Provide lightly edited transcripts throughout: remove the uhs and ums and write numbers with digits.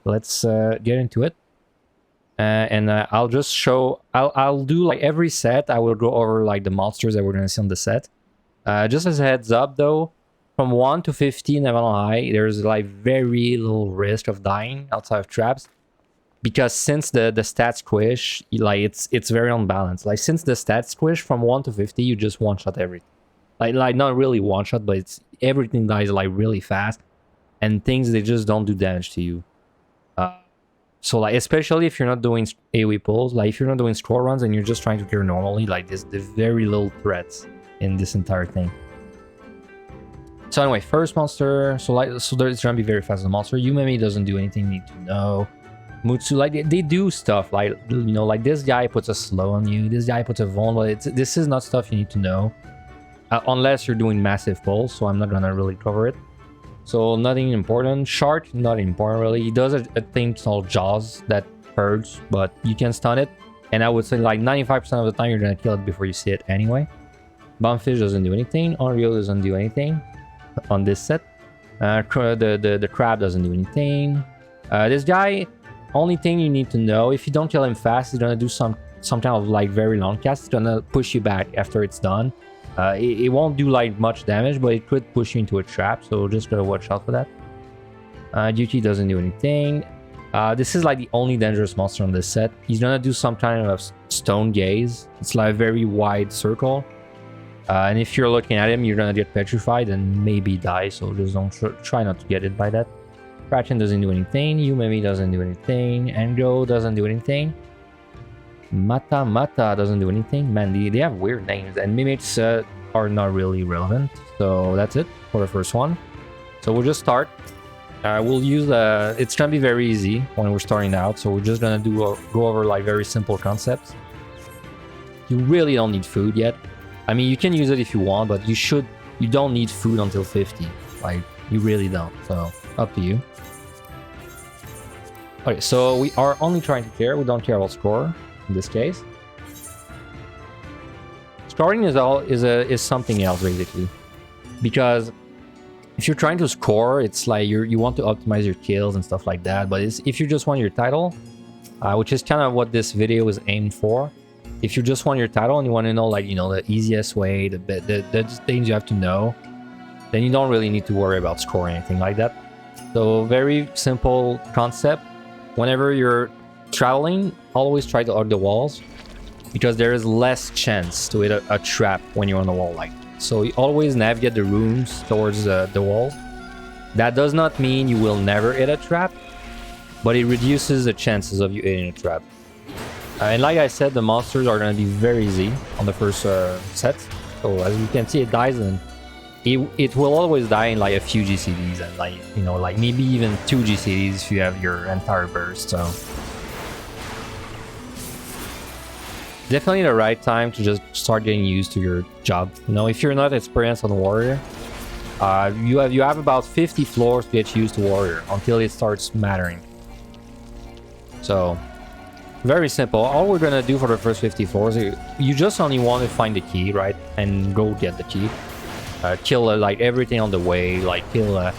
let's get into it. And I'll just show, I'll do like every set, I will go over like the monsters that we're gonna see on the set. Just as a heads up though, from 1 to 15 level high, there's like very little risk of dying outside of traps. Because since the stat squish, like it's very unbalanced. Like since the stat squish from 1 to 50, you just one-shot everything. Like not really one-shot, but it's everything dies like really fast. And things, they just don't do damage to you. So like, especially if you're not doing AoE pulls, like if you're not doing scroll runs and you're just trying to clear normally, like there's very little threats in this entire thing. So anyway, first monster, so it's gonna be very fast as a monster. Yumemi doesn't do anything you need to know. Mutsu, like they do stuff, like, you know, like this guy puts a slow on you, this guy puts a vuln, but this is not stuff you need to know. Unless you're doing massive pulls, so I'm not gonna really cover it. So nothing important. Shark, not important really. He does a thing called Jaws that hurts, but you can stun it. And I would say like 95% of the time you're gonna kill it before you see it anyway. Bombfish doesn't do anything. Onryo doesn't do anything on this set. The crab doesn't do anything. This guy, only thing you need to know, if you don't kill him fast, he's gonna do some kind of like very long cast. It's gonna push you back after it's done. It won't do like much damage, but it could push you into a trap, so just gotta watch out for that. Duty doesn't do anything. This is like the only dangerous monster on this set. He's gonna do some kind of stone gaze. It's like a very wide circle. And if you're looking at him, you're gonna get petrified and maybe die, so just don't try not to get hit by that. Kraken doesn't do anything. Yumemi doesn't do anything. Engo doesn't do anything. Mata doesn't do anything. Man, they have weird names, and mimics are not really relevant. So that's it for the first one. So we'll just start. We'll use it's gonna be very easy when we're starting out. So we're just gonna go over like very simple concepts. You really don't need food yet. I mean, you can use it if you want, but you don't need food until 50. Like, you really don't. So up to you. Okay, so we are only trying to care. We don't care about score. In this case, scoring is something else basically, because if you're trying to score, it's like you want to optimize your kills and stuff like that. But if you just want your title, which is kind of what this video is aimed for, if you just want your title and you want to know, like, you know, the easiest way, the things you have to know, then you don't really need to worry about score or anything like that. So very simple concept. Whenever you're traveling, always try to hug the walls, because there is less chance to hit a trap when you're on the wall. Like, so you always navigate the rooms towards the walls. That does not mean you will never hit a trap, but it reduces the chances of you hitting a trap. And like I said, the monsters are going to be very easy on the first set. So as you can see, it dies, and it will always die in like a few GCDs, and like, you know, like maybe even 2 GCDs if you have your entire burst. So definitely the right time to just start getting used to your job. You know, if you're not experienced on Warrior, you have about 50 floors to get used to Warrior until it starts mattering. So very simple. All we're gonna do for the first 50 floors, you just only want to find the key, right, and go get the key. Kill like everything on the way. Like kill. I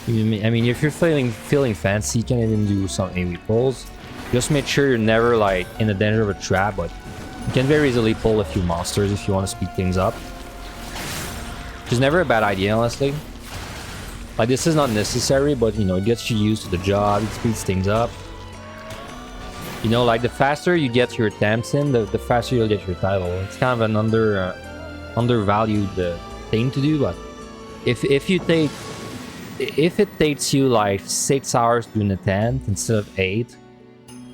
mean, if you're feeling fancy, you can even do some AoE pulls. Just make sure you're never like in the danger of a trap, but you can very easily pull a few monsters if you want to speed things up. Which is never a bad idea, honestly. Like, this is not necessary, but, you know, it gets you used to the job, it speeds things up. You know, like, the faster you get your attempts in, the faster you'll get your title. It's kind of an undervalued thing to do, but if it takes you like 6 hours to do an attempt instead of 8,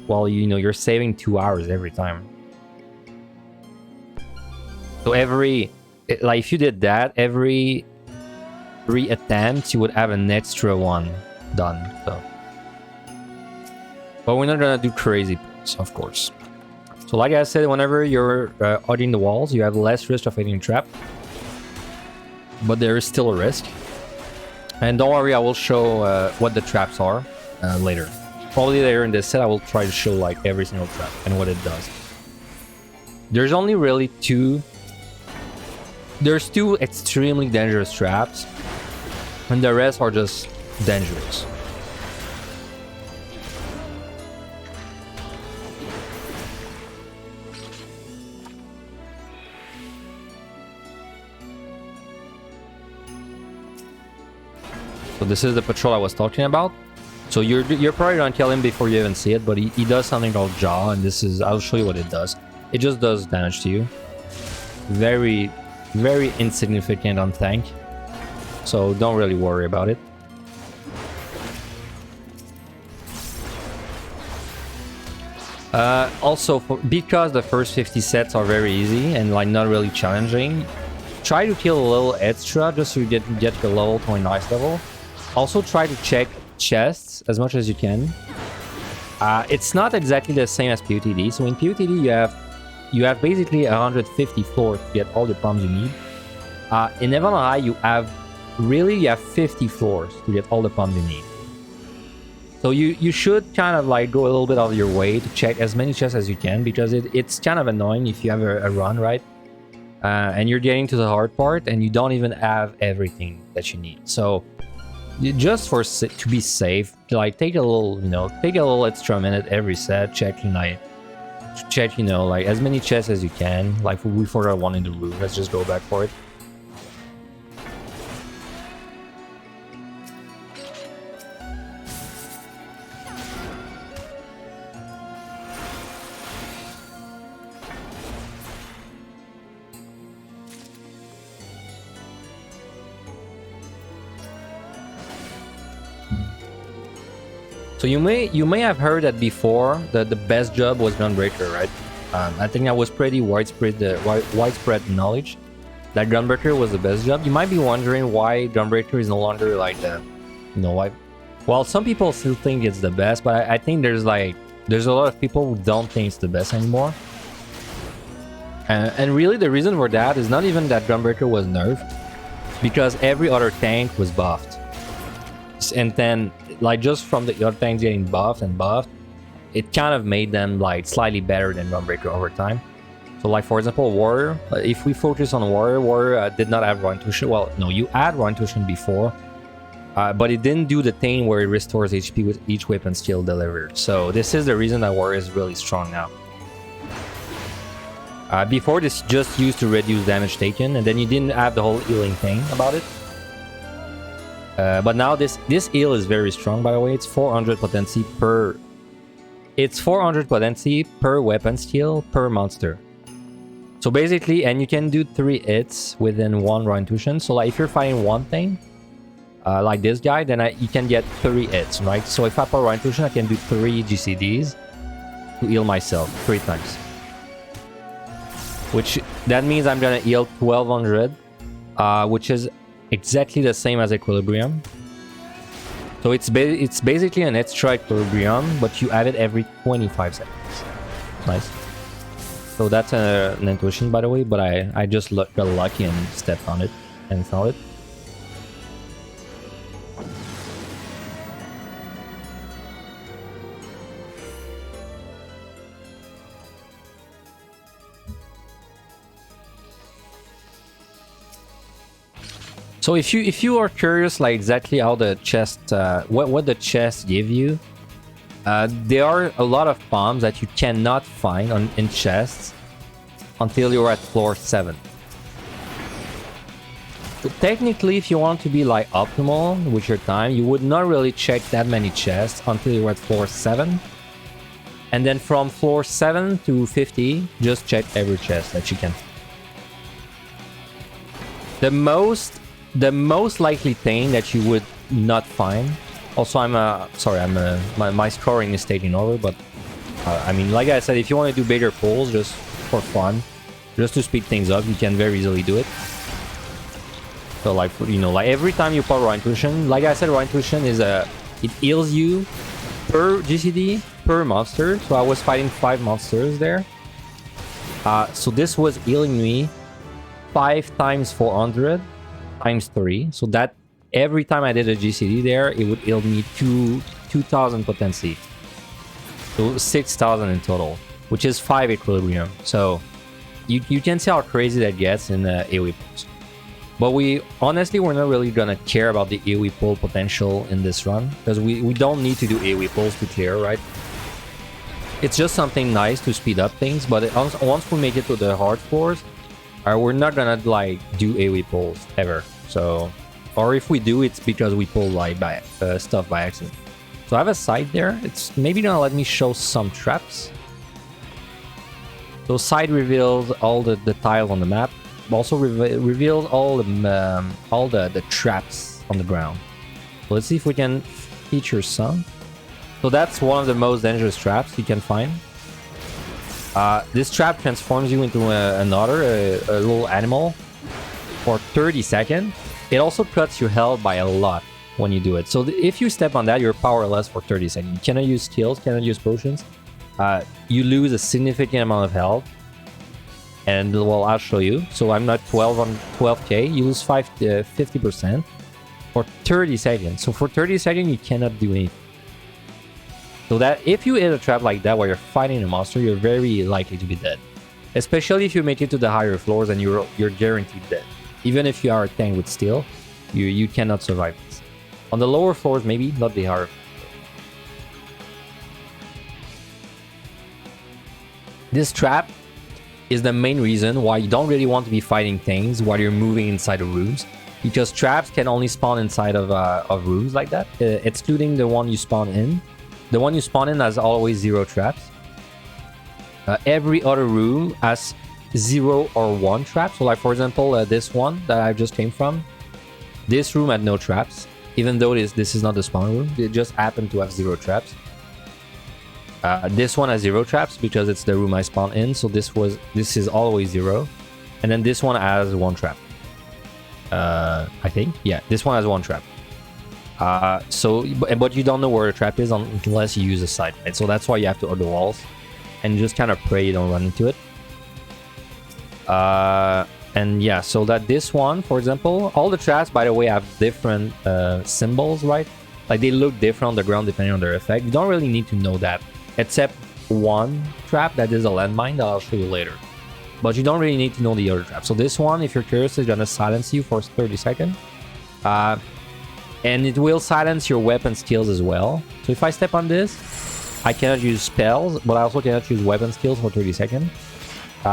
well, you know, you're saving 2 hours every time. So like, if you did that, every 3 attempts, you would have an extra one done. So, but we're not gonna do crazy pulls, of course. So like I said, whenever you're hugging the walls, you have less risk of hitting a trap, but there is still a risk. And don't worry, I will show what the traps are later. Probably later in this set, I will try to show like every single trap and what it does. There's only really 2. There's 2 extremely dangerous traps, and the rest are just dangerous. So this is the patrol I was talking about. So you're probably gonna kill him before you even see it, but he does something called Jaw, and this is, I'll show you what it does. It just does damage to you. Very, very insignificant on tank. So don't really worry about it. Also, because the first 50 sets are very easy and like not really challenging, try to kill a little extra just so you get your level to a nice level. Also try to check chests as much as you can. It's not exactly the same as POTD. So in POTD you have basically 150 floors to get all the bombs you need. In HoH you have 50 floors to get all the bombs you need. So you should kind of like go a little bit out of your way to check as many chests as you can, because it's kind of annoying if you have a run, right? And you're getting to the hard part and you don't even have everything that you need. So just to be safe, like take a little extra minute every set, check like as many chests as you can. Like we forgot one in the room, let's just go back for it. So you may have heard that before that the best job was Gunbreaker, right? I think that was pretty widespread knowledge that Gunbreaker was the best job. You might be wondering why Gunbreaker is no longer like the, why. Well, some people still think it's the best, but I think there's a lot of people who don't think it's the best anymore. And really the reason for that is not even that Gunbreaker was nerfed, because every other tank was buffed. And then like just from the other tanks getting buffed, it kind of made them like slightly better than Gunbreaker over time. So like for example, Warrior, if we focus on Warrior did not have Run Tuition. Well, no, you had Run Tuition before, but it didn't do the thing where it restores HP with each weapon skill delivered. So this is the reason that Warrior is really strong now. Before this just used to reduce damage taken, and then you didn't have the whole healing thing about it. But now this heal is very strong, by the way. It's 400 potency per... It's 400 potency per weapon skill per monster. So basically, and you can do 3 hits within 1 Run Tuition. So like if you're fighting one thing, like this guy, then you can get 3 hits, right? So if I put Run Tuition, I can do 3 GCDs to heal myself 3 times. Which, that means I'm gonna heal 1200, which is exactly the same as Equilibrium. So it's basically an extra Equilibrium, but you add it every 25 seconds. Nice. So that's an intuition, by the way, but I just got lucky and stepped on it and found it. So if you are curious, like exactly how the chest, what the chests give you, there are a lot of bombs that you cannot find in chests until you're at floor 7. So technically, if you want to be like optimal with your time, you would not really check that many chests until you're at floor 7. And then from floor 7 to 50, just check every chest that you can. The most likely thing that you would not find. Also, my scoring is taking over, but I mean, like I said, if you want to do bigger pulls just for fun, just to speed things up, you can very easily do it. So like, like every time you put Run Tuition, like I said, Run Tuition is it heals you per GCD per monster. So I was fighting 5 monsters there. So this was healing me 5 times 400 times 3. So that every time I did a GCD there, it would heal me 2000 potency. So 6000 in total, which is 5 Equilibrium. So you can see how crazy that gets in AoE pulls. But we're not really gonna care about the AoE pull potential in this run, because we don't need to do AoE pulls to clear, right? It's just something nice to speed up things, but once we make it to the hard floors, we're not gonna like do AoE pulls ever. So Or if we do, it's because we pull like stuff by accident. So I have a side there. It's maybe gonna let me show some traps. So side reveals all the tile on the map. Also reveals all the traps on the ground. So let's see if we can feature some. So that's one of the most dangerous traps you can find. This trap transforms you into a little animal for 30 seconds. It also cuts your health by a lot when you do it. So if you step on that, you're powerless for 30 seconds. You cannot use skills, cannot use potions. You lose a significant amount of health. And well, I'll show you. So I'm not 12 on 12k. You lose 50% for 30 seconds. So for 30 seconds, you cannot do anything. So that if you hit a trap like that while you're fighting a monster, you're very likely to be dead. Especially if you make it to the higher floors and you're guaranteed dead. Even if you are a tank with steel, you cannot survive this. On the lower floors, maybe, not the higher. This trap is the main reason why you don't really want to be fighting things while you're moving inside of rooms. Because traps can only spawn inside of rooms like that, excluding the one you spawn in. The one you spawn in has always 0 traps. Every other room has 0 or 1 trap. So like for example, this one that I just came from, this room had no traps. Even though this is not the spawn room, it just happened to have 0 traps. This one has 0 traps because it's the room I spawned in. So this is always 0. And then this one has 1 trap. I think. Yeah, this one has 1 trap. But you don't know where the trap is unless you use a side, right? So that's why you have to other walls and just kind of pray you don't run into it. And yeah, so that this one, for example, all the traps, by the way, have different symbols, right? Like they look different on the ground depending on their effect. You don't really need to know that, except one trap that is a landmine that I'll show you later. But you don't really need to know the other trap. So this one, if you're curious, is gonna silence you for 30 seconds. And it will silence your weapon skills as well. So if I step on this, I cannot use spells, but I also cannot use weapon skills for 30 seconds.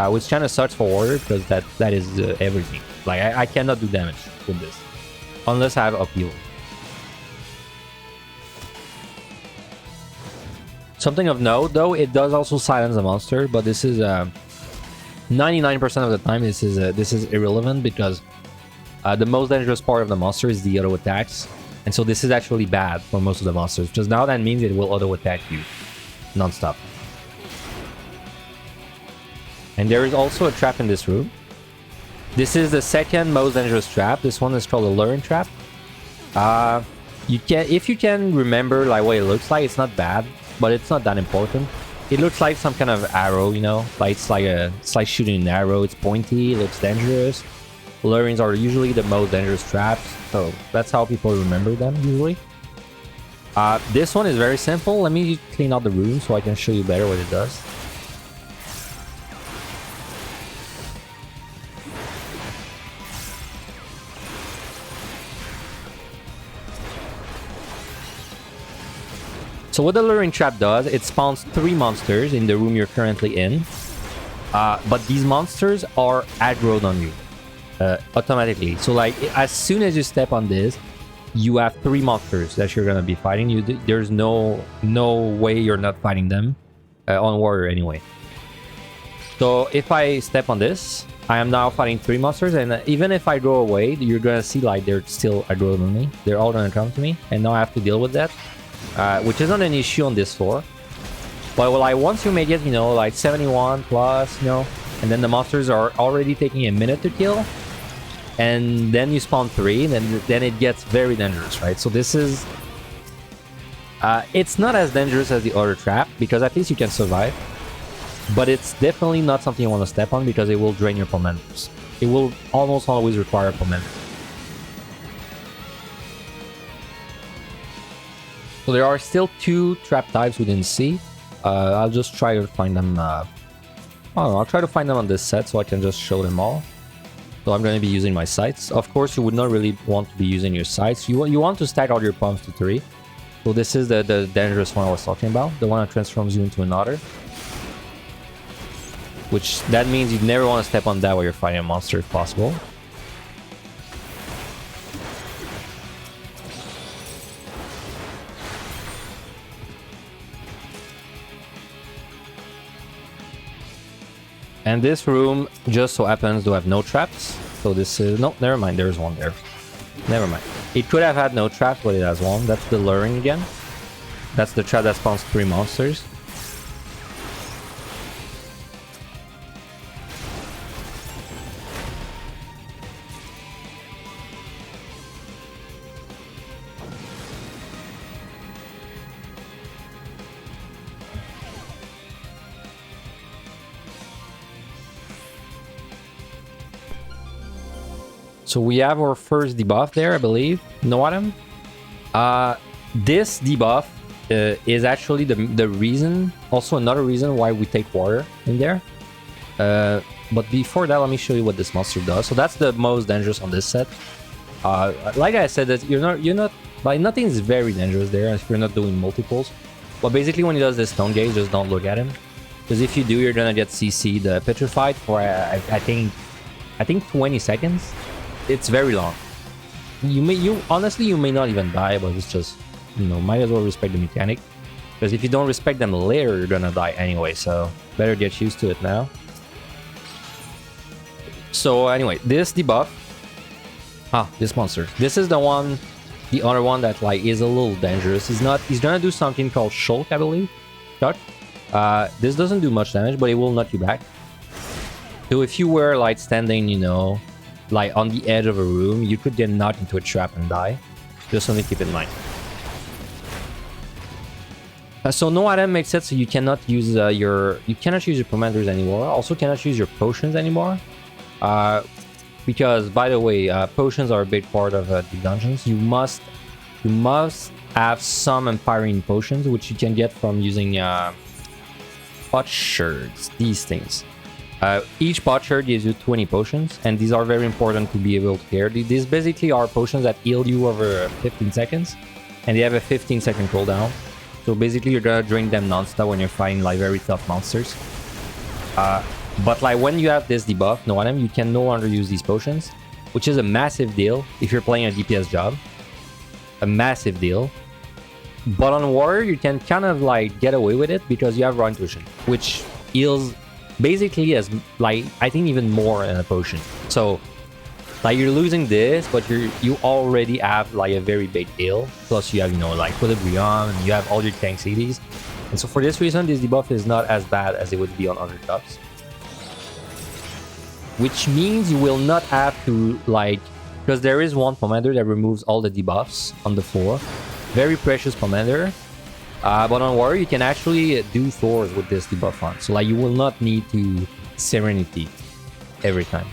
Which kind of sucks for Warrior, because that is everything. Like, I cannot do damage with this. Unless I have upheaval. Something of note, though, it does also silence a monster, but this is 99% of the time this is irrelevant, because the most dangerous part of the monster is the auto attacks. And so this is actually bad for most of the monsters, because now that means it will auto attack you non-stop. And there is also a trap in this room. This is the second most dangerous trap. This one is called a luring trap. If you can remember like what it looks like, it's not bad, but it's not that important. It looks like some kind of arrow, you know, like it's like shooting an arrow. It's pointy, it looks dangerous. Lurings are usually the most dangerous traps, so that's how people remember them usually. This one is very simple. Let me clean out the room so I can show you better what it does. So what the luring trap does, it spawns 3 monsters in the room you're currently in. But these monsters are aggroed on you automatically. So like as soon as you step on this, you have 3 monsters that you're gonna be fighting. There's no way you're not fighting them on Warrior anyway. So if I step on this, I am now fighting 3 monsters, and even if I go away, you're gonna see like they're still aggroed on me. They're all gonna come to me, and now I have to deal with that. Which is not an issue on this floor. But like once you make it, you know, like 71 plus, you know, and then the monsters are already taking a minute to kill, and then you spawn 3, then it gets very dangerous, right? So this is it's not as dangerous as the other trap, because at least you can survive, but it's definitely not something you want to step on, because it will drain your pomanders. It will almost always require a pomander. So there are still 2 trap types within C. I'll just try to find them. I don't know, I'll try to find them on this set so I can just show them all. So I'm going to be using my sights. Of course, you would not really want to be using your sights. You want to stack all your pumps to 3. So this is the dangerous one I was talking about, the one that transforms you into another. Which that means you never want to step on that while you're fighting a monster if possible. And this room just so happens to have no traps. So this is... No, never mind. There's one there. Never mind. It could have had no traps, but it has one. That's the luring again. That's the trap that spawns 3 monsters. So we have our first debuff there, I believe. No item. This debuff is actually the reason, also another reason why we take water in there. But before that, let me show you what this monster does. So that's the most dangerous on this set. Like I said, that you're not like nothing is very dangerous there if you're not doing multiples. But basically, when he does this stone gaze, just don't look at him, because if you do, you're gonna get CC'd petrified for I think 20 seconds. It's very long. Honestly, you may not even die, but it's just, you know, might as well respect the mechanic. Because if you don't respect them later, you're gonna die anyway, so better get used to it now. So anyway, this debuff... this monster. This is the one, the other one that like is a little dangerous. He's gonna do something called Shulk, I believe. Shock. This doesn't do much damage, but it will knock you back. So if you were like standing, you know, like on the edge of a room, you could get knocked into a trap and die. Just something to keep in mind. So no item makes it so you cannot use your commanders anymore. Also cannot use your potions anymore. Because by the way, potions are a big part of the dungeons. You must have some empiring potions, which you can get from using potsherds. These things. Each potsherd gives you 20 potions, and these are very important to be able to carry. These basically are potions that heal you over 15 seconds, and they have a 15-second cooldown. So basically, you're gonna drink them non-stop when you're fighting like very tough monsters. But like when you have this debuff, no item, you can no longer use these potions, which is a massive deal if you're playing a DPS job. A massive deal. But on Warrior, you can kind of like get away with it because you have Raw Intuition, which heals basically as like I think even more than a potion. So like you're losing this, but you already have like a very big heal. Plus you have, you know, like Equilibrium, and you have all your tank CDs. And so for this reason, this debuff is not as bad as it would be on other tops. Which means you will not have to like, because there is one pomander that removes all the debuffs on the floor. Very precious pomander. But on Warrior, you can actually do Thors with this debuff on. So like you will not need to Serenity every time.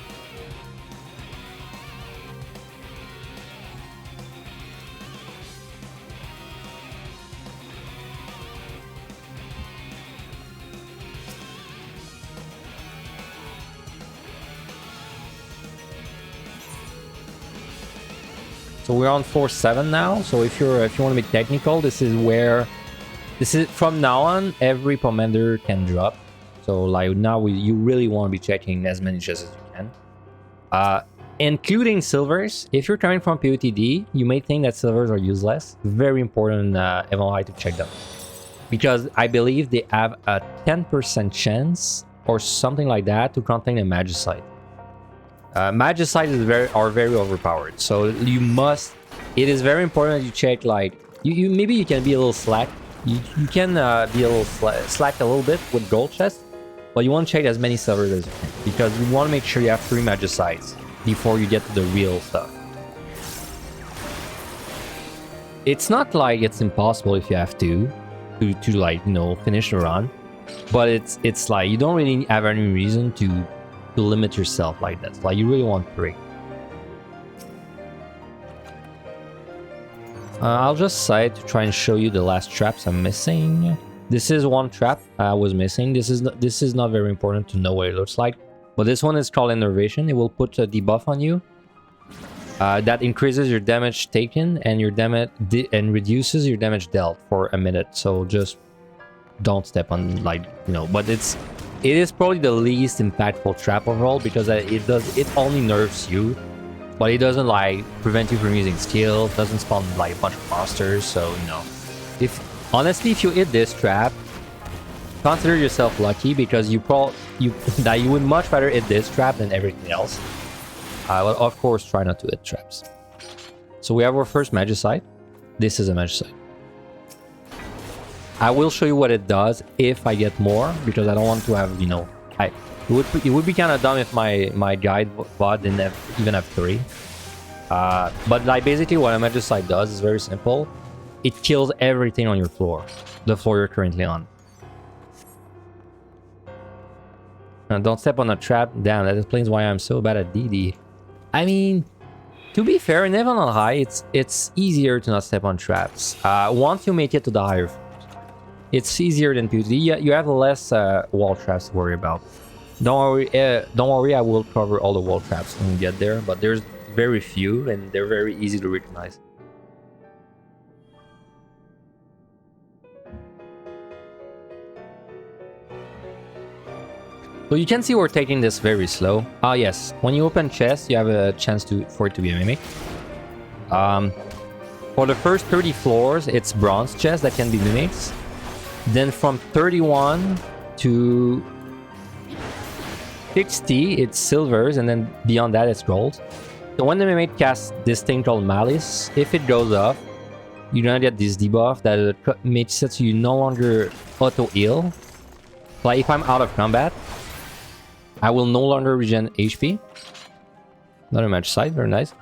So we're on 4-7 now. So if you want to be technical, this is from now on every pomander can drop. So like now you really want to be checking as many chests as you can, including silvers. If you're coming from POTD, you may think that silvers are useless. Very important MLI to check them, because I believe they have a 10% chance or something like that to contain a Magicite. Magicite are very overpowered, so you must. It is very important that you check. Like maybe you can be a little slack. You can be a little slack a little bit with gold chests, but you want to check as many silvers as you can, because you want to make sure you have 3 Magicites before you get to the real stuff. It's not like it's impossible if you have to like, you know, finish the run, but it's like you don't really have any reason to limit yourself like that. Like you really want 3. I'll just side to try and show you the last traps I'm missing. This is one trap I was missing. This is not very important to know what it looks like, but this one is called Innervation. It will put a debuff on you that increases your damage taken and your damage and reduces your damage dealt for a minute. So just don't step on, like, you know. But it is probably the least impactful trap overall, because it only nerfs you. But it doesn't like prevent you from using skill, doesn't spawn like a bunch of monsters, so you know. Honestly, if you hit this trap, consider yourself lucky because you would much rather hit this trap than everything else. But of course, try not to hit traps. So we have our first Magicite. This is a Magicite. I will show you what it does if I get more, because I don't want to have, you know, it would be kind of dumb if my guide bot didn't even have 3. But like basically what a Magicite does is very simple. It kills everything on your floor, the floor you're currently on. Now, don't step on a trap. Damn, that explains why I'm so bad at DD. I mean, to be fair, in Heaven on High, it's easier to not step on traps. Once you make it to the higher floors, it's easier than PvP. You have less wall traps to worry about. Don't worry, I will cover all the wall traps when we get there, but there's very few and they're very easy to recognize. So you can see we're taking this very slow. Ah yes, when you open chests, you have a chance for it to be a mimic. For the first 30 floors, it's bronze chests that can be mimics. Then from 31 to 60, it's silvers, and then beyond that, it's gold. So when the mimic casts this thing called Malice, if it goes off, you're gonna get this debuff that makes it so you no longer auto-heal. Like if I'm out of combat, I will no longer regen HP. Another Magicite, very nice.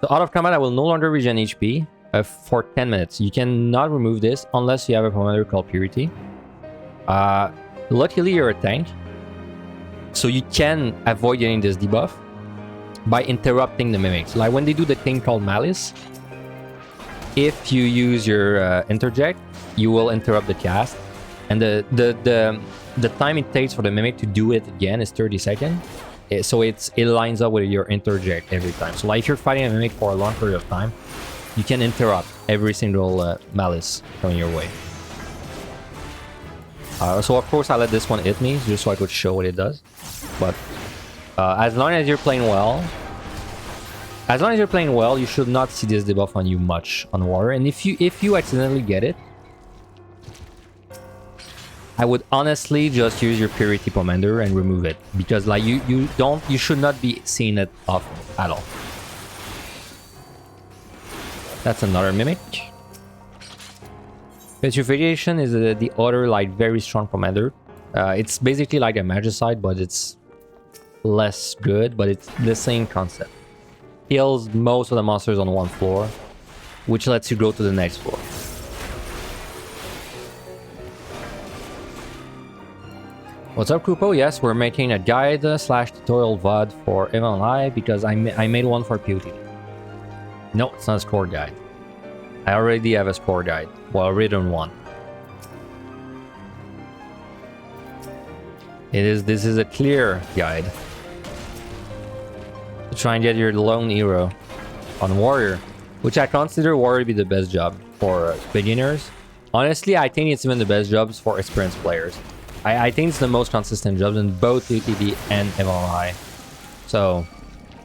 So out of combat, I will no longer regen HP for 10 minutes. You cannot remove this unless you have a pomander called Purity. Luckily, you're a tank, so you can avoid getting this debuff by interrupting the mimics. Like when they do the thing called Malice, if you use your interject, you will interrupt the cast, and the time it takes for the mimic to do it again is 30 seconds. So it lines up with your interject every time. So like if you're fighting a mimic for a long period of time, you can interrupt every single Malice coming your way. So of course I let this one hit me just so I could show what it does. But as long as you're playing well, you should not see this debuff on you much on water. And if you accidentally get it, I would honestly just use your Purity Pomander and remove it, because like you should not be seeing it often at all. That's another mimic. Petrification is the other like very strong Pomander. It's basically like a Magicite, but it's less good, but it's the same concept. Kills most of the monsters on one floor, which lets you go to the next floor. What's up, Kupo? Yes, we're making a guide slash tutorial VOD for Heaven on High because I made one for PvP. No, it's not a score guide. I already have a score guide. Well, written one. This is a clear guide to try and get your lone hero on Warrior, which I consider Warrior to be the best job for beginners. Honestly, I think it's even the best jobs for experienced players. I think it's the most consistent jobs in both PvP and Heaven on High. So,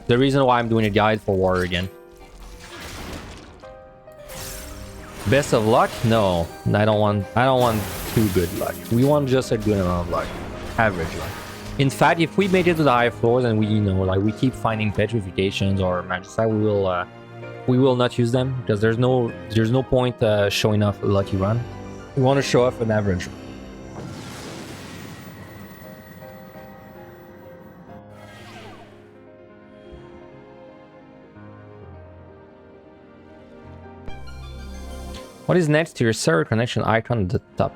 the reason why I'm doing a guide for Warrior again. Best of luck? No, I don't want too good luck. We want just a good amount of luck, average luck. In fact, if we make it to the high floors and we keep finding petrifications or Magicite, we will not use them because there's no point showing off a lucky run. We want to show off an average run. What is next to your server connection icon at the top?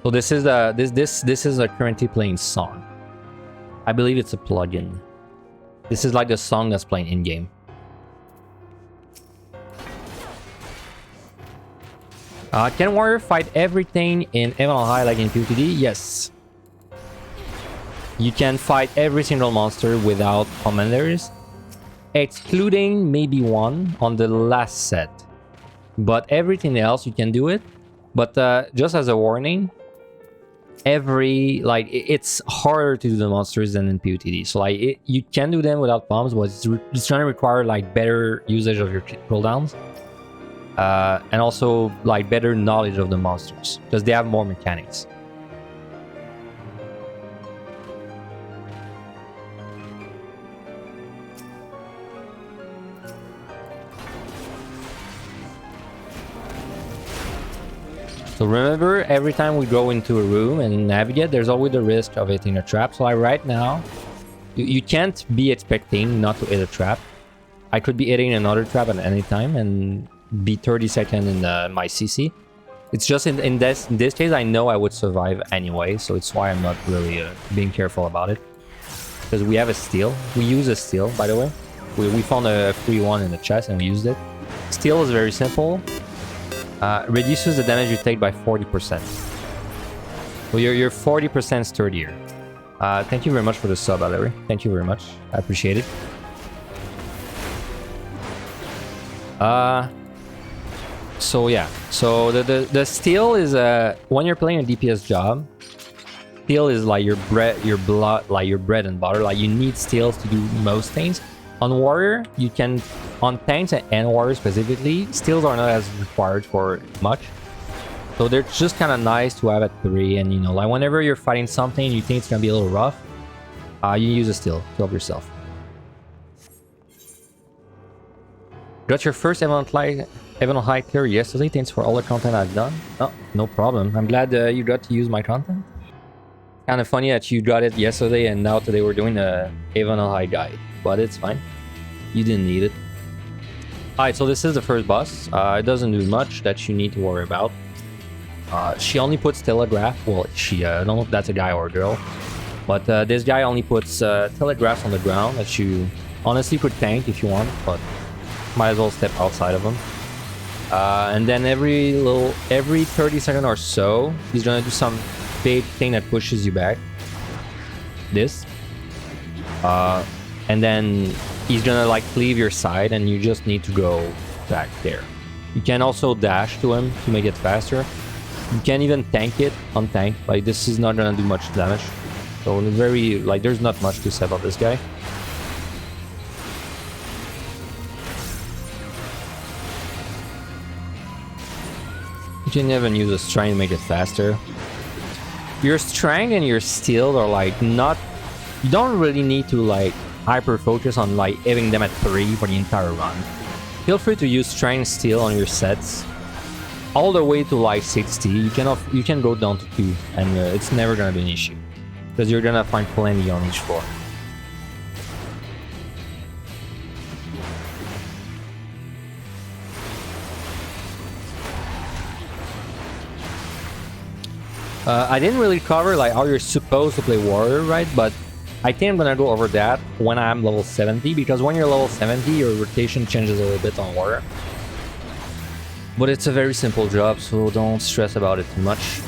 So this is a currently playing song. I believe it's a plugin. This is like the song that's playing in game. Can Warrior fight everything in Heaven on High like in PvP? Yes. You can fight every single monster without commanders, excluding maybe one on the last set, but everything else you can do it. But just as a warning, it's harder to do the monsters than in PvTD. So you can do them without bombs, but it's trying to require like better usage of your cooldowns. and also like better knowledge of the monsters because they have more mechanics. So remember, every time we go into a room and navigate, there's always the risk of hitting a trap. So like right now, you can't be expecting not to hit a trap. I could be hitting another trap at any time and be 30 seconds in my CC. It's just in this case, I know I would survive anyway, so it's why I'm not really being careful about it. Because we have a steal. We use a steal, by the way. We found a free one in the chest and we used it. Steal is very simple. Reduces the damage you take by 40%. So you're 40% sturdier. Thank you very much for the sub, Valerie. Thank you very much. I appreciate it. So yeah. So the steal is when you're playing a DPS job, steal is like your bread and butter. Like you need steals to do most things. On warrior, you can, on tanks and warrior specifically, steals are not as required for much. So they're just kind of nice to have at 3, and you know, like whenever you're fighting something you think it's gonna be a little rough, you use a steal to help yourself. Got your first event high clear yesterday. Thanks for all the content I've done. Oh, no problem. I'm glad you got to use my content. Kind of funny that you got it yesterday and now today we're doing a Avon High guide, but it's fine. You didn't need it. Alright, so this is the first boss. It doesn't do much that you need to worry about. She only puts telegraph. Well, I don't know if that's a guy or a girl, but this guy only puts telegraphs on the ground that you honestly could tank if you want, but might as well step outside of them. And then every 30 seconds or so, he's gonna do some big thing that pushes you back. This. And then he's gonna like leave your side and you just need to go back there. You can also dash to him to make it faster. You can even tank it on tank. Like this is not gonna do much damage. So very like there's not much to say about this guy. You can even use a strength to make it faster. Your strength and your steel are like not... You don't really need to like hyper focus on like hitting them at 3 for the entire run. Feel free to use strength steel on your sets all the way to like 60. You can go down to 2 and it's never gonna be an issue because you're gonna find plenty on each floor. I didn't really cover like how you're supposed to play warrior, right? But I think I'm gonna go over that when I'm level 70, because when you're level 70, your rotation changes a little bit on warrior. But it's a very simple job, so don't stress about it too much.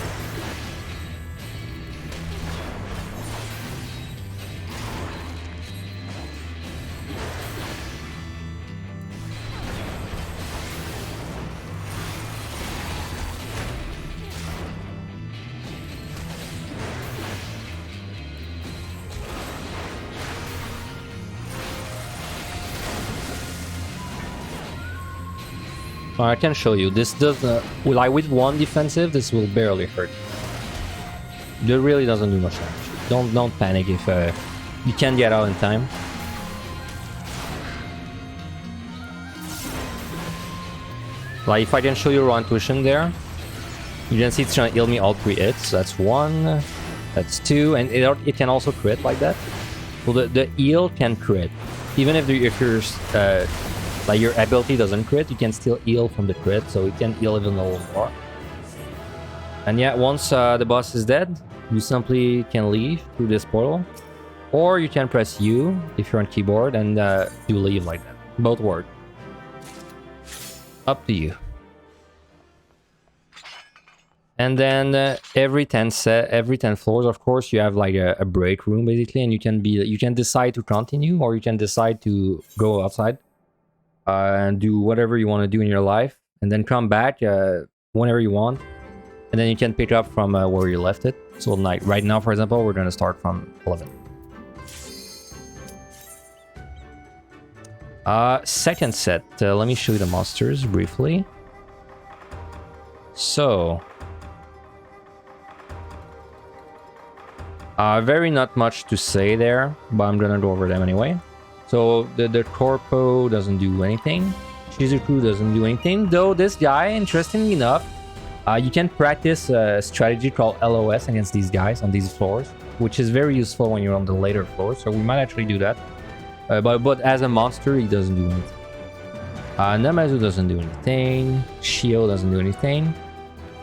I can show you. This does like with one defensive, this will barely hurt. It really doesn't do much damage. Don't panic if you can't get out in time. Like if I can show you raw intuition there, you can see it's trying to heal me all 3 hits. That's 1, that's 2, and it can also crit like that. So the heal can crit, even if you're like your ability doesn't crit, you can still heal from the crit, so you can heal even a little more. And yeah, once the boss is dead, you simply can leave through this portal, or you can press U if you're on keyboard and do leave like that. Both work. Up to you. And then every 10 floors, of course, you have like a break room basically, and you can decide to continue or you can decide to go outside. And do whatever you want to do in your life, and then come back whenever you want, and then you can pick up from where you left it. So like right now, for example, we're going to start from 11. Second set, let me show you the monsters briefly. So very not much to say there, but I'm gonna go over them anyway. So the Corpo doesn't do anything. Shizuku doesn't do anything, though this guy, interestingly enough, you can practice a strategy called LOS against these guys on these floors, which is very useful when you're on the later floors, so we might actually do that. But as a monster, he doesn't do anything. Namazu doesn't do anything. Shio doesn't do anything.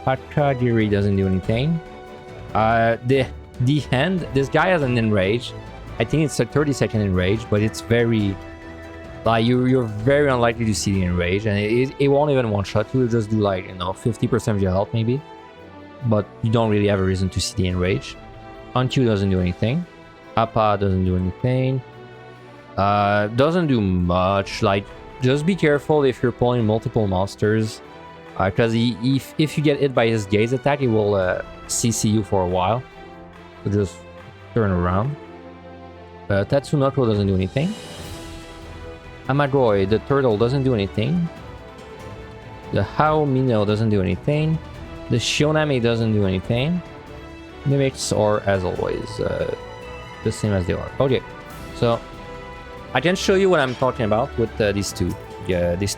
Hakagiri doesn't do anything. The hand, this guy has an enrage. I think it's a 30-second enrage, but it's very... Like, you're very unlikely to see the enrage, and it won't even one-shot you. It'll just do, like, 50% of your health, maybe. But you don't really have a reason to see the enrage. Ankyū doesn't do anything. Appa doesn't do anything. Doesn't do much. Like, just be careful if you're pulling multiple monsters. Because if you get hit by his gaze attack, he will CC you for a while. So just turn around. Tatsunoko doesn't do anything. Amagoi, the turtle, doesn't do anything. The Hao Mino doesn't do anything. The Shioname doesn't do anything. Mimics are, as always, the same as they are. Okay, so I can show you what I'm talking about with these two. Yeah, these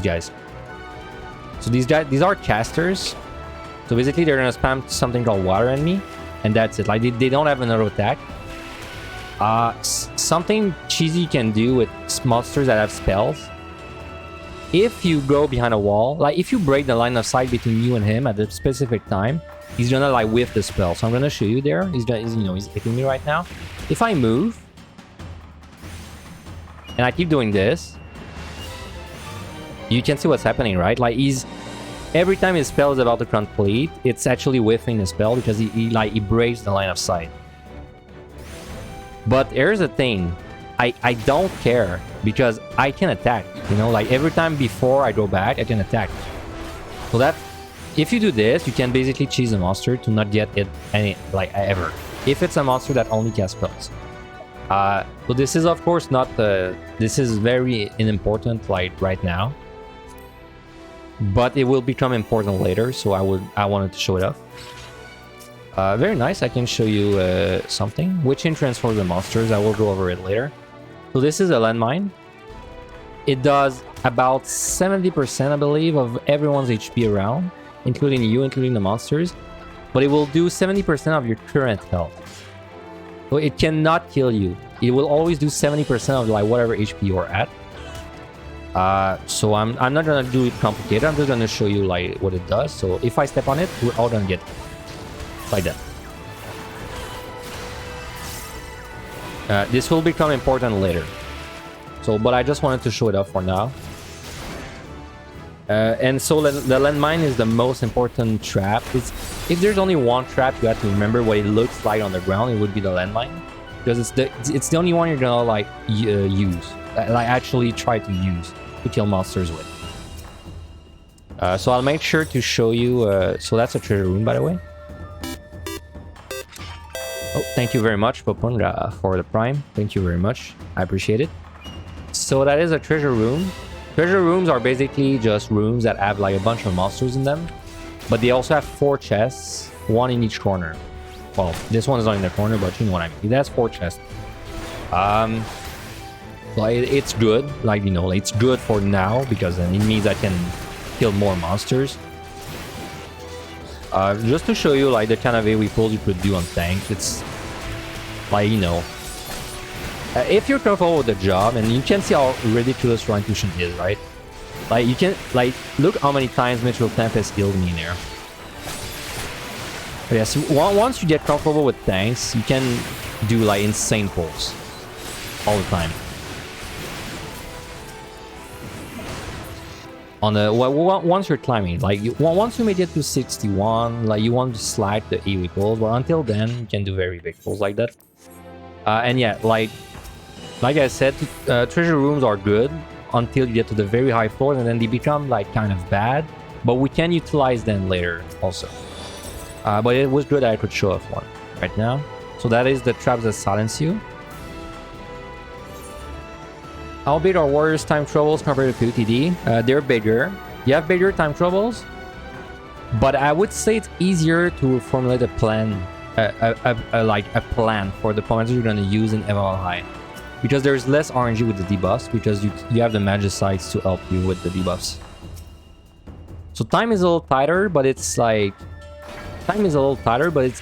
guys. So these are casters. So basically, they're gonna spam something called Water Enemy, and that's it. Like they don't have another attack. Something cheesy can do with monsters that have spells. If you go behind a wall, like if you break the line of sight between you and him at a specific time, he's gonna like whiff the spell. So I'm gonna show you there. He's hitting me right now. If I move and I keep doing this, you can see what's happening, right? Like every time his spell is about to complete, it's actually whiffing the spell because he breaks the line of sight. But here's the thing, I don't care because I can attack, like every time before I go back, I can attack. So that, if you do this, you can basically cheese a monster to not get it ever. If it's a monster that only casts spells. So this is of course not, this is very unimportant right now. But it will become important later, so I wanted to show it off. Very nice, I can show you something. Which transforms the monsters, I will go over it later. So this is a landmine. It does about 70%, I believe, of everyone's HP around, including you, including the monsters. But it will do 70% of your current health. So it cannot kill you. It will always do 70% of whatever HP you're at. So I'm not gonna do it complicated, I'm just gonna show you what it does. So if I step on it, we're all gonna get it. Like that. This will become important later. So, but I just wanted to show it off for now. And so the landmine is the most important trap. If there's only one trap, you have to remember what it looks like on the ground. It would be the landmine, because it's the only one you're gonna use, actually try to use to kill monsters with. So I'll make sure to show you. So that's a treasure room, by the way. Oh, thank you very much, Pomander, for the prime. Thank you very much. I appreciate it. So that is a treasure room. Treasure rooms are basically just rooms that have a bunch of monsters in them. But they also have 4 chests, 1 in each corner. Well, this one is not in the corner, but you know what I mean. It has 4 chests. It's good. It's good for now, because then it means I can kill more monsters. Just to show you the kind of AoE pulls you could do on tanks, it's if you're comfortable with the job, and you can see how ridiculous Run Tushin is, right? You can look how many times Mitchell Tempest killed me in there. But yes, once you get comfortable with tanks, you can do insane pulls all the time. On the once you're climbing, once you make it to 61, you want to slide the AoE pulls, but until then you can do very big pulls like that. And yeah, like I said, treasure rooms are good until you get to the very high floors, and then they become kind of bad, but we can utilize them later also. But it was good that I could show off one right now. So that is the traps that silence you. How big are warriors' time troubles compared to POTD? They're bigger. You have bigger time troubles? But I would say it's easier to formulate a plan, like a plan for the pomander you're gonna use in MML High, because there's less RNG with the debuffs, because you have the magicites to help you with the debuffs. So time is a little tighter, but it's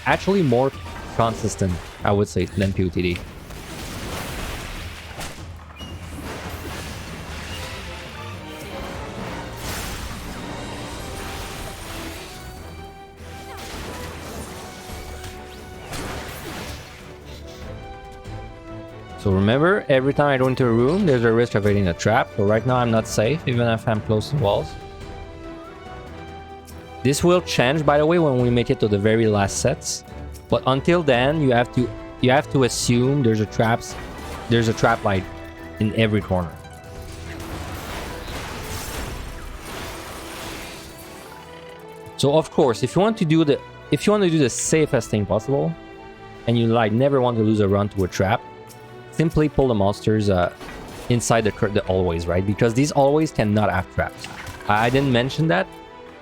actually more consistent, I would say, than POTD. So remember, every time I go into a room, there's a risk of hitting a trap. So right now I'm not safe, even if I'm close to walls. This will change, by the way, when we make it to the very last sets. But until then, you have to assume there's a trap like in every corner. So of course, if you want to do the safest thing possible, and you like never want to lose a run to a trap, simply pull the monsters inside the always, right? Because these always cannot have traps. I didn't mention that,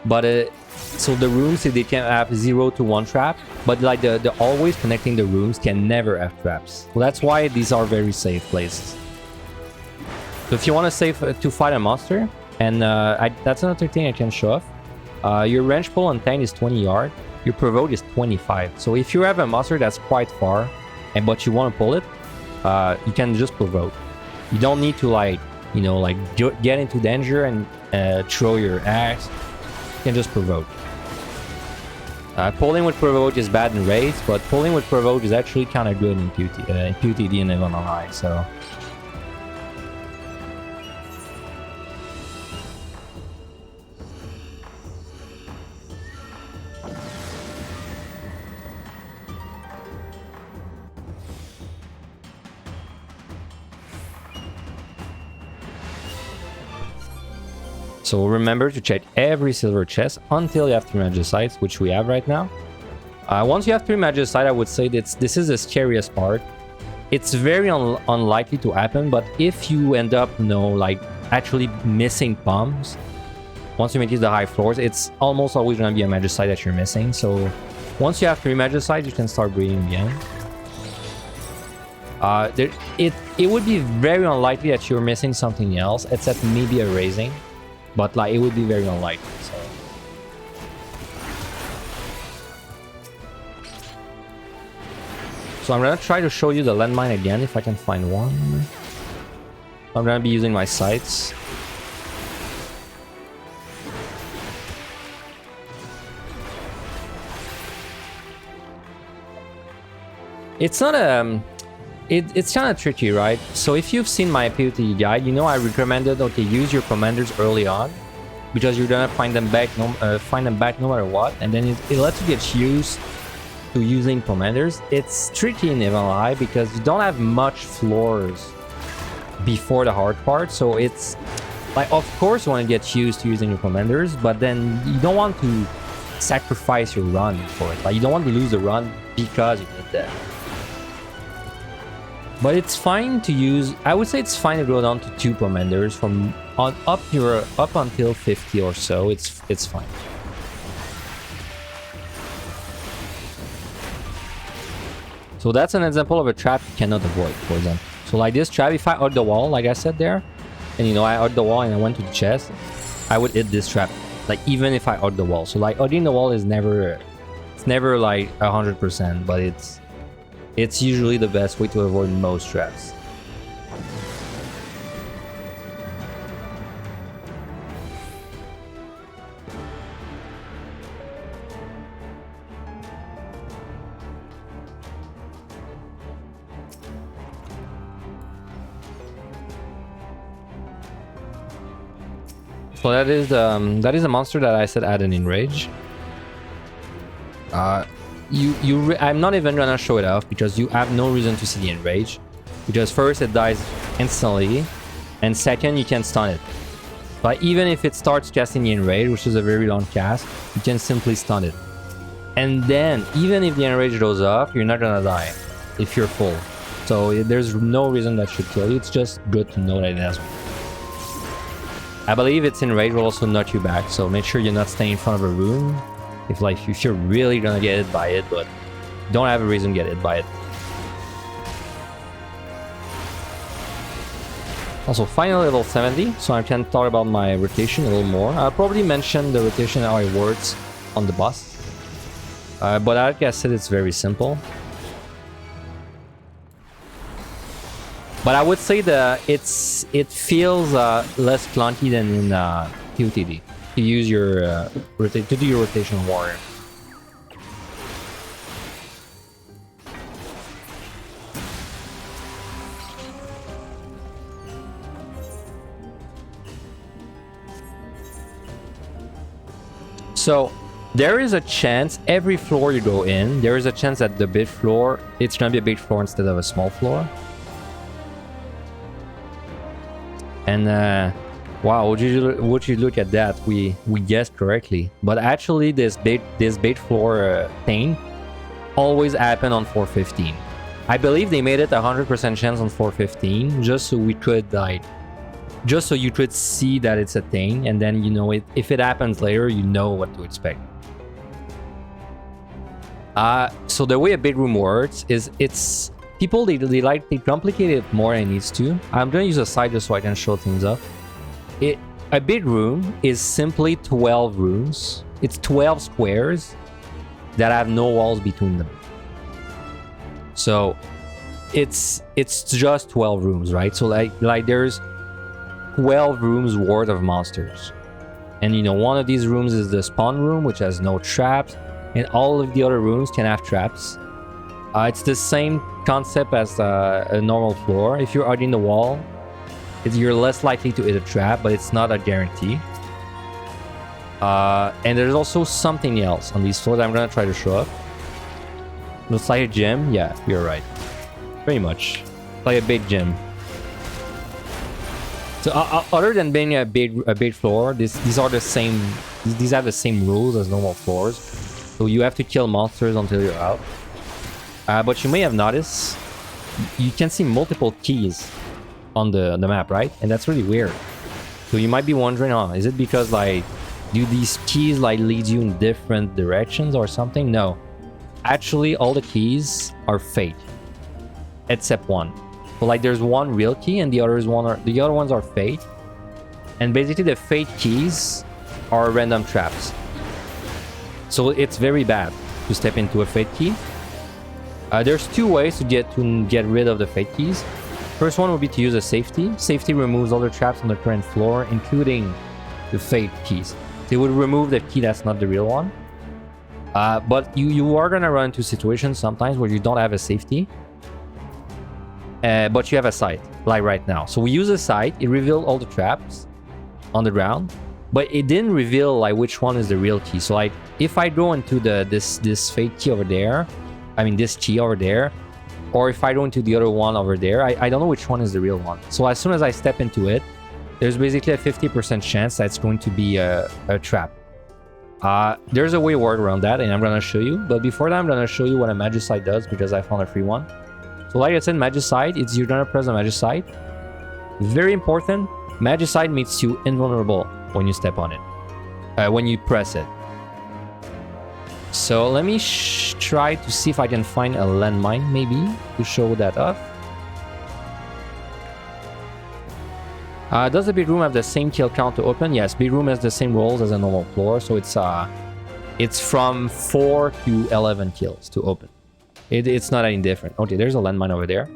but so the rooms, they can have 0 to 1 trap, but like the always connecting the rooms can never have traps. So that's why these are very safe places. So if you want to save to fight a monster, and that's another thing I can show off. Your range pull on 10 is 20 yards. Your provoke is 25. So if you have a monster that's quite far, but you want to pull it, you can just provoke. You don't need to get into danger and throw your axe. You can just provoke. Pulling with provoke is bad in raids, but pulling with provoke is actually kind of good in POTD and MML High. So. So remember to check every silver chest until you have 3 magicites, which we have right now. Once you have 3 magicites, I would say that this is the scariest part. It's very unlikely to happen, but if you end up, actually missing palms, once you make it to the high floors, it's almost always going to be a magicite that you're missing. So once you have 3 magicites, you can start breeding again. It would be very unlikely that you're missing something else, except maybe a raising. But it would be very unlikely. So I'm gonna try to show you the landmine again if I can find one. I'm gonna be using my sights. It's not It's kind of tricky, right? So if you've seen my POTD guide, you know I recommended, okay, use your commanders early on, because you're gonna find them back no matter what, and then it lets you get used to using commanders. It's tricky in MML High because you don't have much floors before the hard part, so it's of course you want to get used to using your commanders, but then you don't want to sacrifice your run for it. You don't want to lose the run because you did that. But it's fine to use. I would say it's fine to go down to 2 commanders from up until 50 or so. It's fine. So that's an example of a trap you cannot avoid, for example. So like this trap, if I hug the wall, like I said there, and I hugged the wall and I went to the chest, I would hit this trap. Even if I hug the wall. So hugging the wall is never 100%, but it's usually the best way to avoid most traps. So that is a monster that I said added in rage. I'm not even gonna show it off because you have no reason to see the enrage, because first it dies instantly, and second you can stun it. But even if it starts casting the enrage, which is a very long cast, you can simply stun it. And then even if the enrage goes off, you're not gonna die if you're full. So there's no reason that should kill you. It's just good to know that it has one. I believe its enrage will also knock you back, so make sure you're not staying in front of a room if you're really gonna get hit by it, but don't have a reason to get hit by it. Also, final level 70, so I can talk about my rotation a little more. I'll probably mention the rotation how it works on the boss. But like I said, it's very simple. But I would say that it feels less clunky than in POTD. To use your to do your rotation warrior. So there is a chance every floor you go in, there is a chance that the big floor, it's gonna be a big floor instead of a small floor. And wow, would you look at that? We guessed correctly, but actually this bait floor thing always happen on 415. I believe they made it 100% chance on 415 just so we could like, just so you could see that it's a thing, and then you know it. If it happens later, you know what to expect. So the way a big room works is it's people they complicate it more than it needs to. I'm gonna use a side just so I can show things up. A big room is simply 12 rooms. It's 12 squares that have no walls between them. So it's just 12 rooms, right? So like there's 12 rooms worth of monsters. And you know, one of these rooms is the spawn room, which has no traps, and all of the other rooms can have traps. It's the same concept as a normal floor. If you're hugging the wall, you're less likely to hit a trap, but it's not a guarantee. And there's also something else on these floors I'm gonna try to show up. Looks like a gym. Yeah, you're right. Pretty much. Like a big gym. So other than being a big floor, these are the same. These have the same rules as normal floors. So you have to kill monsters until you're out. But you may have noticed you can see multiple keys on the map, right? And that's really weird. So you might be wondering, oh, is it because like do these keys like lead you in different directions or something? No. Actually, all the keys are fake, except one. So like there's one real key and the other ones are fake. And basically the fake keys are random traps. So it's very bad to step into a fake key. There's two ways to get rid of the fake keys. First one would be to use a safety. Safety removes all the traps on the current floor, including the fake keys. They would remove the key that's not the real one. But you are gonna run into situations sometimes where you don't have a safety. But you have a sight, like right now. So we use a sight, it revealed all the traps on the ground, but it didn't reveal like which one is the real key. So like if I go into this fake key over there, I mean this key over there, or if I go into the other one over there, I don't know which one is the real one. So as soon as I step into it, there's basically a 50% chance that it's going to be a trap. There's a way to work around that, and I'm gonna show you. But before that, I'm gonna show you what a Magicite does because I found a free one. So like I said, Magicite, you're gonna press a Magicite. Very important, Magicite makes you invulnerable when you step on it, when you press it. So let me try to see if I can find a landmine maybe to show that off. Does the big room have the same kill count to open? Yes, big room has the same rolls as a normal floor, so it's from 4 to 11 kills to open. It's not any different. Okay, there's a landmine over there.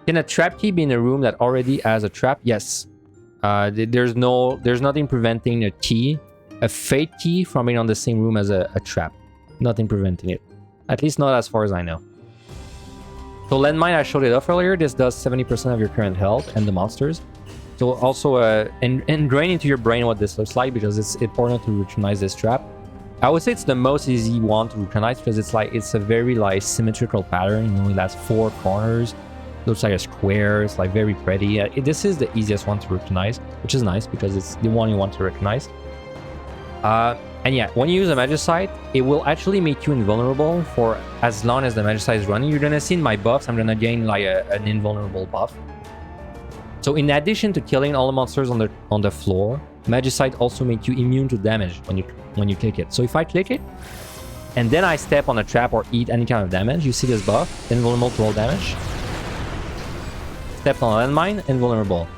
Can a trap key be in a room that already has a trap? Yes. There's nothing preventing a fake key from being on the same room as a trap. Nothing preventing it. At least not as far as I know. So landmine, I showed it off earlier. This does 70% of your current health and the monsters. So also ingrain into your brain what this looks like because it's important to recognize this trap. I would say it's the most easy one to recognize because it's a very like symmetrical pattern. You know, it has 4 corners. Looks like a square. It's like very pretty. This is the easiest one to recognize, which is nice because it's the one you want to recognize. And yeah, when you use a Magicite, it will actually make you invulnerable for as long as the Magicite is running. You're gonna see in my buffs, I'm gonna gain like an invulnerable buff. So in addition to killing all the monsters on the floor, Magicite also makes you immune to damage when you click it. So if I click it, and then I step on a trap or eat any kind of damage, you see this buff, invulnerable to all damage. Step on a landmine, invulnerable.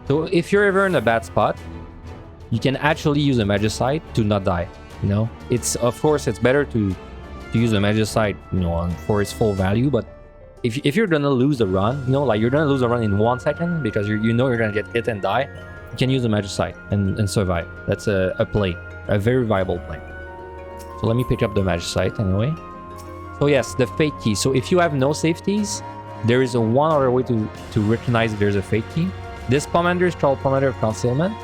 So if you're ever in a bad spot, you can actually use a Magicite to not die. You know, it's of course it's better to use a Magicite, you know, for its full value. But if you're gonna lose a run, you know, like you're gonna lose a run in 1 second because you know you're gonna get hit and die, you can use a Magicite and survive. That's a play, a very viable play. So let me pick up the Magicite anyway. So yes, the Fate Key. So if you have no safeties, there is one other way to recognize if there's a Fate Key. This pomander is called Pomander of Concealment.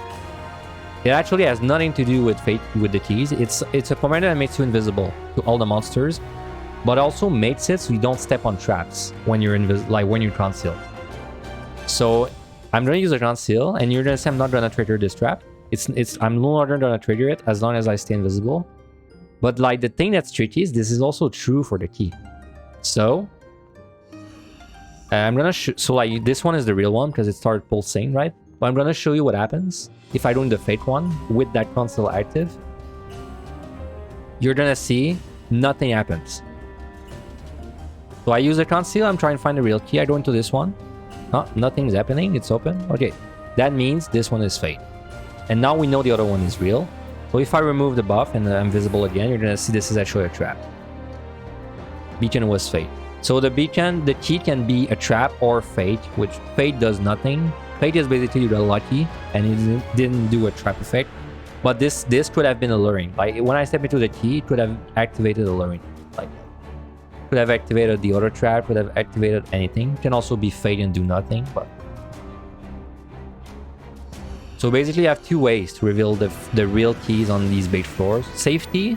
It actually has nothing to do with Fate with the keys. It's a pomander that makes you invisible to all the monsters, but also makes it so you don't step on traps when you're when you're concealed. So I'm gonna use a conceal, and you're gonna say I'm not gonna trigger this trap. I'm no longer gonna trigger it as long as I stay invisible. But like the thing that's tricky is this is also true for the key. So I'm gonna so like this one is the real one because it started pulsing, right? But I'm gonna show you what happens if I do the fake one with that conceal active. You're gonna see nothing happens. So I use a conceal, I'm trying to find the real key. I go into this one. Huh, nothing's happening, it's open. Okay, that means this one is fake. And now we know the other one is real. So if I remove the buff and I'm visible again, you're gonna see this is actually a trap. Beacon was fate. So the beacon, the key can be a trap or fate, which fate does nothing. Fate is basically you got lucky and it didn't do a trap effect. But this could have been alluring. Like when I step into the key, it could have activated alluring. Like could have activated the other trap, could have activated anything. It can also be fate and do nothing, but so basically you have two ways to reveal the real keys on these bait floors. Safety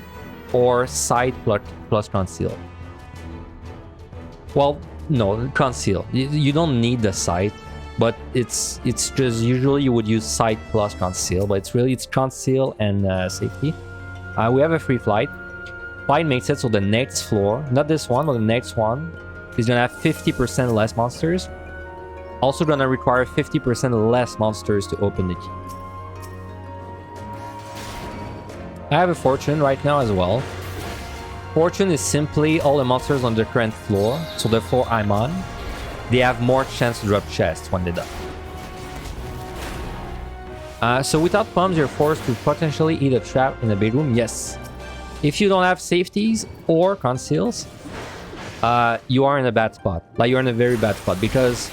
or sight plus conceal. Well, no, conceal. You don't need the sight, but it's just usually you would use sight plus conceal, but it's conceal and safety. We have a free flight. Flight makes it so the next floor, not this one, but the next one is gonna have 50% less monsters. Also gonna require 50% less monsters to open the key. I have a fortune right now as well. Fortune is simply all the monsters on the current floor, so the floor I'm on, they have more chance to drop chests when they die. So without pumps, you're forced to potentially eat a trap in the bedroom. Yes. If you don't have safeties or conceals, you are in a bad spot. Like you're in a very bad spot because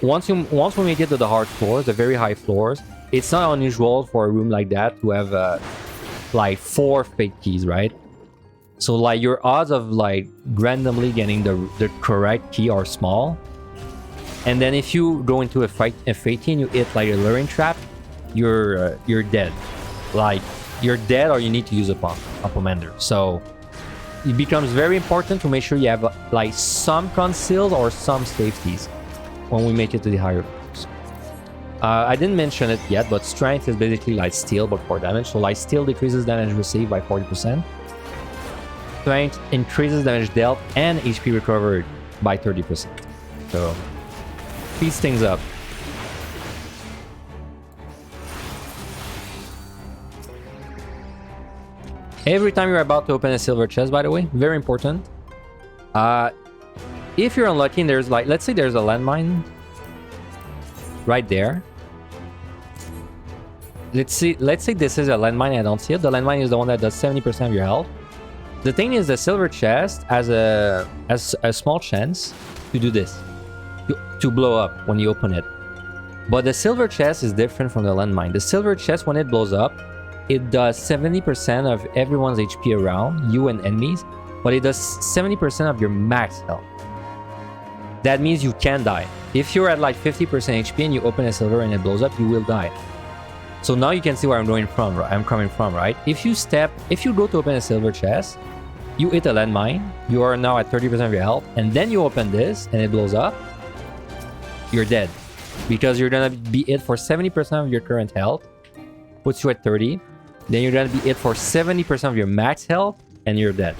once we make it to the hard floors, the very high floors, it's not unusual for a room like that to have like 4 fake keys, right? So like your odds of like randomly getting the correct key are small. And then if you go into a fake key and you hit like a luring trap, you're dead. Like you're dead or you need to use a pomander. So it becomes very important to make sure you have like some conceals or some safeties when we make it to the higher floors. I didn't mention it yet, but strength is basically like steel but 4 damage. So like steel decreases damage received by 40%. Strength increases damage dealt and HP recovered by 30%. So speeds things up. Every time you're about to open a silver chest, by the way, very important. If you're unlucky and there's like, let's say there's a landmine right there. Let's say this is a landmine and I don't see it. The landmine is the one that does 70% of your health. The thing is the silver chest has a small chance to do this, to blow up when you open it. But the silver chest is different from the landmine. The silver chest, when it blows up, it does 70% of everyone's HP around, you and enemies, but it does 70% of your max health. That means you can die. If you're at like 50% HP and you open a silver and it blows up, you will die. So now you can see where I'm coming from, right? If you go to open a silver chest, you hit a landmine, you are now at 30% of your health, and then you open this and it blows up, you're dead. Because you're gonna be hit for 70% of your current health, puts you at 30, then you're gonna be hit for 70% of your max health, and you're dead.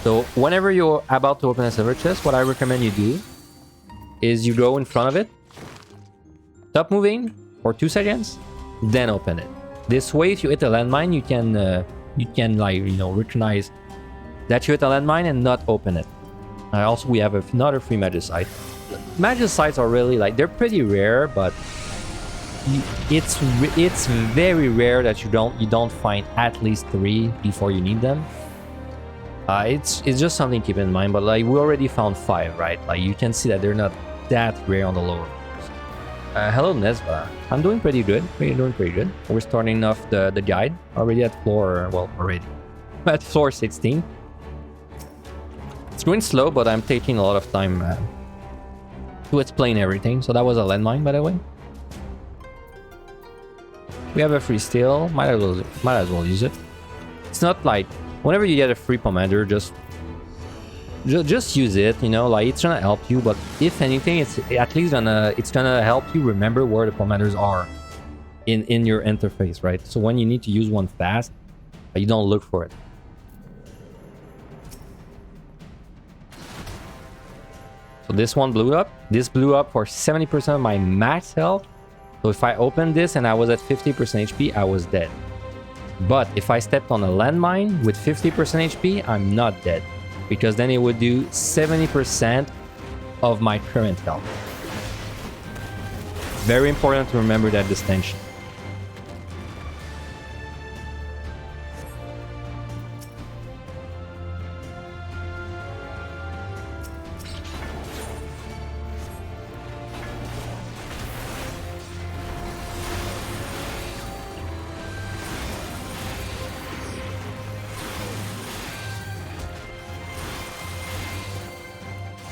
So whenever you're about to open a silver chest, what I recommend you do is you go in front of it, stop moving for 2 seconds, then open it. This way, if you hit a landmine, you can like, you know, recognize that you hit a landmine and not open it. Also, we have another free magicite. Magicites are really like, they're pretty rare, but it's very rare that you don't find at least 3 before you need them. It's just something to keep in mind. But like, we already found 5, right? Like, you can see that they're not that rare on the lower floors. Hello, Nesva. I'm doing pretty good. We're doing pretty good. We're starting off the guide already at floor, well, already at floor 16. It's going slow, but I'm taking a lot of time to explain everything. So that was a landmine, by the way. We have a free steal. Might as well use it. It's not like whenever you get a free pomander, just use it. You know, like, it's gonna help you. But if anything, it's at least gonna help you remember where the pomanders are in your interface, right? So when you need to use one fast, you don't look for it. So this one blew up. This blew up for 70% of my max health. So if I opened this and I was at 50% HP, I was dead. But if I stepped on a landmine with 50% HP, I'm not dead. Because then it would do 70% of my current health. Very important to remember that distinction.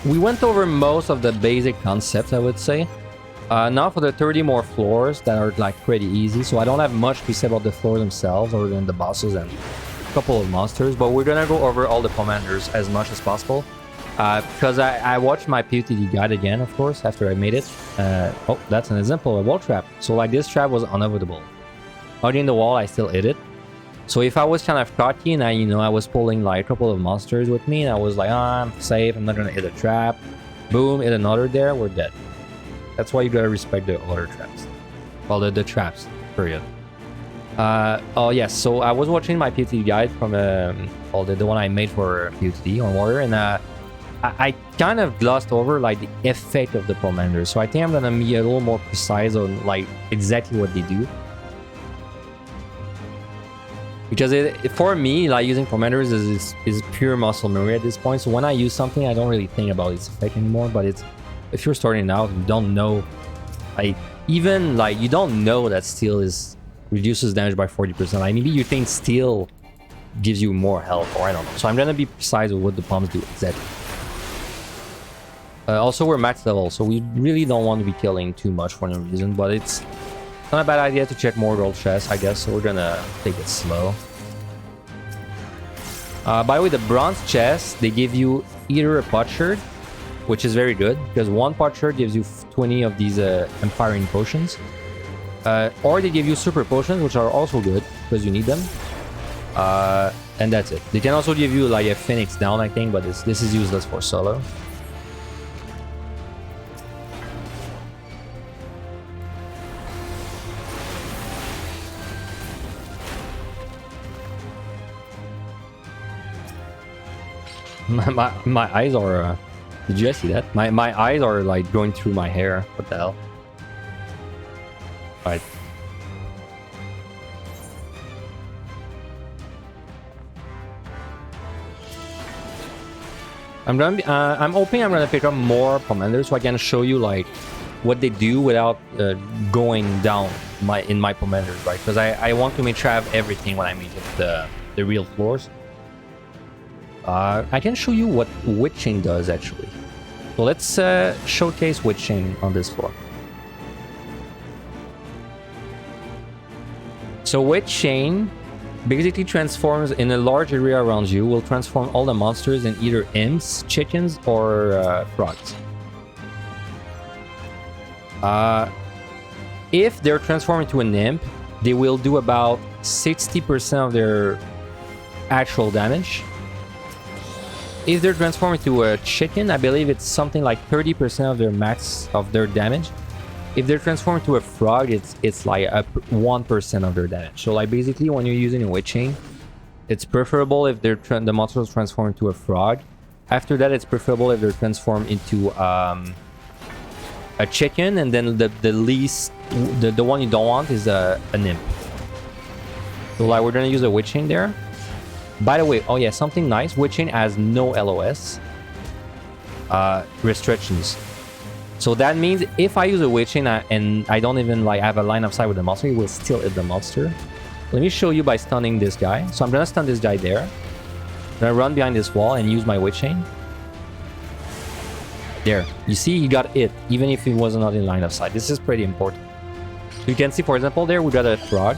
We went over most of the basic concepts, I would say. Now for the 30 more floors that are like pretty easy. So I don't have much to say about the floors themselves other than the bosses and a couple of monsters. But we're gonna go over all the pomanders as much as possible. Because I watched my PvTD guide again, of course, after I made it. Oh, that's an example of a wall trap. So like, this trap was unavoidable. Already in the wall, I still hit it. So if I was kind of cocky and I was pulling like a couple of monsters with me and I was like, I'm safe, I'm not gonna hit a trap. Boom, hit another there, we're dead. That's why you gotta respect the other traps. Well, the traps, period. Oh yes, so I was watching my PvTD guide from the one I made for PvTD on Warrior, and I kind of glossed over like the effect of the pomander. So I think I'm gonna be a little more precise on like exactly what they do. Because for me, like, using pomanders is pure muscle memory at this point. So when I use something, I don't really think about its effect anymore. But if you're starting out, you don't know, like, even like, you don't know that steel reduces damage by 40%. Like, maybe you think steel gives you more health, or I don't know. So I'm gonna be precise with what the poms do exactly. Also, we're max level, so we really don't want to be killing too much for no reason. But it's not a bad idea to check more gold chests, I guess, so we're gonna take it slow. By the way, the bronze chests, they give you either a potsherd, which is very good, because one potsherd gives you 20 of these empowering potions. Or they give you super potions, which are also good, because you need them. And that's it. They can also give you like a phoenix down, I think, but this is useless for solo. My eyes are... did you guys see that? My eyes are like going through my hair. What the hell? Alright. I'm hoping I'm gonna pick up more pomanders so I can show you like what they do without going down in my pomanders, right? Because I want to make sure I have everything when I make it the real floors. I can show you what Witching does, actually. So let's showcase Witching on this floor. So Witching basically transforms in a large area around you, will transform all the monsters in either imps, chickens, or frogs. If they're transformed into an imp, they will do about 60% of their actual damage. If they're transformed into a chicken, I believe it's something like 30% of their max of their damage. if they're transformed to a frog, it's like a 1% of their damage. So like basically when you're using a witch chain, it's preferable if the monster is transformed into a frog. After that, it's preferable if they're transformed into a chicken, and then the one you don't want is a nymph. So like we're gonna use a witch chain there. By the way, oh yeah, something nice. Witch chain has no LOS restrictions. So that means if I use a witch chain and I don't even like have a line of sight with the monster, it will still hit the monster. Let me show you by stunning this guy. So I'm gonna stun this guy there. I'm gonna run behind this wall and use my witch chain. There, you see he got hit even if he was not in line of sight. This is pretty important. You can see, for example, there we got a frog,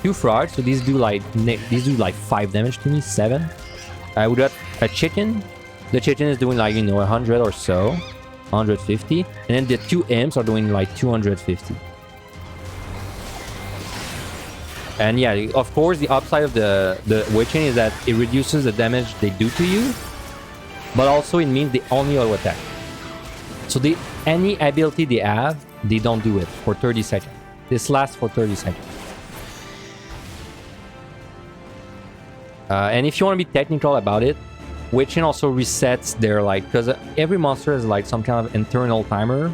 2 frogs. So these do like 5 damage to me, 7. We got a chicken. The chicken is doing like 100 or so. 150, and then the 2 imps are doing like 250. And yeah, of course, the upside of the witch chain is that it reduces the damage they do to you, but also it means they only auto attack. So any ability they have, they don't do it for 30 seconds. This lasts for 30 seconds. And if you want to be technical about it, witch chain also resets their like, because every monster has like some kind of internal timer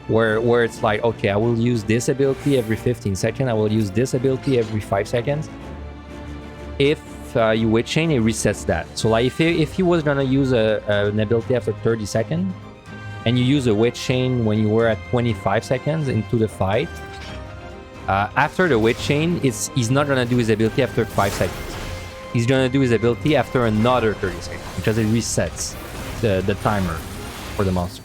where it's like, okay, I will use this ability every 15 seconds, I will use this ability every 5 seconds. If you witch chain, it resets that. So like if you was gonna use an ability after 30 seconds and you use a witch chain when you were at 25 seconds into the fight, after the witch chain, he's not gonna do his ability after 5 seconds. He's gonna do his ability after another 30 seconds because it resets the timer for the monster.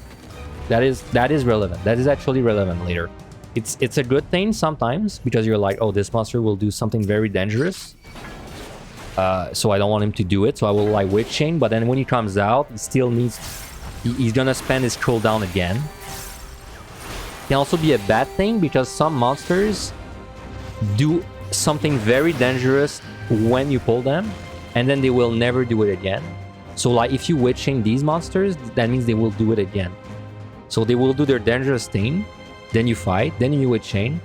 That is relevant. That is actually relevant later. It's a good thing sometimes because you're like, oh, this monster will do something very dangerous. So I don't want him to do it. So I will like witch chain. But then when he comes out, he still needs. He's gonna spend his cooldown again. It can also be a bad thing because some monsters do something very dangerous when you pull them, and then they will never do it again. So like if you witch chain these monsters, that means they will do it again. So they will do their dangerous thing, then you fight, then you witch chain,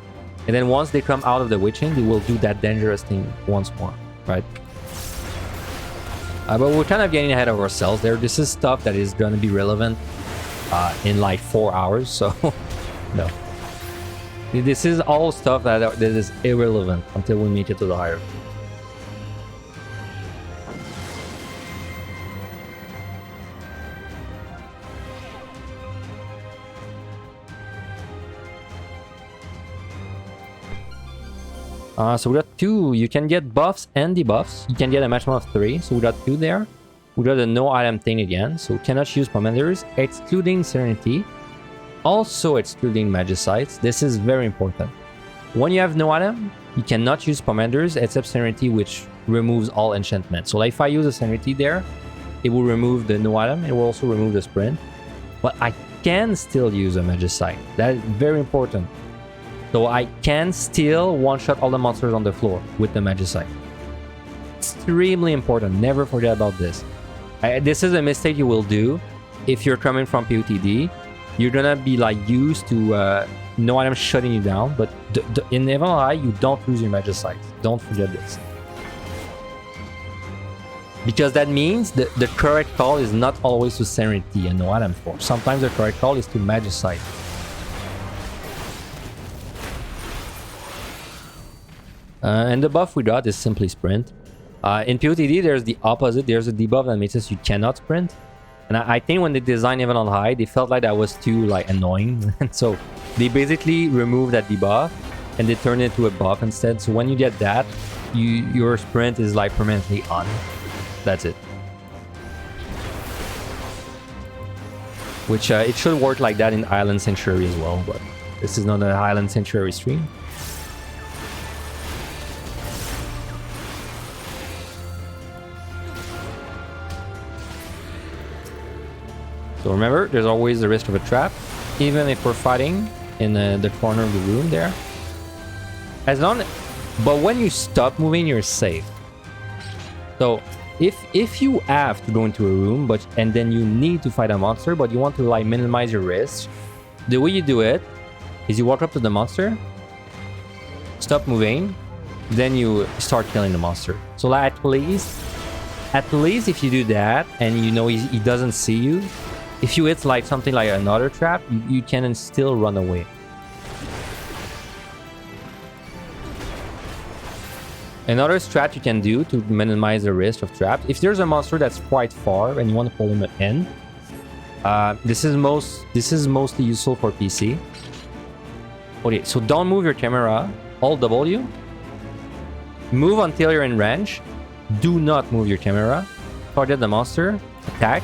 and then once they come out of the witch chain, they will do that dangerous thing once more, right? But we're kind of getting ahead of ourselves there. This is stuff that is going to be relevant in like 4 hours, so no. This is all stuff that is irrelevant until we make it to the hierarchy. So we got 2. You can get buffs and debuffs. You can get a maximum of 3. So we got 2 there. We got a no item thing again. So cannot use pomanders, excluding Serenity. Also excluding Magicites. This is very important. When you have no item, you cannot use pomanders except Serenity, which removes all enchantments. So like if I use a Serenity there, it will remove the no item. It will also remove the sprint. But I can still use a Magicite. That is very important. So I can still one-shot all the monsters on the floor with the Magicite. Extremely important. Never forget about this. This is a mistake you will do if you're coming from POTD. You're gonna be like used to no item shutting you down, but in Endwalker you don't lose your Magicite. Don't forget this. Because that means the correct call is not always to Serenity and no item force. Sometimes the correct call is to Magicite. And the buff we got is simply sprint. In POTD, there's the opposite. There's a debuff that makes us you cannot sprint. And I think when they designed Even on High, they felt like that was too like annoying. And so they basically removed that debuff and they turned it into a buff instead. So when you get that, your sprint is like permanently on. That's it. Which it should work like that in Island Sanctuary as well, but this is not an Island Sanctuary stream. So remember, there's always the risk of a trap, even if we're fighting in the corner of the room there. But when you stop moving, you're safe. So if you have to go into a room, and then you need to fight a monster, but you want to like minimize your risk, the way you do it is you walk up to the monster, stop moving, then you start killing the monster. So like, at least if you do that and you know he doesn't see you, if you hit like something like another trap, you can still run away. Another strat you can do to minimize the risk of traps, if there's a monster that's quite far and you want to pull him in, this is mostly useful for PC. Okay, so don't move your camera, hold W, move until you're in range, do not move your camera, target the monster, attack,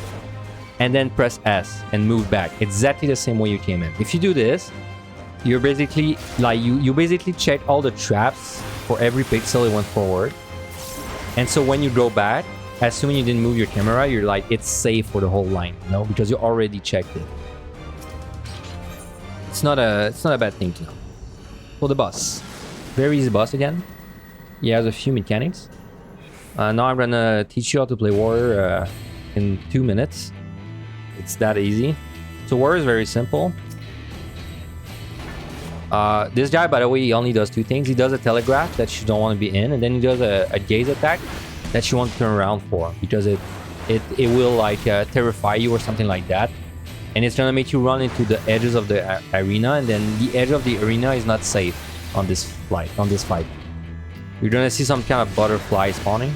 and then press S and move back exactly the same way you came in. If you do this, you're basically like you basically check all the traps for every pixel it went forward, and so when you go back, assuming you didn't move your camera, you're like, it's safe for the whole line, you know, because you already checked it. It's not a bad thing to know. So the boss, very easy boss again. He has a few mechanics. Now I'm gonna teach you how to play warrior in 2 minutes. It's that easy. So warrior is very simple. This guy, by the way, he only does 2 things. He does a telegraph that you don't want to be in, and then he does a gaze attack that you want to turn around for, because it will like terrify you or something like that, and it's gonna make you run into the edges of the arena, and then the edge of the arena is not safe on this fight. You're gonna see some kind of butterfly spawning.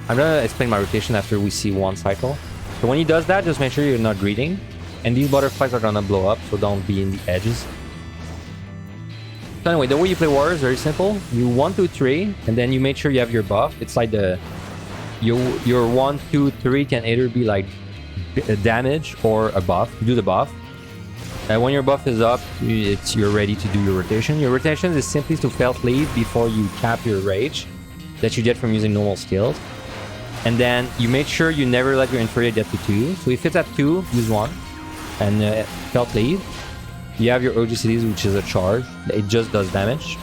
I'm gonna explain my rotation after we see one cycle. So when he does that, just make sure you're not greeting, and these butterflies are gonna blow up, so don't be in the edges. So anyway, the way you play warrior is very simple. You 1, 2, 3, and then you make sure you have your buff. It's like your 1, 2, 3 can either be like a damage or a buff. You do the buff. And when your buff is up, you're ready to do your rotation. Your rotation is simply to felt lead before you cap your rage that you get from using normal skills. And then you make sure you never let your inferior get to 2. So if it's at 2, use 1 and felt lead. You have your OGCDs, which is a charge. It just does damage.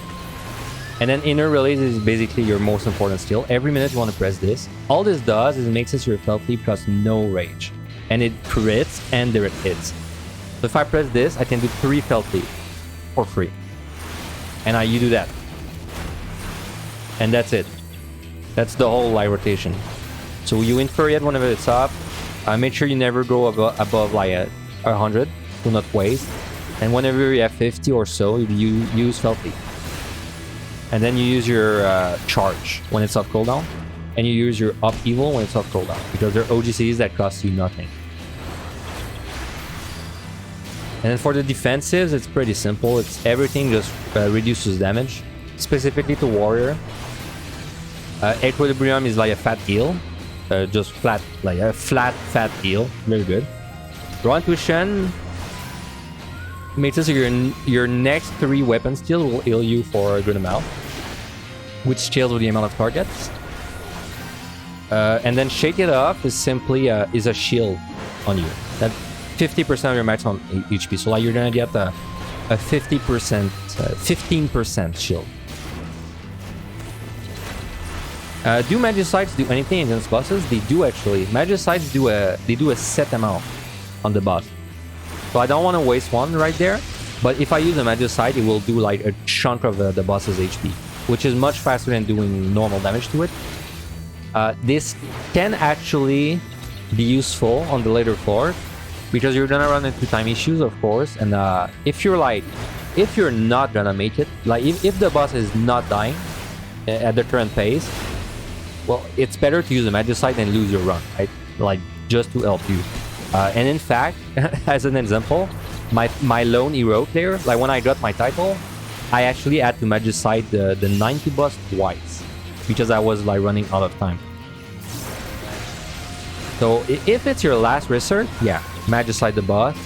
And then inner release is basically your most important skill. Every minute you want to press this. All this does is it makes it your felt lead plus no rage. And it crits and direct hits. So if I press this, I can do 3 felt lead for free. And you do that. And that's it. That's the whole light rotation. So you infuriate whenever it's up. Make sure you never go above like 100. Do not waste. And whenever you have 50 or so, you use felt lead. And then you use your charge when it's off cooldown. And you use your up evil when it's off cooldown. Because they're OGCs that cost you nothing. And then for the defensives, it's pretty simple. It's everything just reduces damage. Specifically to warrior. Equilibrium is like a fat heal. Just flat, like a fat heal. Very good. Raw intuition makes it so your next 3 weapon skill will heal you for a good amount, which scales with the amount of targets. And then shake it off is simply is a shield on you. That 50% of your maximum HP. So like you're gonna get a 50%, 15% shield. Do Magicides do anything against bosses? They do actually. Magicides do a set amount on the boss. So I don't want to waste one right there, but if I use a Magicide, it will do like a chunk of the boss's HP, which is much faster than doing normal damage to it. This can actually be useful on the later floor, because you're gonna run into time issues, of course, and if you're not gonna make it, like if the boss is not dying at the current pace, well, it's better to use a Magicide than lose your run, right? Like, just to help you. And in fact, as an example, my lone hero player, like when I got my title, I actually had to Magicide the 90 boss twice, because I was like running out of time. So if it's your last resort, yeah, Magicide the boss,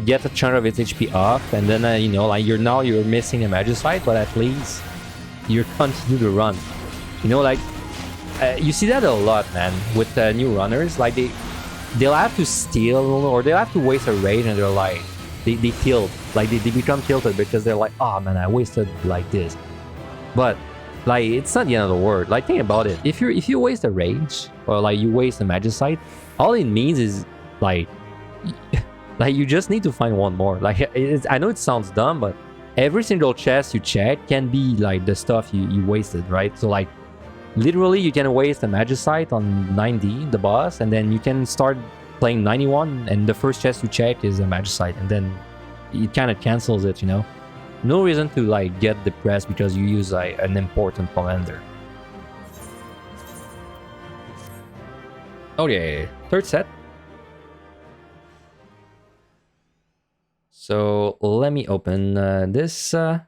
get a chunk of its HP off, and then you know, like you're missing a Magicide, but at least you continue to run. You know, like you see that a lot, man, with new runners. Like they'll have to steal, or they'll have to waste a rage, and they're like they tilt, like they become tilted because they're like, oh man, I wasted like this. But like it's not the end of the world. Like think about it. If you waste a rage or like you waste a Magicide, all it means is like Like, you just need to find one more. Like, I know it sounds dumb, but every single chest you check can be like the stuff you wasted, right? So like, literally you can waste a Magicite on 90, the boss, and then you can start playing 91, and the first chest you check is a Magicite, and then it kind of cancels it, you know? No reason to like get depressed because you use like an important pomander. Okay, third set. So let me open this. Third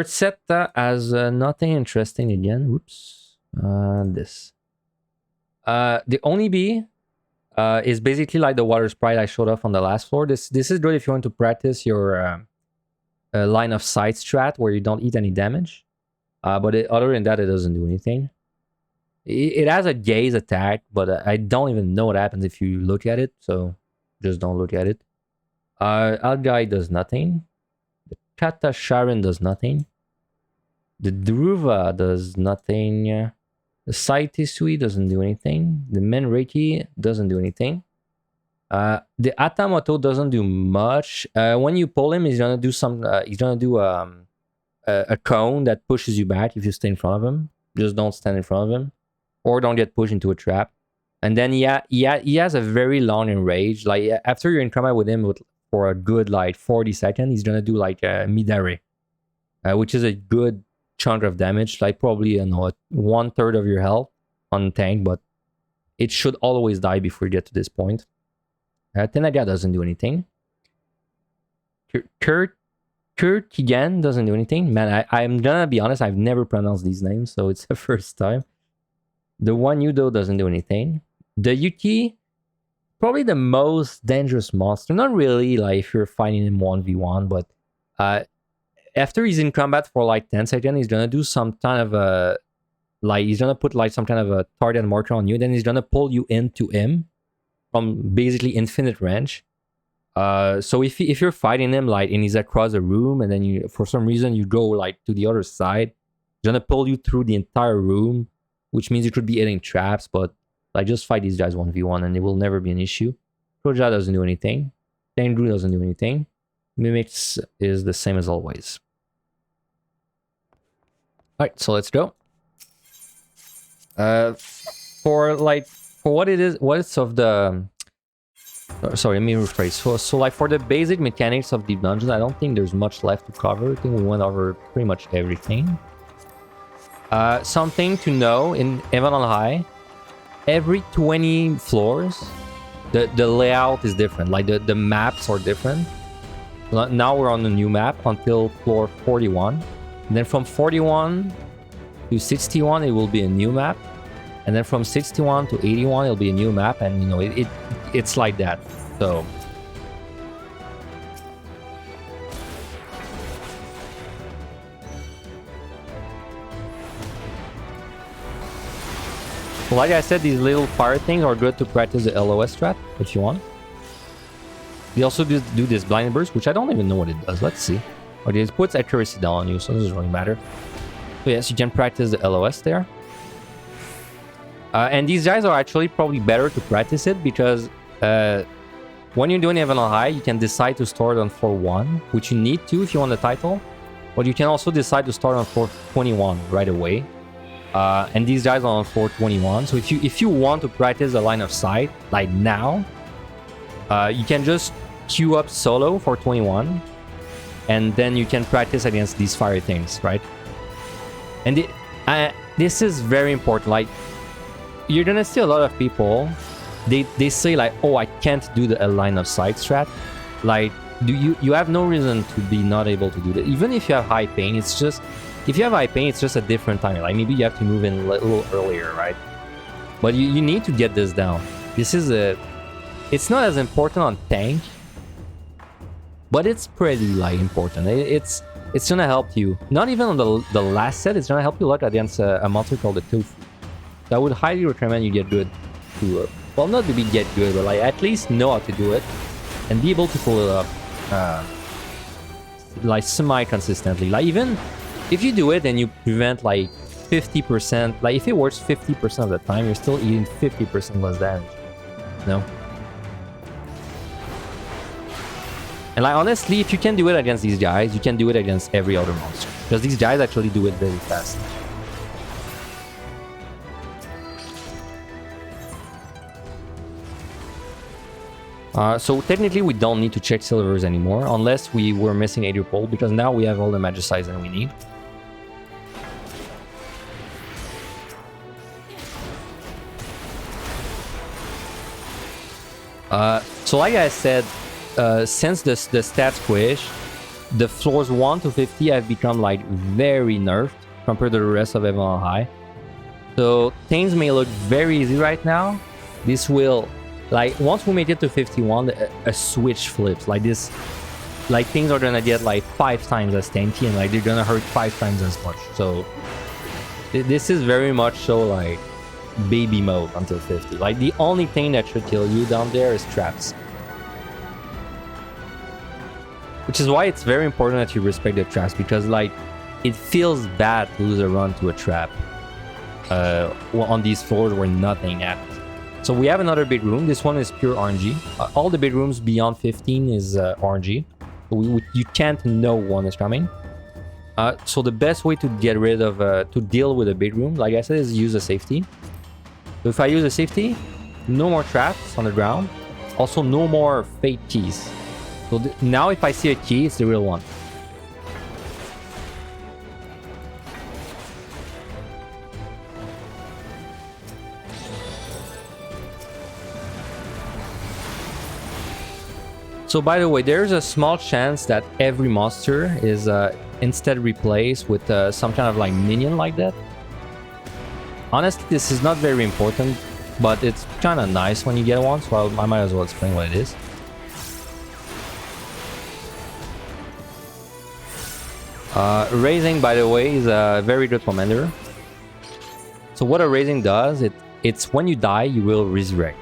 set has nothing interesting again. Whoops. This. The only B is basically like the water sprite I showed off on the last floor. This is good if you want to practice your line of sight strat where you don't eat any damage. But other than that, it doesn't do anything. It has a gaze attack, but I don't even know what happens if you look at it. So just don't look at it. Algai does nothing. The Kata Sharon does nothing. The Dhruva does nothing. The Saitisui doesn't do anything. The Menreiki doesn't do anything. The Atamoto doesn't do much. When you pull him, he's gonna do some. He's gonna do a cone that pushes you back if you stay in front of him. Just don't stand in front of him, or don't get pushed into a trap. And then he has a very long enrage. Like after you're in combat with him for a good like 40 seconds, he's gonna do like a Midare, which is a good chunk of damage, like probably, you know, 1/3 of your health on tank, but it should always die before you get to this point. Tenaga doesn't do anything. Kurtigan doesn't do anything. Man, I'm gonna be honest, I've never pronounced these names, so it's the first time. The one Yudo doesn't do anything. The Yuki, probably the most dangerous monster. Not really, like if you're fighting him 1v1, but after he's in combat for like 10 seconds, he's gonna do some kind of a, like he's gonna put like some kind of a target marker on you, then he's gonna pull you into him from basically infinite range. So if you're fighting him like and he's across a room, and then you for some reason you go like to the other side, he's gonna pull you through the entire room, which means you could be hitting traps, but like just fight these guys 1v1 and it will never be an issue. Kroja doesn't do anything. Tengu doesn't do anything. Mimics is the same as always. Alright, so let's go. For what it is, what it's of the... sorry, let me rephrase. So like for the basic mechanics of Deep Dungeon, I don't think there's much left to cover. I think we went over pretty much everything. Something to know in Heaven on High, every 20 floors, the layout is different. Like the maps are different. Now we're on the new map until floor 41. And then from 41 to 61, it will be a new map. And then from 61 to 81, it'll be a new map. And, you know, it's like that. So... like I said, these little fire things are good to practice the LOS strat, if you want. We also do this blind burst, which I don't even know what it does. Let's see. Okay, it puts accuracy down on you, so it doesn't really matter. So yes, you can practice the LOS there. And these guys are actually probably better to practice it, because when you're doing Heaven on High, you can decide to start on floor 1, which you need to if you want the title. But you can also decide to start on floor 21 right away. And these guys are on 421. So if you want to practice the line of sight like now, you can just queue up solo for 21, and then you can practice against these fire things, right? And this is very important. Like, you're gonna see a lot of people, they say like, oh, I can't do the line of sight strat. Like, you have no reason to be not able to do that. Even if you have high pain, it's just, if you have high pain, it's just a different time. Like, maybe you have to move in a little earlier, right? But you need to get this down. This is it's not as important on tank, but it's pretty like important. It's gonna help you. Not even on the last set, it's gonna help you a lot against a monster called the Tofu. So I would highly recommend you get good to, well, not to be get good, but like at least know how to do it and be able to pull it up like semi-consistently. Like, even if you do it and you prevent like 50%, like if it works 50% of the time, you're still eating 50% less damage. No? And like honestly, if you can do it against these guys, you can do it against every other monster. Because these guys actually do it very fast. So technically we don't need to check silvers anymore, unless we were missing a pole, because now we have all the magicites that we need. So like I said, since the stats squish, the floors 1 to 50 have become like very nerfed compared to the rest of Heaven on High. So things may look very easy right now. This will, like, once we make it to 51, a switch flips like this. Like things are gonna get like 5 times as tanky, and like they're gonna hurt 5 times as much. So this is very much so like baby mode until 50. Like the only thing that should kill you down there is traps. Which is why it's very important that you respect the traps, because like it feels bad to lose a run to a trap on these floors where nothing happens. So we have another big room. This one is pure RNG. All the big rooms beyond 15 is RNG. You can't know one is coming. So the best way to get rid of, to deal with a big room, like I said, is use a safety. So if I use a safety, no more traps on the ground. Also, no more fake keys. So now if I see a key, it's the real one. So by the way, there's a small chance that every monster is instead replaced with some kind of like minion like that. Honestly, this is not very important, but it's kind of nice when you get one, so I might as well explain what it is. Raising, by the way, is a very good pomander. So what a raising does, it's when you die, you will resurrect.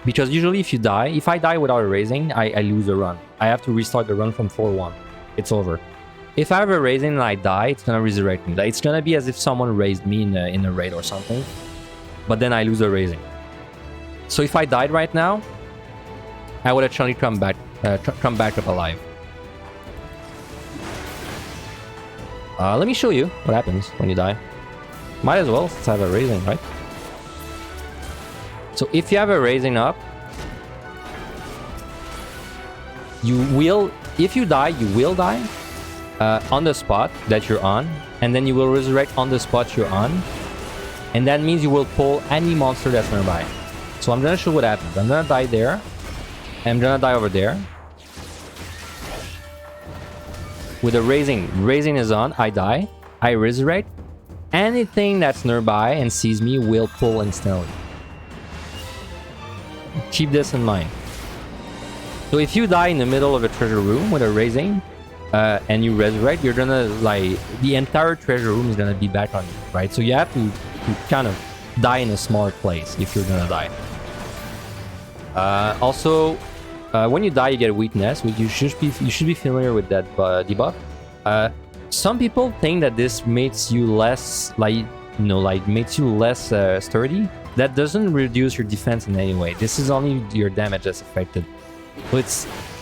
Because usually if you die, if I die without a raising, I lose a run. I have to restart the run from 4-1. It's over. If I have a raising and I die, it's gonna resurrect me. It's gonna be as if someone raised me in a raid or something. But then I lose a raising. So if I died right now, I would actually come back up alive. Let me show you what happens when you die. Might as well, since I have a raising, right? So if you have a raising up, if you die, you will die on the spot that you're on, and then you will resurrect on the spot you're on, and that means you will pull any monster that's nearby. So I'm gonna show what happens. I'm gonna die there, and I'm gonna die over there. With a raising is on, I die, I resurrect. Anything that's nearby and sees me will pull instantly. Keep this in mind. So if you die in the middle of a treasure room with a raising and you resurrect, you're gonna like the entire treasure room is gonna be back on you, right? So you have to kind of die in a smaller place if you're gonna die. Also, when you die, you get a weakness, which you should be familiar with that debuff. Some people think that this makes you less makes you less sturdy. That doesn't reduce your defense in any way. This is only your damage that's affected. So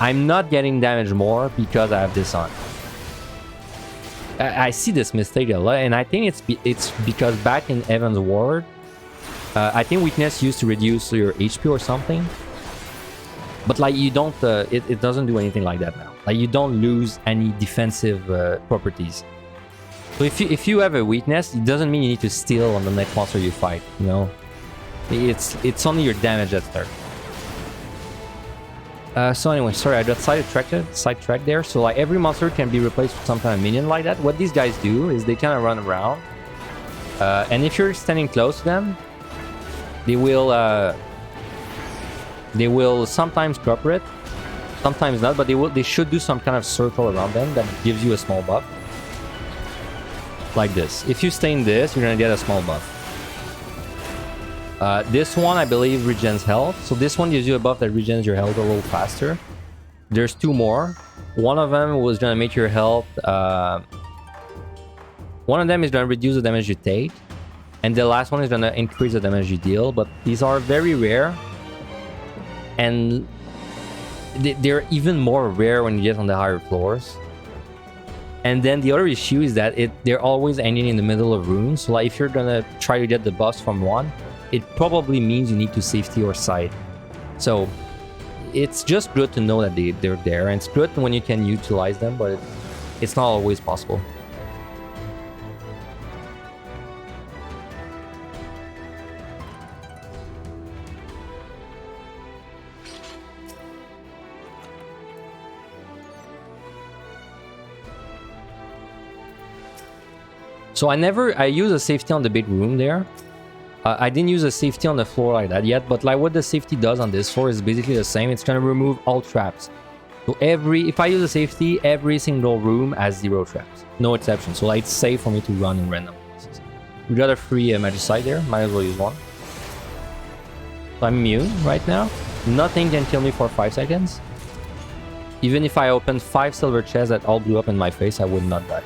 I'm not getting damage more because I have this on. I see this mistake a lot, and I think it's because back in Evan's Ward, I think weakness used to reduce your HP or something. But like you don't, it doesn't do anything like that now. Like you don't lose any defensive properties. So if you have a weakness, it doesn't mean you need to steal on the next monster you fight. You know, it's only your damage that's there. So anyway, sorry, I got sidetracked there. So like every monster can be replaced with some kind of minion like that. What these guys do is they kind of run around, and if you're standing close to them, they will sometimes cooperate, sometimes not, but they should do some kind of circle around them that gives you a small buff. Like this. If you stay in this, you're gonna get a small buff. This one, I believe, regens health. So this one gives you a buff that regens your health a little faster. There's 2 more. One of them was gonna make your health... one of them is gonna reduce the damage you take. And the last one is gonna increase the damage you deal. But these are very rare. And they're even more rare when you get on the higher floors. And then the other issue is that they're always hanging in the middle of rooms. So like if you're gonna try to get the buffs from one, it probably means you need to safety or side. So it's just good to know that they're there, and it's good when you can utilize them, but it's not always possible. So I use a safety on the big room there. I didn't use a safety on the floor like that yet, but like what the safety does on this floor is basically the same. It's gonna remove all traps. So if I use a safety, every single room has 0 traps, no exception. So like it's safe for me to run in random places. We got a free magicite there, might as well use one. So I'm immune right now. Nothing can kill me for 5 seconds. Even if I opened 5 silver chests that all blew up in my face, I would not die.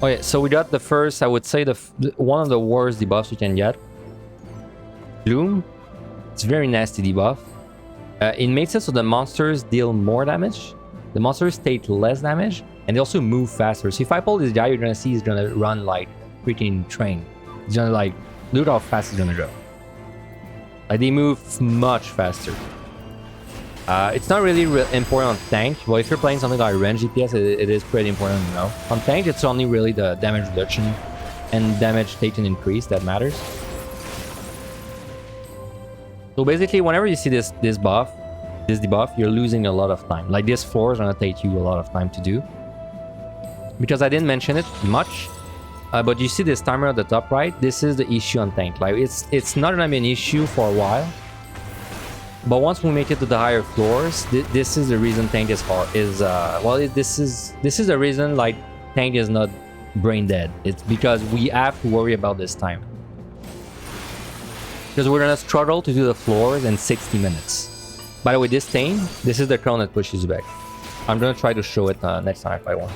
Okay, so we got the first, I would say, one of the worst debuffs you can get. Gloom. It's very nasty debuff. It makes it so the monsters deal more damage, the monsters take less damage, and they also move faster. So if I pull this guy, you're gonna see he's gonna run like freaking train. He's gonna like, look how fast he's gonna go. Like they move much faster. It's not really important on tank. Well, if you're playing something like range DPS, it is pretty important to know. On tank, it's only really the damage reduction and damage taken increase that matters. So basically, whenever you see this debuff, you're losing a lot of time. Like this floor is gonna take you a lot of time to do. Because I didn't mention it much, but you see this timer at the top right. This is the issue on tank. Like it's not gonna be an issue for a while. But once we make it to the higher floors, this is the reason tank is hard. This is the reason like tank is not brain dead. It's because we have to worry about this time. Because we're gonna struggle to do the floors in 60 minutes. By the way, this thing, this is the crown that pushes you back. I'm gonna try to show it next time if I want.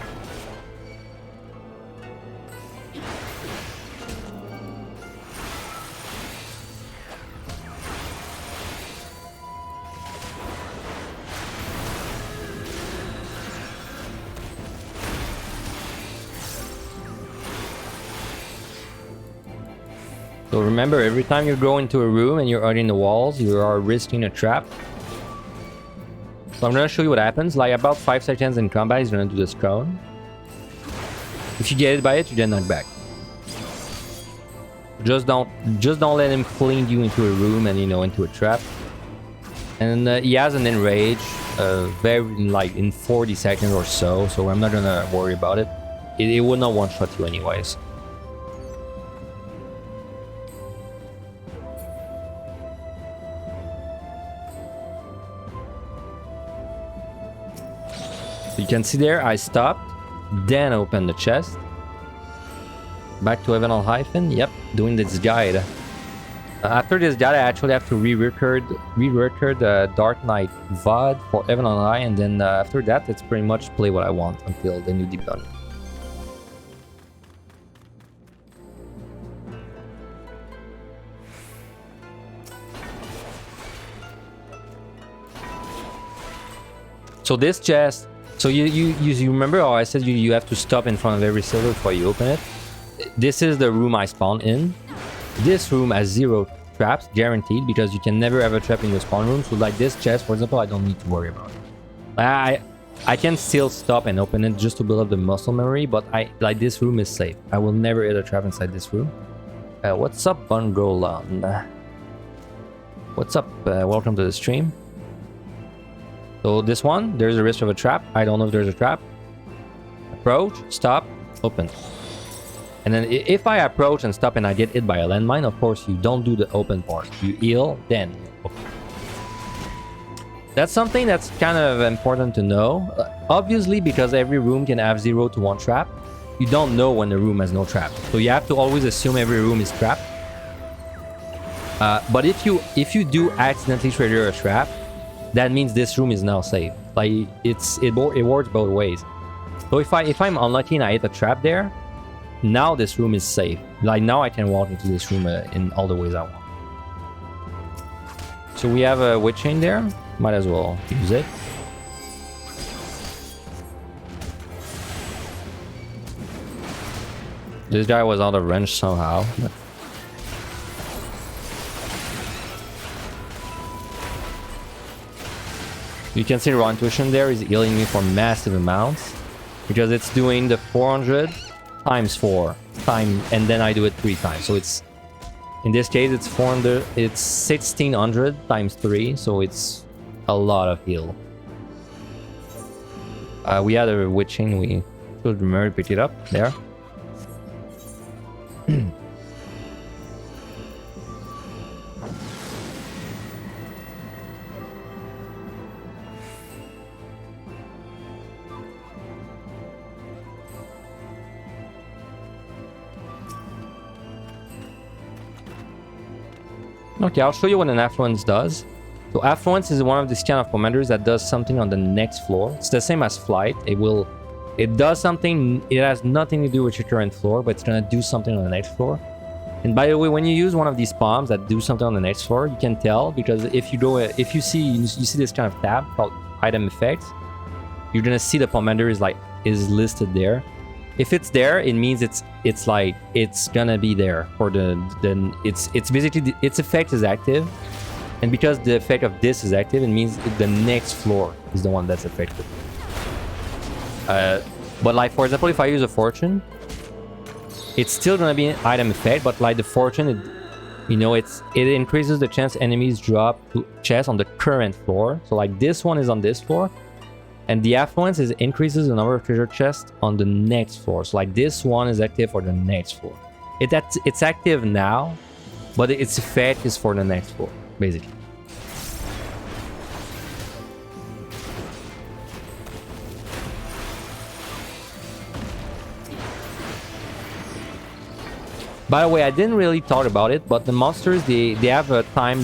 So remember, every time you go into a room and you're hiding the walls, you are risking a trap. So I'm gonna show you what happens. Like about 5 seconds in combat, he's gonna do this cone. If you get hit by it, you get knocked back. Just don't let him fling you into a room and into a trap. And he has an enrage, very like in 40 seconds or so. So I'm not gonna worry about it. It will not one shot you anyways. You can see there, I stopped, then opened the chest. Back to Heaven on Hyphen, yep, doing this guide. After this guide, I actually have to re-record the Dark Knight VOD for Heaven on High, and then after that, it's pretty much play what I want until the new Deep Dungeon. So this chest, so you remember how I said you have to stop in front of every silver before you open it? This is the room I spawned in. This room has 0 traps, guaranteed, because you can never have a trap in your spawn room. So like this chest, for example, I don't need to worry about it. I can still stop and open it just to build up the muscle memory, but like this room is safe. I will never hit a trap inside this room. What's up, Bungoland? What's up? Welcome to the stream. So this one, there's a risk of a trap. I don't know if there's a trap. Approach, stop, open. And then if I approach and stop and I get hit by a landmine, of course you don't do the open part. You heal, then open. That's something that's kind of important to know. Obviously, because every room can have 0 to 1 trap, you don't know when the room has no trap. So you have to always assume every room is trapped. But if you do accidentally trigger a trap, that means this room is now safe. Like it works both ways. So if I'm unlucky and I hit a trap there, now this room is safe. Like now I can walk into this room in all the ways I want. So we have a witch chain there. Might as well use it. This guy was out of range somehow. You can see raw intuition there is healing me for massive amounts because it's doing the 400 times 4 and then I do it 3 times. So it's in this case it's 400, it's 1600 times 3, so it's a lot of heal. We had a witching, we should remember to pick it up there. Okay, I'll show you what an affluence does. So affluence is one of these kind of commanders that does something on the next floor. It's the same as flight. It does something, it has nothing to do with your current floor, but it's gonna do something on the next floor. And by the way, when you use one of these palms that do something on the next floor, you can tell because if you see this kind of tab called item effects, you're gonna see the pomander is listed there. If it's there, it means it's gonna be there for it's basically its effect is active, and because the effect of this is active, it means the next floor is the one that's affected. But like for example, if I use a fortune, it's still gonna be an item effect, but like the fortune, it increases the chance enemies drop chests on the current floor. So like this one is on this floor. And the affluence increases the number of treasure chests on the next floor. So like this one is active for the next floor. It's active now, but its effect is for the next floor, basically. By the way, I didn't really talk about it, but the monsters, they have a time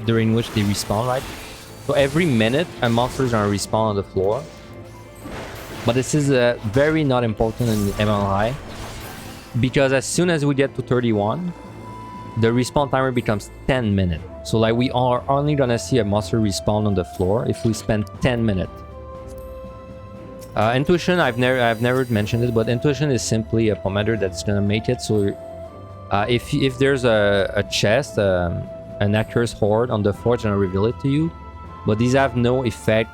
during which they respawn, right? So every minute, a monster is gonna respawn on the floor. But this is very not important in MLI, because as soon as we get to 31, the respawn timer becomes 10 minutes. So like we are only gonna see a monster respawn on the floor if we spend 10 minutes. Intuition, I've never mentioned it, but intuition is simply a pomander that's gonna make it. So if there's a chest, an accurate horde on the floor, it's gonna reveal it to you. But these have no effect.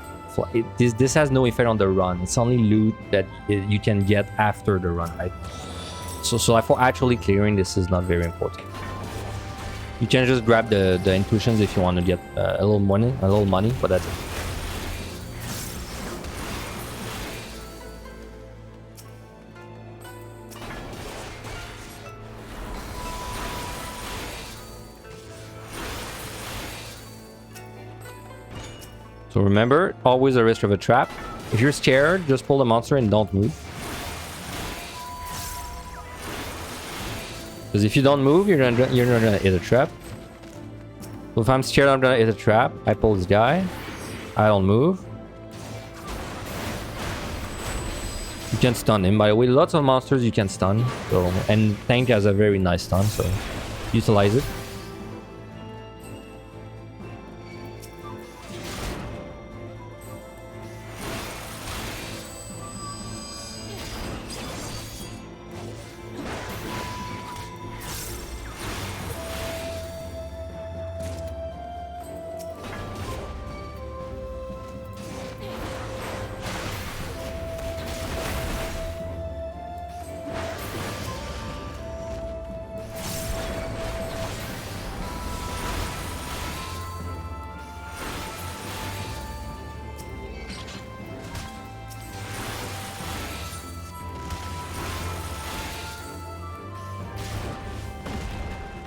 This has no effect on the run. It's only loot that you can get after the run, right? So like for actually clearing, this is not very important. You can just grab the intuitions if you want to get a little money, but that's it. So remember, always a risk of a trap. If you're scared, just pull the monster and don't move. Because if you don't move, you're not gonna hit a trap. So if I'm scared I'm gonna hit a trap, I pull this guy. I don't move. You can stun him. By the way, lots of monsters you can stun. So, and tank has a very nice stun, so utilize it.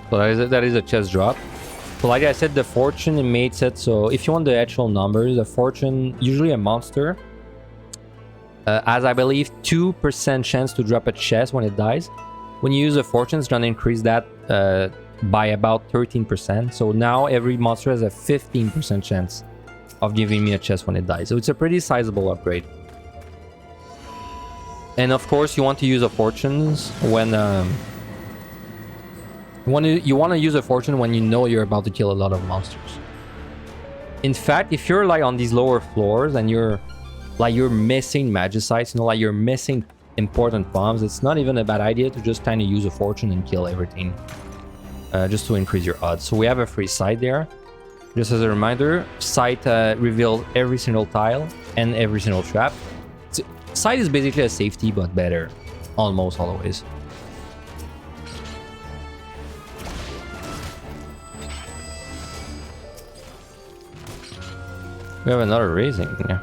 So that is a chest drop. So like I said, the fortune it makes it so if you want the actual numbers, the fortune, usually a monster has, I believe, 2% chance to drop a chest when it dies. When you use a fortune, it's gonna increase that by about 13%. So now every monster has a 15% chance of giving me a chest when it dies. So it's a pretty sizable upgrade. And of course, you want to use a fortunes when you want to use a fortune when you know you're about to kill a lot of monsters. In fact, if you're like on these lower floors and you're missing magicites, you know, like you're missing important bombs, it's not even a bad idea to just kind of use a fortune and kill everything, just to increase your odds. So we have a free sight there. Just as a reminder, sight reveals every single tile and every single trap. Sight is basically a safety, but better, almost always. We have another raising. Yeah.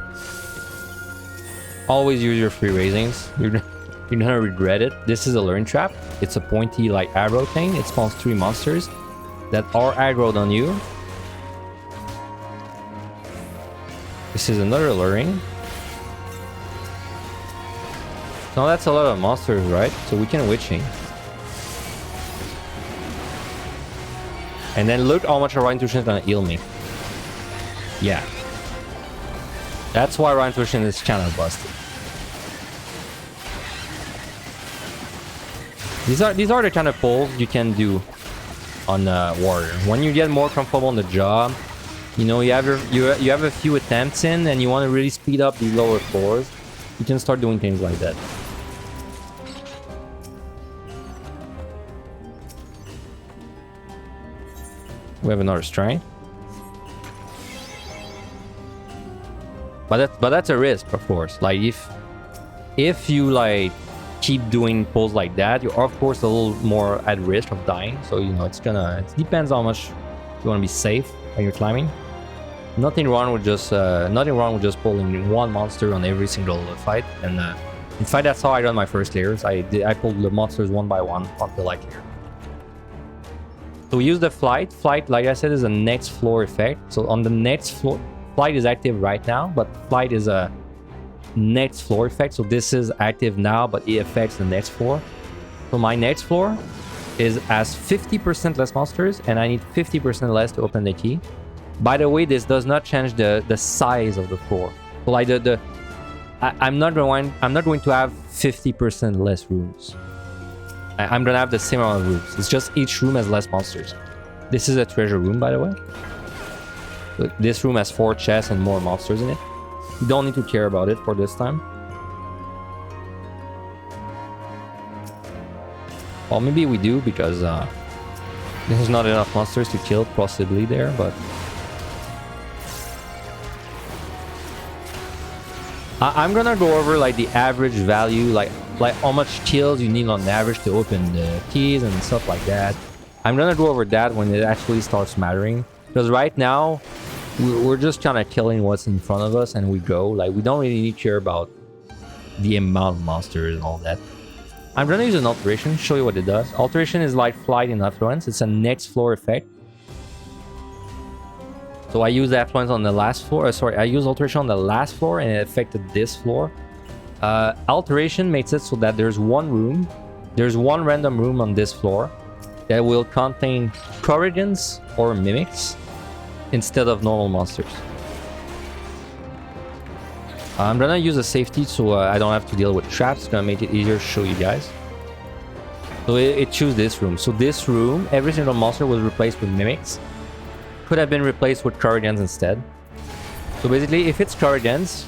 Always use your free raisings. You're gonna regret it. This is a learn trap. It's a pointy like arrow thing. It spawns 3 monsters that are aggroed on you. This is another luring. Now that's a lot of monsters, right? So we can witching. And then look how much a Rite Intuition is gonna heal me. Yeah. That's why Rite Intuition is channel busted. These are the kind of pulls you can do on Warrior. When you get more comfortable on the job, you know, you have a few attempts in and you want to really speed up the lower floors, you can start doing things like that. We have another strength. But that's a risk, of course. Like if you like keep doing pulls like that, you're of course a little more at risk of dying. So you know it depends how much you want to be safe when you're climbing. Nothing wrong with just pulling one monster on every single fight. And in fact, that's how I done my first layers. I pulled the monsters one by one until I cleared. So we use the flight. Flight, like I said, is a next floor effect. So on the next floor, flight is active right now, but flight is a next floor effect. So this is active now, but it affects the next floor. So my next floor has 50% less monsters, and I need 50% less to open the key. By the way, this does not change the size of the floor. So like I'm not going to have 50% less rooms. I'm gonna have the same amount of rooms. It's just each room has less monsters. This is a treasure room, by the way. This room has 4 chests and more monsters in it. You don't need to care about it for this time. Well, maybe we do, because there's not enough monsters to kill possibly there, but I'm gonna go over like the average value, like how much kills you need on average to open the keys and stuff like that. I'm gonna go over that when it actually starts mattering, because right now we're just kind of killing what's in front of us and we go. Like, we don't really need to care about the amount of monsters and all that. I'm gonna use an alteration, show you what it does. Alteration is like flight in affluence. It's a next floor effect. So I use affluence on the last floor. I use alteration on the last floor and it affected this floor. Alteration makes it so that there's one random room on this floor that will contain Corrigans or Mimics instead of normal monsters. I'm gonna use a safety so I don't have to deal with traps. It's gonna make it easier to show you guys. So it chose this room. So this room, every single monster was replaced with Mimics. Could have been replaced with Corrigans instead. So basically, if it's Corrigans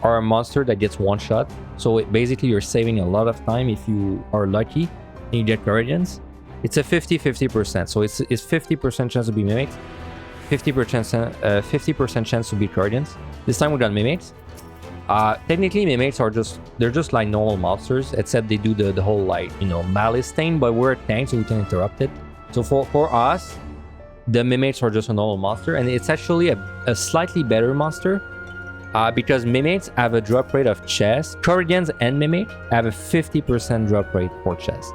are a monster that gets one shot. So basically, you're saving a lot of time if you are lucky and you get Corrigans. It's a 50-50%. So it's 50% chance to be Mimics, 50% chance to be Corrigans. This time we got Mimics. Technically, Mimics are just like normal monsters, except they do the whole like, you know, malice thing. But we're a tank, so we can interrupt it. So for us, the Mimics are just a normal monster, and it's actually a slightly better monster because Mimics have a drop rate of chest. Corrigans and Mimic have a 50% drop rate for chest.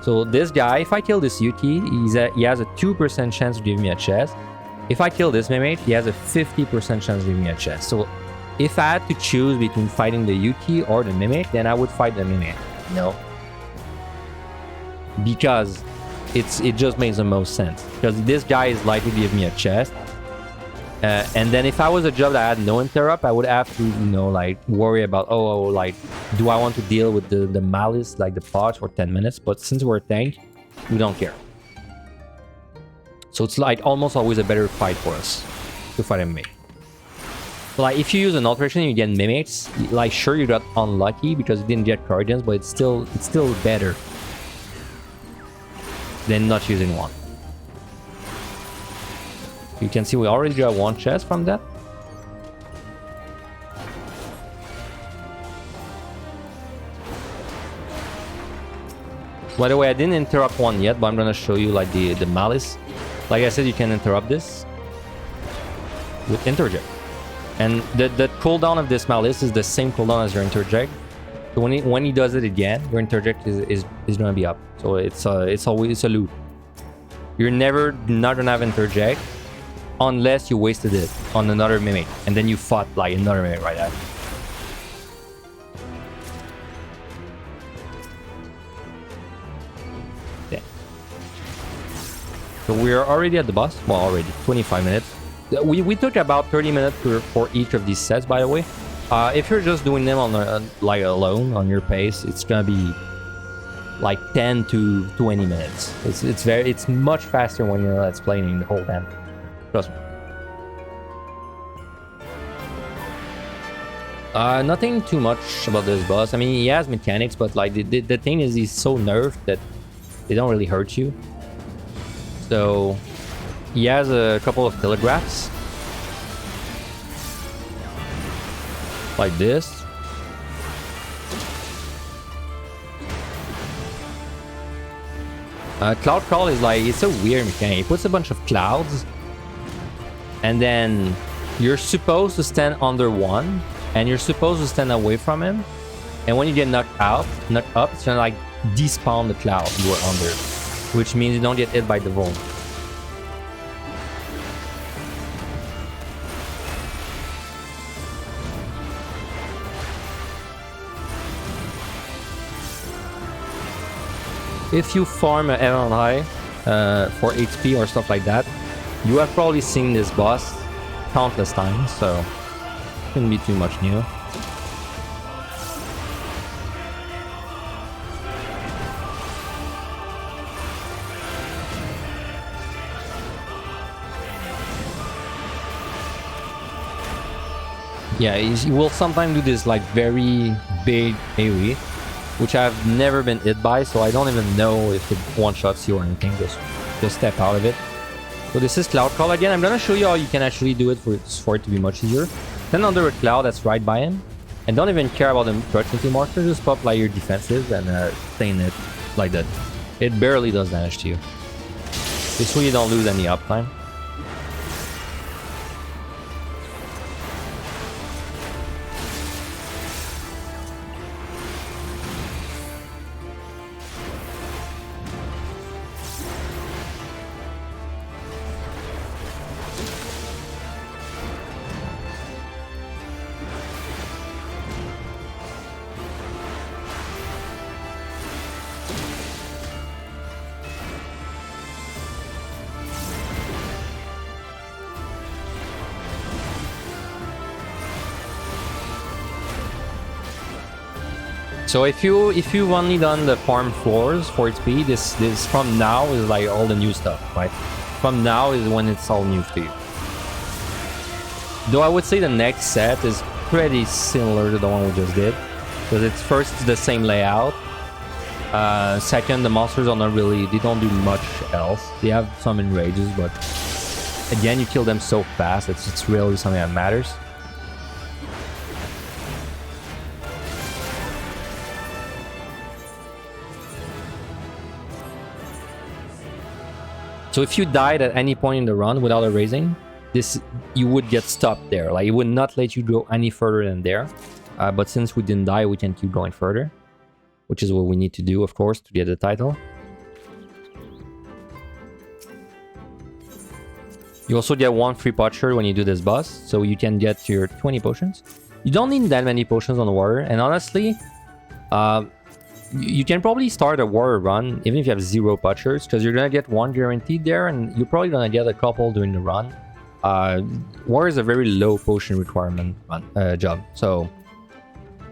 So this guy, if I kill this Yuki, he has a 2% chance to give me a chest. If I kill this Mimic, he has a 50% chance to give me a chest. So if I had to choose between fighting the Yuki or the Mimic, then I would fight the Mimic, you know? Because it just makes the most sense because this guy is likely to give me a chest. And then if I was a job that had no interrupt, I would have to, you know, like worry about, like, do I want to deal with the malice, like the pots for 10 minutes? But since we're a tank, we don't care. So it's like almost always a better fight for us to fight a mimic. So like if you use an alteration and you get mimics, like sure you got unlucky because you didn't get guardians, but it's still better than not using one. You can see we already got one chest from that. By the way, I didn't interrupt one yet, but I'm gonna show you like the malice. Like I said, you can interrupt this with interject. And the cooldown of this malice is the same cooldown as your interject. So when he does it again, your interject is gonna be up. So it's always a loop. You're never not gonna have interject unless you wasted it on another mimic, and then you fought like another mimic right after. Yeah. So we are already at the boss. Well, already 25 minutes. We took about 30 minutes for each of these sets, by the way. If you're just doing them on like alone on your pace, it's gonna be like 10 to 20 minutes. It's much faster when you're let's playing the whole time. Trust me. Nothing too much about this boss. I mean, he has mechanics, but like the thing is he's so nerfed that they don't really hurt you. So he has a couple of telegraphs. Like this. Cloud Call is like, it's a weird mechanic. He puts a bunch of clouds, and then you're supposed to stand under one, and you're supposed to stand away from him. And when you get knocked up, it's gonna like despawn the cloud you were under, which means you don't get hit by the vuln. If you farm an Heaven High for HP or stuff like that, you have probably seen this boss countless times, so shouldn't be too much new. Yeah, he will sometimes do this like very big AoE, which I've never been hit by, so I don't even know if it one-shots you or anything. Just step out of it. So this is Cloud Call again. I'm gonna show you how you can actually do it for it to be much easier. Then under a cloud that's right by him, and don't even care about the proximity marker. Just pop like your defensive and stay in it like that. It barely does damage to you. This way you don't lose any uptime. So if you've only done the farm floors for XP, this from now is like all the new stuff, right? From now is when it's all new to you. Though I would say the next set is pretty similar to the one we just did, because it's first the same layout. Second, the monsters are not really, they don't do much else. They have some enrages, but again, you kill them so fast, it's really something that matters. So if you died at any point in the run without a raising, you would get stopped there. Like it would not let you go any further than there. But since we didn't die, we can keep going further, which is what we need to do, of course, to get the title. You also get one free potcher when you do this boss, so you can get your 20 potions. You don't need that many potions on the water, and honestly, you can probably start a warrior run even if you have 0 butchers, because you're gonna get 1 guaranteed there, and you're probably gonna get a couple during the run. Warrior is a very low potion requirement job, so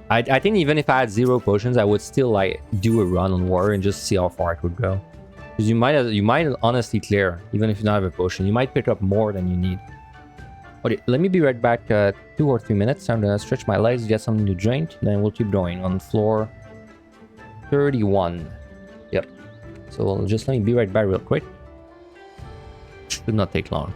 I think even if I had 0 potions, I would still like do a run on warrior and just see how far I could go. Because you might honestly clear even if you don't have a potion. You might pick up more than you need. Okay, let me be right back. 2 or 3 minutes. I'm gonna stretch my legs, get something to drink, then we'll keep going on floor 31. Yep. So just let me be right back real quick. Should not take long.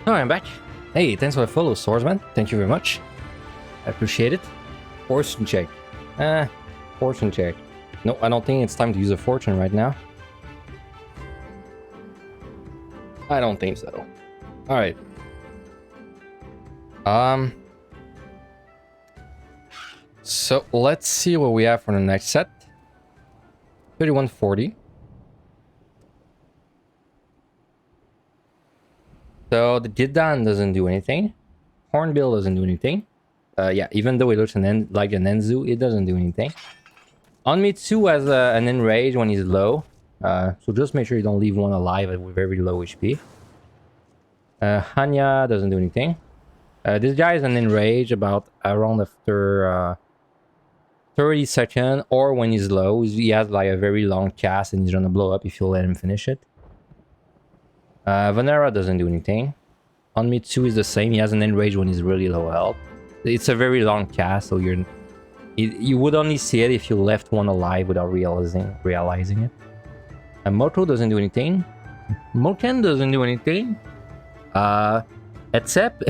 Oh, I'm back. Hey, thanks for the follow, Swordsman. Thank you very much. I appreciate it. Fortune check. Fortune check. No, I don't think it's time to use a fortune right now. I don't think so. Alright. So let's see what we have for the next set. 3140. So the Jidan doesn't do anything. Hornbill doesn't do anything. Yeah, even though it looks like an Enzu, it doesn't do anything. Onmitsu has an enrage when he's low. So just make sure you don't leave one alive with very low HP. Hanya doesn't do anything. This guy is an enrage about around after 30 seconds, or when he's low. He has like a very long cast and he's gonna blow up if you let him finish it. Vanera doesn't do anything. Onmitsu is the same. He has an enrage when he's really low health. It's a very long cast, so you would only see it if you left one alive without realizing it. And Moto doesn't do anything. Moken doesn't do anything. Except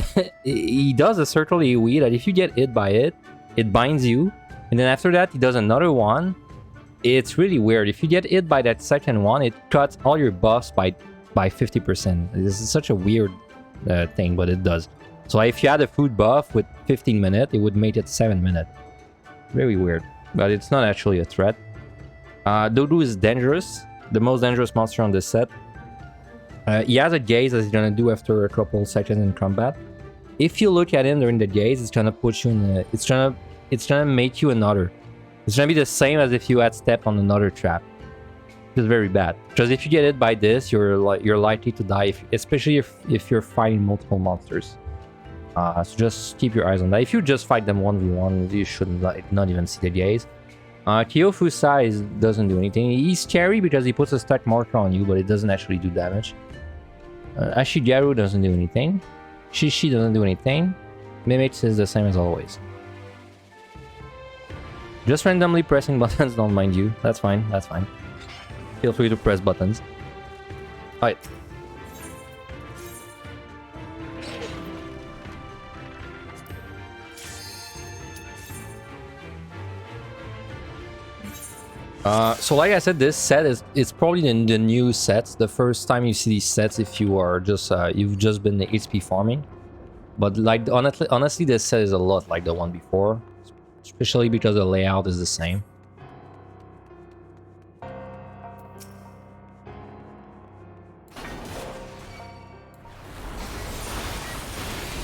he does a circle AoE that if you get hit by it, it binds you. And then after that, he does another one. It's really weird. If you get hit by that second one, it cuts all your buffs by 50%. This is such a weird thing, but it does. So if you had a food buff with 15 minutes, it would make it 7 minutes. Very weird, but it's not actually a threat. Dodu is dangerous, the most dangerous monster on this set. He has a gaze that he's gonna do after a couple seconds in combat. If you look at him during the gaze, it's gonna put you in. It's gonna make you another. It's gonna be the same as if you had stepped on another trap. It's very bad because if you get hit by this, you're likely to die, especially if you're fighting multiple monsters. So just keep your eyes on that. If you just fight them 1v1, you shouldn't not even see the gaze. Kyofusai doesn't do anything. He's scary because he puts a stack marker on you, but it doesn't actually do damage. Ashigaru doesn't do anything. Shishi doesn't do anything. Mimics is the same as always. Just randomly pressing buttons, don't mind you. That's fine, that's fine. Feel free to press buttons. Alright. So like I said, this set is probably the new sets. The first time you see these sets if you are just you've just been the HP farming. But like honestly this set is a lot like the one before, especially because the layout is the same.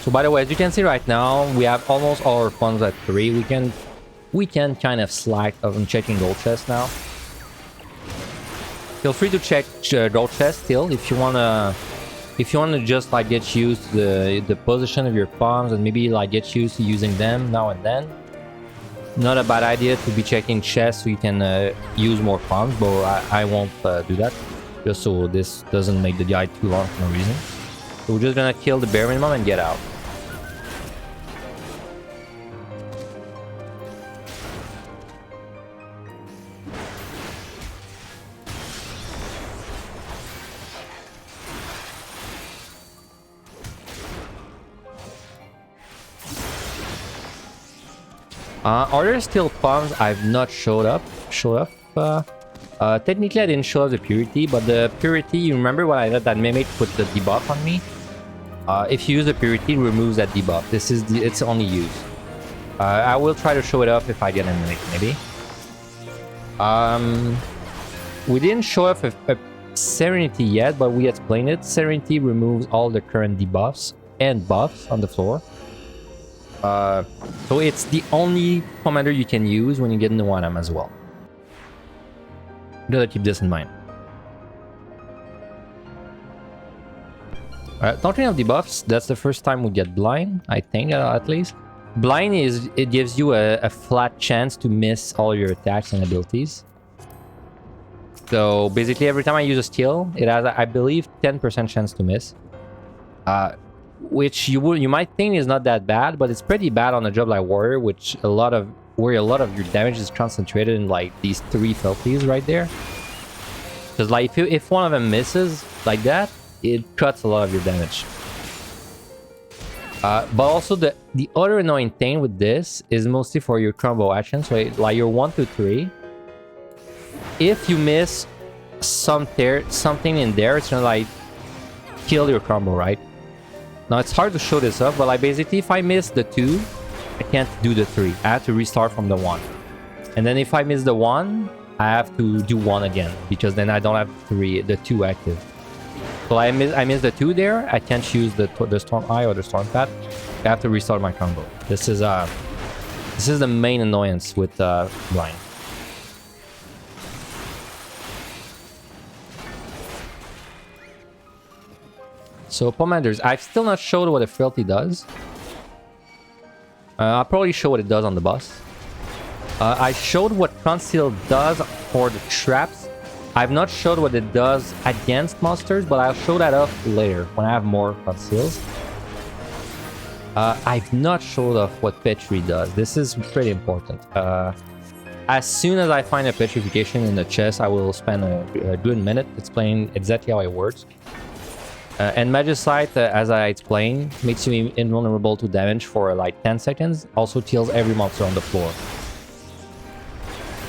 So by the way, as you can see right now, we have almost all our funds at 3. We can kind of slack on checking gold chest now. Feel free to check gold chest still if you wanna just like get used to the position of your palms and maybe like get used to using them now and then. Not a bad idea to be checking chests so you can use more palms, but I won't do that just so this doesn't make the guide too long for no reason. So we're just gonna kill the bare minimum and get out. Are there still palms I've not showed up? Technically I didn't show up the purity, but the purity, you remember when I let that mimic put the debuff on me? If you use the purity, it removes that debuff. It's only used. I will try to show it up if I get a mimic, maybe. We didn't show up a Serenity yet, but we explained it. Serenity removes all the current debuffs and buffs on the floor. So it's the only pomander you can use when you get into Wanam as well. You gotta keep this in mind. Talking of debuffs, that's the first time we get blind, I think, at least. Blind it gives you a flat chance to miss all your attacks and abilities. So basically every time I use a skill, it has, I believe, 10% chance to miss. Which you might think is not that bad, but it's pretty bad on a job like Warrior, where a lot of your damage is concentrated in like these 3 filthies right there. Because like if one of them misses like that, it cuts a lot of your damage. But also the other annoying thing with this is mostly for your combo actions, right? Like your 1, 2, 3. If you miss something in there, it's gonna like kill your combo, right? Now it's hard to show this up, but like basically if I miss the 2, I can't do the 3. I have to restart from the 1. And then if I miss the 1, I have to do 1 again, because then I don't have the 2 active. So I missed the 2 there. I can't use the Storm Eye or the Storm Path. I have to restart my combo. This is the main annoyance with Blind. So Pomanders, I've still not showed what a Frailty does. I'll probably show what it does on the boss. I showed what Conceal does for the traps. I've not showed what it does against monsters, but I'll show that off later when I have more Conceals. I've not showed off what Petri does. This is pretty important. As soon as I find a Petrification in the chest, I will spend a good minute explaining exactly how it works. And Magicite, as I explained, makes you invulnerable to damage for like 10 seconds. Also kills every monster on the floor.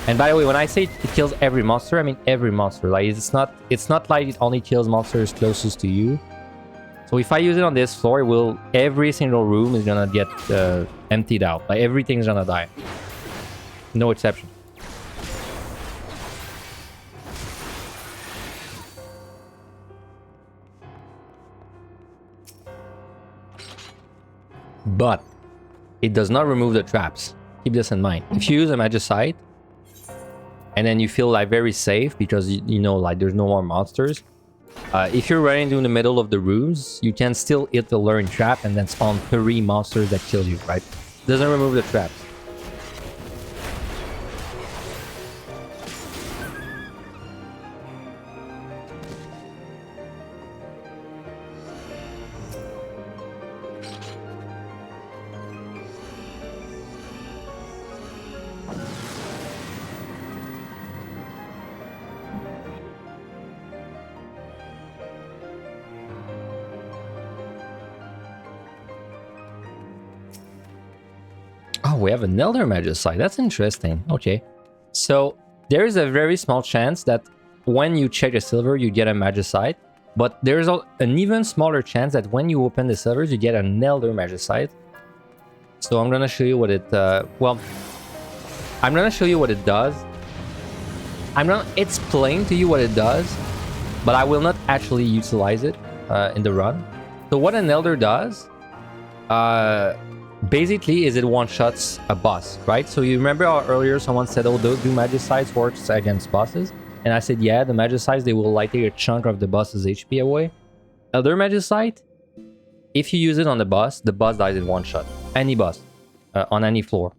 And by the way, when I say it kills every monster, I mean every monster. Like it's not like it only kills monsters closest to you. So if I use it on this floor, every single room is gonna get emptied out. Like everything's gonna die. No exception. But it does not remove the traps. Keep this in mind. If you use a Magicite, and then you feel like very safe because you know like there's no more monsters. If you're running through the middle of the rooms, you can still hit the luring trap and then spawn 3 monsters that kill you, right? Doesn't remove the traps. Oh, we have an Elder Magicite. That's interesting. Okay. So there is a very small chance that when you check a silver, you get a Magicite. But there's an even smaller chance that when you open the silvers, you get an Elder Magicite. So I'm going to show you what it... well, I'm going to show you what it does. I'm going to explain to you what it does, but I will not actually utilize it in the run. So what an Elder does... basically is it one-shots a boss, right? So you remember how earlier someone said, oh, do Magicites works against bosses? And I said, yeah, the Magicites, they will like take a chunk of the boss's HP away. Elder Magicite, if you use it on the boss dies in one shot. Any boss, on any floor.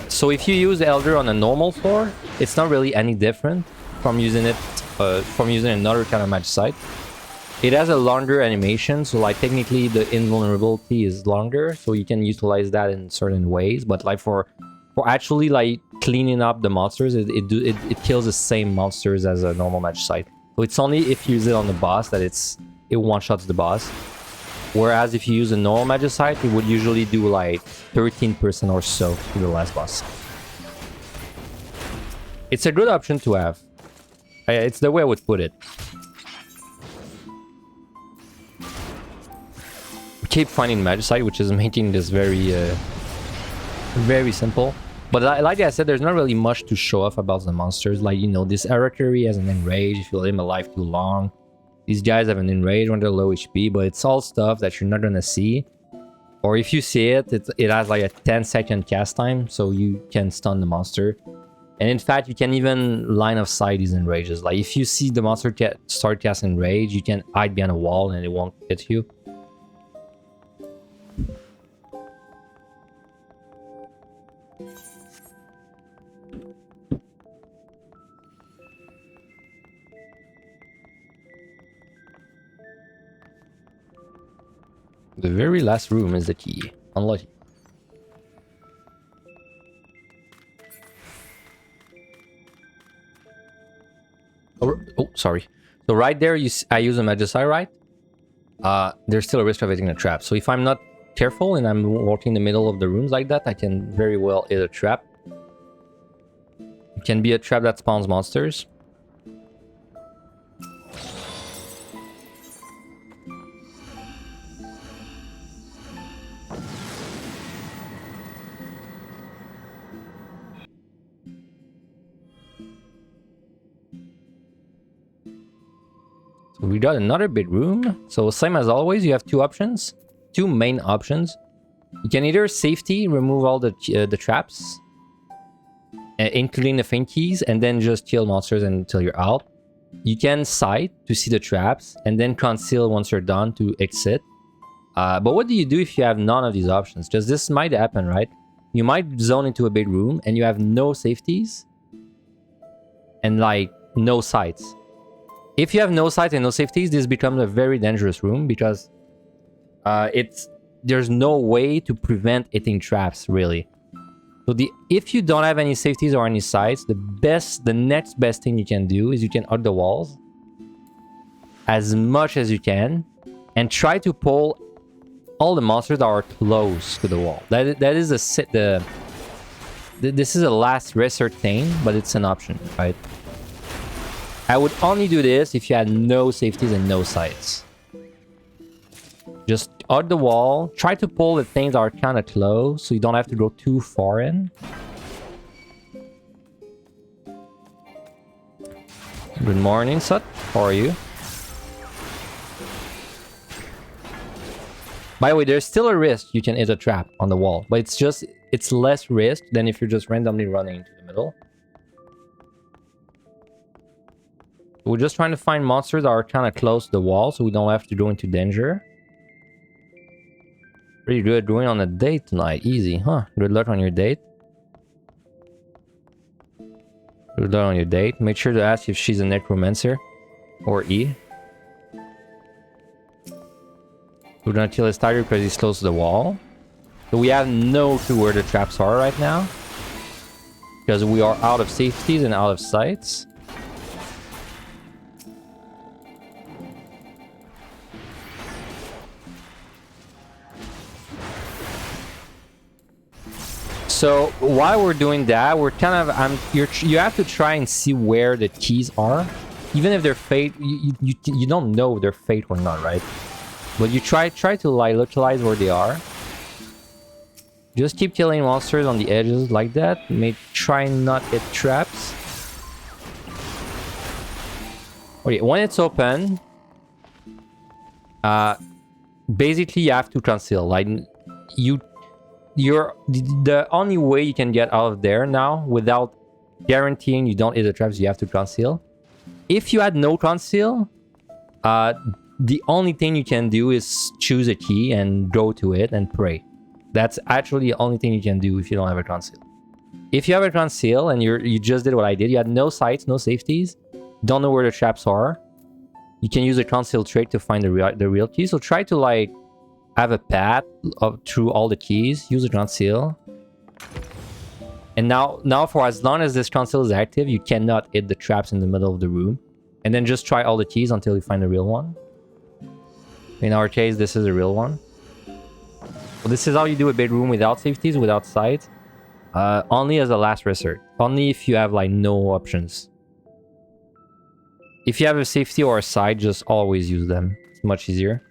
So if you use Elder on a normal floor, it's not really any different from using it, from using another kind of Magicite. It has a longer animation, so like technically the invulnerability is longer, so you can utilize that in certain ways. But like for actually like cleaning up the monsters, it kills the same monsters as a normal Magicite. So it's only if you use it on the boss that it one-shots the boss. Whereas if you use a normal Magicite, it would usually do like 13% or so to the last boss. It's a good option to have. It's the way I would put it. Keep finding Magicite, which is making this very simple. But like I said, there's not really much to show off about the monsters. Like, you know, this Arakiri has an enrage if you let him alive too long. These guys have an enrage when they're low HP, but it's all stuff that you're not gonna see. Or if you see it, it has like a 10-second cast time, so you can stun the monster. And in fact, you can even line of sight these enrages. Like if you see the monster start casting rage, you can hide behind a wall and it won't hit you. The very last room is the key. Unlucky. Oh, sorry. So right there, I use a Magicite, right? There's still a risk of hitting a trap. So if I'm not careful and I'm walking in the middle of the rooms like that, I can very well hit a trap. It can be a trap that spawns monsters. We got another bedroom. So same as always, you have two options. Two main options. You can either safety, remove all the traps, including the faint keys, and then just kill monsters until you're out. You can sight to see the traps, and then conceal once you're done to exit. But what do you do if you have none of these options? Because this might happen, right? You might zone into a bedroom, and you have no safeties, and like no sights. If you have no sight and no safeties, this becomes a very dangerous room because there's no way to prevent hitting traps, really. So if you don't have any safeties or any sights, the next best thing you can do is you can hug the walls as much as you can and try to pull all the monsters that are close to the wall. That is this is a last resort thing, but it's an option, right? I would only do this if you had no safeties and no sights. Just hug the wall. Try to pull the things that are kind of close so you don't have to go too far in. Good morning, Sut. How are you? By the way, there's still a risk you can hit a trap on the wall, but it's less risk than if you're just randomly running into the middle. We're just trying to find monsters that are kind of close to the wall so we don't have to go into danger. Pretty good going on a date tonight. Easy, huh? Good luck on your date. Good luck on your date. Make sure to ask if she's a necromancer or E. We're gonna kill his tiger because he's close to the wall. So we have no clue where the traps are right now, because we are out of safeties and out of sights. So while we're doing that, we're kind of you have to try and see where the keys are, even if they're fate. You don't know if they're fate or not, right? But you try to like localize where they are. Just keep killing monsters on the edges like that. Try not hit traps. Okay, when it's open, basically you have to conceal. Like the only way you can get out of there now without guaranteeing you don't hit the traps, you have to conceal. If you had no conceal, the only thing you can do is choose a key and go to it and pray. That's actually the only thing you can do if you don't have a conceal. If you have a conceal and you just did what I did, you had no sights, no safeties, don't know where the traps are, you can use a conceal trait to find the real key. So try to like have a path through all the keys, use a conceal. And now for as long as this conceal is active, you cannot hit the traps in the middle of the room. And then just try all the keys until you find the real one. In our case, this is a real one. So this is how you do a bedroom without safeties, without sight. Only as a last resort. Only if you have like no options. If you have a safety or a sight, just always use them. It's much easier.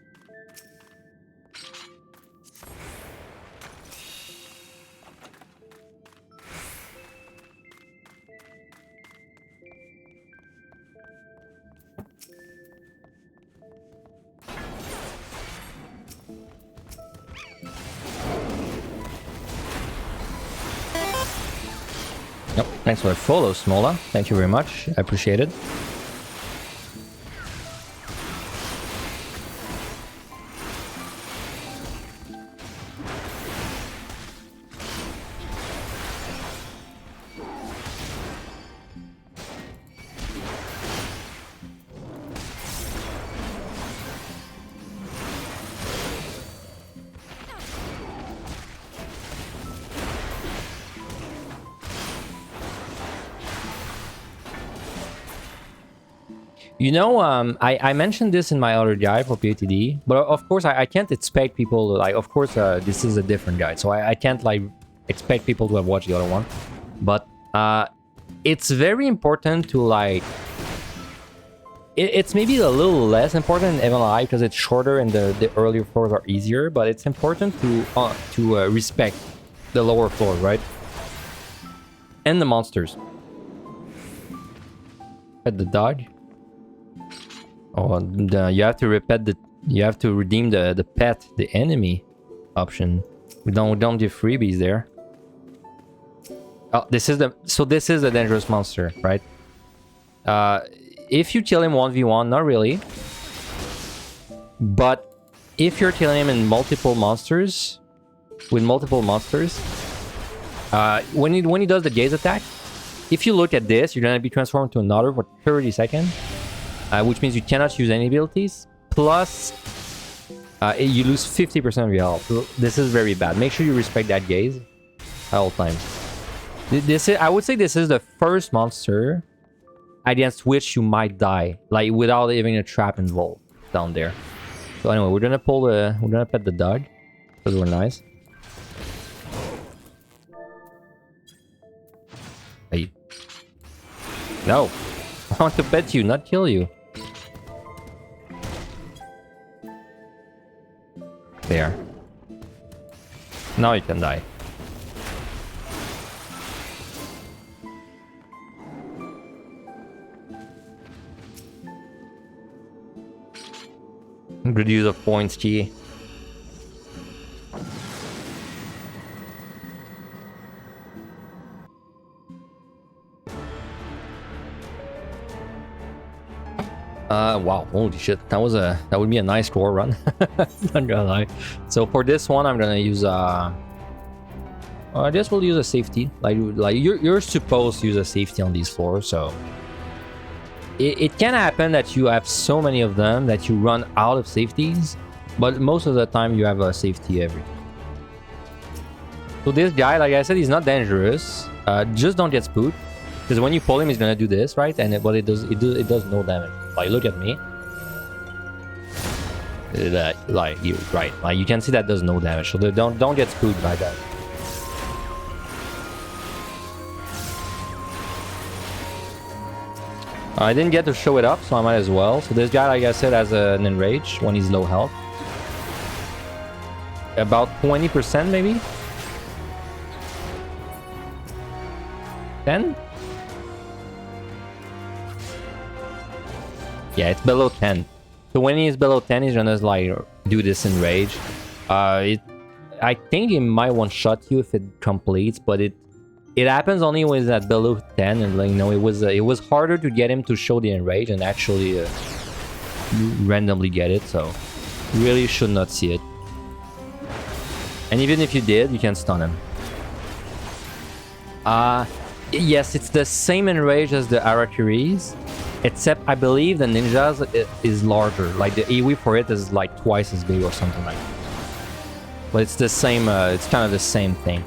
Yep, thanks for the follow, Smola. Thank you very much. I appreciate it. You know, I mentioned this in my other guide for POTD, but of course I can't expect people to, like, of course this is a different guide, so I can't like expect people to have watched the other one. But it's very important to like, it's maybe a little less important in MLI because it's shorter and the earlier floors are easier, but it's important to respect the lower floors, right? And the monsters. At the dog. Oh, you have to repeat the. You have to redeem the pet, the enemy option. We don't give freebies there. Oh, this is the dangerous monster, right? If you kill him 1v1, not really. But if you're killing him in multiple monsters, with multiple monsters, when he does the gaze attack, if you look at this, you're gonna be transformed to another for 30 seconds, which means you cannot use any abilities. Plus, you lose 50% of your health. So this is very bad. Make sure you respect that gaze at all times. I would say this is the first monster against which you might die, like without even a trap involved down there. So anyway, we're gonna pet the dog because we're nice. Hey. No, I want to pet you, not kill you. There. Now you can die. Good use of points key. Wow, holy shit, that would be a nice score run. Not gonna lie. So for this one, I'm gonna use I guess we'll use a safety. Like you're supposed to use a safety on these floors, so it can happen that you have so many of them that you run out of safeties, but most of the time you have a safety every time. So this guy, like I said, he's not dangerous. Just don't get spooked, because when you pull him, he's gonna do this, right? And but it does no damage. Like, look at me. Like you can see that does no damage. So don't get spooked by that. I didn't get to show it up, so I might as well. So this guy, like I said, has an enrage when he's low health. About 20% maybe? 10? Yeah, it's below 10. So when he's below 10, he's gonna like do this enrage. I think it might one-shot you if it completes, but it happens only when it's at below 10, and like, you know, it was harder to get him to show the enrage and actually randomly get it, so you really should not see it. And even if you did, you can stun him. Yes, it's the same enrage as the Arakiris, except I believe the ninjas is larger. Like the AoE for it is like twice as big or something like that. But it's the same, it's kind of the same thing.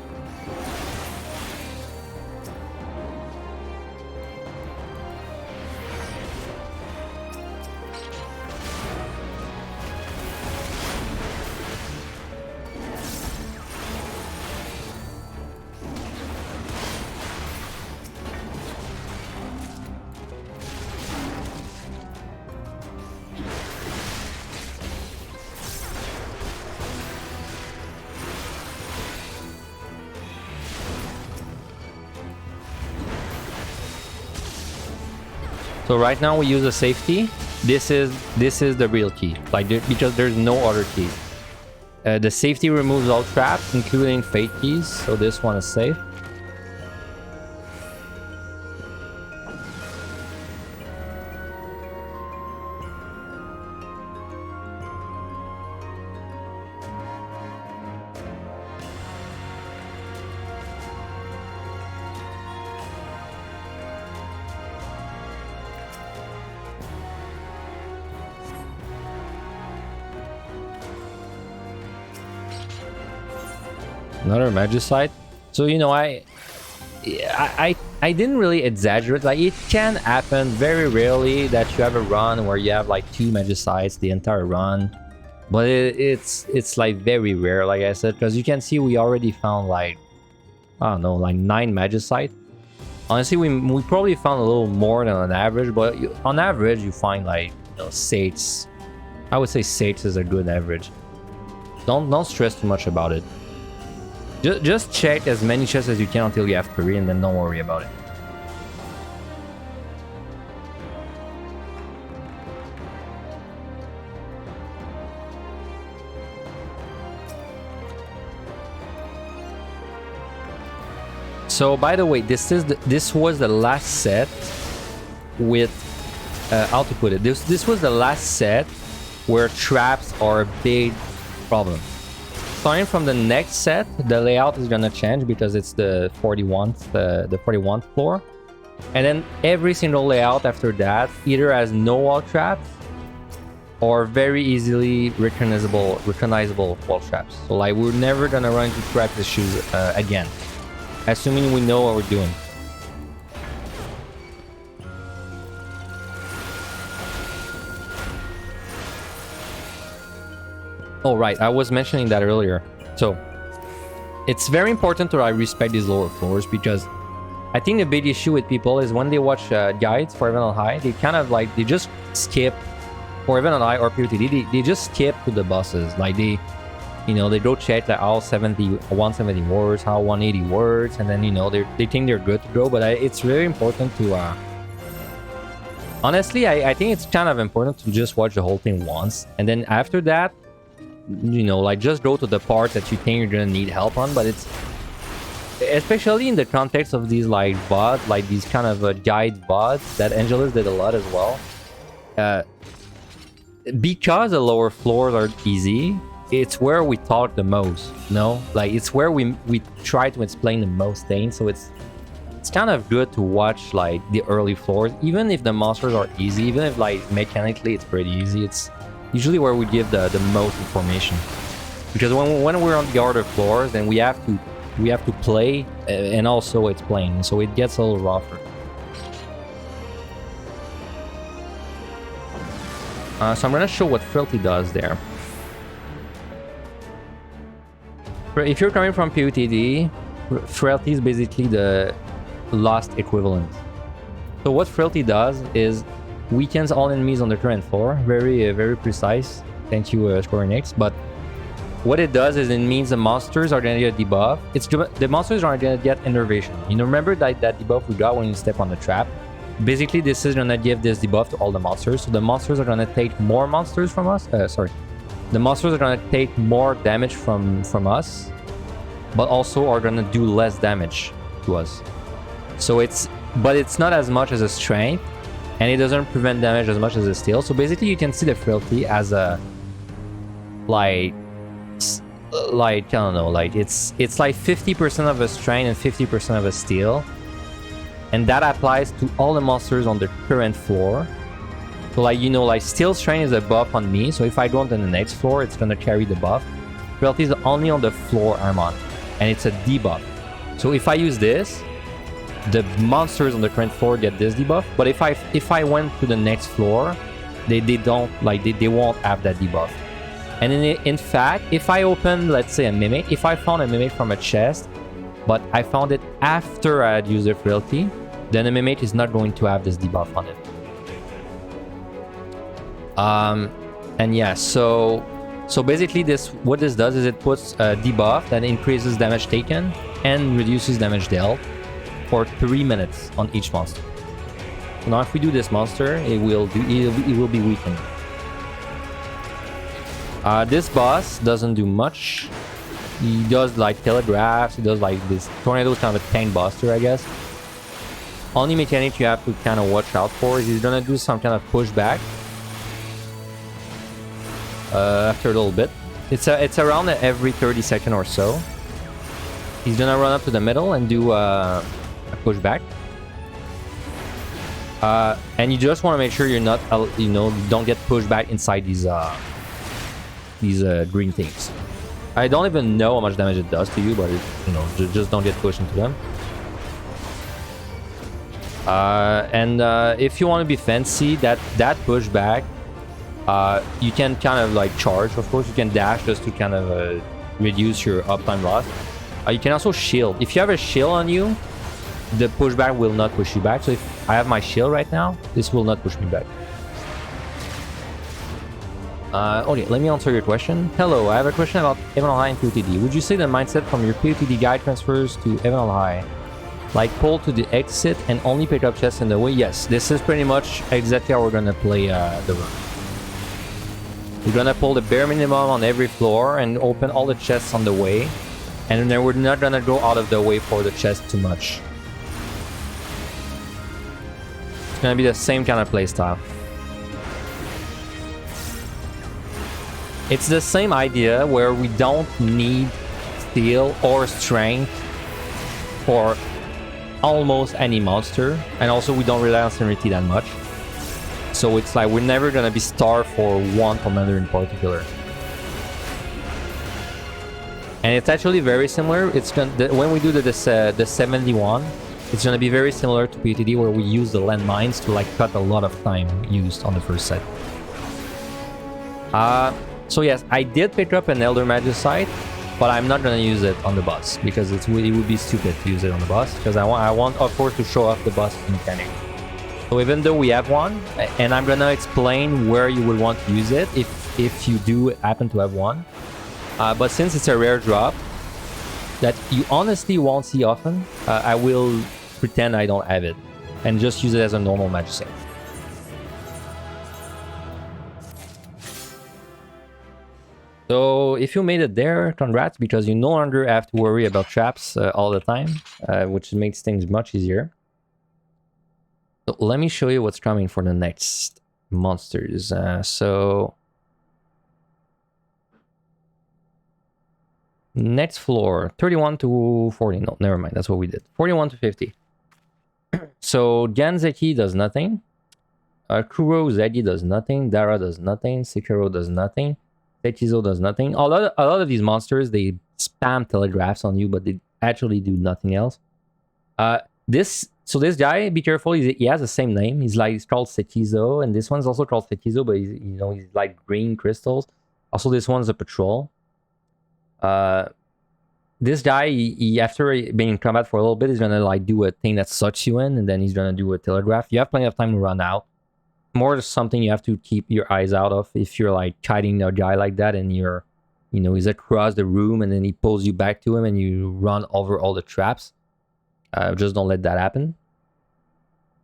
So right now we use a safety. This is the real key, like because there's no other key. The safety removes all traps, including fate keys. So this one is safe. Another Magicite. So, you know, I didn't really exaggerate. Like, it can happen very rarely that you have a run where you have like 2 Magicites the entire run, but it's like very rare, like I said, because you can see we already found like, I don't know, like 9 Magicite. Honestly, we probably found a little more than on average, but on average you find like, you know, 6. I would say 6 is a good average. Don't stress too much about it. Just check as many chests as you can until you have 3, and then don't worry about it. So by the way, this was the last set with how to put it. This was the last set where traps are a big problem. Starting from the next set, the layout is gonna change because it's the 41th floor, and then every single layout after that either has no wall traps or very easily recognizable wall traps. So like we're never gonna run into trap issues again, assuming we know what we're doing. Oh right, I was mentioning that earlier. So it's very important to respect these lower floors, because I think the big issue with people is when they watch guides for Heaven on High, they kind of like, they just skip, or Heaven on High or POTD, they just skip to the bosses. Like they, you know, they go check like how 170 words, how 180 words, and then, you know, they think they're good to go. But it's very important to, honestly, I think it's kind of important to just watch the whole thing once, and then after that, you know, like just go to the parts that you think you're gonna need help on. But it's, especially in the context of these like VODs, like these kind of guide VODs that Angelus did a lot as well, because the lower floors are easy, it's where we talk the most, you know, like it's where we try to explain the most things. So it's kind of good to watch like the early floors, even if the monsters are easy, even if like mechanically it's pretty easy. It's usually where we give the most information, because when we're on the other floors, then we have to play and also explain, so it gets a little rougher. So I'm gonna show what Frailty does there. If you're coming from POTD, Frailty is basically the Lost equivalent. So what Frailty does is weakens all enemies on the current floor. Very precise. Thank you, Square Enix. But what it does is it means the monsters are gonna get a debuff. The monsters are gonna get enervation. You know, remember that debuff we got when you step on the trap? Basically, this is gonna give this debuff to all the monsters. So the monsters are gonna take more monsters from us. The monsters are gonna take more damage from us, but also are gonna do less damage to us. So it's not as much as a strength, and it doesn't prevent damage as much as a steal. So basically, you can see the Frailty as a like I don't know, like it's like 50% of a strength and 50% of a steal, and that applies to all the monsters on the current floor. So like, you know, like steal strength is a buff on me, so if I go on to the next floor, it's gonna carry the buff. Frailty is only on the floor I'm on, and it's a debuff. So if I use this, the monsters on the current floor get this debuff, but if I went to the next floor, they don't, like they won't have that debuff. And in fact, if I open, let's say, a mimic, if I found a mimic from a chest, but I found it after I had used the Frailty, then the mimic is not going to have this debuff on it. And yeah, so basically what this does is it puts a debuff that increases damage taken and reduces damage dealt for 3 minutes on each monster. So now if we do this monster, it will be weakened. This boss doesn't do much. He does like telegraphs, he does like this tornado is kind of a tank buster, I guess. Only mechanic you have to kind of watch out for is he's gonna do some kind of pushback after a little bit. It's around every 30 seconds or so. He's gonna run up to the middle and do a pushback. And you just want to make sure you're not, you know, don't get pushed back inside these green things. I don't even know how much damage it does to you, but you know, just don't get pushed into them. And if you want to be fancy, that pushback, you can kind of like charge. Of course, you can dash just to kind of reduce your uptime loss. You can also shield. If you have a shield on you, the pushback will not push you back. So if I have my shield right now, this will not push me back. Okay, let me answer your question. Hello, I have a question about Heaven on High and POTD. Would you say the mindset from your POTD guide transfers to Heaven on High? Like pull to the exit and only pick up chests in the way? Yes, this is pretty much exactly how we're gonna play the run. We're gonna pull the bare minimum on every floor and open all the chests on the way. And then we're not gonna go out of the way for the chest too much. It's gonna be the same kind of playstyle. It's the same idea where we don't need steel or strength for almost any monster, and also we don't rely on serenity that much. So it's like we're never gonna be starved for one commander in particular. And it's actually very similar. It's gonna, when we do the 71, it's gonna be very similar to PTD, where we use the landmines to like cut a lot of time used on the first set. So yes, I did pick up an Elder Magicite, but I'm not gonna use it on the boss because it would be stupid to use it on the boss, because I want of course to show off the boss mechanic. So even though we have one, and I'm gonna explain where you would want to use it if you do happen to have one. But since it's a rare drop that you honestly won't see often, I will pretend I don't have it and just use it as a normal Magicite. So if you made it there, congrats, because you no longer have to worry about traps all the time, which makes things much easier. So let me show you what's coming for the next monsters. Next floor, 31 to 40. No, never mind. That's what we did. 41 to 50. So Ganzeki does nothing. Kuro Zegi does nothing. Dara does nothing. Sekiro does nothing. Sechizo does nothing. A lot of these monsters, they spam telegraphs on you, but they actually do nothing else. This guy, be careful. He has the same name. He's called Sechizo, and this one's also called Sechizo, but he's like green crystals. Also, this one's a patrol. This guy, he after being in combat for a little bit, he's gonna like do a thing that sucks you in, and then he's gonna do a telegraph. You have plenty of time to run out. More something you have to keep your eyes out of if you're like kiting a guy like that, and you're, he's across the room, and then he pulls you back to him, and you run over all the traps. Just don't let that happen.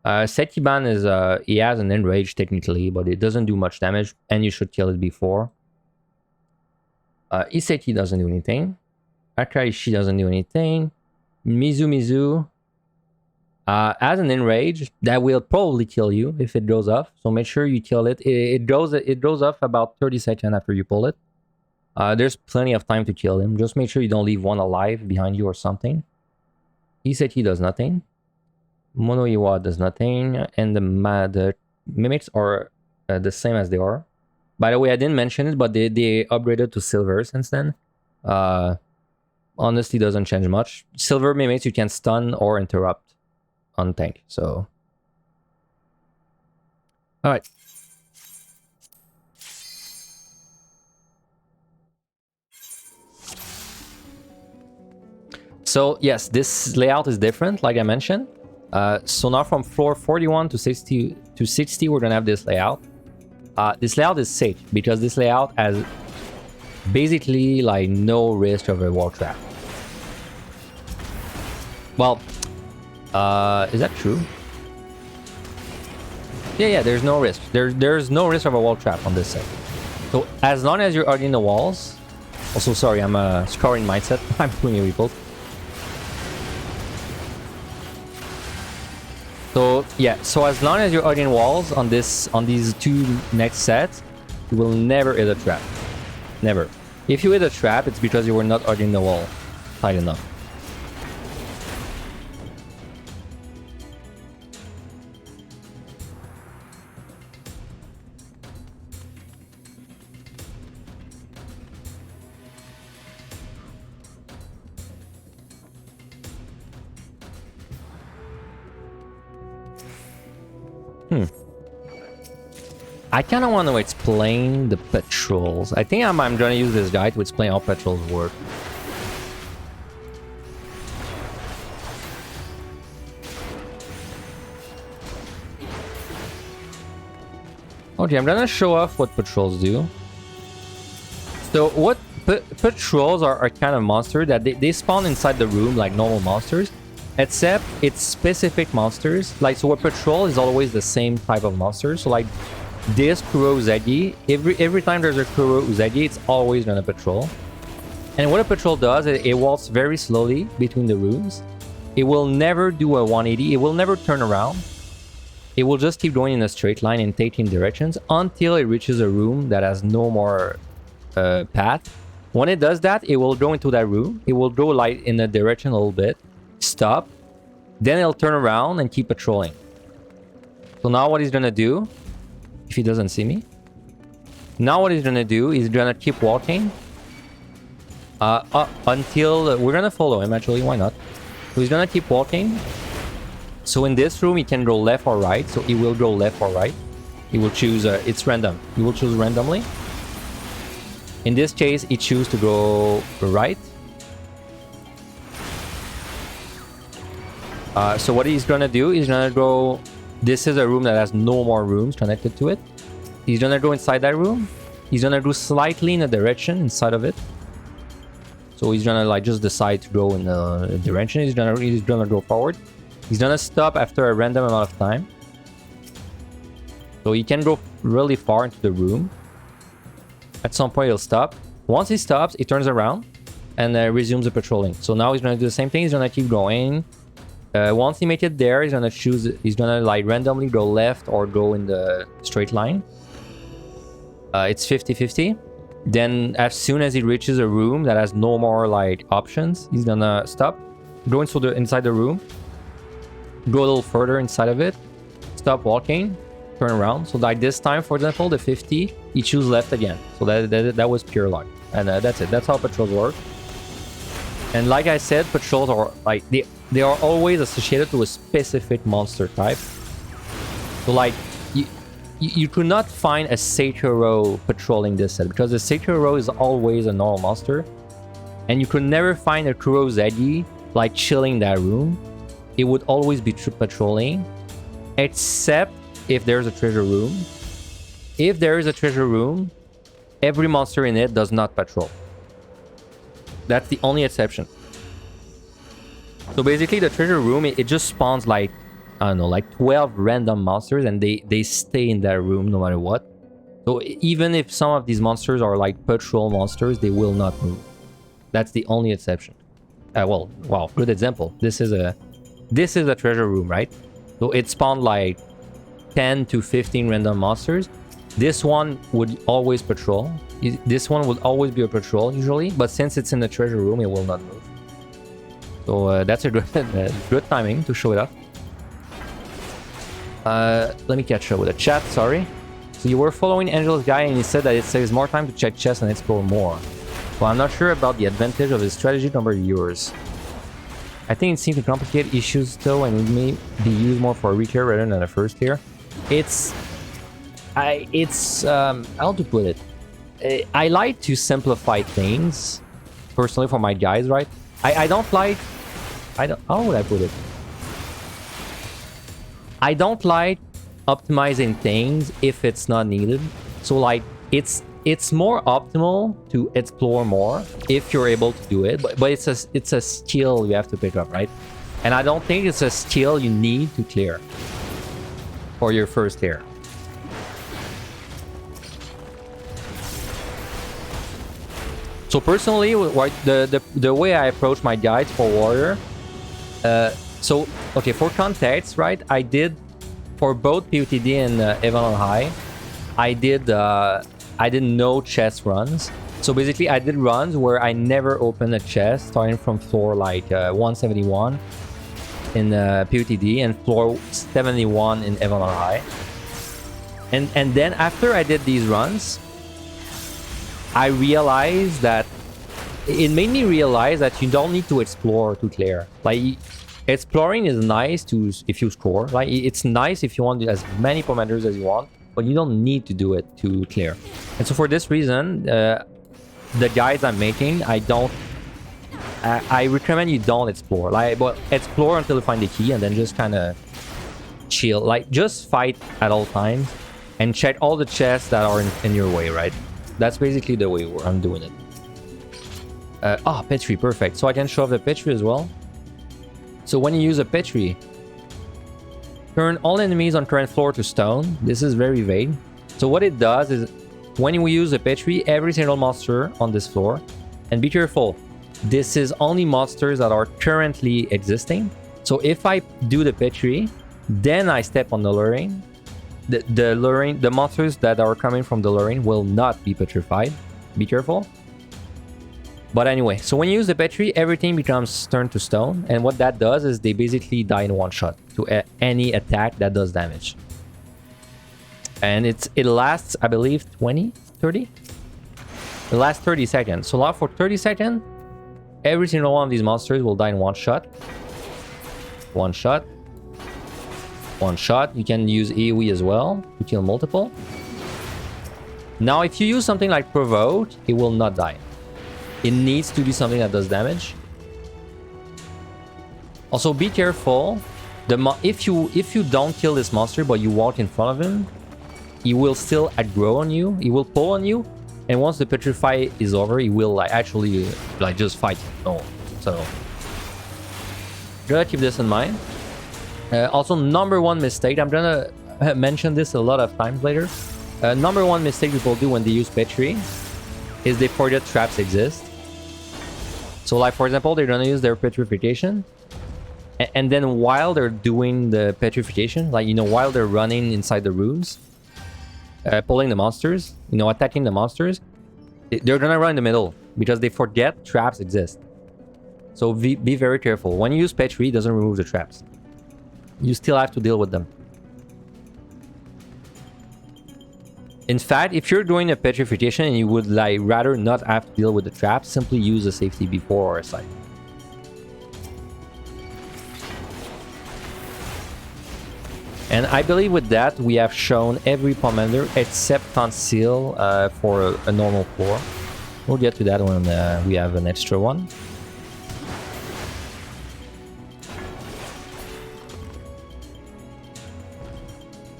Sekiban is he has an enrage technically, but it doesn't do much damage, and you should kill it before. Iseki doesn't do anything. Akaishi doesn't do anything. Mizu has an enrage that will probably kill you if it goes off. So make sure you kill it. It goes off about 30 seconds after you pull it. There's plenty of time to kill him. Just make sure you don't leave one alive behind you or something. Iseki does nothing. Monoiwa does nothing. And the mimics are the same as they are. By the way, I didn't mention it, but they upgraded to silver since then. Honestly, doesn't change much. Silver mimics you can stun or interrupt on tank. So, all right. So yes, this layout is different, like I mentioned. So now from floor 41 to 60 we're gonna have this layout. This layout is safe because this layout has basically like no risk of a wall trap. Well, is that true? Yeah, there's no risk. There's no risk of a wall trap on this set. So as long as you're already in the walls. Also, sorry, I'm scoring mindset. I'm doing a rebuild. So yeah, so as long as you're already in walls on these two next sets, you will never hit a trap. Never. If you hit a trap, it's because you were not already in the wall tight enough. I kind of want to explain the patrols. I think I'm going to use this guy to explain how patrols work. Okay, I'm going to show off what patrols do. So what patrols are kind of monsters that they spawn inside the room like normal monsters. Except it's specific monsters. Like, so a patrol is always the same type of monster. So like this Kuro Uzagi, every time there's a Kuro Uzagi, it's always gonna patrol. And what a patrol does, it walks very slowly between the rooms. It will never do a 180. It will never turn around. It will just keep going in a straight line and taking directions until it reaches a room that has no more path. When it does that, it will go into that room. It will go like in a direction a little bit, stop, then it'll turn around and keep patrolling. So now what he's gonna do, if he doesn't see me, now what he's gonna do is gonna keep walking until we're gonna follow him. Actually, why not? So he's gonna keep walking. So in this room, he can go left or right. So he will go left or right. He will choose. It's random. He will choose randomly. In this case, he chooses to go right. So what he's gonna do is gonna go. This is a room that has no more rooms connected to it. He's gonna go inside that room. He's gonna go slightly in a direction inside of it. So he's gonna like just decide to go in a direction. He's gonna go forward. He's gonna stop after a random amount of time. So he can go really far into the room. At some point he'll stop. Once he stops, he turns around and resumes the patrolling. So now he's gonna do the same thing. He's gonna keep going. Once he makes it there, he's gonna choose. He's gonna like randomly go left or go in the straight line. It's 50-50. Then as soon as he reaches a room that has no more like options, he's gonna stop, go inside the room, go a little further inside of it, stop walking, turn around. So like this time, for example, the 50, he chooses left again. So that was pure luck. And that's it. That's how patrols work. And like I said, patrols are like they are always associated to a specific monster type. So like you could not find a Cerberus patrolling this set, because the Cerberus is always a normal monster, and you could never find a Kurosagi like chilling that room. It would always be patrolling, except if there's a treasure room. If there is a treasure room, every monster in it does not patrol. That's the only exception. So basically the treasure room, it just spawns like, I don't know, like 12 random monsters, and they stay in that room no matter what. So even if some of these monsters are like patrol monsters, they will not move. That's the only exception. Well, wow, good example. This is a treasure room, right? So it spawned like 10 to 15 random monsters. This one would always patrol. This one would always be a patrol usually, but since it's in the treasure room, it will not move. So that's a good timing to show it off. Let me catch up with the chat, sorry. So you were following Angel's guy and he said that it saves more time to check chests and explore more. Well, I'm not sure about the advantage of his strategy compared to yours. I think it seems to complicate issues though, and it may be used more for a recare rather than a first tier. How to put it? I like to simplify things, personally, for my guys, right? How would I put it? I don't like optimizing things if it's not needed. So like it's more optimal to explore more if you're able to do it, but it's a skill you have to pick up, right? And I don't think it's a skill you need to clear for your first tier. So personally, the way I approach my guides for warrior, so okay, for context, right? I did for both POTD and Evan on High. I did no chest runs. So basically, I did runs where I never opened a chest, starting from floor like 171 in POTD and floor 71 in Evan on High. And then after I did these runs, I realized that it made me realize that you don't need to explore to clear. Like, exploring is nice to if you score. Like, it's nice if you want as many pomanders as you want, but you don't need to do it to clear. And so for this reason, the guides I'm making, I recommend you don't explore. Like, but explore until you find the key, and then just kind of chill. Like, just fight at all times and check all the chests that are in your way, right? That's basically the way I'm doing it. Petri, perfect. So I can show off the Petri as well. So when you use a Petri, turn all enemies on current floor to stone. This is very vague. So what it does is, when we use a Petri, every single monster on this floor And be careful, this is only monsters that are currently existing. So if I do the Petri, then I step on the luring, the monsters that are coming from the luring will not be petrified. Be careful. But anyway, so when you use the Petri, everything becomes turned to stone. And what that does is they basically die in one shot to any attack that does damage. And it lasts, I believe, 20, 30? It lasts 30 seconds. So now for 30 seconds, every single one of these monsters will die in one shot. One shot. One shot. You can use AoE as well to kill multiple. Now, if you use something like Provoke, it will not die. It needs to be something that does damage. Also, be careful. If you don't kill this monster, but you walk in front of him, he will still aggro on you. He will pull on you. And once the Petrify is over, he will actually just fight you. Oh, so gotta keep this in mind. Also, number one mistake, I'm gonna mention this a lot of times later. Number one mistake people do when they use Petri is they forget traps exist. So like, for example, they're gonna use their petrification, and then while they're doing the petrification, while they're running inside the runes, pulling the monsters, attacking the monsters, they're gonna run in the middle because they forget traps exist. So be very careful. When you use Petri, it doesn't remove the traps. You still have to deal with them. In fact, if you're doing a petrification and you would rather not have to deal with the traps, simply use a safety before or aside. And I believe with that, we have shown every pomander except Conceal for a normal floor. We'll get to that when we have an extra one.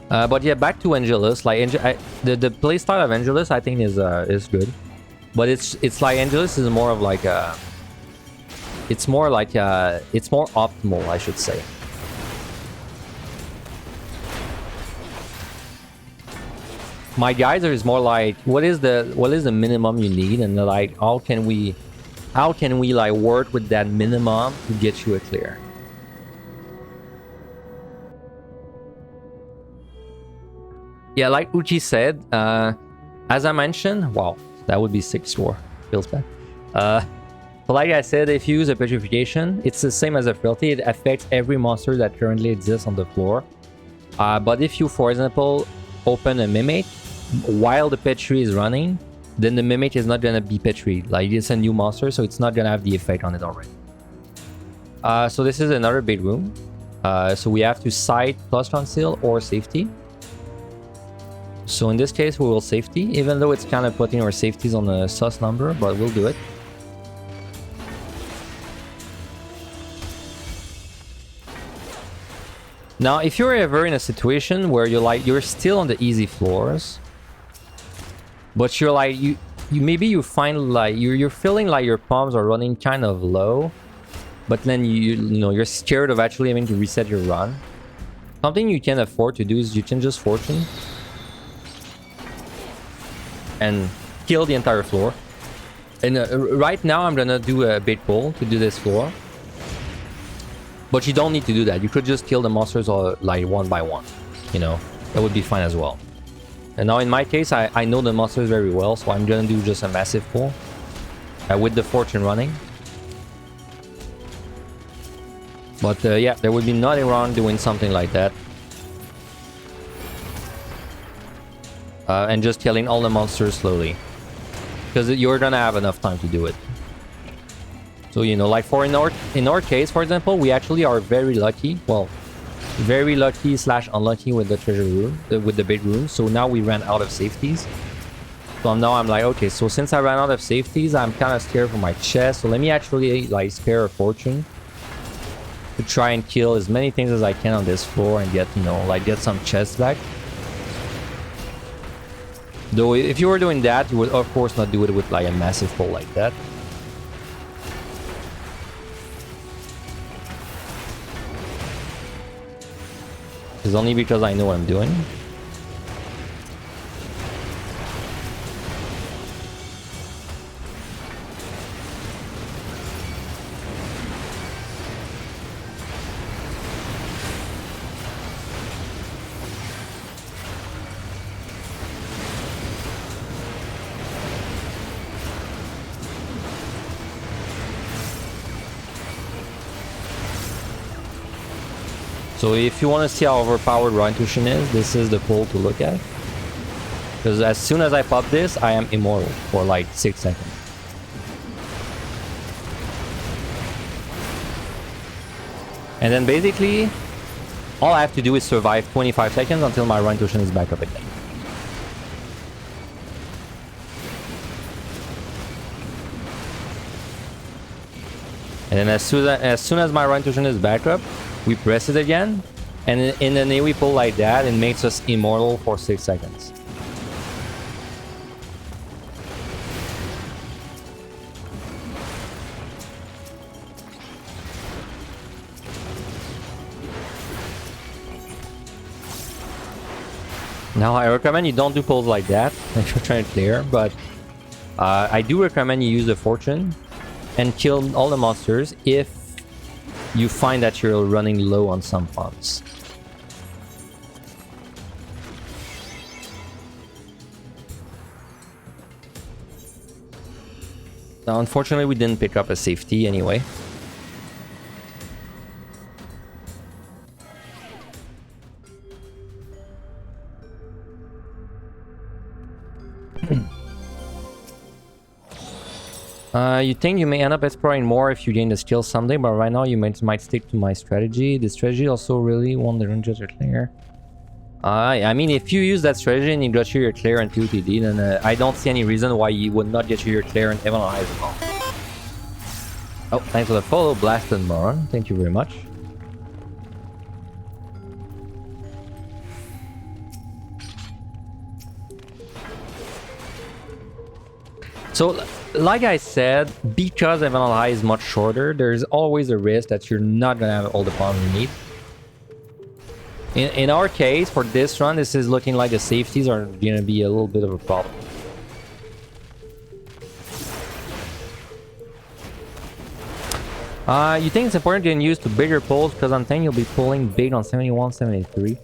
But yeah, back to Angelus. The playstyle of Angelus, I think, is good. But it's like Angelus is more of it's more optimal, I should say. My guys is more like, what is the minimum you need, and how can we work with that minimum to get you a clear. Yeah, like Uchi said, as I mentioned, wow, that would be 6-4. Feels bad. But like I said, if you use a petrification, it's the same as a frailty. It affects every monster that currently exists on the floor. But if you, for example, open a Mimic while the Petri is running, then the Mimic is not gonna be Petri. It's a new monster, so it's not gonna have the effect on it already. So this is another big room. So we have to sight plus Conceal or safety. So in this case, we will safety, even though it's kind of putting our safeties on a sus number, but we'll do it. Now, if you're ever in a situation where you're still on the easy floors, but you maybe you find you're feeling like your palms are running kind of low, but then you're scared of actually having to reset your run. Something you can afford to do is you can just fortune and kill the entire floor. And right now I'm gonna do a big pull to do this floor, but you don't need to do that. You could just kill the monsters one by one, that would be fine as well. And now in my case, I know the monsters very well, so I'm gonna do just a massive pull with the fortune running. But yeah, there would be nothing wrong doing something like that. And just killing all the monsters slowly, because you're gonna have enough time to do it. So like in our case, for example, we actually are very lucky. Well, very lucky / unlucky with the treasure room, with the big room. So now we ran out of safeties. So now I'm like, okay, so since I ran out of safeties, I'm kind of scared for my chest. So let me actually spare a fortune to try and kill as many things as I can on this floor and get get some chests back. Though if you were doing that, you would of course not do it with a massive pull like that. It's only because I know what I'm doing. So if you want to see how overpowered Raw Intuition is, this is the pull to look at. Because as soon as I pop this, I am immortal for like 6 seconds. And then basically, all I have to do is survive 25 seconds until my Raw Intuition is back up again. And then as soon as my Raw Intuition is back up, we press it again, and in an AoE pull like that, it makes us immortal for 6 seconds. Now I recommend you don't do pulls like that if you're trying to clear, but I do recommend you use the fortune and kill all the monsters if you find that you're running low on some pumps. Now, unfortunately, we didn't pick up a safety anyway. You think you may end up exploring more if you gain the skill someday, but right now you might stick to my strategy. The strategy also really won't just your clear. I mean, if you use that strategy and you got your clear and POTD, then I don't see any reason why you would not get your clear and Heaven Eyes as well. Oh, thanks for the follow, Blasted Moron. Thank you very much. So, like I said, because Heaven Eye is much shorter, there's always a risk that you're not gonna have all the bombs you need. In our case, for this run, this is looking like the safeties are gonna be a little bit of a problem. You think it's important to use to bigger pulls because I'm thinking you'll be pulling big on 71, 73.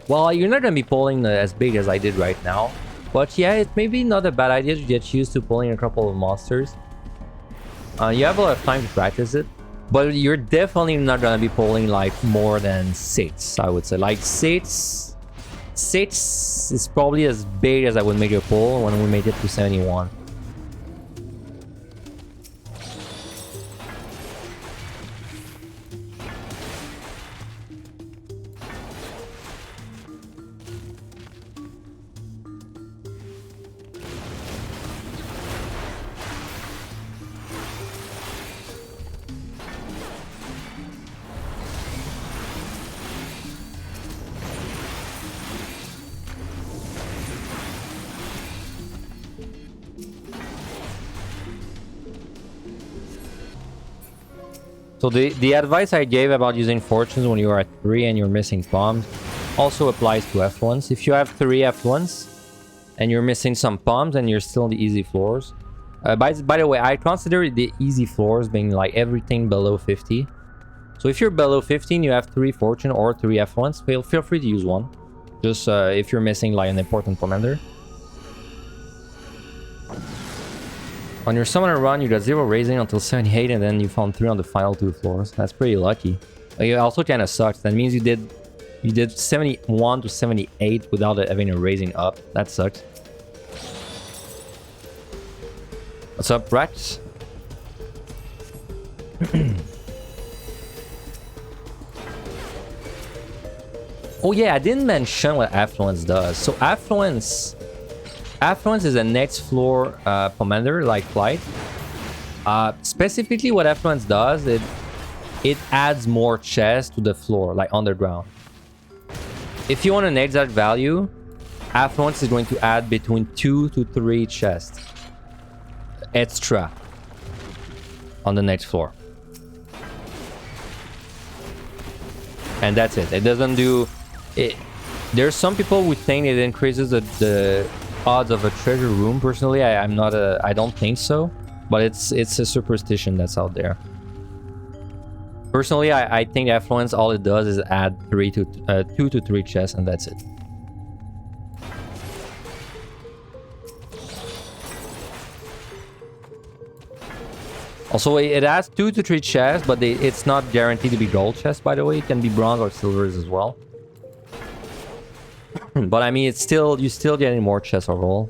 Well, you're not gonna be pulling as big as I did right now. But yeah, it may be not a bad idea to get used to pulling a couple of monsters. You have a lot of time to practice it. But you're definitely not gonna be pulling like more than 6, I would say. Like 6 is probably as big as I would make a pull when we made it to 71. So the advice I gave about using fortunes when you are at 3 and you're missing bombs also applies to F1s. If you have 3 F1s and you're missing some bombs and you're still on the easy floors. By the way, I consider the easy floors being like everything below 50. So if you're below 15, you have 3 fortune or 3 F1s, feel free to use one. Just if you're missing like an important pomander. On your summoner run, you got 0 raising until 78, and then you found 3 on the final 2 floors. That's pretty lucky. It also kind of sucks. That means you did 71 to 78 without having a raising up. That sucks. What's up, Rex? Oh yeah, I didn't mention what Affluence does. So Affluence is a next floor pomander like flight. Specifically what Affluence does, it adds more chests to the floor, like underground. If you want an exact value, Affluence is going to add between 2 to 3 chests extra on the next floor. And that's it. It doesn't do it. There's some people who think it increases the odds of a treasure room. Personally, I don't think so, but it's a superstition that's out there. Personally, I think Affluence, all it does is add 2 to 3 chests, and that's it. Also, it has 2 to 3 chests, but it's not guaranteed to be gold chests, by the way. It can be bronze or silvers as well. But I mean, it's still, you still getting more chests overall.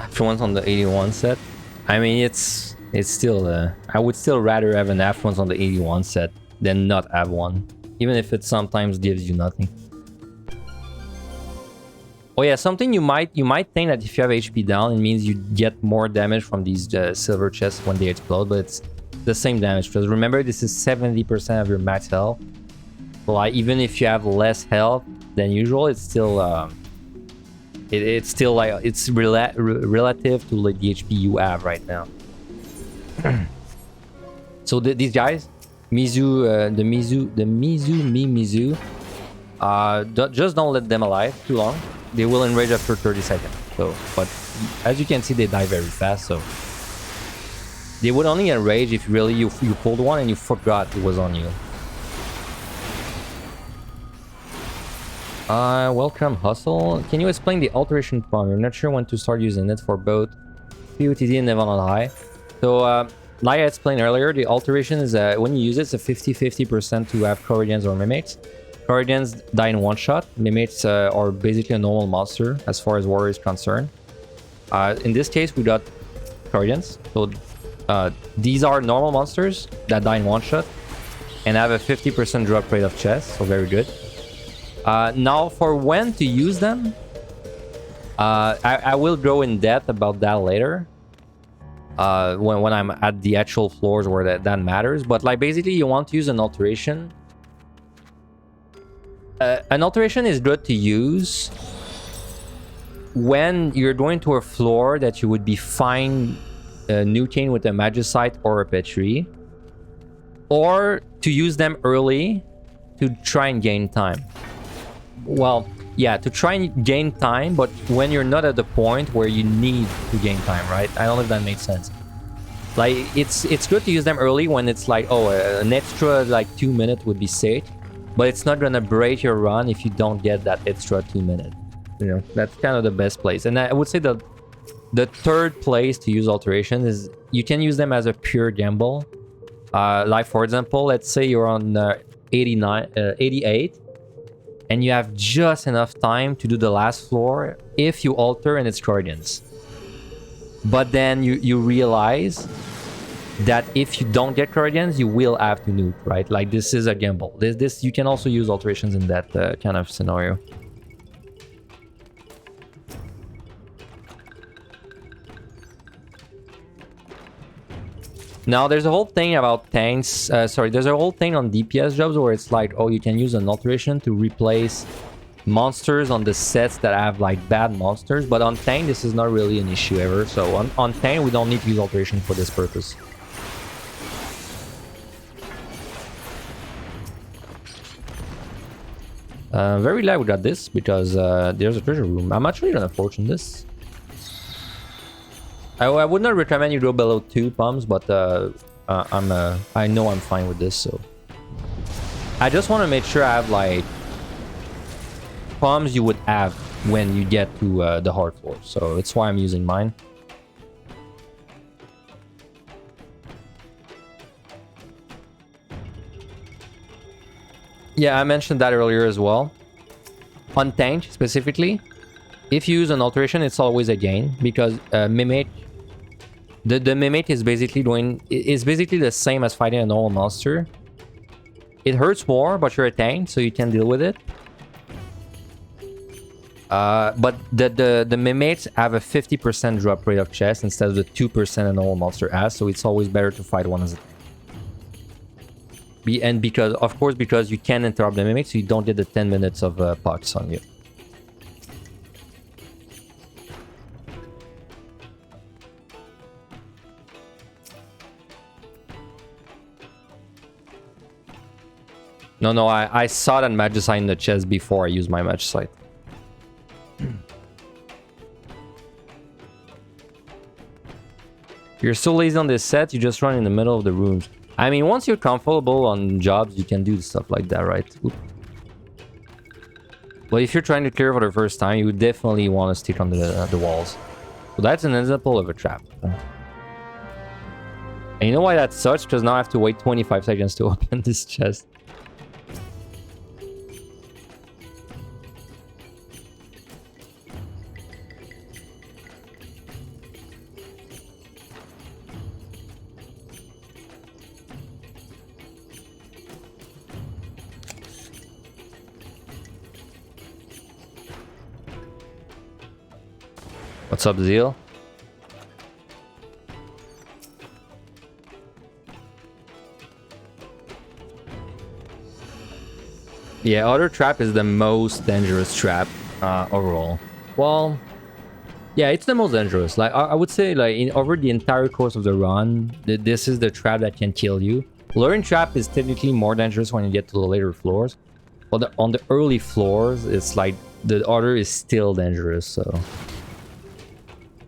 Afterwards on the 81 set. I mean, it's still I would still rather have an afterwards on the 81 set than not have one, even if it sometimes gives you nothing. Oh yeah, something you might think that if you have HP down, it means you get more damage from these silver chests when they explode, but it's the same damage, because remember, this is 70% of your max health. So like, even if you have less health than usual, it's still it's still like, it's relative to like the HP you have right now. So these guys, Mizu, the Mizu, just don't let them alive too long. They will enrage after 30 seconds. So, but as you can see, they die very fast. So they would only enrage if really you pulled one and you forgot it was on you. Welcome, Hustle. Can you explain the alteration pump? You're not sure when to start using it for both POTD and Nevan on High. So, like I explained earlier, the alteration is when you use it, it's a 50-50% to have Corrigians or Mimics. Corrigians die in one shot. Mimics are basically a normal monster as far as Warrior is concerned. In this case, we got Corrigians. So, these are normal monsters that die in one shot and have a 50% drop rate of chest, so very good. Now, for when to use them, I will go in depth about that later. When I'm at the actual floors where that matters. But like basically, you want to use an alteration. An alteration is good to use when you're going to a floor that you would be fine nuking with a Magicite or a Petri, or to use them early to try and gain time. Well, yeah, to try and gain time, but when you're not at the point where you need to gain time, right? I don't know if that makes sense. Like, it's good to use them early when it's like, oh, an extra like 2 minutes would be safe, but it's not gonna break your run if you don't get that extra 2 minutes. You know, that's kind of the best place. And I would say that the third place to use alteration is you can use them as a pure gamble. Like for example, let's say you're on 88 and you have just enough time to do the last floor if you alter and it's Guardians. But then you realize that if you don't get Guardians, you will have to nuke, right? Like, this is a gamble. This you can also use alterations in that kind of scenario. Now, there's a whole thing about tanks. There's a whole thing on DPS jobs where it's like, oh, you can use an alteration to replace monsters on the sets that have like bad monsters. But on tank, this is not really an issue ever. So on tank, we don't need to use alteration for this purpose. Very glad we got this because there's a treasure room. I'm actually gonna fortune this. I would not recommend you go below 2 pumps, but I know I'm fine with this, so I just want to make sure I have like pumps you would have when you get to the hard floor, so it's why I'm using mine. Yeah, I mentioned that earlier as well. On tank specifically, if you use an alteration, it's always a gain because Mimic. The Mimic is basically the same as fighting a normal monster. It hurts more, but you're a tank, so you can deal with it. But the Mimics have a 50% drop rate of chest instead of the 2% a normal monster has, so it's always better to fight one as a tank. And because, of course, because you can interrupt the Mimic, so you don't get the 10 minutes of pucks on you. No, I saw that Magicite in the chest before I used my Magicite. You're so lazy on this set, you just run in the middle of the rooms. I mean, once you're comfortable on jobs, you can do stuff like that, right? Oop. But if you're trying to clear for the first time, you would definitely want to stick on the walls. So that's an example of a trap. And you know why that sucks? Because now I have to wait 25 seconds to open this chest. What's up, Zeal? Yeah, Auto Trap is the most dangerous trap overall. Well, yeah, it's the most dangerous. Like I would say, like over the entire course of the run, this is the trap that can kill you. Luring Trap is technically more dangerous when you get to the later floors, but on the early floors, it's like the order is still dangerous. So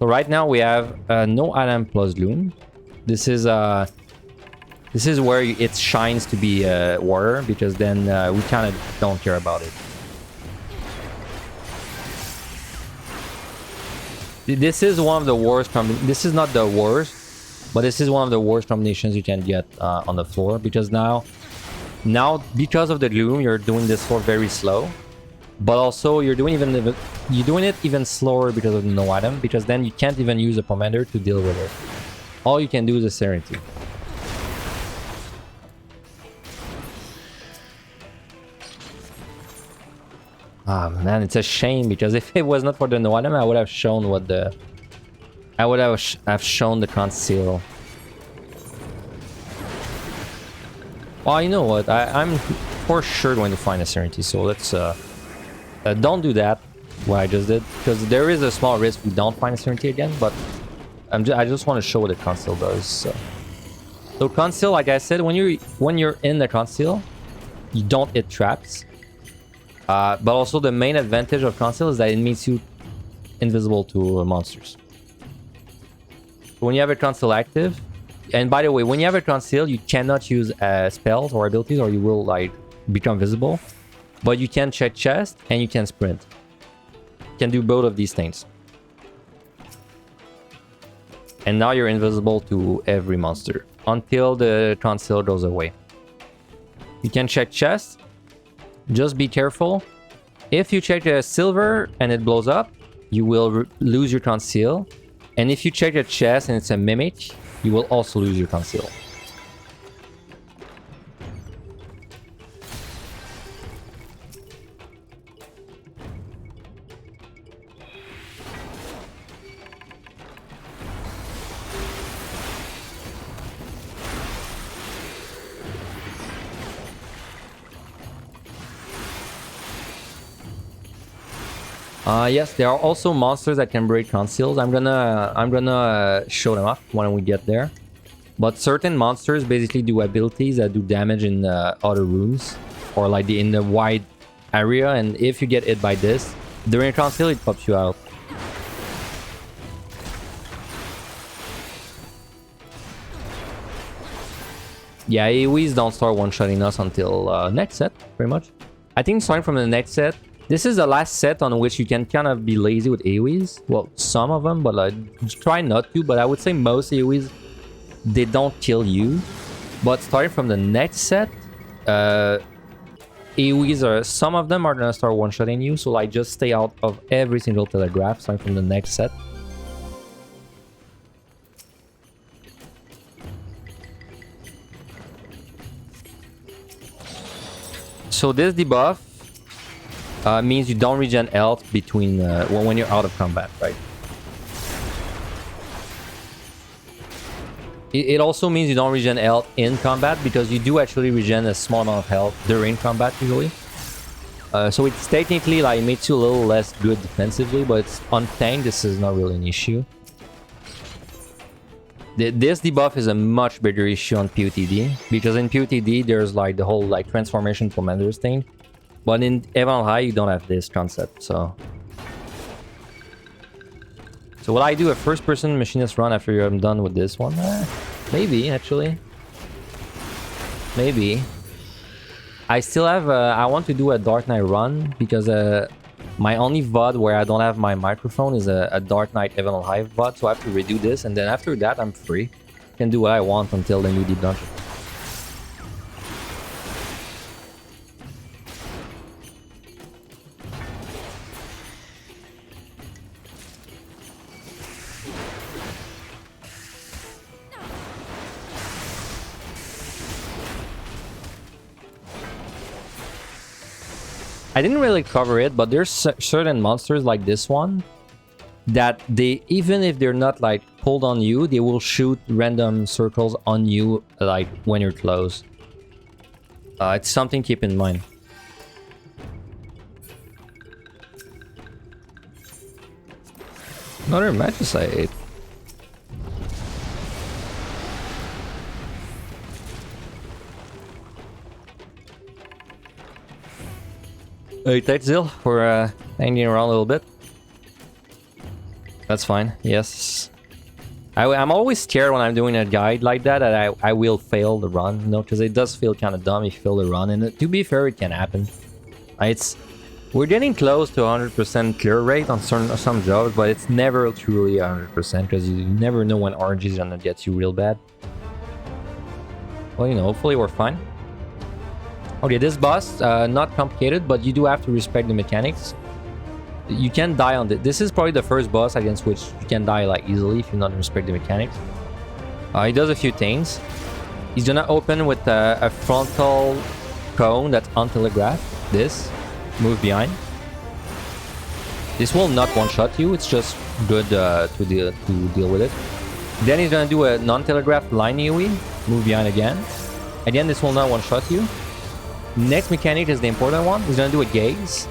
right now we have no Adam plus Loom. This is where it shines to be water, because then we kind of don't care about it. This is one of the worst. This is not the worst, but this is one of the worst combinations you can get on the floor, because now because of the gloom, you're doing this floor very slow, but also you're doing it even slower because of the no item, because then you can't even use a pomander to deal with it. All you can do is a Serenity. Ah, man, it's a shame, because if it was not for the no item, I would have shown what the... I would have shown the conceal. Well, you know what? I'm for sure going to find a Serenity, so let's... don't do that, what I just did, because there is a small risk we don't find a Serenity again, but I just want to show what the conceal does. So conceal, like I said, when you're in the conceal, you don't hit traps. But also the main advantage of conceal is that it makes you invisible to monsters. When you have a conceal active, and by the way, when you have a conceal, you cannot use spells or abilities, or you will like become visible. But you can check chest and you can sprint. You can do both of these things. And now you're invisible to every monster until the conceal goes away. You can check chest. Just be careful. If you check a silver and it blows up, you will lose your conceal. And if you check a chest and it's a mimic, you will also lose your conceal. Yes, there are also monsters that can break conceals. I'm gonna show them up when we get there. But certain monsters basically do abilities that do damage in other rooms, or like in the wide area. And if you get hit by this during a conceal, it pops you out. Yeah, AoEs don't start one-shotting us until next set, pretty much. I think starting from the next set. This is the last set on which you can kind of be lazy with AoEs. Well, some of them, but try not to. But I would say most AoEs, they don't kill you. But starting from the next set, AoEs are... Some of them are going to start one-shotting you. So like just stay out of every single telegraph starting from the next set. So this debuff means you don't regen health between when you're out of combat, right? It also means you don't regen health in combat, because you do actually regen a small amount of health during combat usually. So it's technically like makes you a little less good defensively, but it's on tank, this is not really an issue. This debuff is a much bigger issue on POTD, because in POTD there's like the whole like transformation pomanders thing, but in Evan High you don't have this concept. So will I do a first-person machinist run after I'm done with this one? Maybe, actually. Maybe. I still have... I want to do a Dark Knight run, because my only VOD where I don't have my microphone is a Dark Knight Evan High VOD, so I have to redo this, and then after that I'm free. I can do what I want until the new deep dungeon. I didn't really cover it, but there's certain monsters like this one that they, even if they're not like pulled on you, they will shoot random circles on you like when you're close. It's something to keep in mind. Another magicite. Hey, thanks, Zil, for hanging around a little bit. That's fine, yes. I'm always scared when I'm doing a guide like that I will fail the run, you know, because it does feel kind of dumb if you fail the run, and to be fair, it can happen. We're getting close to 100% clear rate on some jobs, but it's never truly 100% because you never know when RNG is gonna get you real bad. Well, you know, hopefully we're fine. Okay, this boss, not complicated, but you do have to respect the mechanics. You can die on this. This is probably the first boss against which you can die like easily if you not respect the mechanics. He does a few things. He's gonna open with a frontal cone that's untelegraphed. This. Move behind. This will not one-shot you. It's just good to deal with it. Then he's gonna do a non-telegraphed line AoE. Move behind again. Again, this will not one-shot you. Next mechanic is the important one. He's gonna do a gaze.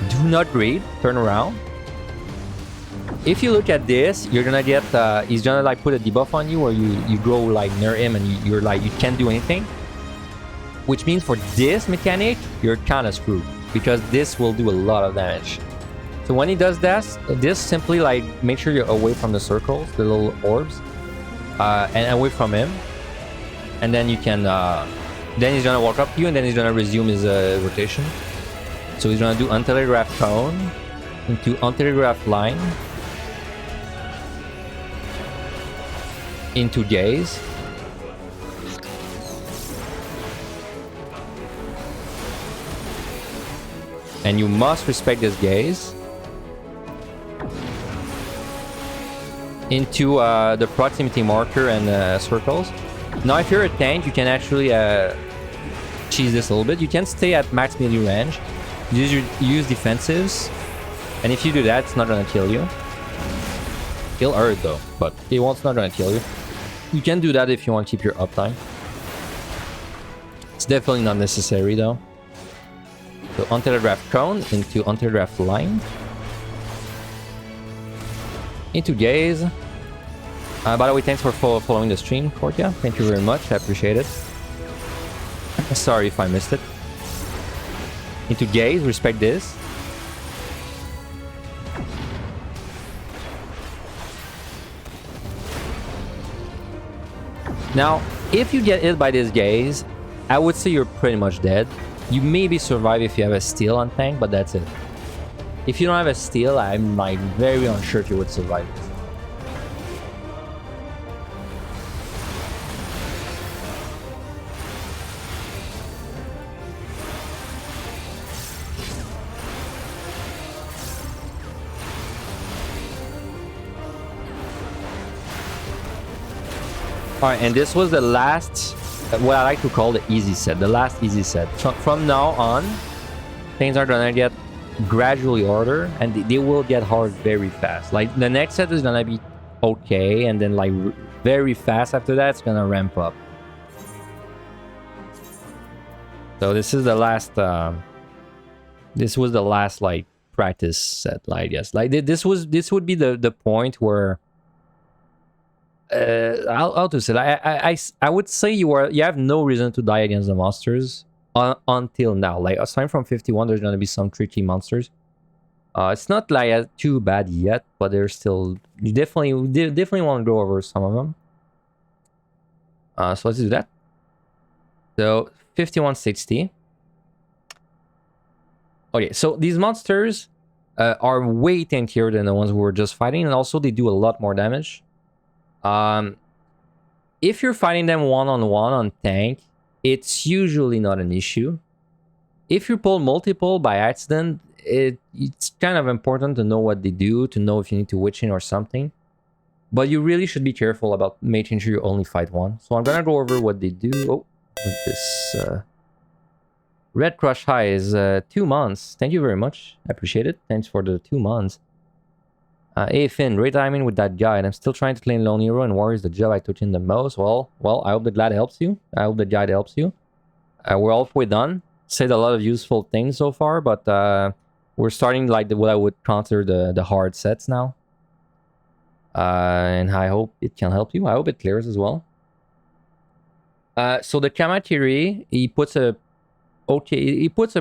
Do not breathe. Turn around. If you look at this, you're gonna get... he's gonna like put a debuff on you, or you go like near him and you're like, you can't do anything. Which means for this mechanic, you're kind of screwed, because this will do a lot of damage. So when he does this simply like make sure you're away from the circles, the little orbs, and away from him. And then you can... then he's gonna walk up to you, and then he's gonna resume his rotation. So he's gonna do untelegraphed cone into untelegraphed line into gaze. And you must respect this gaze. Into the proximity marker and circles. Now if you're a tank, you can actually cheese this a little bit. You can stay at max melee range. Use defensives. And if you do that, it's not gonna kill you. It'll hurt though, but it's not gonna kill you. You can do that if you want to keep your uptime. It's definitely not necessary though. So untelegraphed cone into untelegraphed line. Into gaze. By the way, thanks for following the stream, Kortia. Thank you very much. I appreciate it. Sorry if I missed it. Into gaze. Respect this. Now, if you get hit by this gaze, I would say you're pretty much dead. You maybe survive if you have a steal on tank, but that's it. If you don't have a steal, I'm like very unsure if you would survive it. Alright, and this was the last, what I like to call the easy set, the last easy set. From now on, things are gonna get gradually harder, and they will get hard very fast. Like, the next set is gonna be okay, and then like very fast after that, it's gonna ramp up. So this is the last, this was the last like practice set, I guess. Like this would be the point where How to say that? I would say you have no reason to die against the monsters until now. Like aside from 51, there's gonna be some tricky monsters. It's not like too bad yet, but there's still you definitely want to go over some of them. So let's do that. So 5160. Okay, so these monsters are way tankier than the ones we were just fighting, and also they do a lot more damage. If you're fighting them one-on-one on tank, it's usually not an issue. If you pull multiple by accident, it's kind of important to know what they do, to know if you need to witch in or something. But you really should be careful about making sure you only fight one. So I'm gonna go over what they do. Oh, this Red Crush High is 2 months. Thank you very much. I appreciate it. Thanks for the 2 months. Hey Finn, great timing with that guide. I'm still trying to clean Lone Hero, and War is the job I took in the most. Well, I hope the guide helps you. I hope the guide helps you. We're halfway done. Said a lot of useful things so far, but we're starting like what I would consider the hard sets now. And I hope it can help you. I hope it clears as well. So the Kamakiri, he puts a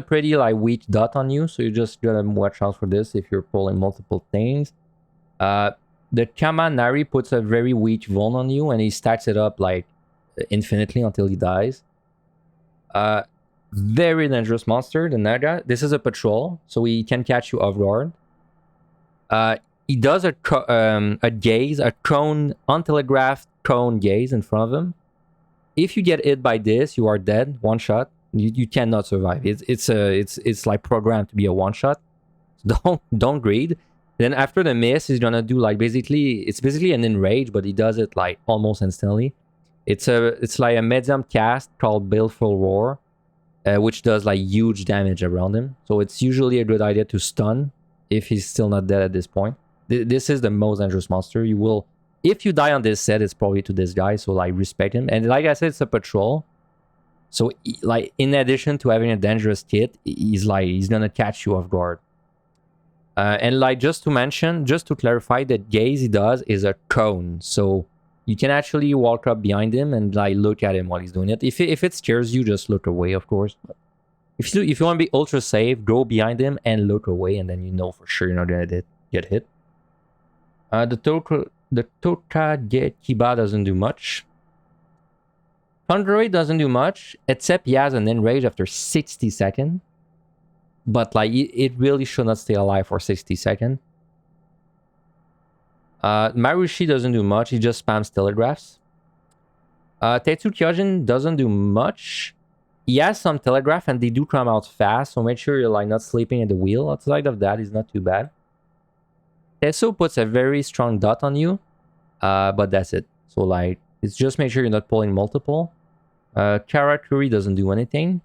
pretty like weak dot on you, so you just gotta watch out for this if you're pulling multiple things. The Kamanari puts a very weak vuln on you, and he stacks it up like infinitely until he dies. Very dangerous monster, the Naga. This is a patrol, so he can catch you off guard. He does a gaze, a cone, untelegraphed cone gaze in front of him. If you get hit by this, you are dead. One shot. You cannot survive. It's like programmed to be a one shot. Don't greed. Then after the miss, he's gonna do like it's basically an enrage, but he does it like almost instantly. It's like a medium cast called Baleful Roar, which does like huge damage around him. So it's usually a good idea to stun if he's still not dead at this point. This is the most dangerous monster. You will, if you die on this set, it's probably to this guy. So like respect him. And like I said, it's a patrol. So like in addition to having a dangerous kit, he's gonna catch you off guard. And like just to clarify, that gaze he does is a cone. So you can actually walk up behind him and like look at him while he's doing it. If it scares you, just look away, of course. If you want to be ultra safe, go behind him and look away, and then you know for sure you're not gonna get hit. The Toka Kiba doesn't do much. Thunderoid doesn't do much, except he has an enrage after 60 seconds. But like it really should not stay alive for 60 seconds. Marushi doesn't do much, he just spams telegraphs. Tetsu Kyojin doesn't do much. He has some telegraph and they do come out fast, so make sure you're like not sleeping at the wheel. Outside of that, it's not too bad. Tetsu puts a very strong dot on you, but that's it. So like, it's just make sure you're not pulling multiple. Karakuri doesn't do anything.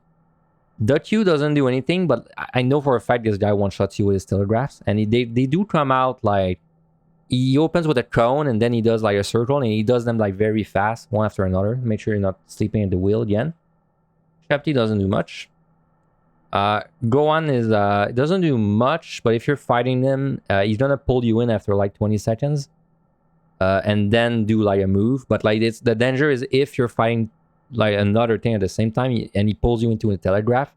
Q doesn't do anything, but I know for a fact this guy one-shots you with his telegraphs. And they do come out like... He opens with a cone and then he does like a circle and he does them like very fast, one after another. Make sure you're not sleeping at the wheel again. Shepti doesn't do much. Gohan is doesn't do much, but if you're fighting him, he's gonna pull you in after like 20 seconds. And then do like a move. But like the danger is if you're fighting like another thing at the same time and he pulls you into a telegraph,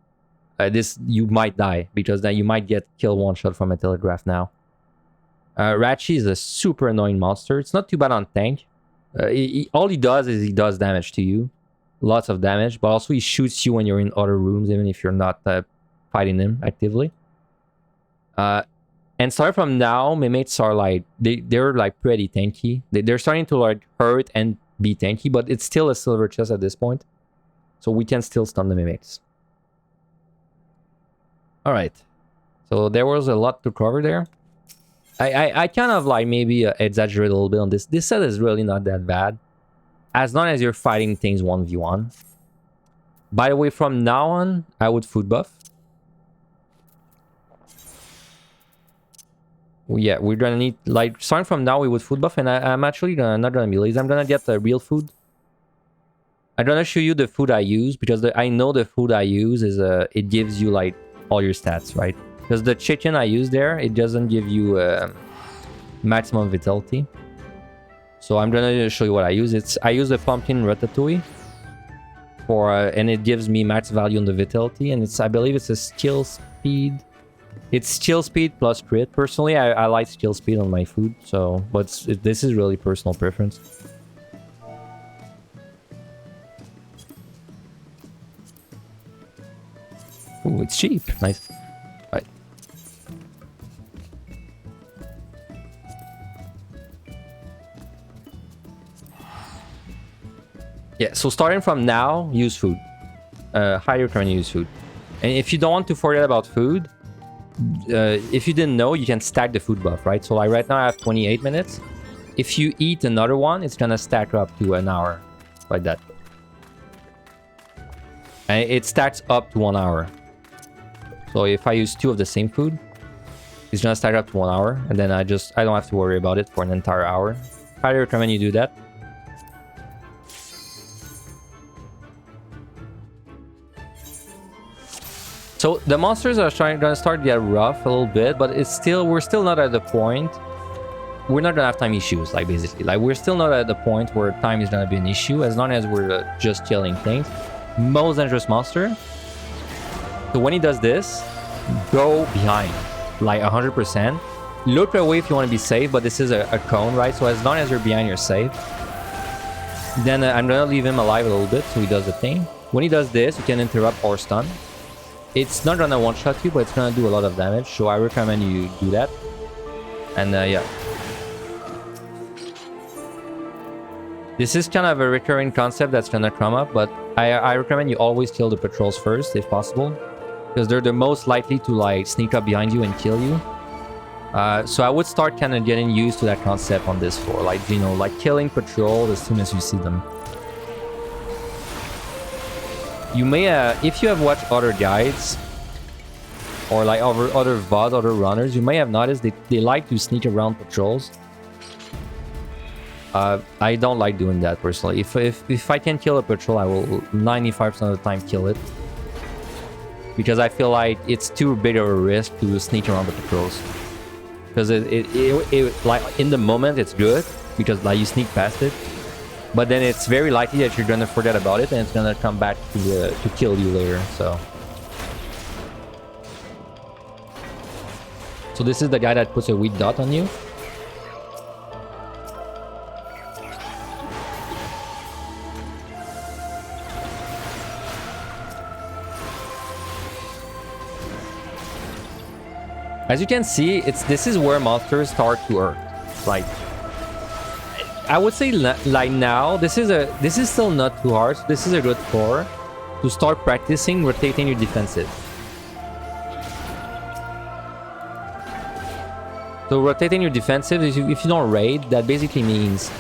you might die because then you might get killed one shot from a telegraph now. Rachi is a super annoying monster. It's not too bad on tank. All he does is he does damage to you, lots of damage, but also he shoots you when you're in other rooms even if you're not fighting him actively. And starting from now, Mimics are like they're like pretty tanky. They're starting to like hurt and be tanky, but it's still a silver chest at this point, so we can still stun the Mimics. All right, so there was a lot to cover there. I kind of like maybe exaggerate a little bit on this. This set is really not that bad, as long as you're fighting things 1v1. By the way, from now on, I would food buff. Yeah, we're gonna need, like, starting from now, we would food buff, and I'm actually not gonna be lazy. I'm gonna get the real food. I'm gonna show you the food I use, because I know the food I use is, it gives you, like, all your stats, right? Because the chicken I use there, it doesn't give you maximum vitality. So I'm gonna show you what I use. I use the pumpkin ratatouille for and it gives me max value on the vitality, and I believe it's a skill speed. It's skill speed plus crit. Personally, I like skill speed on my food, so but this is really personal preference. Ooh, it's cheap. Nice. Right. Yeah, so starting from now, use food. Higher recommend use food. And if you don't want to forget about food, if you didn't know, you can stack the food buff, right? So like right now I have 28 minutes. If you eat another one, it's gonna stack up to an hour, like that. And it stacks up to 1 hour. So if I use 2 of the same food, it's gonna stack up to 1 hour, and then I don't have to worry about it for an entire hour. Highly recommend you do that. So the monsters are gonna start to get rough a little bit, but we're still not at the point. We're not gonna have time issues, like basically. Like we're still not at the point where time is gonna be an issue, as long as we're just killing things. Most dangerous monster. So when he does this, go behind, like 100%. Look away if you want to be safe, but this is a cone, right? So as long as you're behind, you're safe. Then I'm gonna leave him alive a little bit, so he does the thing. When he does this, you can interrupt or stun. It's not gonna one-shot you, but it's gonna do a lot of damage, so I recommend you do that. And yeah. This is kind of a recurring concept that's gonna come up, but I recommend you always kill the patrols first, if possible. Because they're the most likely to like sneak up behind you and kill you. So I would start kind of getting used to that concept on this floor. Like, you know, like killing patrol as soon as you see them. You may, if you have watched other guides, or like other VOD, other runners, you may have noticed they like to sneak around patrols. I don't like doing that personally. If I can kill a patrol, I will 95% of the time kill it. Because I feel like it's too big of a risk to sneak around the patrols. Because it like in the moment it's good, because like you sneak past it. But then it's very likely that you're gonna forget about it and it's gonna come back to kill you later. So this is the guy that puts a weak dot on you. As you can see, this is where monsters start to hurt. Like, I would say like now, this is still not too hard. So this is a good floor to start practicing rotating your defensive. So rotating your defensive, if you don't raid, that basically means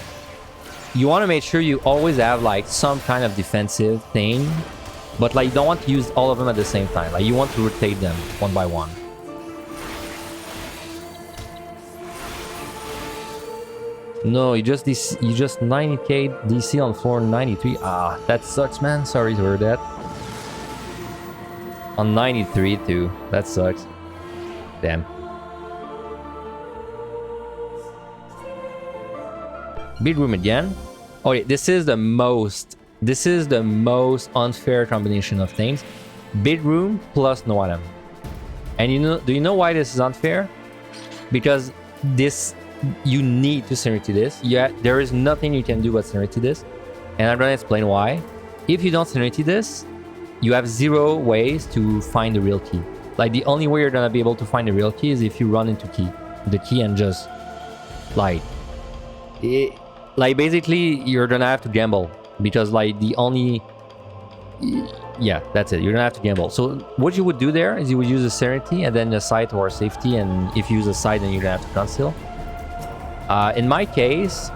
you want to make sure you always have like some kind of defensive thing, but like you don't want to use all of them at the same time. Like you want to rotate them one by one. No, you just 90k DC on floor 93. Ah, that sucks, man. Sorry to hear that. On 93 too. That sucks. Damn. Big room again. Okay, this is the most unfair combination of things. Big room plus no item. And do you know why this is unfair? Because you need to Serenity this. Yeah, there is nothing you can do but Serenity this. And I'm gonna explain why. If you don't Serenity this, you have 0 ways to find the real key. Like the only way you're gonna be able to find the real key is if you run into the key and just like basically you're gonna have to gamble, because like yeah, that's it. You're gonna have to gamble. So what you would do there is you would use a Serenity and then a sight or safety, and if you use a sight, then you're gonna have to conceal. In my case,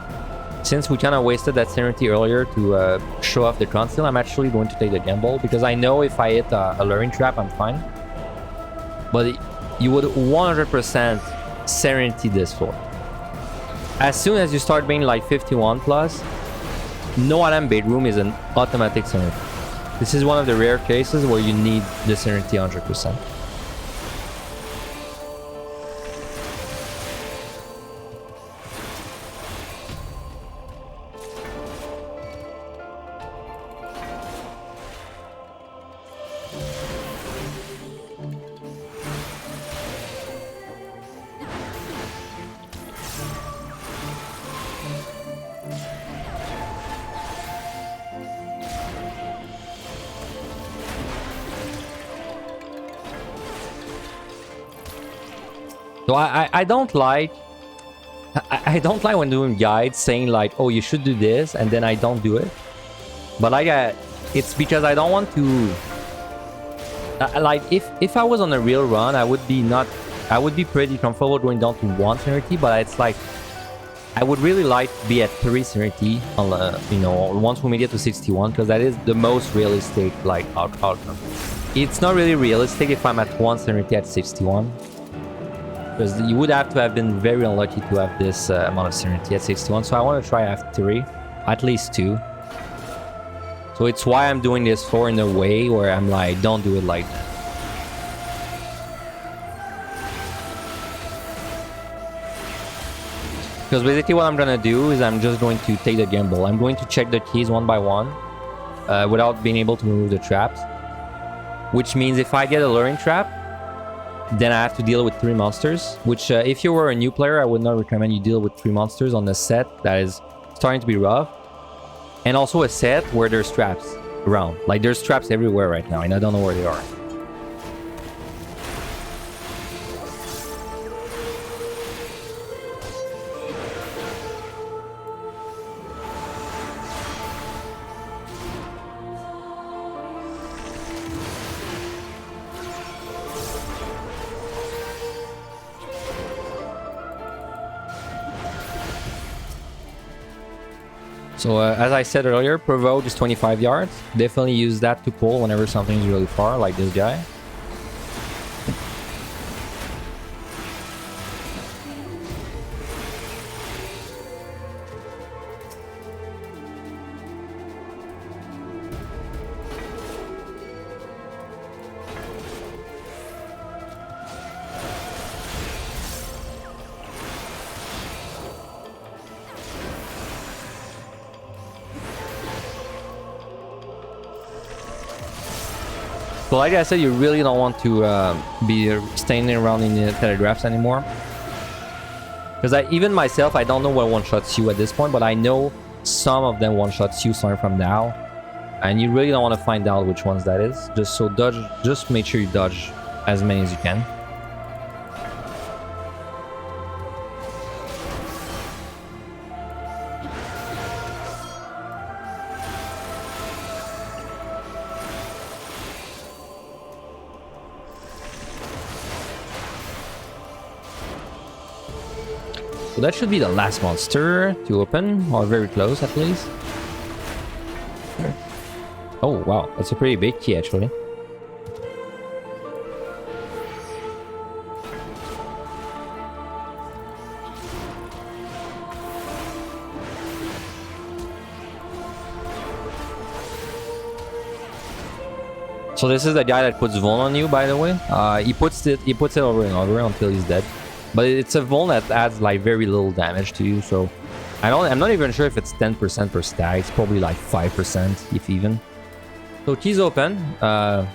since we kind of wasted that Serenity earlier to show off the conceal, I'm actually going to take the gamble, because I know if I hit a luring trap, I'm fine. But you would 100% Serenity this floor. As soon as you start being like 51 plus, no item bedroom is an automatic Serenity. This is one of the rare cases where you need the Serenity 100%. So I don't like... I don't like when doing guides saying like, oh, you should do this, and then I don't do it. But like, it's because I don't want to... like, if I was on a real run, I would be pretty comfortable going down to 1 sanity, but it's like... I would really like to be at 3 sanity, you know, once we make it to 61, because that is the most realistic, like, outcome. It's not really realistic if I'm at 1 sanity at 61. Because you would have to have been very unlucky to have this amount of sanity at 61, so I want to try at 3, at least 2. So it's why I'm doing this floor in a way where I'm like, don't do it like that. Because basically what I'm gonna do is I'm just going to take the gamble. I'm going to check the keys one by one without being able to remove the traps. Which means if I get a luring trap, then I have to deal with 3 monsters. Which if you were a new player, I would not recommend you deal with 3 monsters on a set that is starting to be rough. And also a set where there's traps around. Like there's traps everywhere right now and I don't know where they are. So as I said earlier, provoke is 25 yards. Definitely use that to pull whenever something is really far, like this guy. So like I said, you really don't want to be standing around in the telegraphs anymore. Because even myself, I don't know what one-shots you at this point, but I know some of them one-shots you starting from now. And you really don't want to find out which ones that is. Just make sure you dodge as many as you can. So that should be the last monster to open, or very close at least. Oh wow, that's a pretty big key actually. So this is the guy that puts Vuln on you, by the way. He puts it over and over until he's dead. But it's a Vuln that adds like very little damage to you, so I'm not even sure if it's 10% per stack. It's probably like 5%, if even. So keys open. Now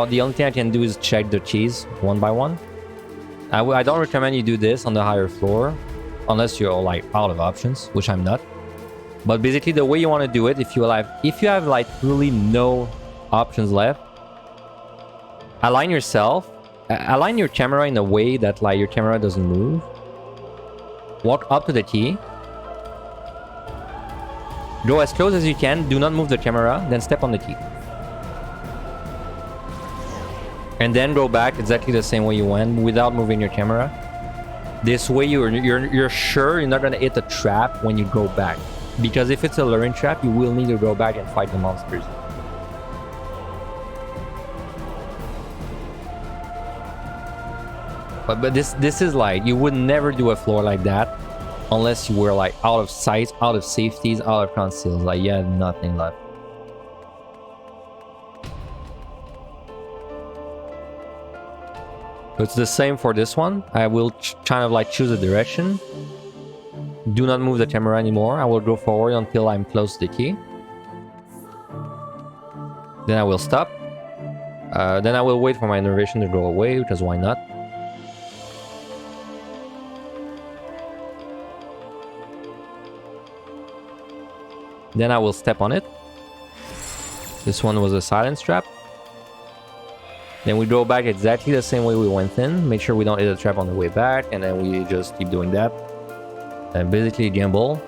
the only thing I can do is check the keys one by one. I don't recommend you do this on the higher floor, unless you're like out of options, which I'm not. But basically the way you want to do it, if you have like really no options left, align yourself. Align your camera in a way that like your camera doesn't move. Walk up to the key. Go as close as you can. Do not move the camera. Then step on the key. And then go back exactly the same way you went without moving your camera. This way you're sure you're not gonna hit a trap when you go back. Because if it's a luring trap, you will need to go back and fight the monsters. But this is like, you would never do a floor like that unless you were like out of sight, out of safeties, out of conceals. Like you had nothing left. So it's the same for this one. I will kind of like choose a direction. Do not move the camera anymore. I will go forward until I'm close to the key. Then I will stop. Then I will wait for my innervation to go away, because why not? Then I will step on it. This one was a silence trap. Then we go back exactly the same way we went in. Make sure we don't hit a trap on the way back, and then we just keep doing that. And basically gamble.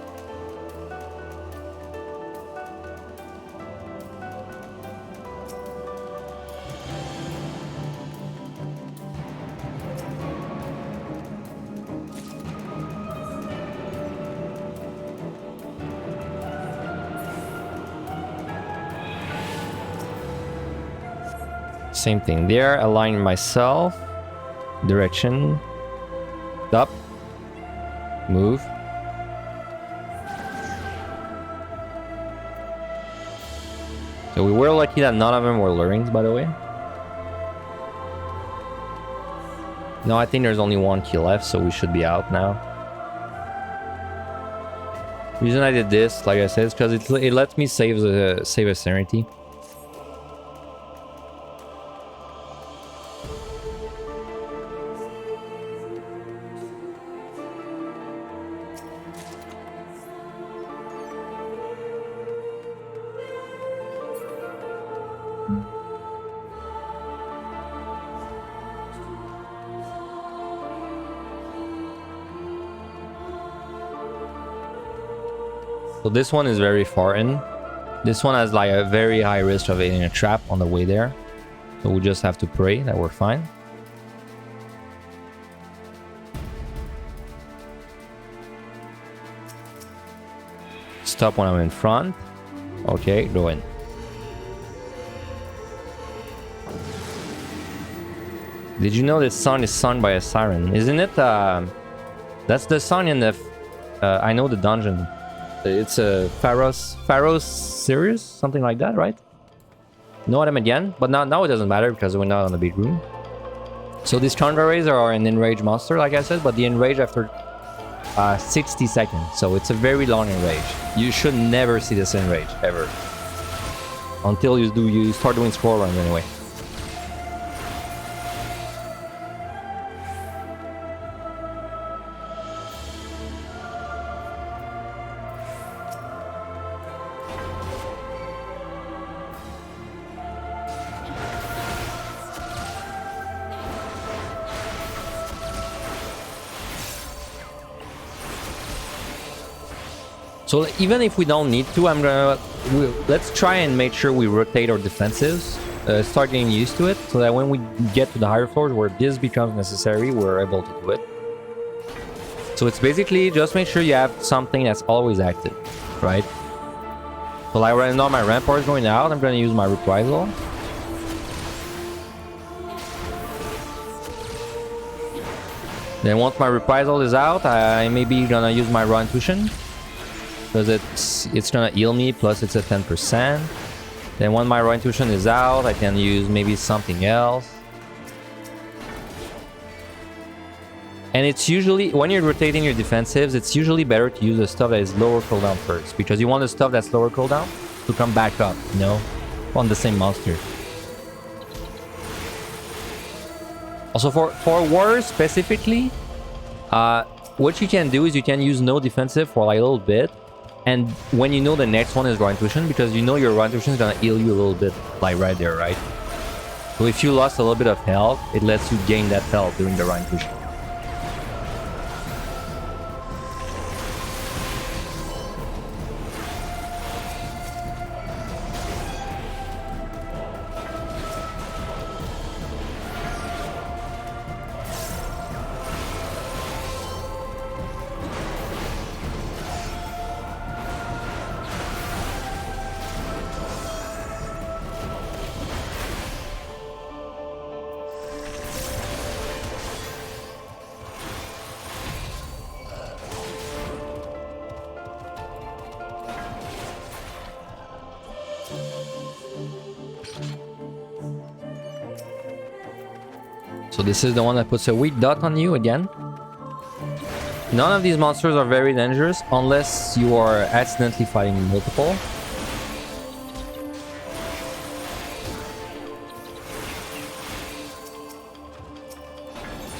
Same thing there. Align myself. Direction. Up. Move. So we were lucky that none of them were lurings, by the way. No, I think there's only one key left, so we should be out now. The reason I did this, like I said, is because it lets me save a sanity. So this one is very far in. This one has like a very high risk of hitting a trap on the way there. So we just have to pray that we're fine. Stop when I'm in front. Okay, go in. Did you know this song is sung by a siren? Isn't it? That's the song in the... I know the dungeon. It's a Pharaoh's Sirius, something like that, right? No item again, but now it doesn't matter because we're not on the big room. So these counter-rays are an enraged monster, like I said, but the enrage after 60 seconds. So it's a very long enrage. You should never see this enrage, ever. Until you start doing scroll runs anyway. So even if we don't need to, let's try and make sure we rotate our defensives, start getting used to it, so that when we get to the higher floors where this becomes necessary, we're able to do it. So it's basically just make sure you have something that's always active, right? So like right now my rampart is going out, I'm going to use my reprisal. Then once my reprisal is out, I maybe gonna use my raw intuition. Because it's gonna heal me, plus it's a 10%. Then when my raw intuition is out, I can use maybe something else. And it's usually, when you're rotating your defensives, it's usually better to use the stuff that is lower cooldown first. Because you want the stuff that's lower cooldown to come back up, you know, on the same monster. Also for wars specifically, what you can do is you can use no defensive for like a little bit. And when you know the next one is raw intuition, because you know your raw intuition is gonna heal you a little bit, like right there, right? So if you lost a little bit of health, it lets you gain that health during the raw intuition. So this is the one that puts a weak dot on you again. None of these monsters are very dangerous unless you are accidentally fighting multiple.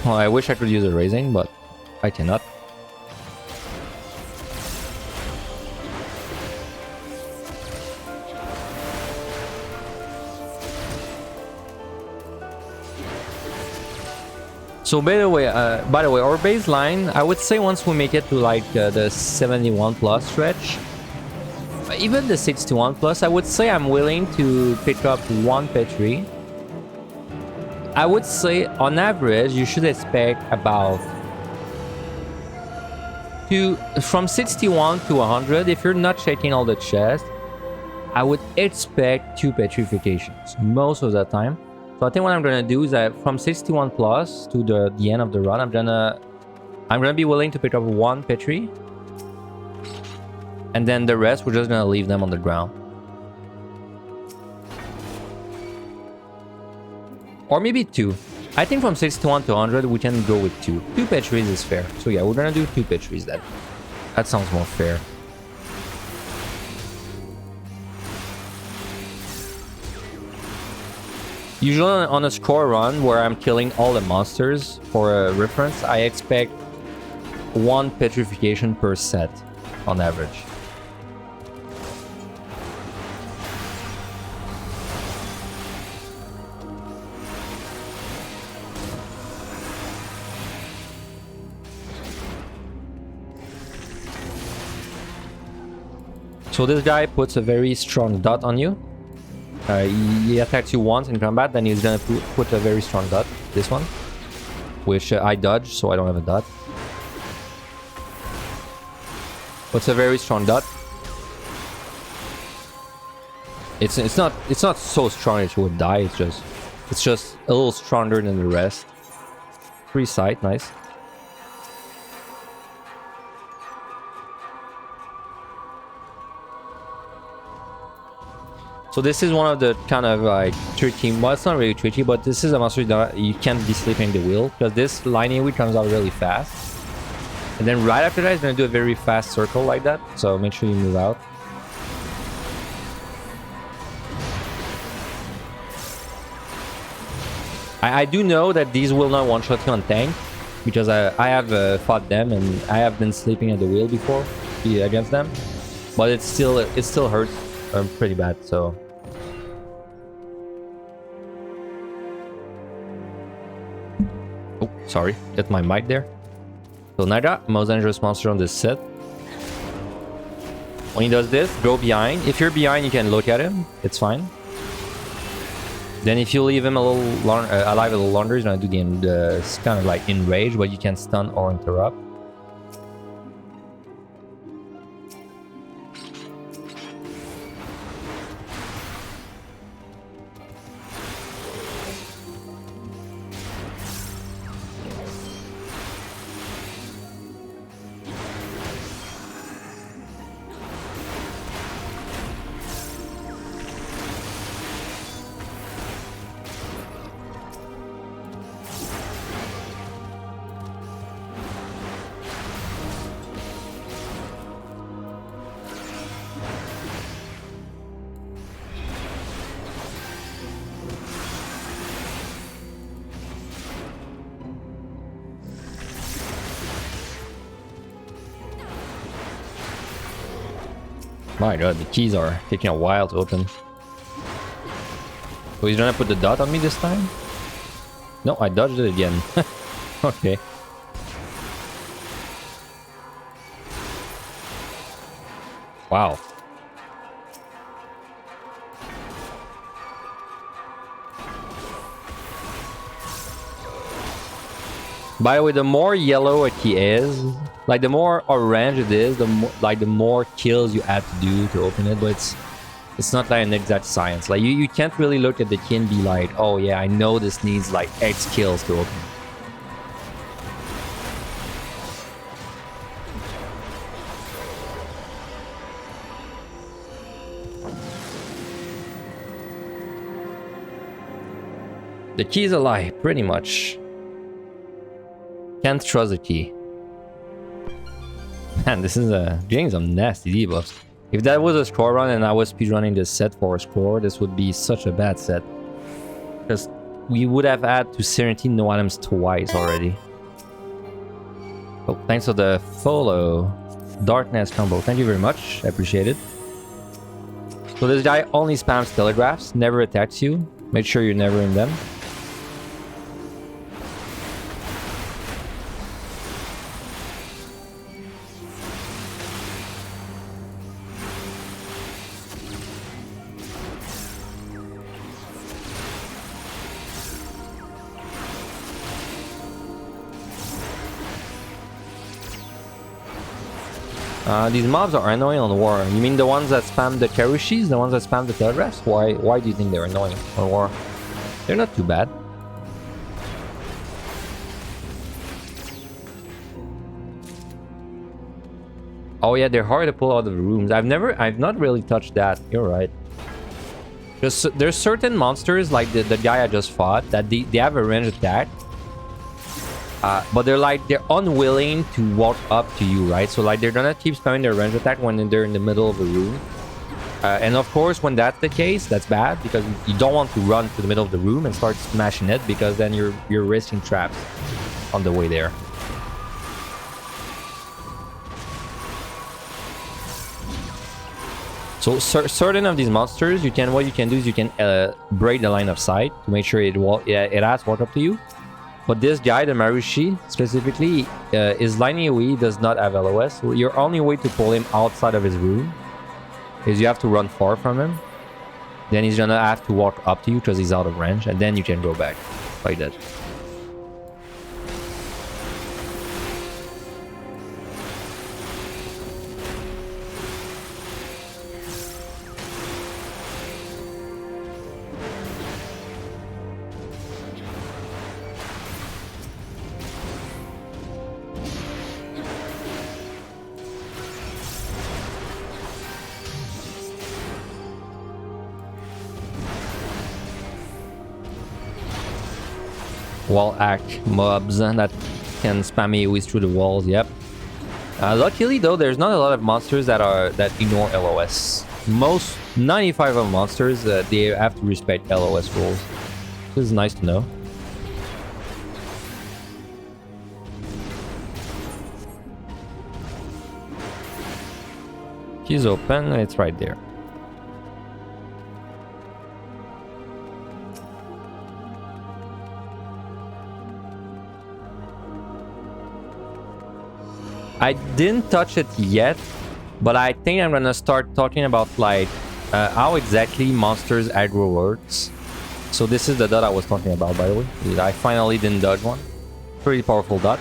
Well, I wish I could use a raising, but I cannot. So by the way, our baseline, I would say once we make it to like the 71 plus stretch, even the 61 plus, I would say I'm willing to pick up one Petri. I would say on average, you should expect about from 61 to 100. If you're not checking all the chests, I would expect 2 petrifications most of the time. So I think what I'm gonna do is that from 61 plus to the end of the run, I'm gonna be willing to pick up 1 petri, and then the rest we're just gonna leave them on the ground, or maybe 2. I think from 61 to 100 we can go with 2. 2 petris is fair. So yeah, we're gonna do 2 petris then. That sounds more fair. Usually on a score run where I'm killing all the monsters, for a reference, I expect 1 petrification per set on average. So this guy puts a very strong dot on you. He attacks you once in combat, then he's gonna put a very strong dot. This one, which I dodge, so I don't have a dot. Puts a very strong dot. It's not so strong that you would die. It's just a little stronger than the rest. Free sight, nice. So this is one of the kind of like tricky, well it's not really tricky, but this is a monster that you can't be sleeping the wheel, because this lightning wheel comes out really fast. And then right after that, it's going to do a very fast circle like that, so make sure you move out. I do know that these will not one-shot you on tank, because I have fought them and I have been sleeping at the wheel before against them, but it still hurts pretty bad, so... Oh, sorry, hit my mic there. So Naga, most dangerous monster on this set. When he does this, go behind. If you're behind, you can look at him. It's fine. Then if you leave him a little alive a little longer, he's gonna do the kind of like enrage, but you can stun or interrupt. My god, the keys are taking a while to open. So he's gonna put the dot on me this time? No, I dodged it again. Okay. Wow. By the way, the more yellow a key is, like the more orange it is, the more kills you have to do to open it, but it's not like an exact science. Like you can't really look at the key and be like, oh yeah, I know this needs like X kills to open. The key is a lie, pretty much. Can't trust the key. Man, this is getting some nasty debuffs. If that was a score run and I was speedrunning this set for a score, this would be such a bad set. Because we would have had to Serenity no items twice already. Oh, thanks for the follow. Darkness combo. Thank you very much. I appreciate it. So this guy only spams telegraphs, never attacks you. Make sure you're never in them. These mobs are annoying on war. You mean the ones that spam the Karushis? The ones that spam the telegraphs? Why do you think they're annoying on war? They're not too bad. Oh yeah, they're hard to pull out of the rooms. I've not really touched that. You're right. There's certain monsters, like the guy I just fought, that they have a range attack. But they're unwilling to walk up to you, right? So like they're gonna keep spamming their range attack when they're in the middle of the room. And of course, when that's the case, that's bad, because you don't want to run to the middle of the room and start smashing it, because then you're risking traps on the way there. So certain of these monsters, what you can do is you can break the line of sight to make sure it has walk up to you. But this guy, the Marushi, specifically, his line AoE does not have LOS. So your only way to pull him outside of his room is you have to run far from him. Then he's gonna have to walk up to you because he's out of range, and then you can go back like that. Wall hack mobs that can spam AoEs through the walls. Yep. Luckily though, there's not a lot of monsters that ignore LOS. Most 95 of monsters they have to respect LOS rules. This is nice to know. Key's open. It's right there. I didn't touch it yet, but I think I'm gonna start talking about like how exactly monsters aggro works. So this is the dot I was talking about, by the way. I finally didn't dodge one. Pretty powerful dot.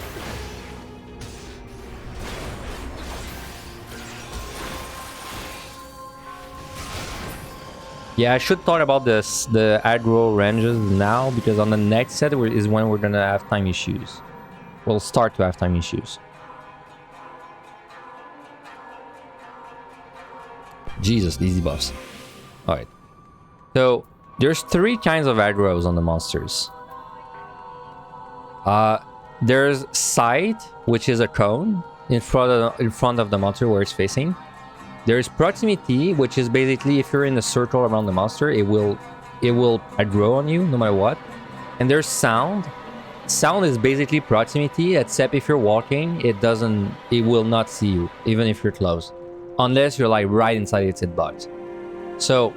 Yeah, I should talk about the aggro ranges now, because on the next set is when we're gonna have time issues. We'll start to have time issues. Jesus, these debuffs. Alright. So, there's 3 kinds of aggros on the monsters. There's sight, which is a cone in front of the monster where it's facing. There's proximity, which is basically if you're in a circle around the monster, it will aggro on you no matter what. And there's sound. Sound is basically proximity, except if you're walking, it will not see you, even if you're close. Unless you're like right inside its hitbox. So,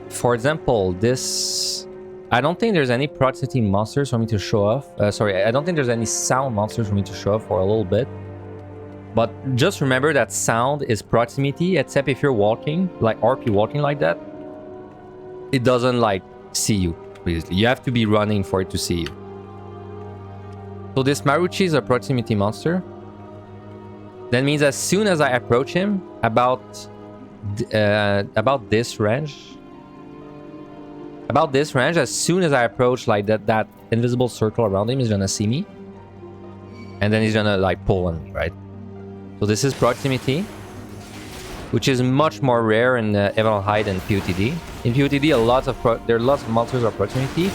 for example, this... I don't think there's any proximity monsters for me to show off. Sorry, I don't think there's any sound monsters for me to show off for a little bit. But just remember that sound is proximity, except if you're walking, like RP walking like that, it doesn't like see you, basically. You have to be running for it to see you. So this Maruchi is a proximity monster. That means as soon as I approach him, about this range, as soon as I approach like that invisible circle around him, he's gonna see me, and then he's gonna like pull on me, right? So this is proximity, which is much more rare in Evan High than POTD. In POTD, there are lots of monsters of proximity.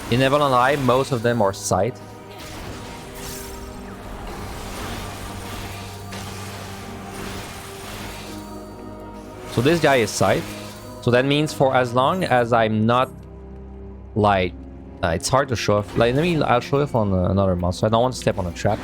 In Evan High, most of them are sight. So this guy is sight. So that means for as long as I'm not like... it's hard to show off. Like, I'll show off on another monster. I don't want to step on a trap.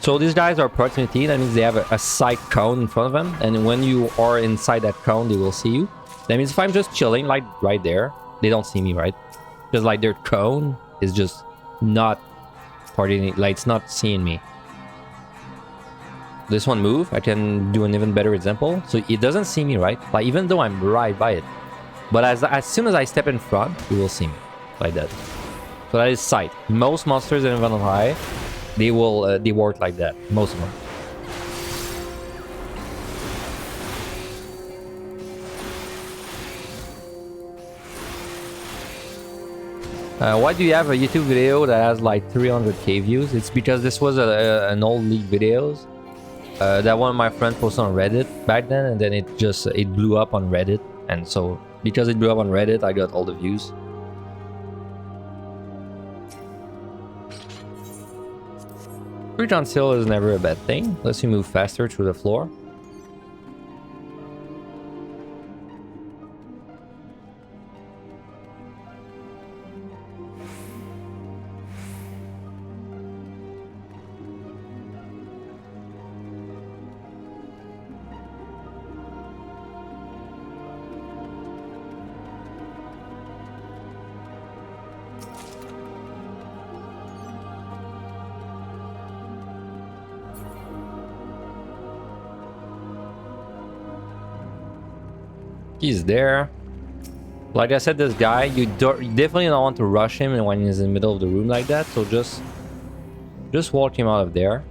So these guys are proximity. That means they have a sight cone in front of them, and when you are inside that cone, they will see you. That means if I'm just chilling, like right there, they don't see me, right? Because like their cone is just not partying, like it's not seeing me. This one move, I can do an even better example. So it doesn't see me, right? Like even though I'm right by it. But as soon as I step in front, it will see me. Like that. So that is sight. Most monsters in Vanilla High, they will they work like that. Most of them. Why do you have a YouTube video that has like 300k views? It's because this was an old league videos that one of my friends posted on Reddit back then, and then it blew up on Reddit, and so because it blew up on Reddit, I got all the views. Reach on Scylla is never a bad thing. Lets you move faster through the floor. He's there. Like I said, this guy, you definitely don't want to rush him when he's in the middle of the room like that. So just walk him out of there.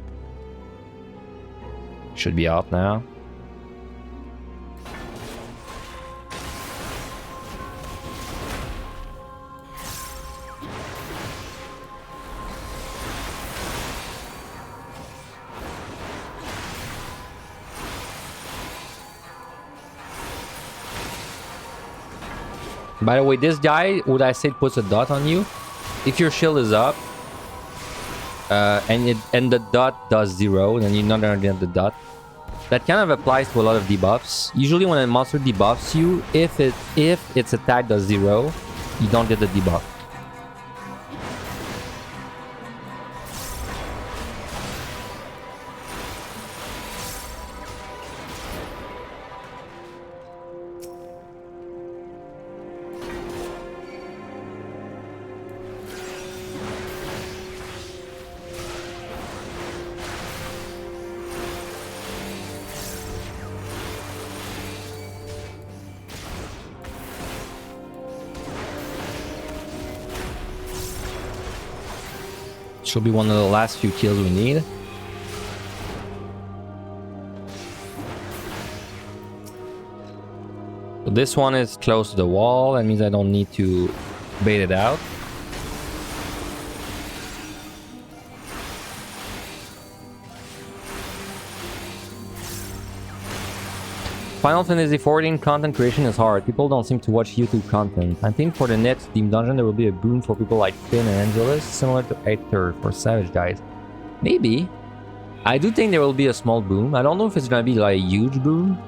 Should be out now. By the way, this guy, would I say puts a dot on you? If your shield is up, and the dot does 0, then you're not gonna get the dot. That kind of applies to a lot of debuffs. Usually when a monster debuffs you, if its attack does 0, you don't get the debuff. Should be one of the last few kills we need. So this one is close to the wall. That means I don't need to bait it out. Final Fantasy XIV content creation is hard. People don't seem to watch YouTube content. I think for the next Deep Dungeon there will be a boom for people like Finn and Angelus, similar to Hector for Savage guys. Maybe. I do think there will be a small boom. I don't know if it's gonna be like a huge boom.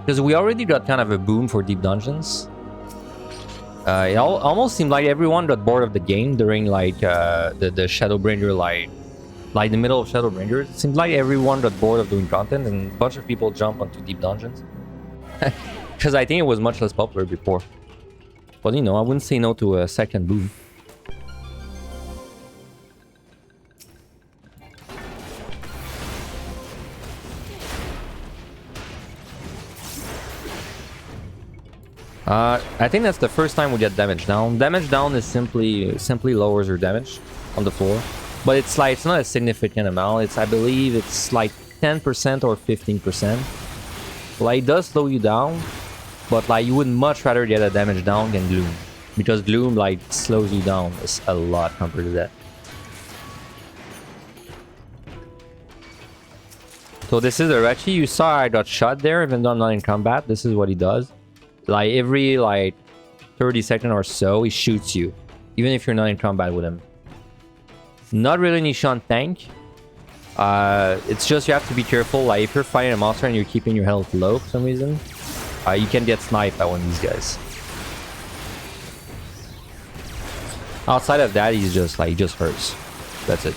Because we already got kind of a boom for Deep Dungeons. It almost seemed like everyone got bored of the game during like the Shadowbringer like the middle of Shadowbringer. It seems like everyone got bored of doing content and a bunch of people jump onto Deep Dungeons. Because I think it was much less popular before. But you know, I wouldn't say no to a second boom. I think that's the first time we get damage down. Damage down is simply lowers your damage on the floor. But it's like, it's not a significant amount. It's, I believe it's like 10% or 15%. Like, it does slow you down, but like you would much rather get a damage down than Gloom. Because Gloom like slows you down a lot compared to that. So this is Arachi. You saw I got shot there even though I'm not in combat. This is what he does. Like every like 30 seconds or so, he shoots you. Even if you're not in combat with him. Not really an issue on tank. It's just you have to be careful. Like if you're fighting a monster and you're keeping your health low for some reason, you can get sniped by one of these guys. Outside of that, he's just like, he just hurts. That's it.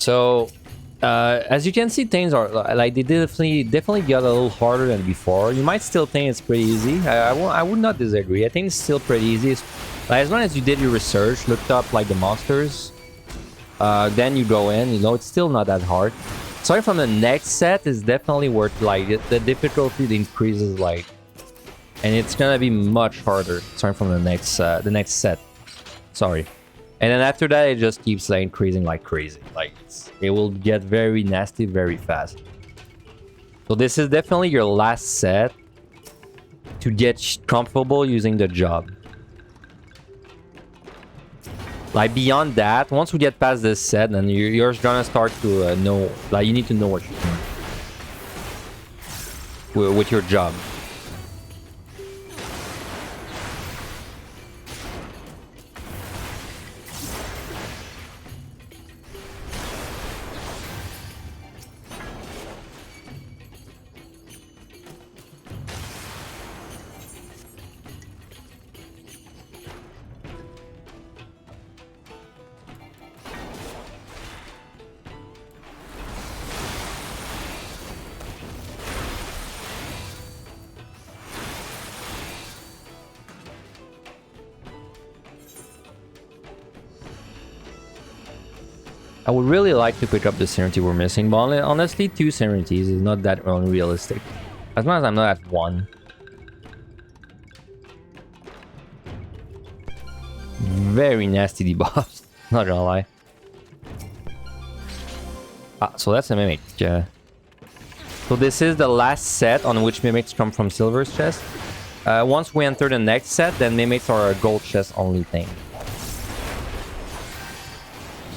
So, as you can see, things are like they definitely got a little harder than before. You might still think it's pretty easy. I would not disagree. I think it's still pretty easy. Like, as long as you did your research, looked up like the monsters, then you go in. You know, it's still not that hard. Starting from the next set is definitely worth, like, the difficulty increases, like, and it's gonna be much harder starting from the next set. Sorry. And then after that, it just keeps like increasing like crazy. Like, it will get very nasty very fast. So this is definitely your last set to get comfortable using the job. Like, beyond that, once we get past this set, then you're gonna start to know, like, you need to know what you're doing with your job. I would really like to pick up the Serenity we're missing, but honestly, 2 Serenities is not that unrealistic. As long as I'm not at 1. Very nasty debuffs, not gonna lie. Ah, so that's a Mimic. So this is the last set on which Mimics come from Silver's chest. Once we enter the next set, then Mimics are a gold chest only thing.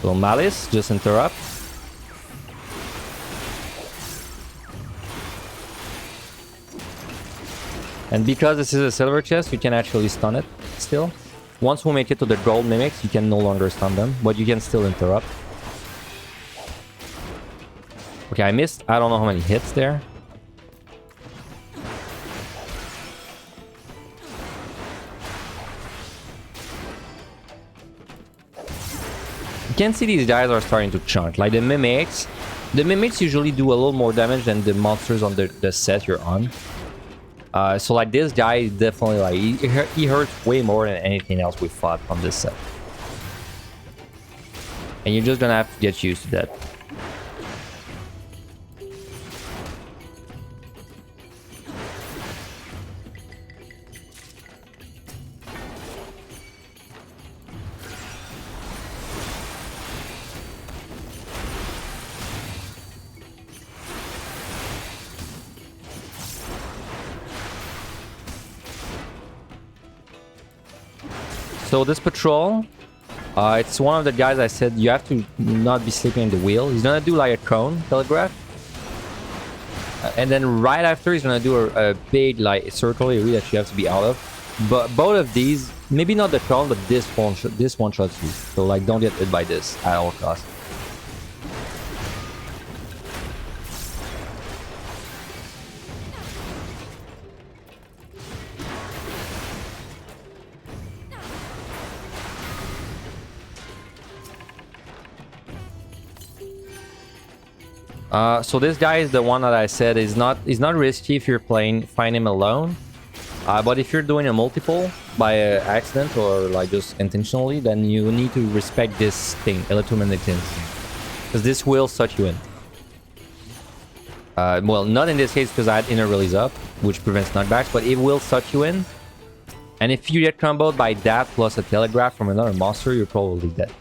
So Malice, just interrupt. And because this is a silver chest, you can actually stun it still. Once we make it to the gold mimics, you can no longer stun them, but you can still interrupt. Okay, I missed, I don't know how many hits there. You can see these guys are starting to chunk. Like the mimics usually do a little more damage than the monsters on the set you're on. So like this guy definitely, like, he hurts way more than anything else we fought on this set. And you're just gonna have to get used to that. So this patrol, it's one of the guys I said you have to not be sleeping in the wheel. He's gonna do like a cone telegraph. And then right after he's gonna do a big like circle area that you have to be out of. But both of these, maybe not the cone, but this one shots you. So like don't get hit by this at all costs. So this guy is the one that I said is not risky if you're find him alone. But if you're doing a multiple by accident or like just intentionally, then you need to respect this thing, electromagnetism, because this will suck you in. Well, not in this case because I had inner release up, which prevents knockbacks, but it will suck you in. And if you get comboed by that plus a telegraph from another monster, you're probably dead.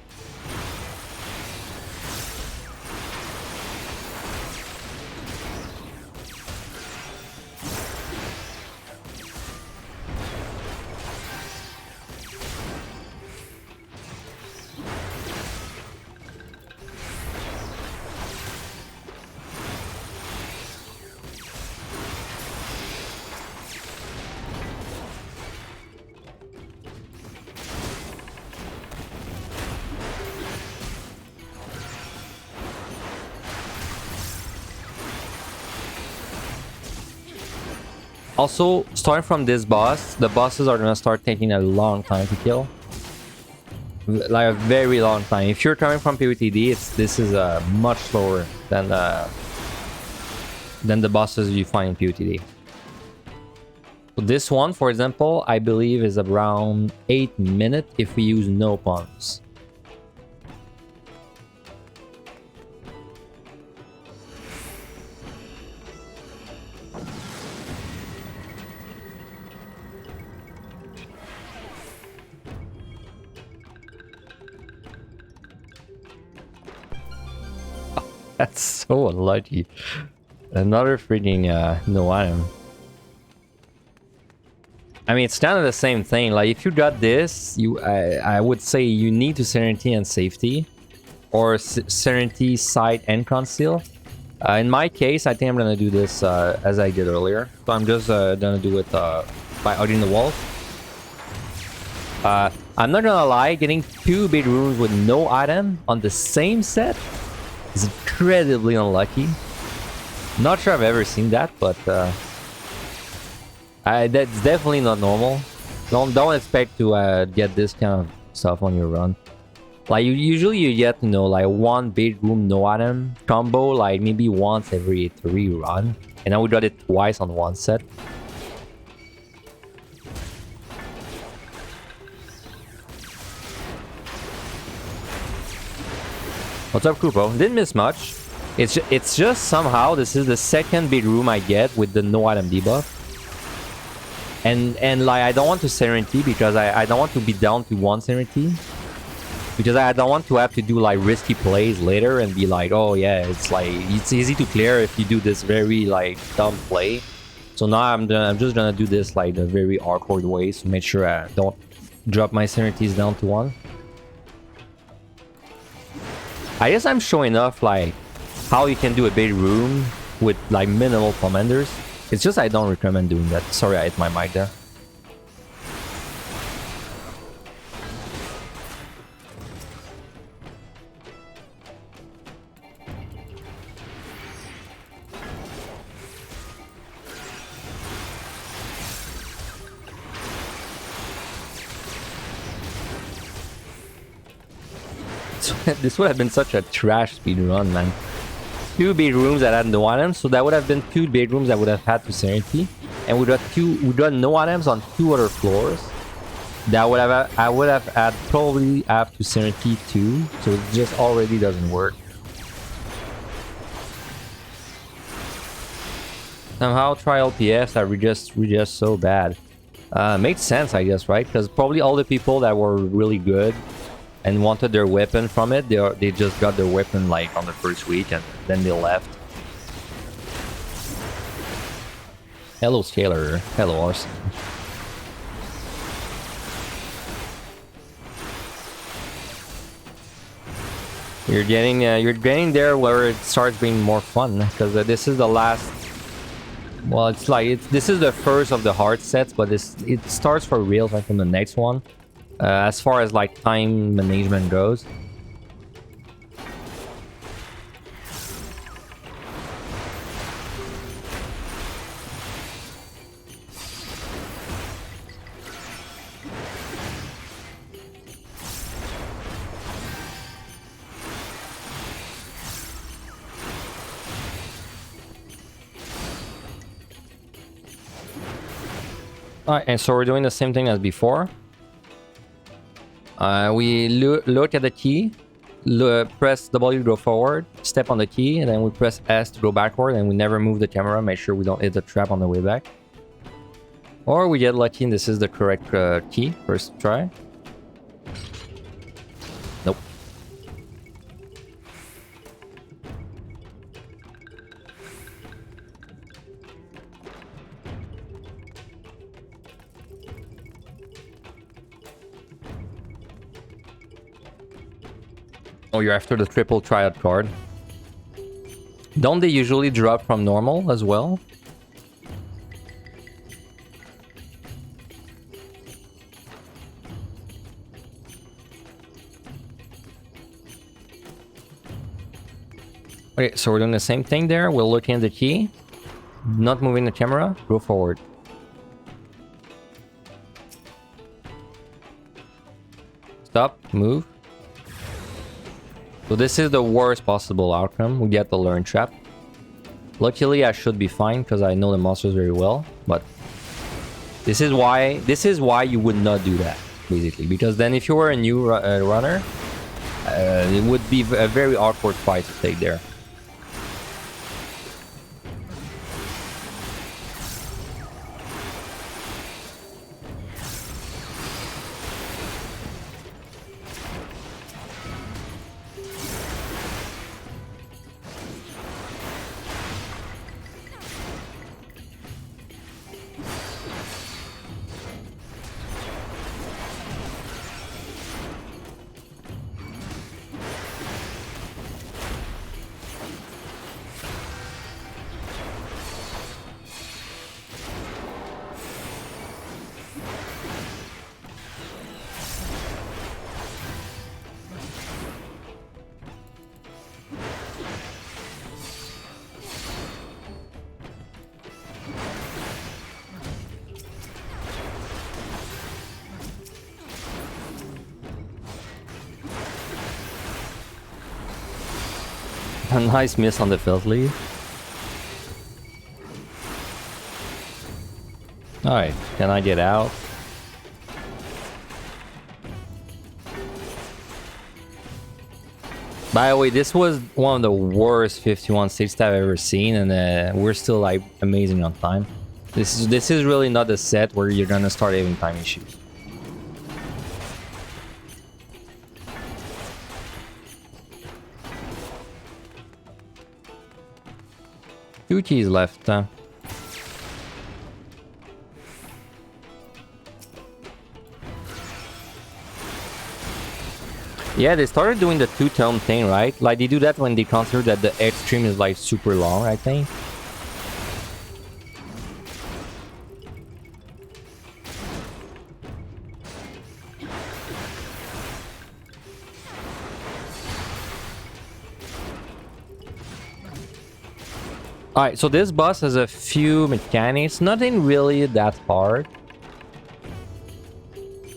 Also, starting from this boss, the bosses are gonna start taking a long time to kill. Like a very long time. If you're coming from PvTD, this is much slower than the bosses you find in PvTD. So this one, for example, I believe is around 8 minutes if we use no pumps. That's so unlucky. Another freaking no item. I mean, it's kind of the same thing. Like, if you got this, I would say you need to Serenity and Safety, or Serenity, Sight, and Conceal. In my case, I think I'm gonna do this as I did earlier. So I'm just gonna do it by hugging the walls. I'm not gonna lie, getting 2 big rooms with no item on the same set is incredibly unlucky. Not sure I've ever seen that, but that's definitely not normal. Don't expect to get this kind of stuff on your run. Like, usually you get, you know, like 1 big room no item combo, like maybe once every 3 run, and now we got it twice on 1 set. What's up, Kupo? Didn't miss much. It's just somehow this is the 2nd big room I get with the no item debuff. And like, I don't want to Serenity because I don't want to be down to 1 Serenity. Because I don't want to have to do like risky plays later and be like, oh yeah, it's like, it's easy to clear if you do this very like dumb play. So now I'm just gonna do this like the very awkward way to make sure I don't drop my Serenities down to 1. I guess I'm showing off like how you can do a big room with like minimal commanders. It's just I don't recommend doing that. Sorry, I hit my mic there. This would have been such a trash speed run, man. 2 big rooms that had no items, so that would have been 2 big rooms that would have had to Serenity, and we got no items on 2 other floors. That would have I would have had probably have to Serenity 2, so it just already doesn't work. Somehow trial PS are just so bad. Makes sense, I guess, right? Because probably all the people that were really good and wanted their weapon from it, they just got their weapon like on the 1st week and then they left. Hello, Scaler. Hello, Arson. You're getting there where it starts being more fun, because this is the last. Well, it's like this is the first of the hard sets, but it starts for real right from the next one. As far as like time management goes. Alright, and so we're doing the same thing as before. We look at the key, press W to go forward, step on the key, and then we press S to go backward, and we never move the camera, make sure we don't hit the trap on the way back. Or we get lucky and this is the correct key, first try. Nope. Oh, you're after the triple triad card. Don't they usually drop from normal as well? Okay, so we're doing the same thing there. We're looking at the key, not moving the camera, go forward. Stop, move. So this is the worst possible outcome. We get the learn trap. Luckily, I should be fine because I know the monsters very well. But this is why you would not do that, basically. Because then if you were a new runner, it would be a very awkward fight to take there. A nice miss on the filth leaf. Alright, can I get out? By the way, this was one of the worst 51 stages I've ever seen, and we're still like amazing on time. This is really not a set where you're gonna start having time issues. Two keys left. Yeah, they started doing the two-tone thing, right? Like, they do that when they consider that the extreme is, like, super long, I think. Alright, so this boss has a few mechanics. Nothing really that hard.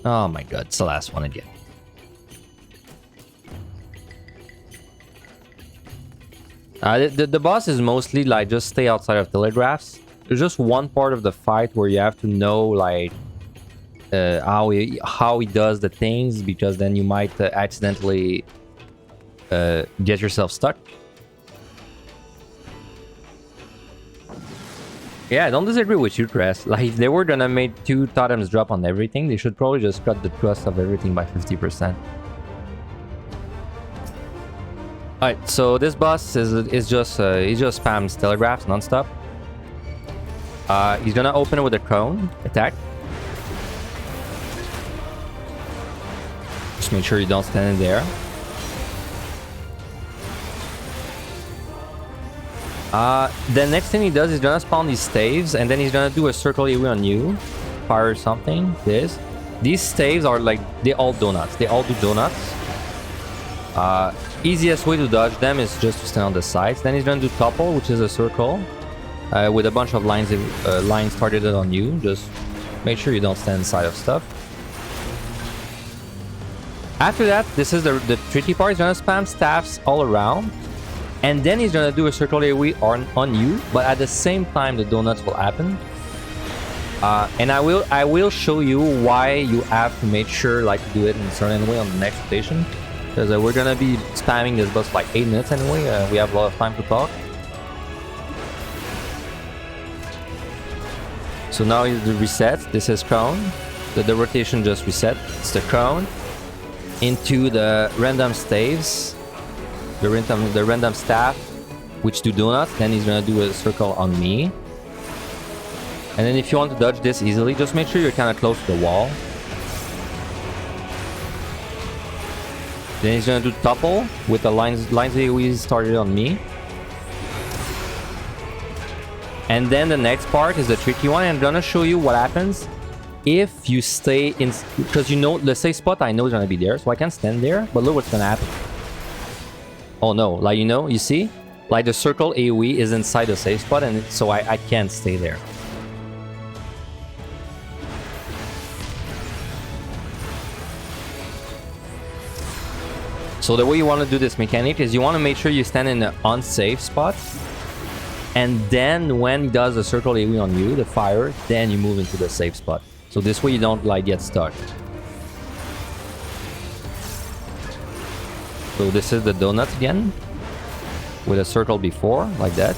Oh my god, it's the last one again. The boss is mostly like just stay outside of telegraphs. There's just one part of the fight where you have to know like how he does the things, because then you might accidentally get yourself stuck. Yeah, I don't disagree with you, Crest. Like, if they were gonna make 2 totems drop on everything, they should probably just cut the cost of everything by 50%. Alright, so this boss is just he just spams telegraphs non-stop. He's gonna open it with a cone attack. Just make sure you don't stand in there. The next thing he does is gonna spawn these staves, and then he's gonna do a circle AoE on you. Fire something. These staves are like, they all donuts. They all do donuts. Easiest way to dodge them is just to stand on the sides. Then he's gonna do topple, which is a circle with a bunch of lines targeted on you. Just make sure you don't stand inside of stuff. After that, this is the tricky part. He's gonna spam staffs all around. And then he's gonna do a circle AoE on you, but at the same time the donuts will happen. And I will show you why you have to make sure like to do it in a certain way on the next rotation, because we're gonna be spamming this boss for like 8 minutes anyway. We have a lot of time to talk. So now is the reset. This is cone. The rotation just reset. It's the cone into the random staves. The random staff, which do donuts. Then he's gonna do a circle on me. And then if you want to dodge this easily, just make sure you're kind of close to the wall. Then he's gonna do topple with the lines AoE started on me. And then the next part is the tricky one, and I'm gonna show you what happens if you stay in, because you know the safe spot I know is gonna be there, so I can stand there, but look what's gonna happen. Oh no, like, you know, you see? Like, the circle AoE is inside the safe spot, and so I can't stay there. So the way you want to do this mechanic is you want to make sure you stand in an unsafe spot. And then when he does a circle AoE on you, the fire, then you move into the safe spot. So this way you don't like get stuck. So this is the donut again. With a circle before, like that.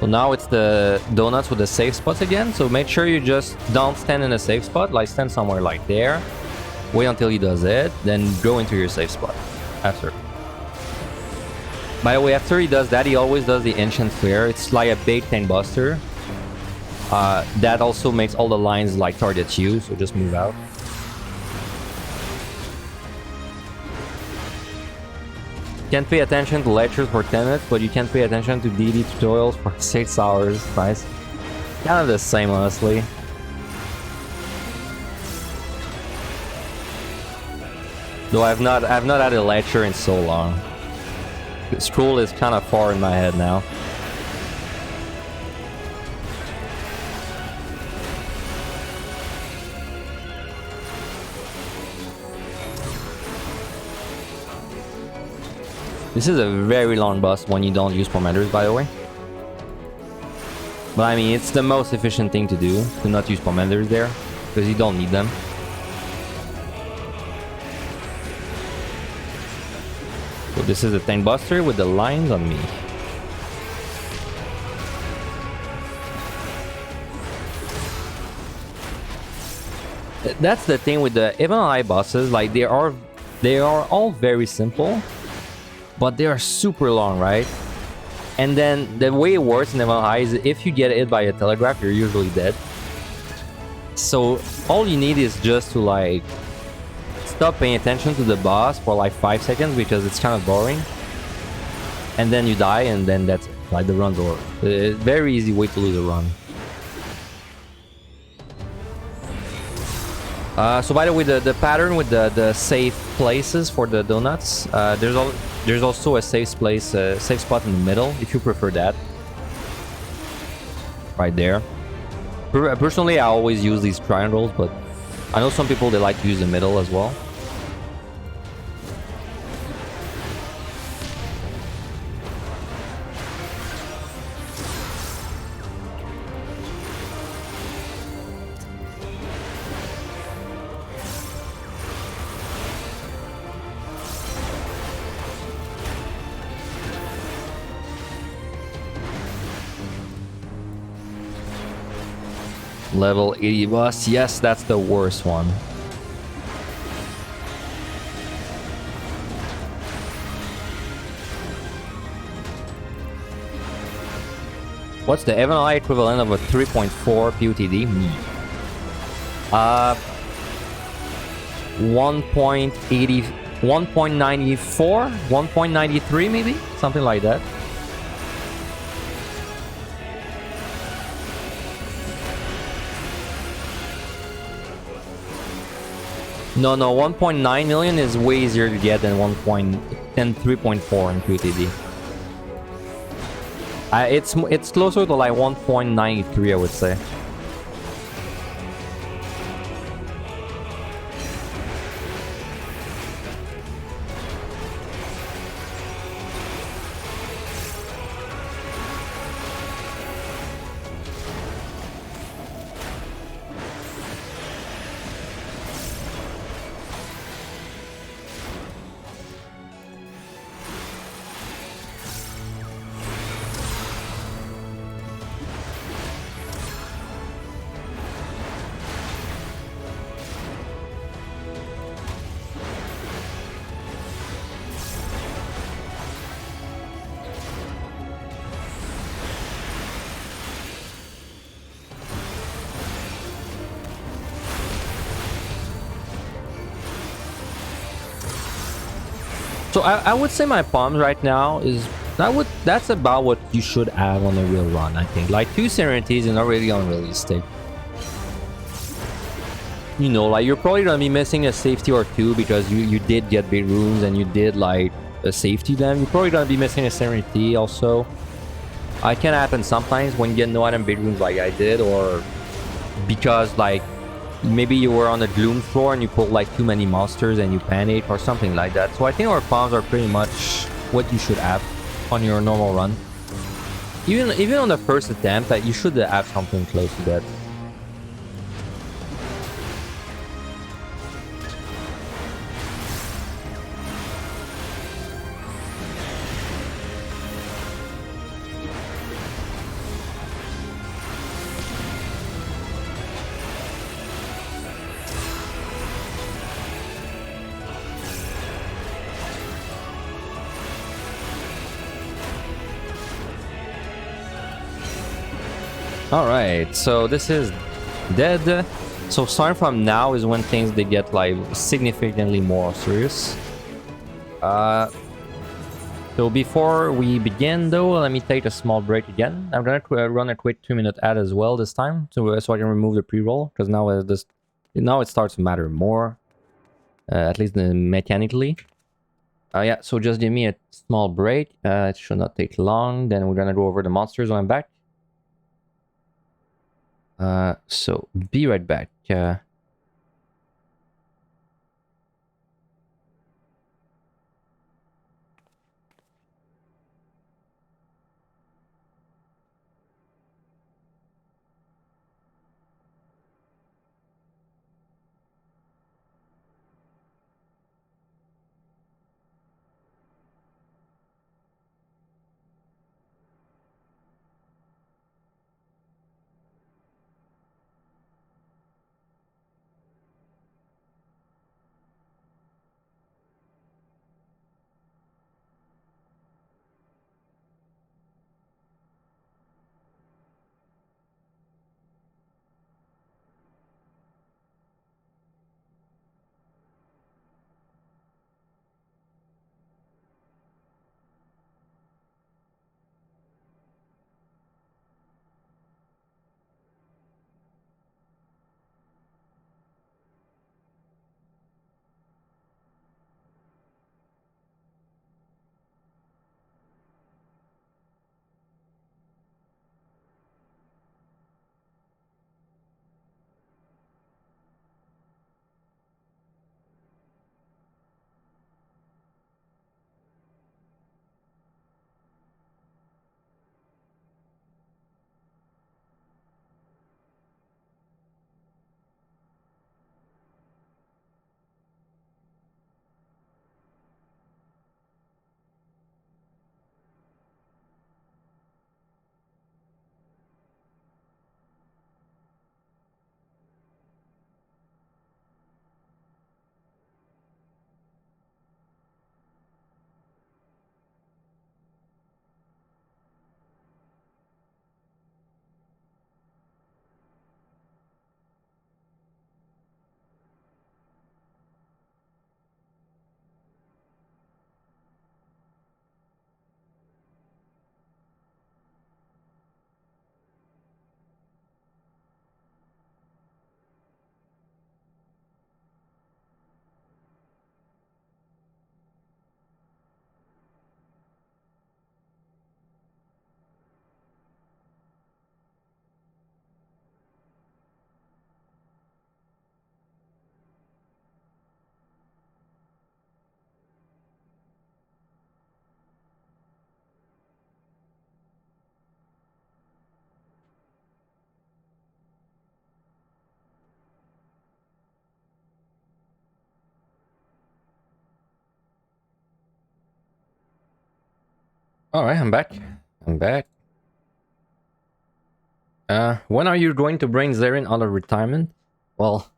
So now it's the donuts with the safe spots again. So make sure you just don't stand in a safe spot. Like stand somewhere like there. Wait until he does it. Then go into your safe spot after. By the way, after he does that, he always does the Ancient Flare. It's like a big tank buster. That also makes all the lines like target you. So just move out. Can't pay attention to lectures for 10 minutes, but you can pay attention to DD tutorials for 6 hours. Nice. Kind of the same, honestly. Though I've not had a lecture in so long. Scroll is kind of far in my head now. This is a very long boss when you don't use pomanders, by the way. But I mean, it's the most efficient thing to do, to not use pomanders there, because you don't need them. So this is the tank buster with the lines on me. That's the thing with the even high bosses, like they are all very simple. But they are super long, right? And then the way it works in Level High is if you get hit by a telegraph, you're usually dead. So all you need is just to like stop paying attention to the boss for like 5 seconds because it's kind of boring. And then you die and then that's it. Like the run's over. Very easy way to lose a run. So by the way, the pattern with the safe places for the donuts, there's also a safe place, safe spot in the middle if you prefer that. Right there. Personally, I always use these triangles, but I know some people they like to use the middle as well. Level 80 boss. Yes, that's the worst one. What's the MLI equivalent of a 3.4 PUTD? 1.80, 1.94, 1.93 maybe? Something like that. No, 1.9 million is way easier to get than 3.4 in QTD. It's closer to like 1.93, I would say. So I would say my palms right now is that's about what you should have on a real run. I think like 2 serenities and not really on really stick. you know, like you're probably gonna be missing a safety or two because you did get big rooms and you did like a safety them. You're probably gonna be missing a serenity also. It can happen sometimes when you get no item big rooms like I did, or because like maybe you were on the gloom floor and you pulled like too many monsters and you panic or something like that. So I think our palms are pretty much what you should have on your normal run. Even on the first attempt, that you should have something close to that. Alright, so this is dead. So starting from now is when things they get like significantly more serious. So before we begin though, let me take a small break again. I'm gonna run a quick 2-minute ad as well this time, so I can remove the pre-roll, because now it starts to matter more, at least mechanically. Yeah, so just give me a small break. It should not take long. Then we're gonna go over the monsters when I'm back. So be right back. Alright, I'm back. When are you going to bring Zarin out of retirement? Well,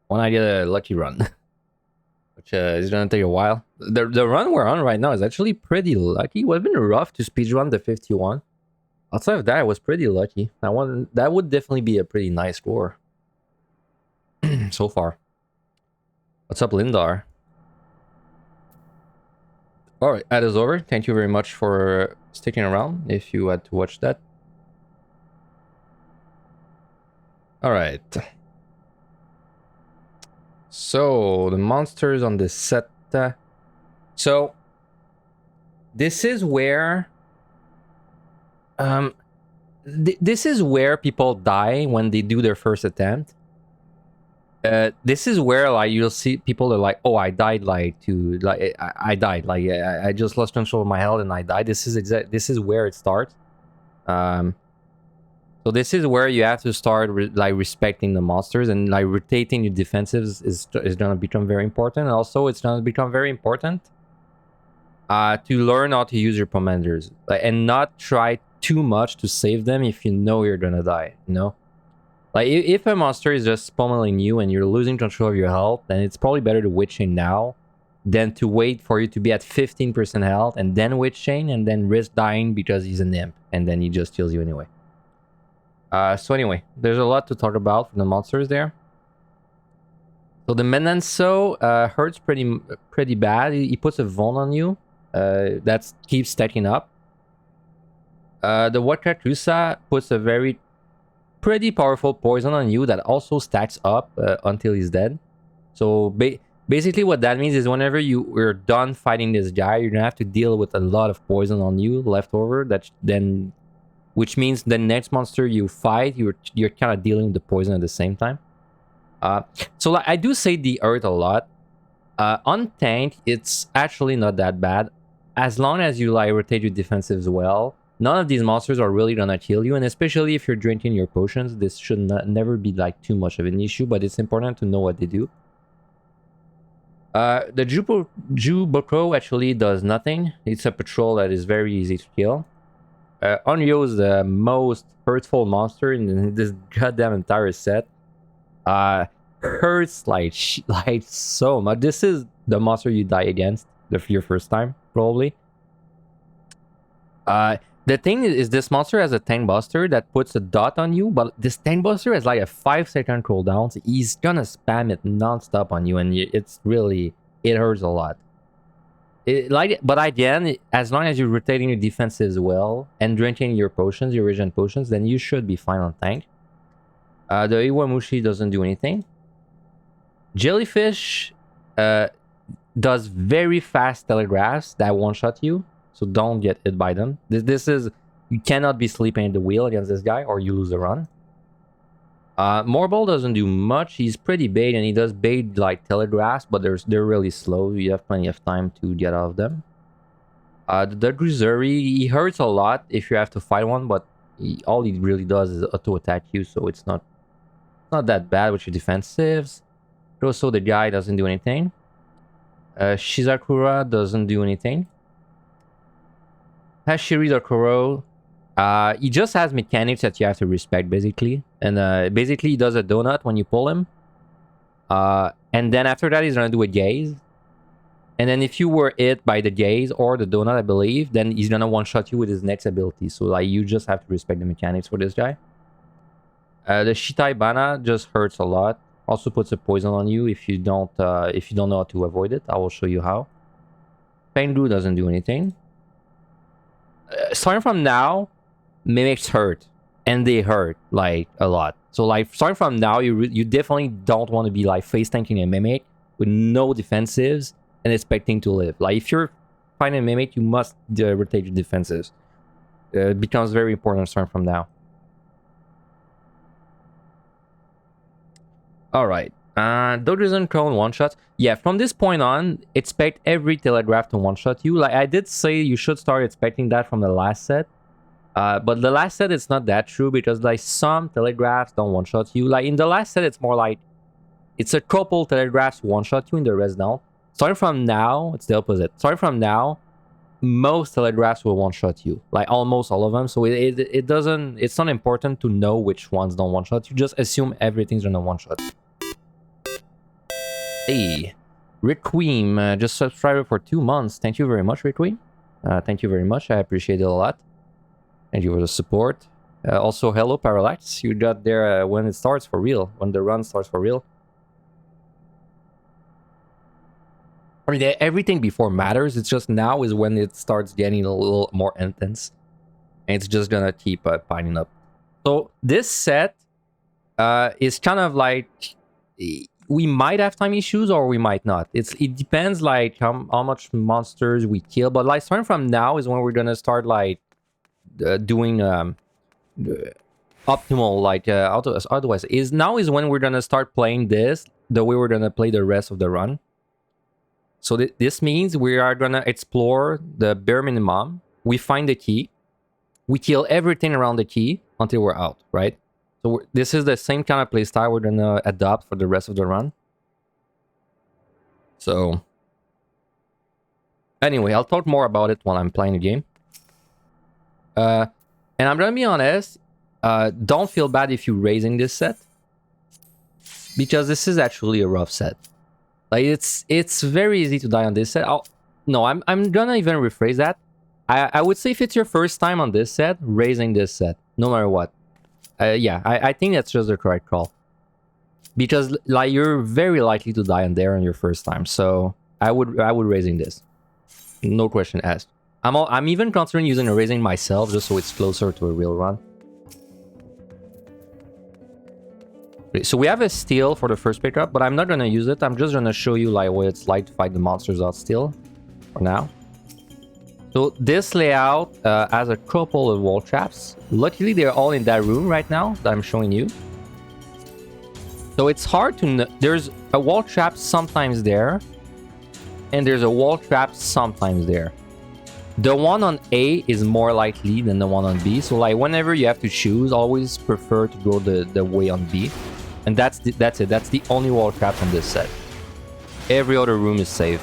when I get a lucky run. Which is gonna take a while. The run we're on right now is actually pretty lucky. It would have been rough to speedrun the 51. Outside of that, I was pretty lucky. That would definitely be a pretty nice score. So far. What's up, Lindar? Alright, ad is over. Thank you very much for sticking around if you had to watch that. Alright. So the monsters on this set. So this is where this is where people die when they do their first attempt. This is where like you'll see people are like, oh, I died I died I just lost control of my health and I died. This is where it starts. So this is where you have to start respecting the monsters, and like rotating your defensives is gonna become very important. And also, it's gonna become very important to learn how to use your pommanders, and not try too much to save them if you know you're gonna die. You know, like if a monster is just pummeling you and you're losing control of your health, then it's probably better to witch chain now than to wait for you to be at 15% health and then witch chain and then risk dying because he's an imp and then he just kills you anyway. So anyway, there's a lot to talk about for the monsters there. So the Menanso hurts pretty bad. He puts a Von on you. That keeps stacking up. The Wakakusa puts a pretty powerful poison on you that also stacks up until he's dead. So basically what that means is whenever you're done fighting this guy, you're gonna have to deal with a lot of poison on you left over. Which means the next monster you fight, you're kind of dealing with the poison at the same time. So like, I do say the Earth a lot. On tank, it's actually not that bad. As long as you like rotate your defensives well, none of these monsters are really gonna kill you. And especially if you're drinking your potions, this should never be like too much of an issue, but it's important to know what they do. The Juboko actually does nothing. It's a patrol that is very easy to kill. Onryo is the most hurtful monster in this goddamn entire set. Hurts like so much. This is the monster you die against your first time, probably. The thing is this monster has a tank buster that puts a dot on you, but this tank buster has like a 5-second cooldown, so he's gonna spam it non-stop on you, and it hurts a lot. But again, as long as you're rotating your defenses well and drinking your potions, your regen potions, then you should be fine on tank. The Iwamushi doesn't do anything. Jellyfish does very fast telegraphs that one-shot you, so don't get hit by them. You cannot be sleeping at the wheel against this guy or you lose the run. Morbol doesn't do much. He's pretty bait, and he does bait like telegraphs, but they're really slow. You have plenty of time to get out of them. The Gruzuri, he hurts a lot if you have to fight one, but all he really does is auto attack you, so it's not that bad with your defensives. Also, the guy doesn't do anything. Shizakura doesn't do anything. Hashiri Dokuro, he just has mechanics that you have to respect, basically. And basically, he does a donut when you pull him. And then after that, he's gonna do a gaze. And then if you were hit by the gaze or the donut, I believe, then he's gonna one-shot you with his next ability. So like, you just have to respect the mechanics for this guy. The Shitai Bana just hurts a lot. Also puts a poison on you if you don't know how to avoid it. I will show you how. Pengu doesn't do anything. Starting from now, mimics hurt, and they hurt like a lot. So like starting from now, you definitely don't want to be like face tanking a mimic with no defensives and expecting to live. Like if you're fighting a mimic, you must rotate your defensives. It becomes very important starting from now. All right. Dodgers Cone one-shot. Yeah, from this point on, expect every telegraph to one-shot you. Like I did say, you should start expecting that from the last set. But the last set, it's not that true because like some telegraphs don't one-shot you. Like in the last set, it's more like it's a couple telegraphs one-shot you, in the rest don't. Starting from now, it's the opposite. Starting from now, most telegraphs will one-shot you. Like almost all of them. So it's not important to know which ones don't one-shot. You just assume everything's gonna one-shot. Hey, Requiem just subscribed for 2 months. Thank you very much, Requiem. Thank you very much. I appreciate it a lot. Thank you for the support. Also, hello, Parallax. You got there when it starts for real. When the run starts for real. I mean, everything before matters. It's just now is when it starts getting a little more intense. And it's just gonna keep piling up. So this set is kind of like... we might have time issues or we might not. It depends like how much monsters we kill. But like starting from now is when we're gonna start like doing optimal like otherwise is now is when we're gonna start playing this the way we're gonna play the rest of the run. So this means we are gonna explore the bare minimum. We find the key, we kill everything around the key until we're out, right? So this is the same kind of playstyle we're gonna adopt for the rest of the run. So anyway, I'll talk more about it while I'm playing the game. And I'm gonna be honest, don't feel bad if you're raising this set, because this is actually a rough set. Like it's very easy to die on this set. I'm gonna even rephrase that. I would say if it's your first time on this set, raising this set, no matter what. Yeah, I think that's just the correct call. Because like you're very likely to die on there on your first time. So I would raising this. No question asked. I'm even considering using a raising myself just so it's closer to a real run. Okay, so we have a steal for the first pickup, but I'm not gonna use it. I'm just gonna show you like what it's like to fight the monsters out still for now. So this layout has a couple of wall traps. Luckily, they're all in that room right now that I'm showing you. So it's hard to know. There's a wall trap sometimes there, and there's a wall trap sometimes there. The one on A is more likely than the one on B. So like whenever you have to choose, always prefer to go the way on B. And that's it. That's the only wall trap on this set. Every other room is safe.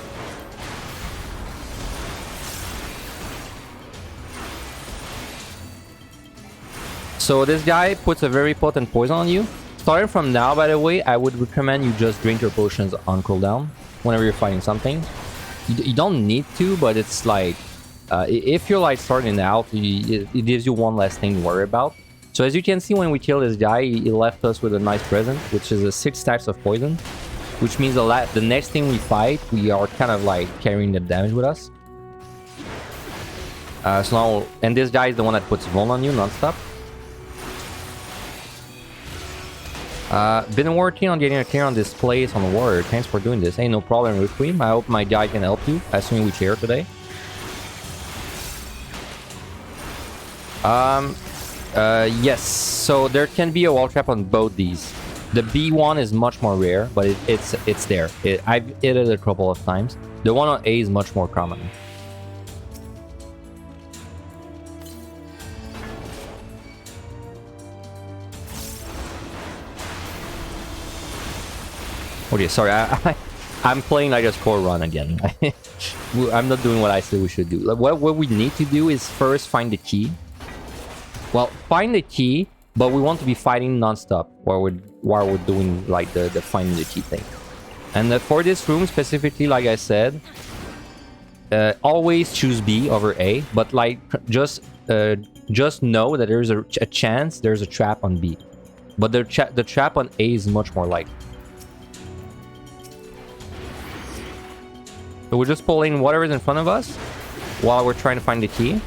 So this guy puts a very potent poison on you. Starting from now, by the way, I would recommend you just drink your potions on cooldown whenever you're fighting something. You don't need to, but it's like if you're like starting out, it gives you one less thing to worry about. So as you can see, when we kill this guy, he left us with a nice present, which is 6 types of poison, which means the next thing we fight, we are kind of like carrying the damage with us. So now, and this guy is the one that puts Vuln on you non-stop. Been working on getting a clear on this place on the warrior. Thanks for doing this. Hey, no problem, Root Queen. I hope my guy can help you, assuming we clear today. Yes. So there can be a wall trap on both these. The B one is much more rare, but it's there. I've hit it a couple of times. The one on A is much more common. Okay, sorry, I'm playing like a score run again. I'm not doing what I said we should do. What we need to do is first find the key. Well, find the key, but we want to be fighting non-stop while we're doing like the finding the key thing. And for this room specifically, like I said, always choose B over A, but like just know that there's a chance there's a trap on B, but the trap on A is much more likely. So we're just pulling whatever is in front of us while we're trying to find the key.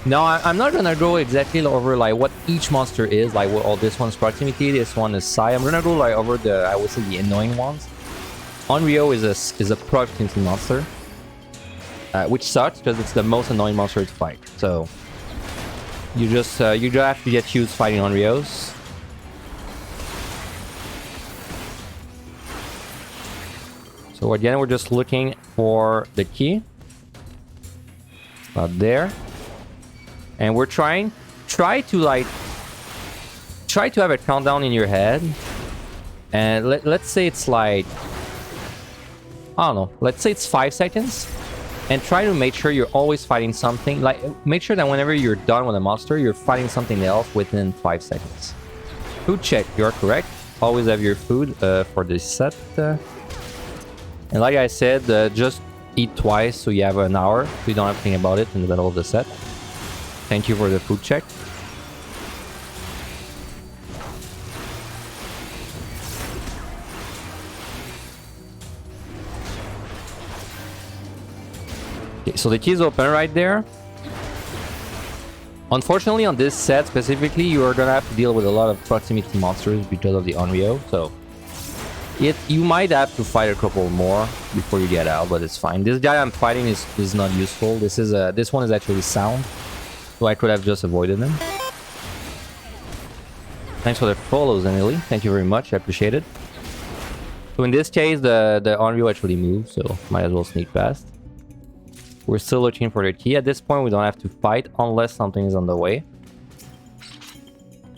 Now, I'm not gonna go exactly over like what each monster is, like well, this one's proximity, this one is psi. I'm gonna go like over the, I would say, the annoying ones. Onryo is a proximity monster, which sucks because it's the most annoying monster to fight. So you just have to get used fighting Onryos. So again, we're just looking for the key. About there. And we're try to have a countdown in your head. And let's say it's like, I don't know, let's say it's 5 seconds. And try to make sure you're always fighting something. Like, make sure that whenever you're done with a monster, you're fighting something else within 5 seconds. Food check, you're correct. Always have your food for this set. And like I said, just eat twice so you have an hour. So you don't have to think about it in the middle of the set. Thank you for the food check. Okay, so the key is open right there. Unfortunately, on this set specifically, you are gonna have to deal with a lot of proximity monsters because of the Onryo. So You might have to fight a couple more before you get out, but it's fine. This guy I'm fighting is not useful. This one is actually sound, so I could have just avoided him. Thanks for the follows, Anily. Thank you very much. I appreciate it. So in this case, the Onra actually moves, so might as well sneak past. We're still looking for the key. At this point, we don't have to fight unless something is on the way.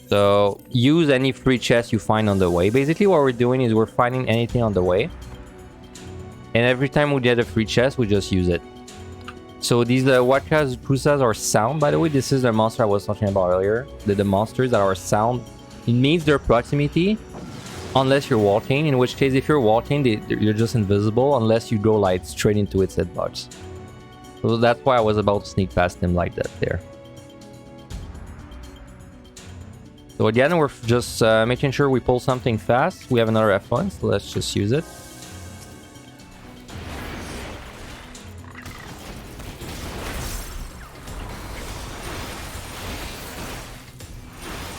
So use any free chest you find on the way. Basically, what we're doing is we're finding anything on the way. And every time we get a free chest, we just use it. So these Wakas Pusas are sound, by the way. This is the monster I was talking about earlier. The monsters that are sound, it means their proximity. Unless you're walking, in which case if you're walking, you're just invisible unless you go like straight into its hitbox. So that's why I was about to sneak past him like that there. So again, we're just making sure we pull something fast. We have another F1, so let's just use it.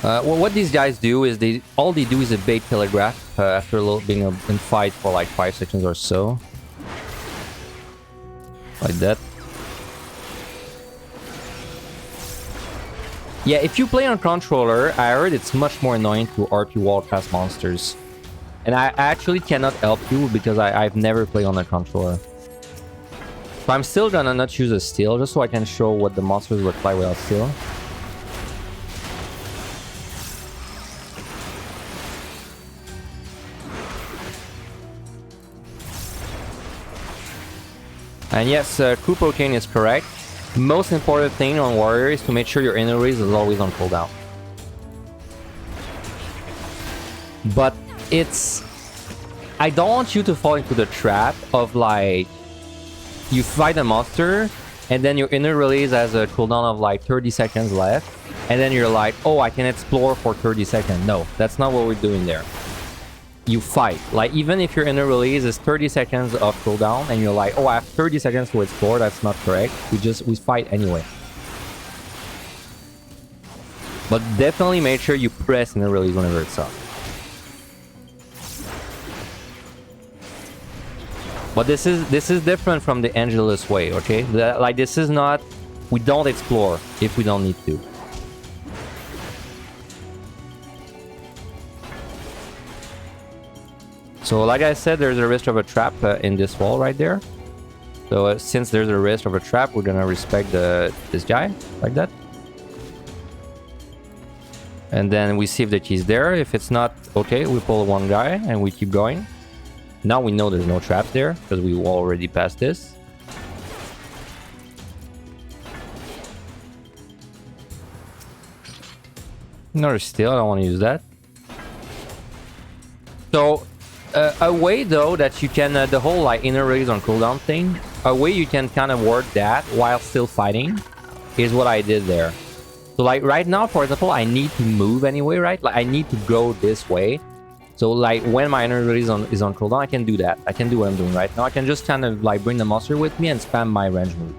Well, what these guys do is all they do is a bait telegraph after being in fight for like 5 seconds or so. Like that. Yeah, if you play on controller, I heard it's much more annoying to RP wall past monsters. And I actually cannot help you because I've never played on a controller. So I'm still gonna not use a steel just so I can show what the monsters look like without steel. And yes, Coup Protein is correct. Most important thing on Warrior is to make sure your inner raise is always on cooldown. But I don't want you to fall into the trap of like, you fight a monster, and then your inner release has a cooldown of like 30 seconds left, and then you're like, oh, I can explore for 30 seconds. No, that's not what we're doing there. You fight. Like, even if your inner release is 30 seconds of cooldown and you're like, oh, I have 30 seconds to explore, that's not correct. We fight anyway. But definitely make sure you press inner release whenever it's up. But this is different from the Angelus way, okay? Like, this is not, we don't explore if we don't need to. So like I said, there's a risk of a trap in this wall right there. So since there's a risk of a trap, we're gonna respect this guy like that. And then we see if the key's there. If it's not, okay, we pull one guy and we keep going. Now we know there's no traps there because we already passed this. Another steel, I don't want to use that. So a way though that you can, the whole like inner raise on cooldown thing, a way you can kind of work that while still fighting is what I did there. So like right now, for example, I need to move anyway, right? Like I need to go this way. So like when my inner raise is on cooldown, I can do that. I can do what I'm doing right now. I can just kind of like bring the monster with me and spam my range move.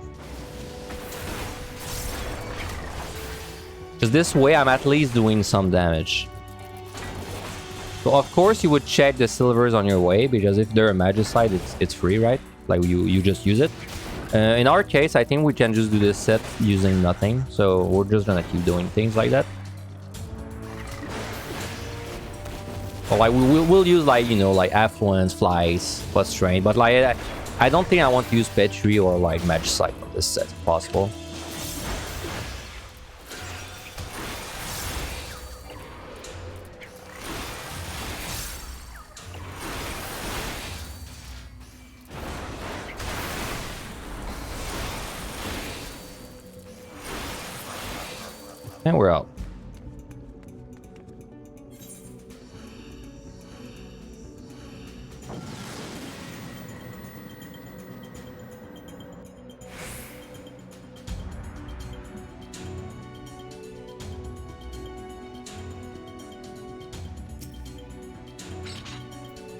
Because this way I'm at least doing some damage. So of course you would check the silvers on your way, because if they're a magicite, it's free, right? Like you just use it. In our case, I think we can just do this set using nothing. So we're just gonna keep doing things like that. But like we'll use like, you know, like affluence, flies, plus strain. But like I don't think I want to use Petri or like magicite on this set if possible. And we're out.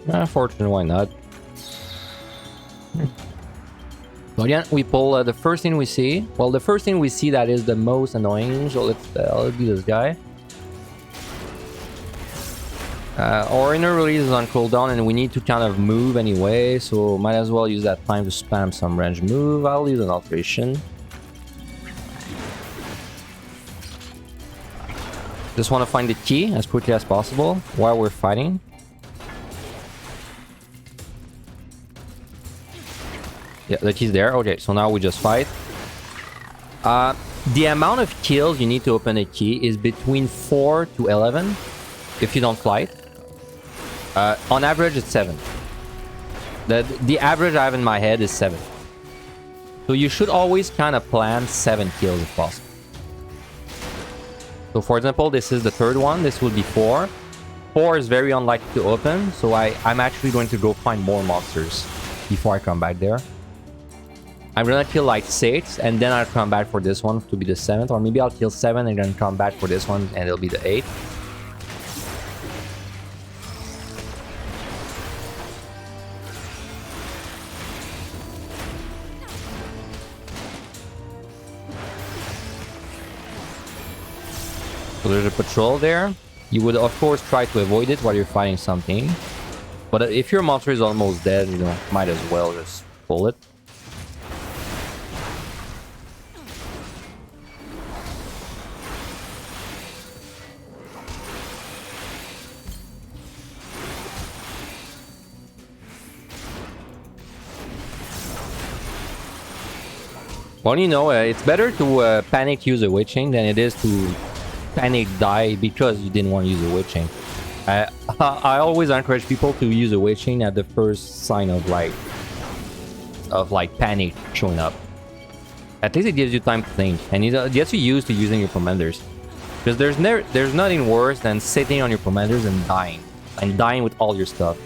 Unfortunately, why not? So again, we pull the first thing we see. Well, the first thing we see that is the most annoying. So let's do this guy. Our inner release is on cooldown and we need to kind of move anyway, so might as well use that time to spam some range move. I'll use an alteration. Just want to find the key as quickly as possible while we're fighting. Yeah, the key's there. Okay, so now we just fight. The amount of kills you need to open a key is between 4 to 11 if you don't fight. On average, it's 7. The average I have in my head is 7. So you should always kind of plan 7 kills if possible. So for example, this is the third one. This will be 4. 4 is very unlikely to open, so I'm actually going to go find more monsters before I come back there. I'm gonna kill like 6, and then I'll come back for this one to be the 7th, or maybe I'll kill 7 and then come back for this one and it'll be the 8th. So there's a patrol there. You would of course try to avoid it while you're fighting something. But if your monster is almost dead, you know, might as well just pull it. Well, you know, it's better to panic use a witch chain than it is to panic die because you didn't want to use a witch chain. I always encourage people to use a witch chain at the first sign of panic showing up. At least it gives you time to think, and it gets you used to using your pomanders. Because there's nothing worse than sitting on your pomanders and dying with all your stuff.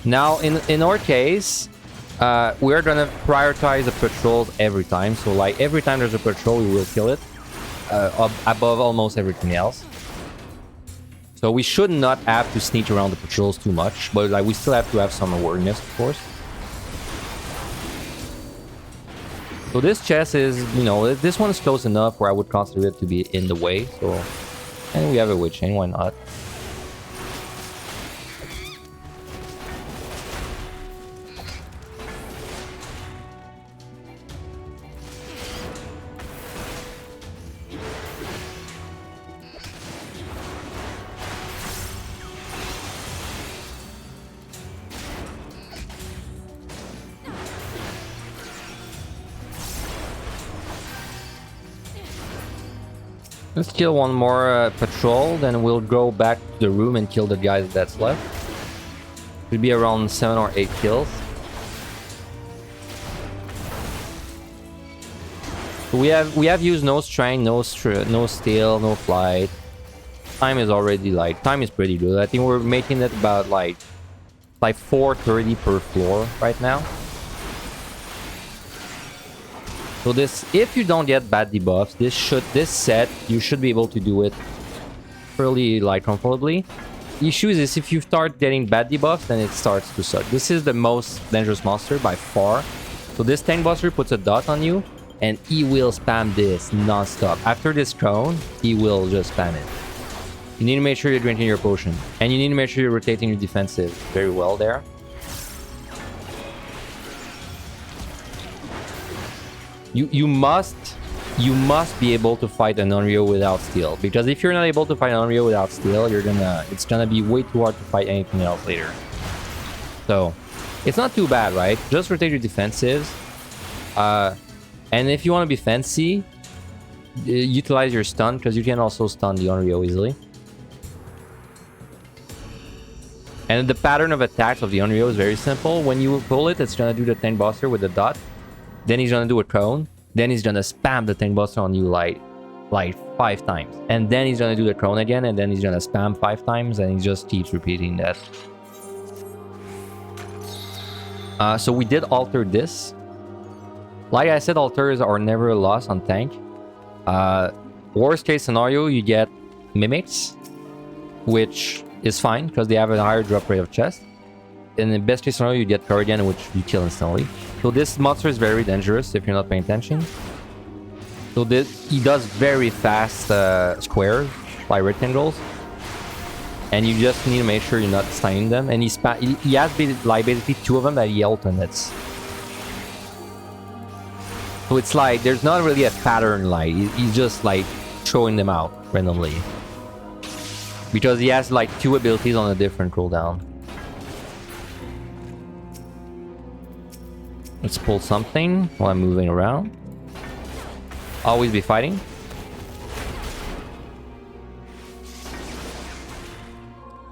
Now, in our case, we're gonna prioritize the patrols every time. So, like, every time there's a patrol, we will kill it above almost everything else. So we should not have to sneak around the patrols too much, but like we still have to have some awareness, of course. So this chest is, you know, this one is close enough where I would consider it to be in the way. So, and we have a witch chain, why not? Let's kill one more patrol, then we'll go back to the room and kill the guys that's left. It'll be around 7 or 8 kills. So we have used no strength, no steel, no flight. Time is already time is pretty good. I think we're making it about like 430 per floor right now. So this, if you don't get bad debuffs, this set, you should be able to do it fairly comfortably. The issue is if you start getting bad debuffs, then it starts to suck. This is the most dangerous monster by far. So this tank buster puts a dot on you, and he will spam this non-stop. After this cone, he will just spam it. You need to make sure you're drinking your potion, and you need to make sure you're rotating your defensive very well there. You must be able to fight an Onra without steel, because if you're not able to fight an Onra without steel, it's gonna be way too hard to fight anything else later. So it's not too bad, right? Just rotate your defensives, and if you want to be fancy, utilize your stun, because you can also stun the Onra easily. And the pattern of attacks of the Onra is very simple. When you pull it, it's gonna do the tank buster with the dot. Then he's gonna do a cone. Then he's gonna spam the tank buster on you like 5 times. And then he's gonna do the cone again, and then he's gonna spam 5 times, and he just keeps repeating that. So we did alter this. Like I said, alters are never a loss on tank. Worst case scenario, you get mimics, which is fine because they have a higher drop rate of chest. In the best case scenario, you get Corrigan, which you kill instantly. So this monster is very dangerous if you're not paying attention. So he does very fast squares, like rectangles. And you just need to make sure you're not stunning them. And he has like basically 2 of them that he alternates. So it's like, there's not really a pattern, like, he's just like throwing them out randomly. Because he has like 2 abilities on a different cooldown. Let's pull something while I'm moving around. Always be fighting.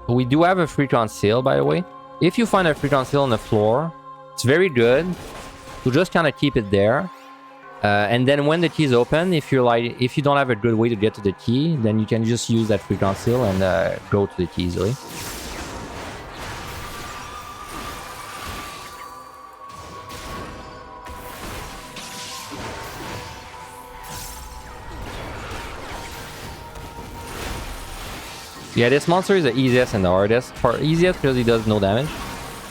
We do have a free conceal, by the way. If you find a free conceal on the floor, it's very good to just kind of keep it there. And then when the key is open, if you don't have a good way to get to the key, then you can just use that free conceal and go to the key easily. Yeah, this monster is the easiest and the hardest. Easiest because he does no damage.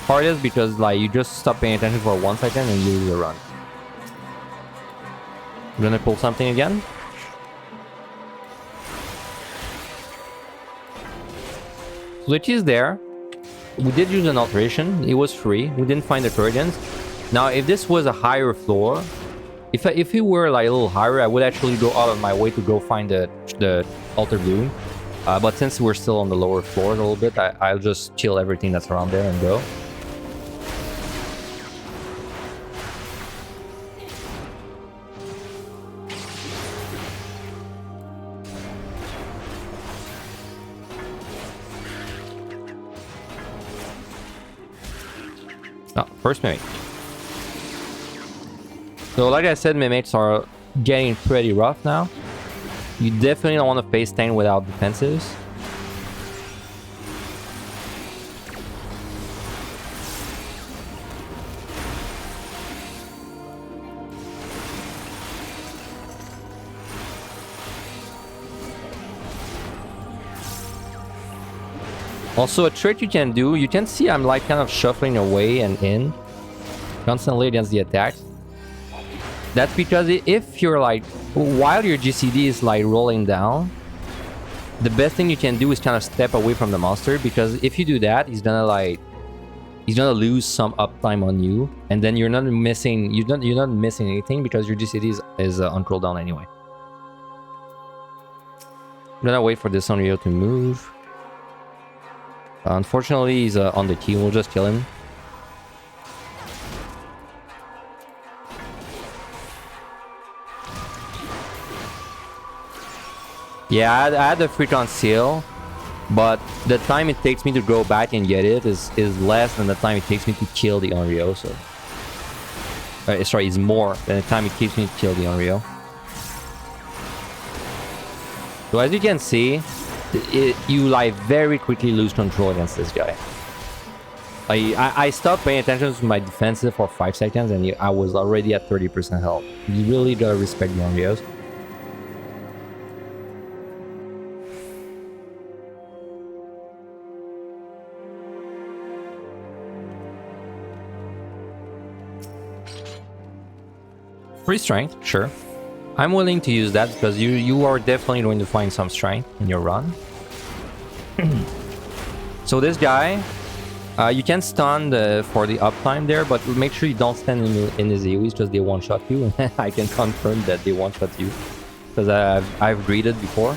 Hardest because like you just stop paying attention for 1 second and you lose your run. I'm gonna pull something again. So the key is there. We did use an alteration. It was free. We didn't find the Corridians. Now, if this was a higher floor, if it were like a little higher, I would actually go out of my way to go find the altar bloom. But since we're still on the lower floors a little bit, I'll just kill everything that's around there and go. Oh, first mimic. So like I said, mimics are getting pretty rough now. You definitely don't want to face tank without defensives. Also, a trick you can do, you can see I'm like kind of shuffling away and in constantly against the attack. That's because if you're like, while your GCD is like rolling down, the best thing you can do is kind of step away from the monster, because if you do that, he's gonna lose some uptime on you, and then you're not missing anything because your GCD is on cooldown anyway. I'm gonna wait for this Onryo to move. Unfortunately, he's on the key. We'll just kill him. Yeah, I had the free conceal, but the time it takes me to go back and get it is less than the time it takes me to kill the Onryo. So, sorry, it's more than the time it takes me to kill the Onryo. So as you can see, you like very quickly lose control against this guy. I stopped paying attention to my defensive for 5 seconds, and I was already at 30% health. You really gotta respect the Onryos. Free strength, sure. I'm willing to use that because you are definitely going to find some strength in your run. So this guy, you can stun for the uptime there, but make sure you don't stand in his AoEs because they one-shot you. I can confirm that they one-shot you because I've greeted before.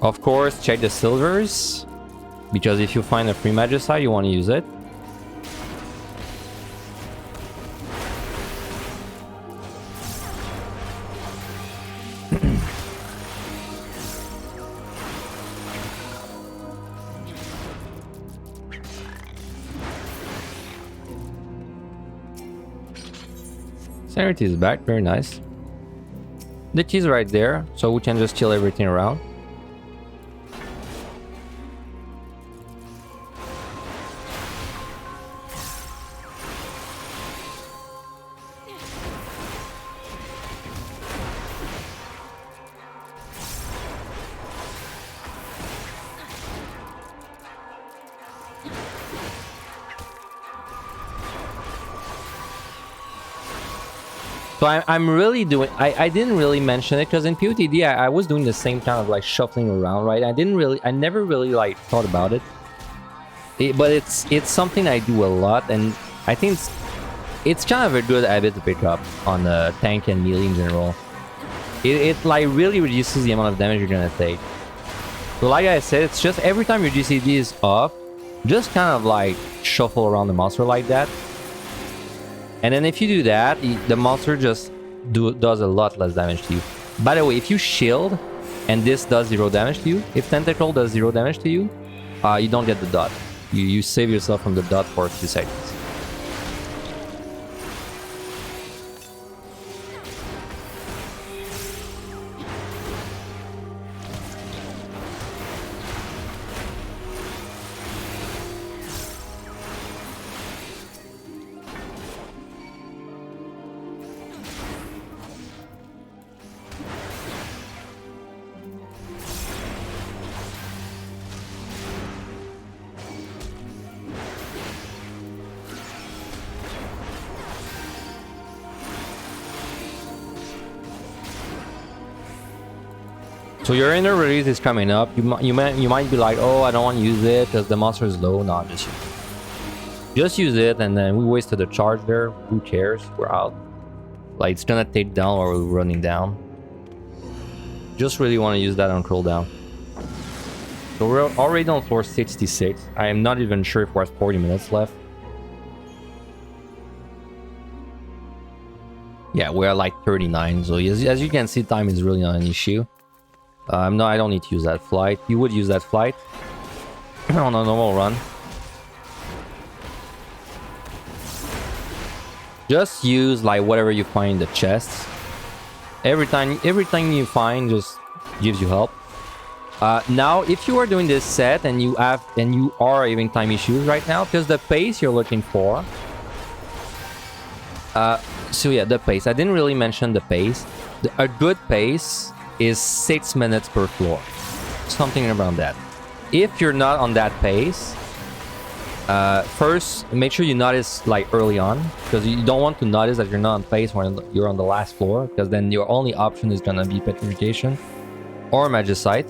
Of course, check the silvers, because if you find a free Magicite, you want to use it. Sanity is back, very nice. The key's right there, so we can just kill everything around. So I'm really doing... I didn't really mention it because in POTD I was doing the same kind of like shuffling around, right? I never really like thought about it. But it's something I do a lot, and I think it's kind of a good habit to pick up on the tank and melee in general. It like really reduces the amount of damage you're gonna take. So like I said, it's just every time your GCD is off, just kind of like shuffle around the monster like that. And then if you do that, the monster just does a lot less damage to you. By the way, if you shield and this does 0 damage to you, if Tentacle does 0 damage to you, you don't get the dot. You save yourself from the dot for a few seconds. So your inner release is coming up. You might be like, oh, I don't want to use it because the monster is low. No, just use it, and then we wasted the charge there. Who cares? We're out. Like, it's gonna take down while we're running down. Just really want to use that on cooldown. So we're already on floor 66. I am not even sure if we're at 40 minutes left. Yeah, we're at like 39. So as you can see, time is really not an issue. No, I don't need to use that flight. You would use that flight on a normal run. Just use like whatever you find in the chests. Everything you find just gives you help. Now, if you are doing this set and you are having time issues right now, because the pace you're looking for. So yeah, the pace. I didn't really mention the pace. A good pace is 6 minutes per floor, something around that. If you're not on that pace, first make sure you notice like early on, because you don't want to notice that you're not on pace when you're on the last floor, because then your only option is gonna be petrification or magicite.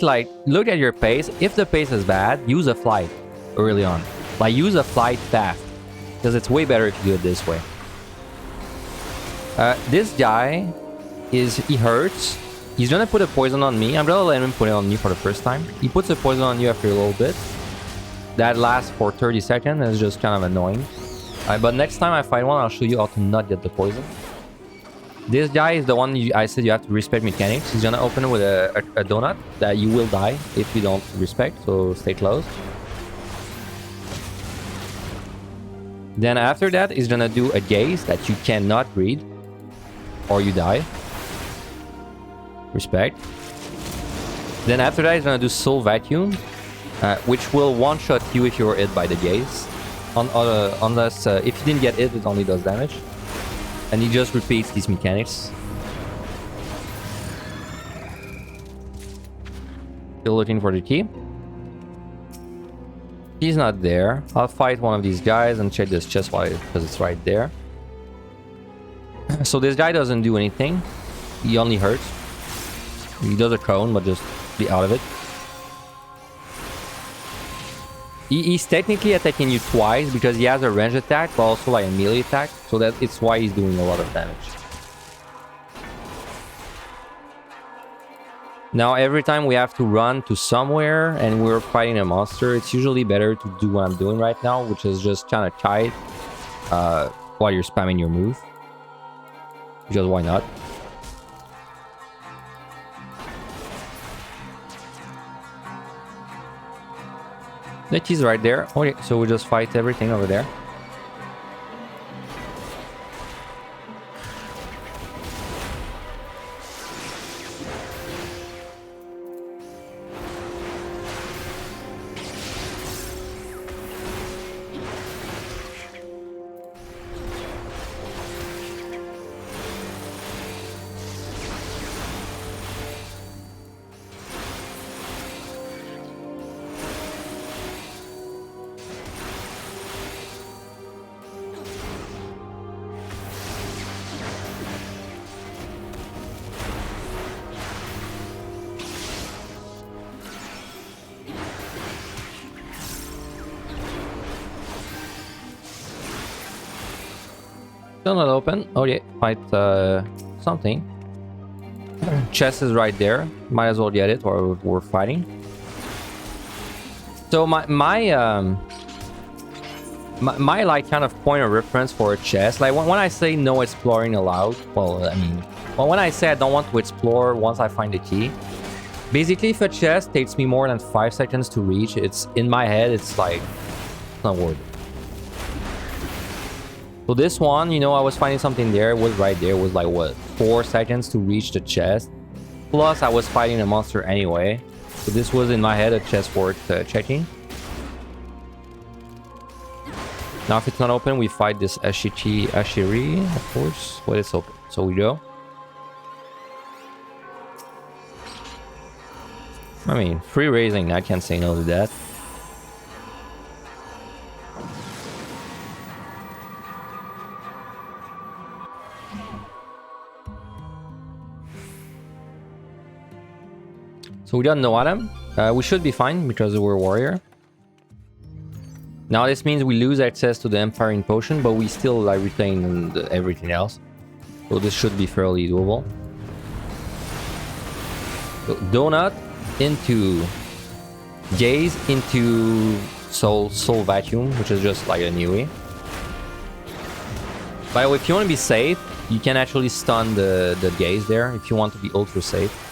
Like look at your pace. If the pace is bad, use a flight early on. Like use a flight fast, because it's way better if you do it this way. This guy he hurts. He's gonna put a poison on me. I'm gonna let him put it on me for the first time. He puts a poison on you after a little bit. That lasts for 30 seconds. It's just kind of annoying. But next time I fight one, I'll show you how to not get the poison. This guy is the one I said you have to respect mechanics. He's gonna open it with a donut that you will die if you don't respect, so stay close. Then after that, he's gonna do a gaze that you cannot read, or you die. Respect. Then after that, he's gonna do Soul Vacuum, which will one-shot you if you're hit by the gaze. Unless if you didn't get hit, it only does damage. And he just repeats these mechanics. Still looking for the key. He's not there. I'll fight one of these guys and check this chest because it's right there. So this guy doesn't do anything. He only hurts. He does a cone, but just be out of it. He's technically attacking you twice because he has a range attack, but also like a melee attack. So it's why he's doing a lot of damage. Now, every time we have to run to somewhere and we're fighting a monster, it's usually better to do what I'm doing right now, which is just kind of kite while you're spamming your move. Because why not? The key's right there. Okay, so we just fight everything over there. Still not open. Oh yeah, fight something. Chest is right there. Might as well get it while we're fighting. So my like kind of point of reference for a chest, like when I say no exploring allowed, well, I mean, when I say I don't want to explore once I find the key, basically if a chest takes me more than 5 seconds to reach, it's in my head, it's like, it's not worth it. So this one, you know, I was finding something there, it was right there, it was like, what, 4 seconds to reach the chest. Plus, I was fighting a monster anyway. So this was, in my head, a chest worth checking. Now, if it's not open, we fight this Ashiri, of course. Well, it's open. So we go. I mean, free raising, I can't say no to that. So we don't know Adam. We should be fine because we're a warrior. Now this means we lose access to the Empowering Potion, but we still like retain everything else. So this should be fairly doable. So Donut into Gaze into Soul Vacuum, which is just like a newie. By the way, if you want to be safe, you can actually stun the Gaze there if you want to be ultra safe.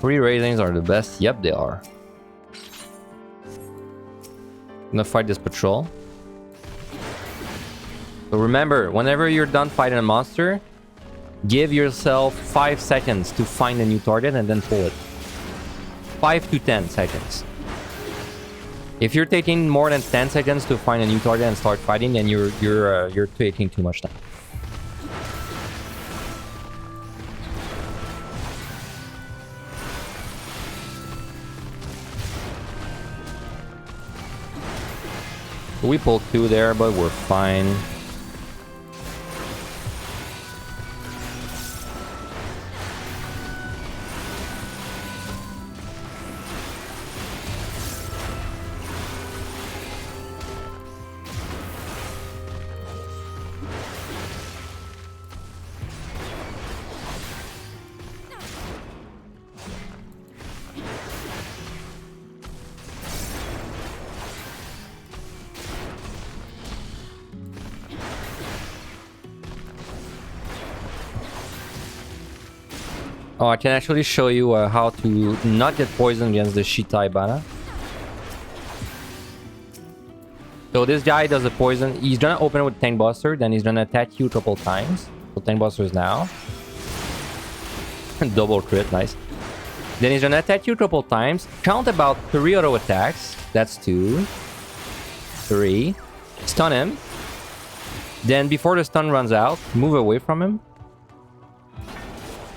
Free raisings are the best. Yep, they are. I'm gonna fight this patrol. So remember, whenever you're done fighting a monster, give yourself 5 seconds to find a new target and then pull it. 5 to 10 seconds. If you're taking more than 10 seconds to find a new target and start fighting, then you're taking too much time. We pulled 2 there, but we're fine. Oh, I can actually show you how to not get poisoned against the Shitai Bana. So this guy does a poison. He's gonna open with Tank Buster, then he's gonna attack you a couple times. So Tank Busters now. Double crit, nice. Then he's gonna attack you a couple times. Count about 3 auto attacks. That's 2. 3. Stun him. Then before the stun runs out, move away from him.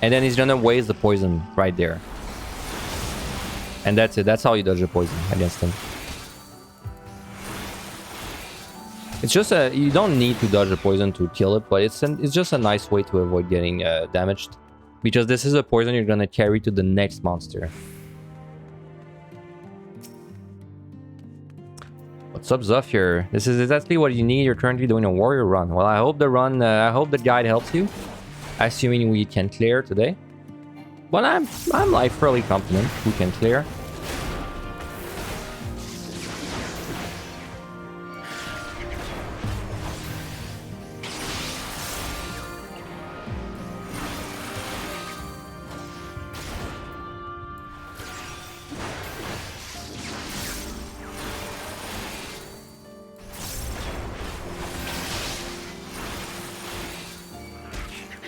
And then he's gonna waste the poison right there. And that's it. That's how you dodge the poison against him. It's just a... You don't need to dodge the poison to kill it, but it's just a nice way to avoid getting damaged. Because this is a poison you're gonna carry to the next monster. What's up, Zofir? This is exactly what you need. You're currently doing a warrior run. Well, I hope the run... I hope the guide helps you. Assuming we can clear today. But I'm like fairly confident we can clear.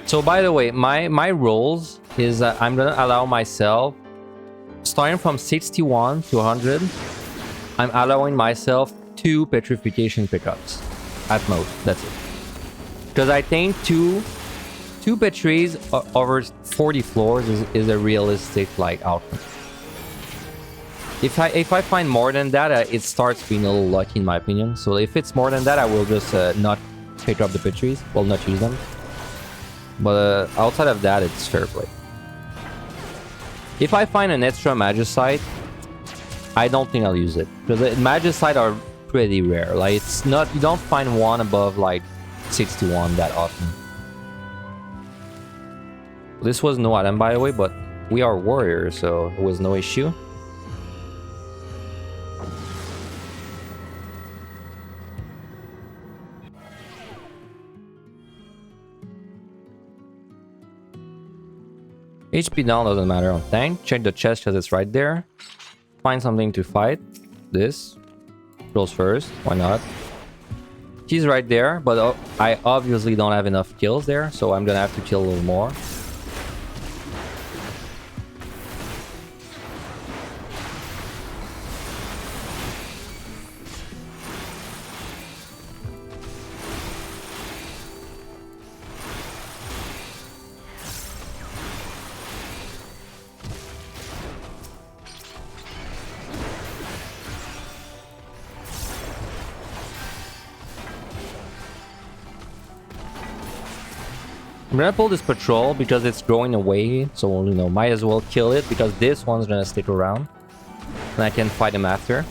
So by the way, my rules is that I'm gonna allow myself, starting from 61 to 100, I'm allowing myself 2 petrification pickups at most. That's it. Because I think two petries over 40 floors is a realistic like outcome. If I find more than that, it starts being a little lucky in my opinion. So if it's more than that, I will just not pick up the petries. Well, not use them. But outside of that, it's fair play. If I find an extra Magicite, I don't think I'll use it because the Magicite are pretty rare. Like it's not, you don't find one above like 61 that often. This was no item by the way, but we are warriors, so it was no issue. HP down doesn't matter on tank. Check the chest because it's right there. Find something to fight. This. Close first. Why not? He's right there, but I obviously don't have enough kills there, so I'm gonna have to kill a little more. I'm gonna pull this patrol because it's going away, so you know, might as well kill it because this one's gonna stick around and I can fight him after.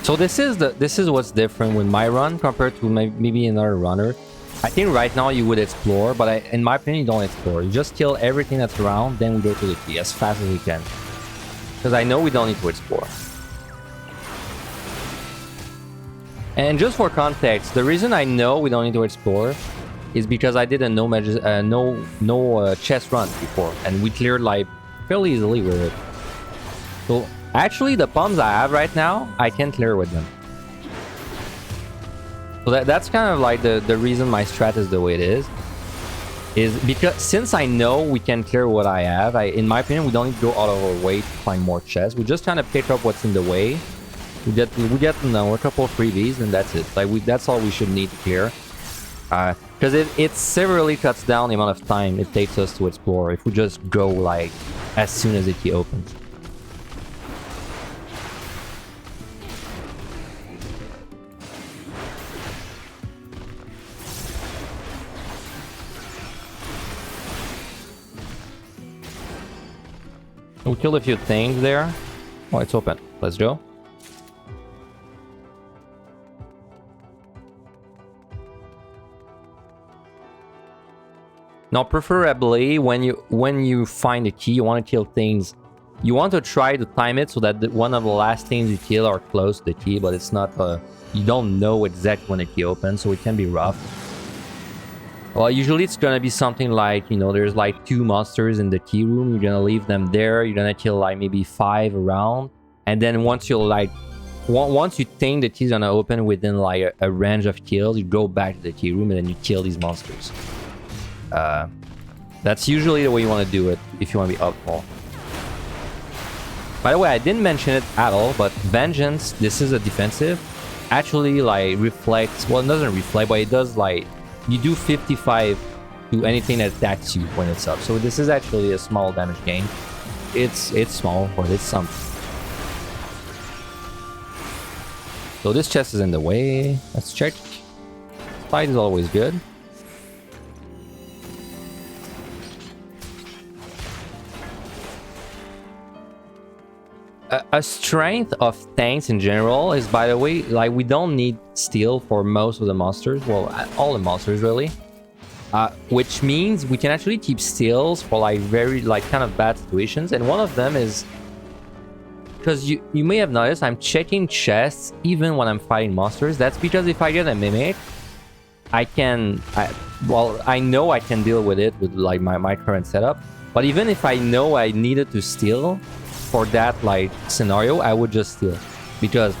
So this is what's different with my run compared to maybe another runner. I think right now you would explore, but in my opinion, you don't explore. You just kill everything that's around, then we go to the key as fast as we can. Because I know we don't need to explore. And just for context, the reason I know we don't need to explore is because I did a no chest run before, and we cleared like fairly easily with it. So actually, the pumps I have right now, I can clear with them. So that's kind of like the reason my strat is the way it is because since I know we can clear what I have, in my opinion, we don't need to go out of our way to find more chests. We just kind of pick up what's in the way. We get you know, a couple of freebies, and that's it. Like that's all we should need to clear. Because it severely cuts down the amount of time it takes us to explore if we just go like as soon as the key opens. We killed a few things there. Oh, it's open. Let's go. Now, preferably when you find a key, you want to kill things. You want to try to time it so that one of the last things you kill are close to the key, but it's not. You don't know exactly when the key opens, so it can be rough. Well, usually it's gonna be something like, you know, there's like 2 monsters in the key room. You're gonna leave them there. You're gonna kill like maybe 5 around, and then once you think the key's gonna open within like a range of kills, you go back to the key room and then you kill these monsters. That's usually the way you want to do it if you want to be optimal. By the way, I didn't mention it at all, but Vengeance, this is a defensive, actually like reflects, well, it doesn't reflect, but it does like, you do 55 to anything that attacks you when it's up. So this is actually a small damage gain. It's small, but it's something. So this chest is in the way. Let's check. Fight is always good. A strength of tanks in general is, by the way, like we don't need steel for most of the monsters. Well, all the monsters really. which means we can actually keep stills for like very like kind of bad situations. And one of them is because you may have noticed I'm checking chests even when I'm fighting monsters. That's because if I get a mimic, I know I can deal with it with like my current setup. But even if I know I needed to steal for that like scenario, I would just steal because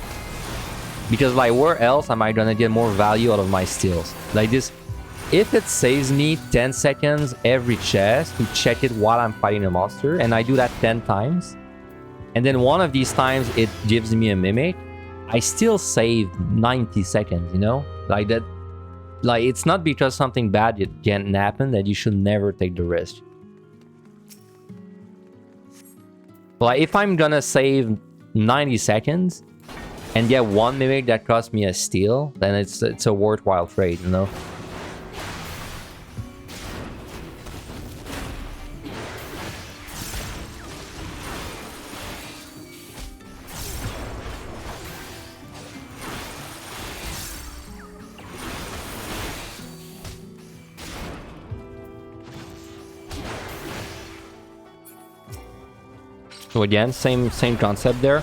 like where else am I gonna get more value out of my steals? Like this, if it saves me 10 seconds every chest to check it while I'm fighting a monster, and I do that 10 times, and then one of these times it gives me a mimic, I still saved 90 seconds, you know? Like that, like it's not because something bad can happen that you should never take the risk. Like if I'm gonna save 90 seconds and get one mimic that costs me a steal, then it's a worthwhile trade, you know? So again, same concept there.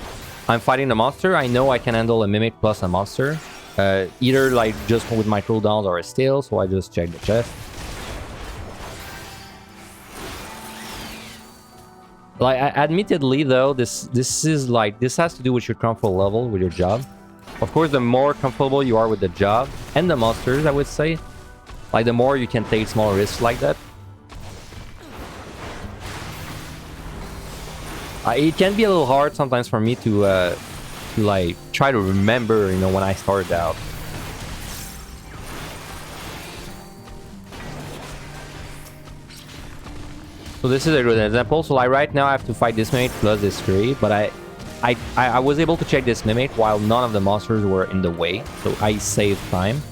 I'm fighting a monster. I know I can handle a mimic plus a monster. Either like just with my cooldowns or a steal, so I just check the chest. Like admittedly though, this is like this has to do with your comfort level with your job. Of course, the more comfortable you are with the job and the monsters, I would say, like the more you can take small risks like that. It can be a little hard sometimes for me to like try to remember, you know, when I started out. So this is a good example. So like right now I have to fight this mimic plus this 3, but I was able to check this mimic while none of the monsters were in the way, so I saved time.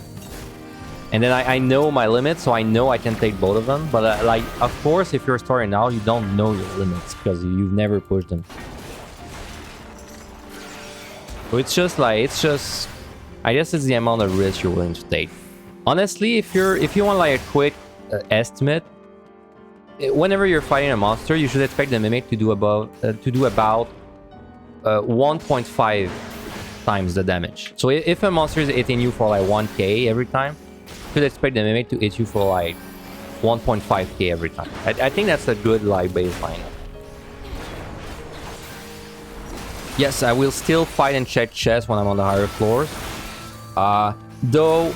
And then I know my limits, so I know I can take both of them. But like, of course, if you're starting out, you don't know your limits because you've never pushed them. So it's just like, I guess it's the amount of risk you're willing to take. Honestly, if you want like a quick estimate, whenever you're fighting a monster, you should expect the mimic to do about 1.5 times the damage. So if a monster is hitting you for like 1k every time, you should expect the mimic to hit you for like 1.5k every time. I think that's a good like baseline. Yes, I will still fight and check chests when I'm on the higher floors. Though,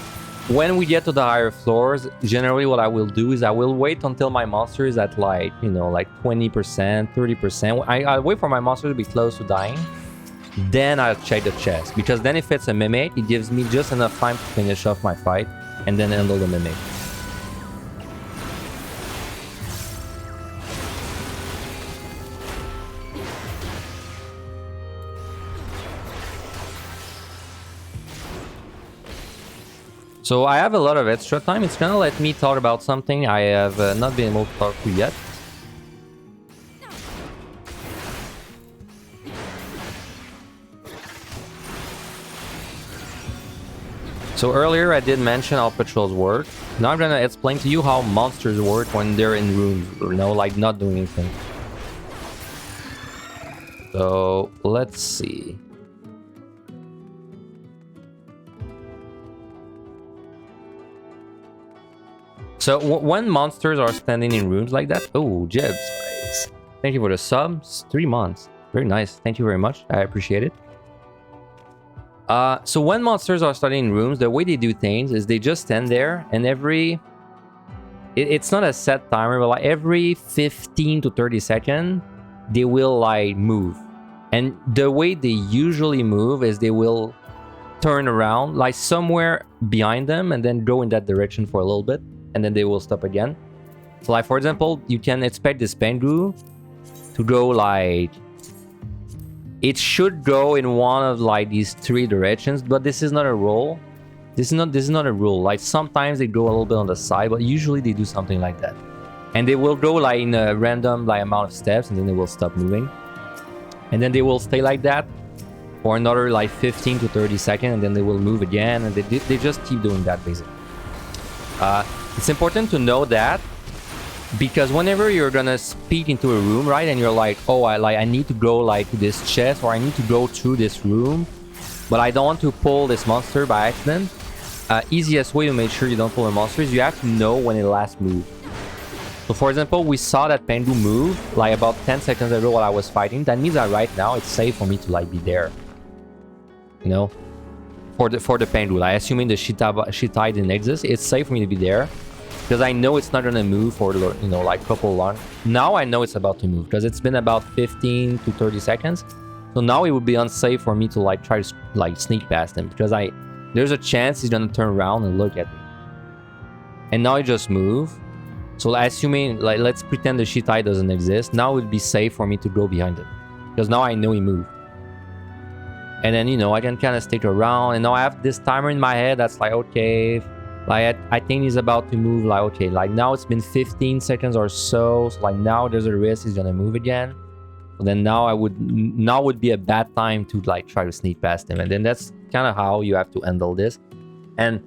when we get to the higher floors, generally what I will do is I will wait until my monster is at like, you know, like 20%, 30%. I'll wait for my monster to be close to dying. Then I'll check the chest. Because then if it's a mimic, it gives me just enough time to finish off my fight and then handle the mimic. So I have a lot of extra time. It's gonna let me talk about something I have not been able to talk to yet. So earlier I did mention how patrols work. Now I'm gonna explain to you how monsters work when they're in rooms, you know, like not doing anything. So let's see. So when monsters are standing in rooms like that, oh, Jebs, thank you for the subs. 3 months, very nice. Thank you very much. I appreciate it. So when monsters are standing in rooms, the way they do things is they just stand there, and it's not a set timer, but like every 15 to 30 seconds, they will like move. And the way they usually move is they will turn around like somewhere behind them and then go in that direction for a little bit. And then they will stop again. So like, for example, you can expect this Pengu to go like... It should go in one of like these 3 directions, but this is not a rule. This is not a rule. Like sometimes they go a little bit on the side, but usually they do something like that. And they will go like in a random like amount of steps, and then they will stop moving. And then they will stay like that for another like 15 to 30 seconds, and then they will move again, and they just keep doing that basically. It's important to know that, because whenever you're gonna speed into a room, right, and you're like, oh, I need to go like to this chest, or I need to go through this room, but I don't want to pull this monster by accident. Easiest way to make sure you don't pull a monster is you have to know when it last moved. So for example, we saw that Pengu move like about 10 seconds ago while I was fighting. That means that right now it's safe for me to like be there. You know, for the Pengu, like assuming the Shitai didn't exist, it's safe for me to be there. Because I know it's not gonna move for, you know, like couple long. Now I know it's about to move because it's been about 15 to 30 seconds. So now it would be unsafe for me to like try to like sneak past him, because there's a chance he's gonna turn around and look at me. And now he just moved. So assuming, like, let's pretend the Shitai doesn't exist. Now it would be safe for me to go behind him, because now I know he moved. And then, you know, I can kind of stick around, and now I have this timer in my head that's like, okay, like I think he's about to move, like, okay, like now it's been 15 seconds or so, so like now there's a risk he's gonna move again. So then now would be a bad time to like try to sneak past him. And then that's kind of how you have to handle this. And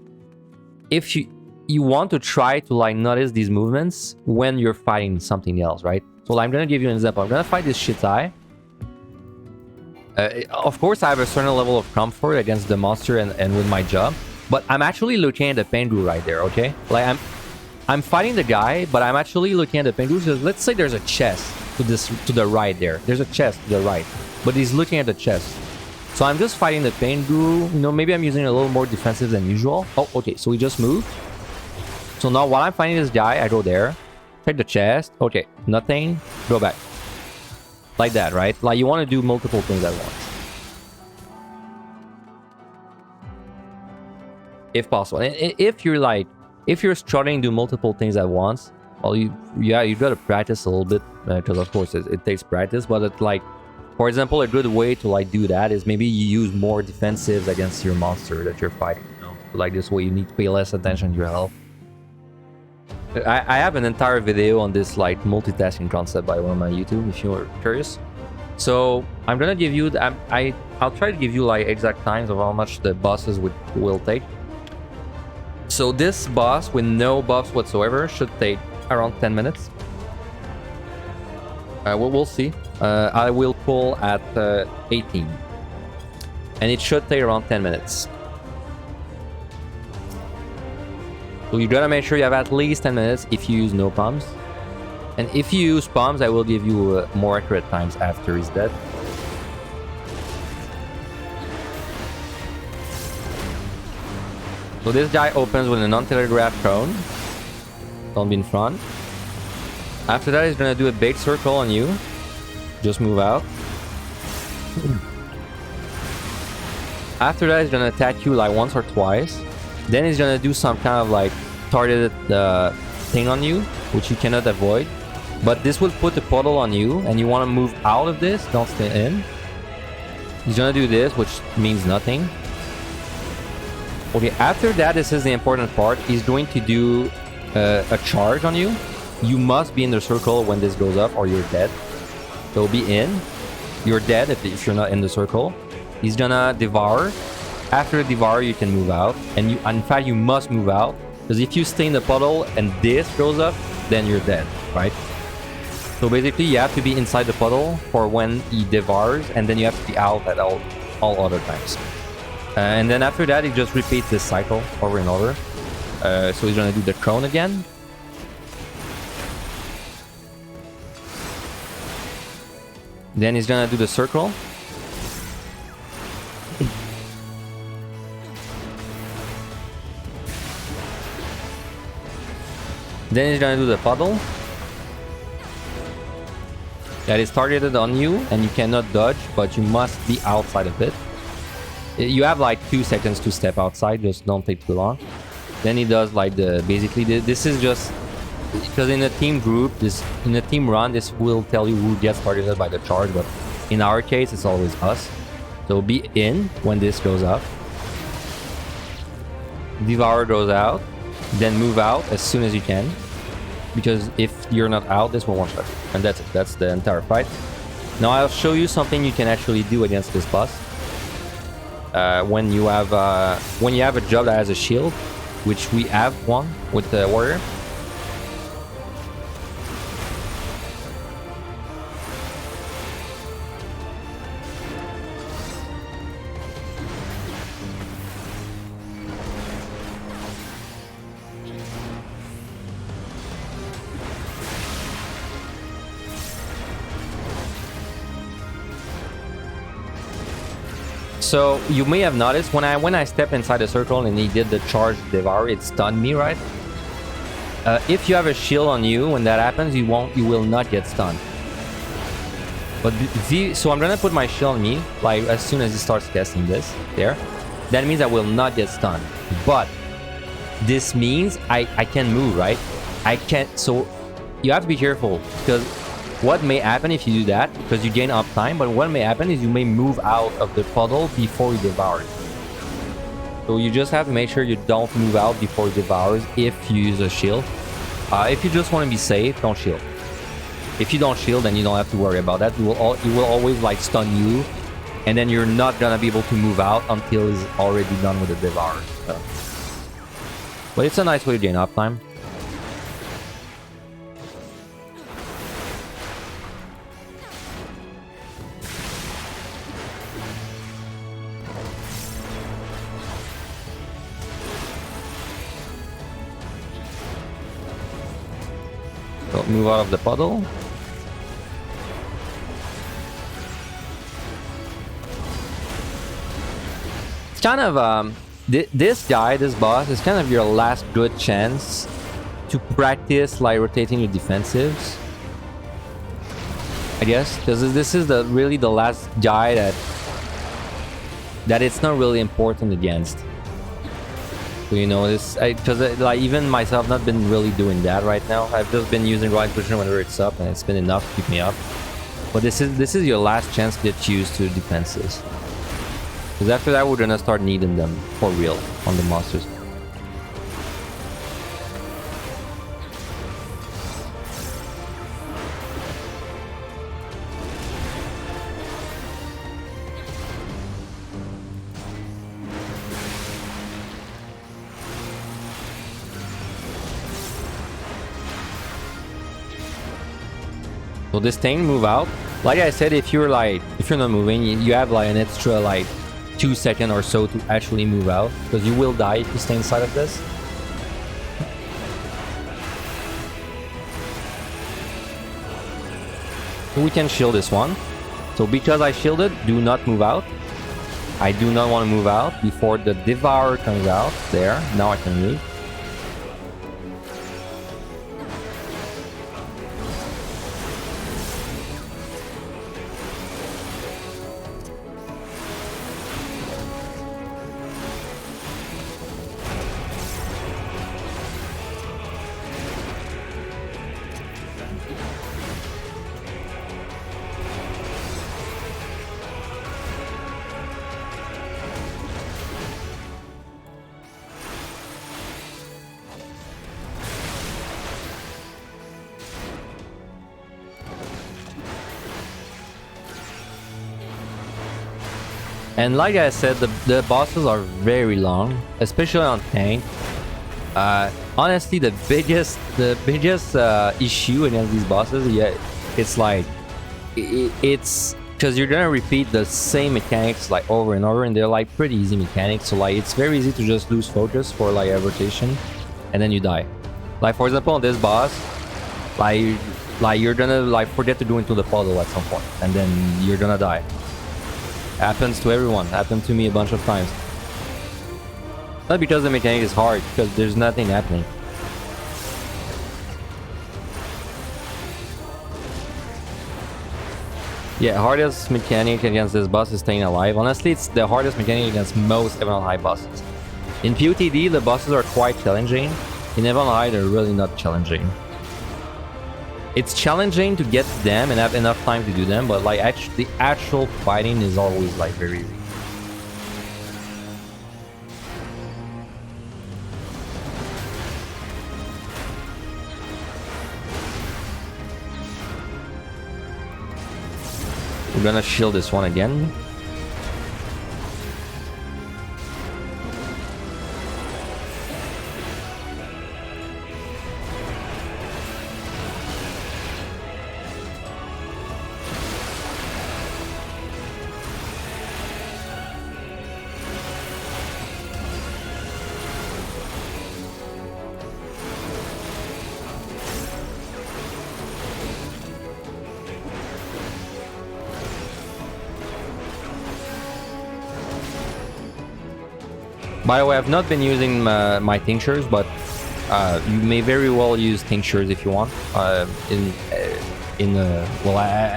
if you want to try to like notice these movements when you're fighting something else, right? So I'm gonna give you an example. I'm gonna fight this Shitai. Of course, I have a certain level of comfort against the monster and with my job, but I'm actually looking at the Pengu right there, okay? Like I'm fighting the guy, but I'm actually looking at the Pengu. So let's say there's a chest to the right there. There's a chest to the right, but he's looking at the chest. So I'm just fighting the Pengu. You know, maybe I'm using a little more defensive than usual. Oh, okay, so he just moved. So now while I'm fighting this guy, I go there, check the chest. Okay, nothing. Go back. Like that, right? Like you want to do multiple things at once, if possible. And if you're struggling to do multiple things at once, well, you gotta practice a little bit, because of course it takes practice. But it's like, for example, a good way to like do that is maybe you use more defensives against your monster that you're fighting. You know? Like this way, you need to pay less attention to your health. I have an entire video on this like multitasking concept by one of my YouTube, if you're curious. So I'm gonna give you I'll try to give you like exact times of how much the bosses will take. So this boss with no buffs whatsoever should take around 10 minutes. We'll see. I will pull at 18, and it should take around 10 minutes. So you gotta make sure you have at least 10 minutes if you use no pumps. And if you use pumps, I will give you more accurate times after he's dead. So this guy opens with a non-telegraph cone. Don't be in front. After that, he's gonna do a big circle on you. Just move out. After that, he's gonna attack you like once or twice. Then he's gonna do some kind of like targeted thing on you, which you cannot avoid. But this will put a puddle on you, and you want to move out of this, don't stay in. He's gonna do this, which means nothing. Okay, after that, this is the important part. He's going to do a charge on you. You must be in the circle when this goes up, or you're dead. So be in. You're dead if you're not in the circle. He's gonna devour. After devour, you can move out, and in fact you must move out, because if you stay in the puddle and this goes up, then you're dead, right? So basically you have to be inside the puddle for when he devours, and then you have to be out at all other times. And then after that, he just repeats this cycle over and over. So he's gonna do the cone again. Then he's gonna do the circle. Then he's gonna do the puddle. That is targeted on you, and you cannot dodge, but you must be outside of it. You have like 2 seconds to step outside, just don't take too long. Then he does like this is just because in a team group, in a team run, this will tell you who gets targeted by the charge, but in our case, it's always us. So be in when this goes up. Devour goes out, then move out as soon as you can. Because if you're not out, this will one-shot. And that's it. That's the entire fight. Now I'll show you something you can actually do against this boss. When you have a job that has a shield, which we have one with the warrior. So you may have noticed when I stepped inside the circle and he did the charge devour, it stunned me, right? If you have a shield on you, when that happens, you will not get stunned. But so I'm gonna put my shield on me, like as soon as he starts casting this, there. That means I will not get stunned. But this means I can move, right? I can't. So you have to be careful, because what may happen if you do that, because you gain uptime, but what may happen is you may move out of the puddle before you devour it. So you just have to make sure you don't move out before it devours if you use a shield. If you just want to be safe, don't shield. If you don't shield, then you don't have to worry about that. It will always like stun you, and then you're not gonna be able to move out until it's already done with the devour. So. But it's a nice way to gain uptime. So move out of the puddle. It's kind of this guy, this boss, is kind of your last good chance to practice like rotating your defensives, I guess, because this is really the last guy that it's not really important against. So, you know, this, because like even myself not been really doing that right now. I've just been using right position whenever it's up, and it's been enough to keep me up. But this is your last chance to get used to defenses, because after that we're gonna start needing them for real on the monsters. So this thing move out. Like I said, if you're not moving, you have like an extra like 2 seconds or so to actually move out, because you will die if you stay inside of this. So we can shield this one. So because I shielded, do not move out. I do not want to move out before the Devourer comes out. There, now I can move. And like I said, the bosses are very long, especially on tank. Honestly, the biggest issue against these bosses, yeah, it's like it's because you're gonna repeat the same mechanics like over and over, and they're like pretty easy mechanics. So like it's very easy to just lose focus for like a rotation, and then you die. Like for example, on this boss, like you're gonna like forget to go into the puddle at some point, and then you're gonna die. Happens to everyone. Happened to me a bunch of times. Not because the mechanic is hard, because there's nothing happening. Yeah, hardest mechanic against this boss is staying alive. Honestly, it's the hardest mechanic against most Heaven on High bosses. In POTD, the bosses are quite challenging. In Heaven on High, they're really not challenging. It's challenging to get to them and have enough time to do them, but like the actual fighting is always like very easy. We're gonna shield this one again. By the way, I've not been using my tinctures, but you may very well use tinctures if you want well,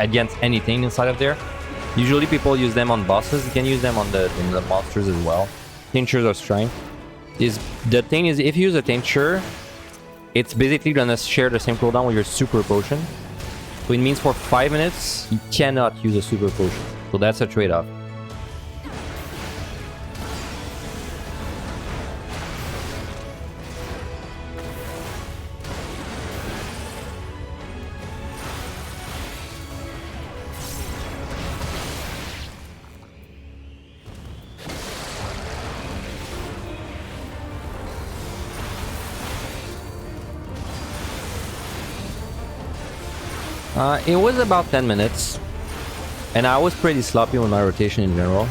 against anything inside of there. Usually people use them on bosses. You can use them on the monsters as well. Tinctures of strength. The thing is, if you use a tincture, it's basically gonna share the same cooldown with your super potion. So it means for 5 minutes you cannot use a super potion. So that's a trade-off. It was about 10 minutes, and I was pretty sloppy with my rotation in general.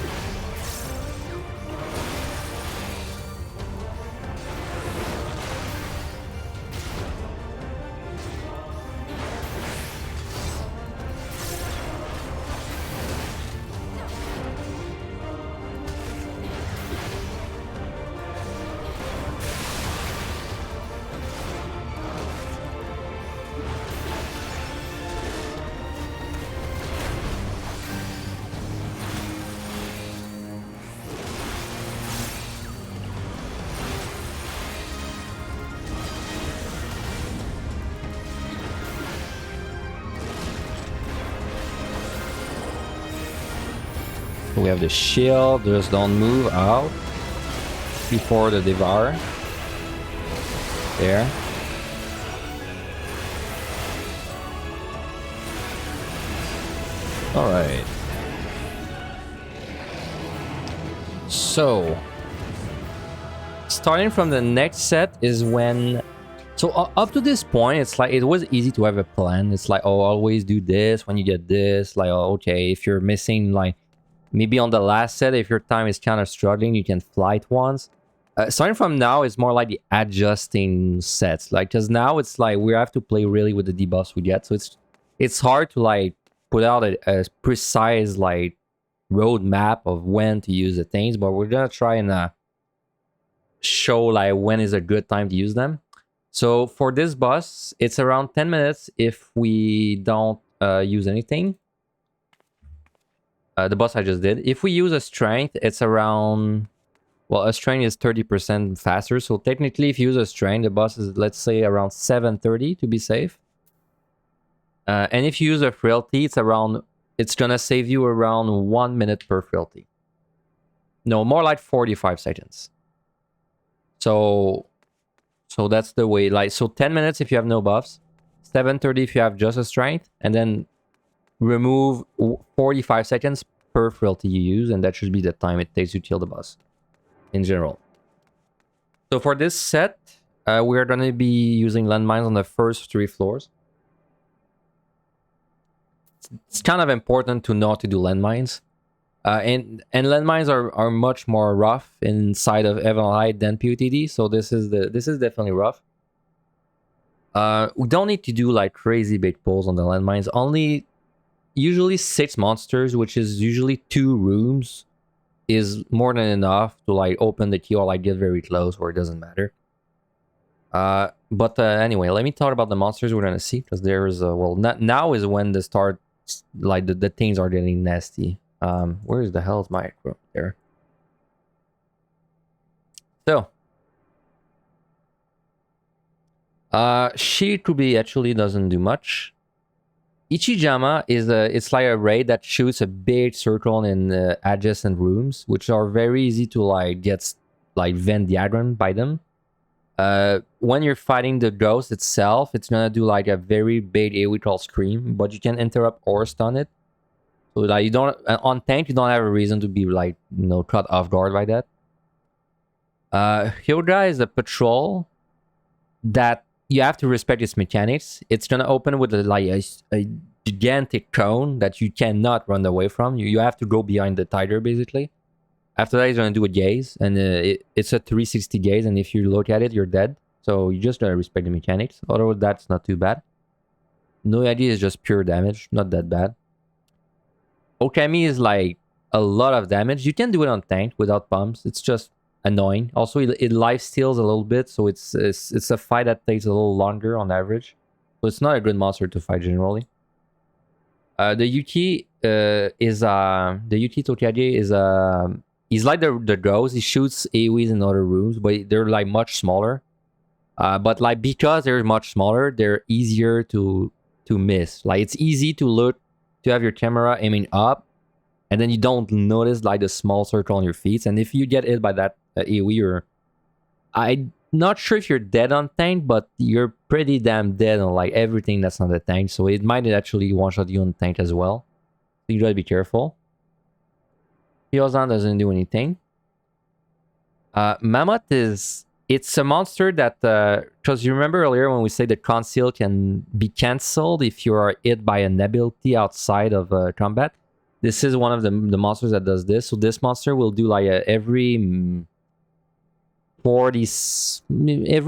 We have the shield, just don't move out before the devour. There. Alright. So, starting from the next set is when... So up to this point, it's like, it was easy to have a plan. It's like, oh, always do this when you get this. Like, oh, okay, if you're missing, like, maybe on the last set, if your time is kind of struggling, you can flight once. Starting from now, it's more like the adjusting sets. Like, because now it's like we have to play really with the debuffs we get. So it's hard to like put out a precise like roadmap of when to use the things. But we're gonna try and show like when is a good time to use them. So for this boss, it's around 10 minutes if we don't use anything. The boss I just did. If we use a strength, it's around... Well, a strength is 30% faster. So technically, if you use a strength, the boss is, let's say, around 730 to be safe. And if you use a frailty, it's around... It's gonna save you around 1 minute per frailty. No, more like 45 seconds. So that's the way. Like, so 10 minutes if you have no buffs. 730 if you have just a strength. And then remove 45 seconds per frailty you use, and that should be the time it takes to kill the boss in general. So for this set, we are going to be using landmines on the first 3 floors. It's kind of important to know how to do landmines. And landmines are much more rough inside of Evanlight than POTD, so this is definitely rough. We don't need to do like crazy big pulls on the landmines. Only usually 6 monsters, which is usually 2 rooms, is more than enough to like open the key or like get very close, or it doesn't matter. But anyway, let me talk about the monsters we're gonna see, because there's well, now is when the start, like the things are getting nasty. Where the hell is my equipment there? So Shikubi actually doesn't do much. Ichijama is it's like a raid that shoots a big circle in adjacent rooms, which are very easy to like get like Venn diagram by them. When you're fighting the ghost itself, it's gonna do like a very big AoE called Scream, but you can interrupt or stun it. So like you don't on tank, you don't have a reason to be like, you know, caught off guard by that. Hyoga is a patrol that you have to respect its mechanics. It's gonna open with a gigantic cone that you cannot run away from. You have to go behind the tiger, basically. After that, he's gonna do a gaze, and it's a 360 gaze, and if you look at it, you're dead. So you just gotta respect the mechanics. Otherwise, that's not too bad. No idea is just pure damage, not that bad. Okami is like a lot of damage. You can do it on tank without pumps. It's just, annoying. Also, it life steals a little bit, so it's a fight that takes a little longer on average. So it's not a good monster to fight generally. The UT is the UT Tokiage is he's like the Gozu. He shoots AoEs in other rooms, but they're like much smaller. But like because they're much smaller, they're easier to miss. Like it's easy to have your camera aiming up, and then you don't notice like the small circle on your feet. And if you get hit by that AoE, I'm not sure if you're dead on tank, but you're pretty damn dead on like everything that's not a tank. So it might actually one-shot you on tank as well. So you gotta be careful. Pyozan doesn't do anything. Mammoth it's a monster that, because you remember earlier when we say that Conceal can be cancelled if you are hit by an ability outside of combat. This is one of the monsters that does this. So this monster will do like every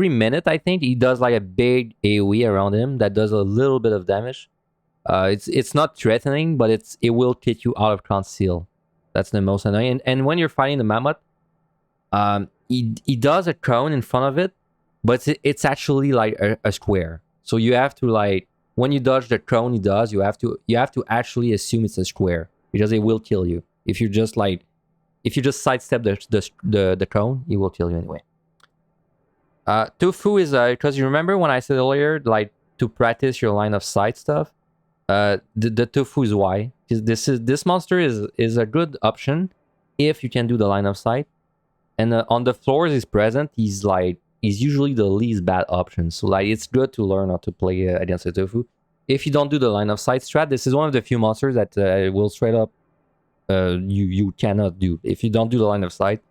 minute, I think, he does like a big AoE around him that does a little bit of damage. It's not threatening, but it will kick you out of Conceal. That's the most annoying. And when you're fighting the Mammoth, he does a cone in front of it, but it's actually like a square. So you have to like, when you dodge the cone he does, you have to actually assume it's a square, because it will kill you. If you just sidestep the cone, he will kill you anyway. Tofu is because you remember when I said earlier, like to practice your line of sight stuff. The Tofu is why, because this monster is a good option if you can do the line of sight. And on the floors he's present, he's usually the least bad option. So like it's good to learn how to play against a Tofu. If you don't do the line of sight strat, this is one of the few monsters that will straight up you cannot do. If you don't do the line of sight,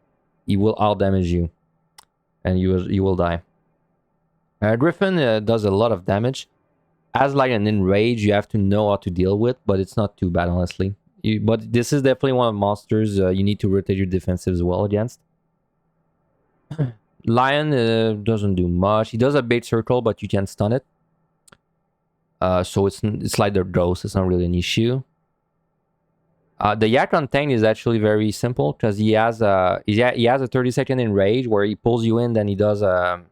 he will out damage you, and you will die. Griffin does a lot of damage. As like an enrage, you have to know how to deal with, but it's not too bad honestly. But this is definitely one of the monsters you need to rotate your defensives well against. Lion doesn't do much. He does a bait circle, but you can stun it. So it's like the ghost. It's not really an issue. The Yak on tank is actually very simple because he has a 30-second enrage where he pulls you in, then he does a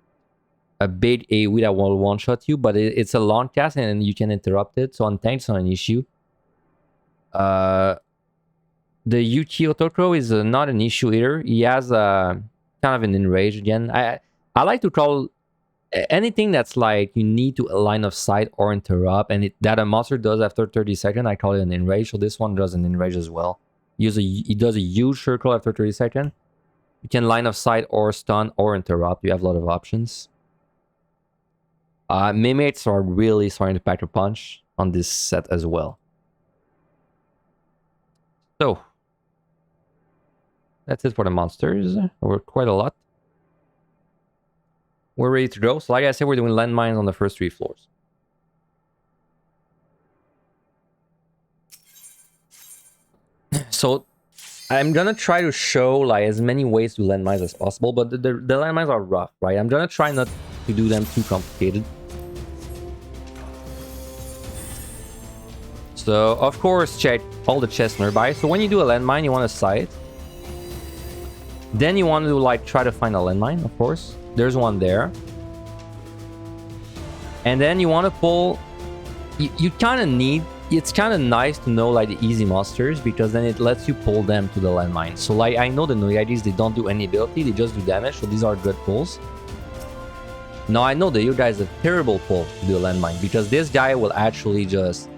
big AoE that will one-shot you, but it's a long cast and you can interrupt it. So on tank, it's not an issue. The UT Otoko is not an issue either. He has kind of an enrage again. I like to call anything that's like you need to line of sight or interrupt, and that a monster does after 30 seconds, I call it an enrage. So this one does an enrage as well. He does a huge circle after 30 seconds. You can line of sight or stun or interrupt. You have a lot of options. Mimics are really starting to pack a punch on this set as well. So that's it for the monsters. We're quite a lot. We're ready to go. So like I said, we're doing landmines on the first 3 floors. So I'm gonna try to show like as many ways to landmines as possible, but the landmines are rough, right? I'm gonna try not to do them too complicated. So of course, check all the chests nearby. So when you do a landmine, you want to sight. Then you want to like try to find a landmine, of course. There's one there. And then you want to pull... You kind of need... It's kind of nice to know like the easy monsters, because then it lets you pull them to the landmine. So like I know the Noyagis, they don't do any ability, they just do damage. So these are good pulls. Now I know that you guys a terrible pull to do a landmine, because this guy will actually just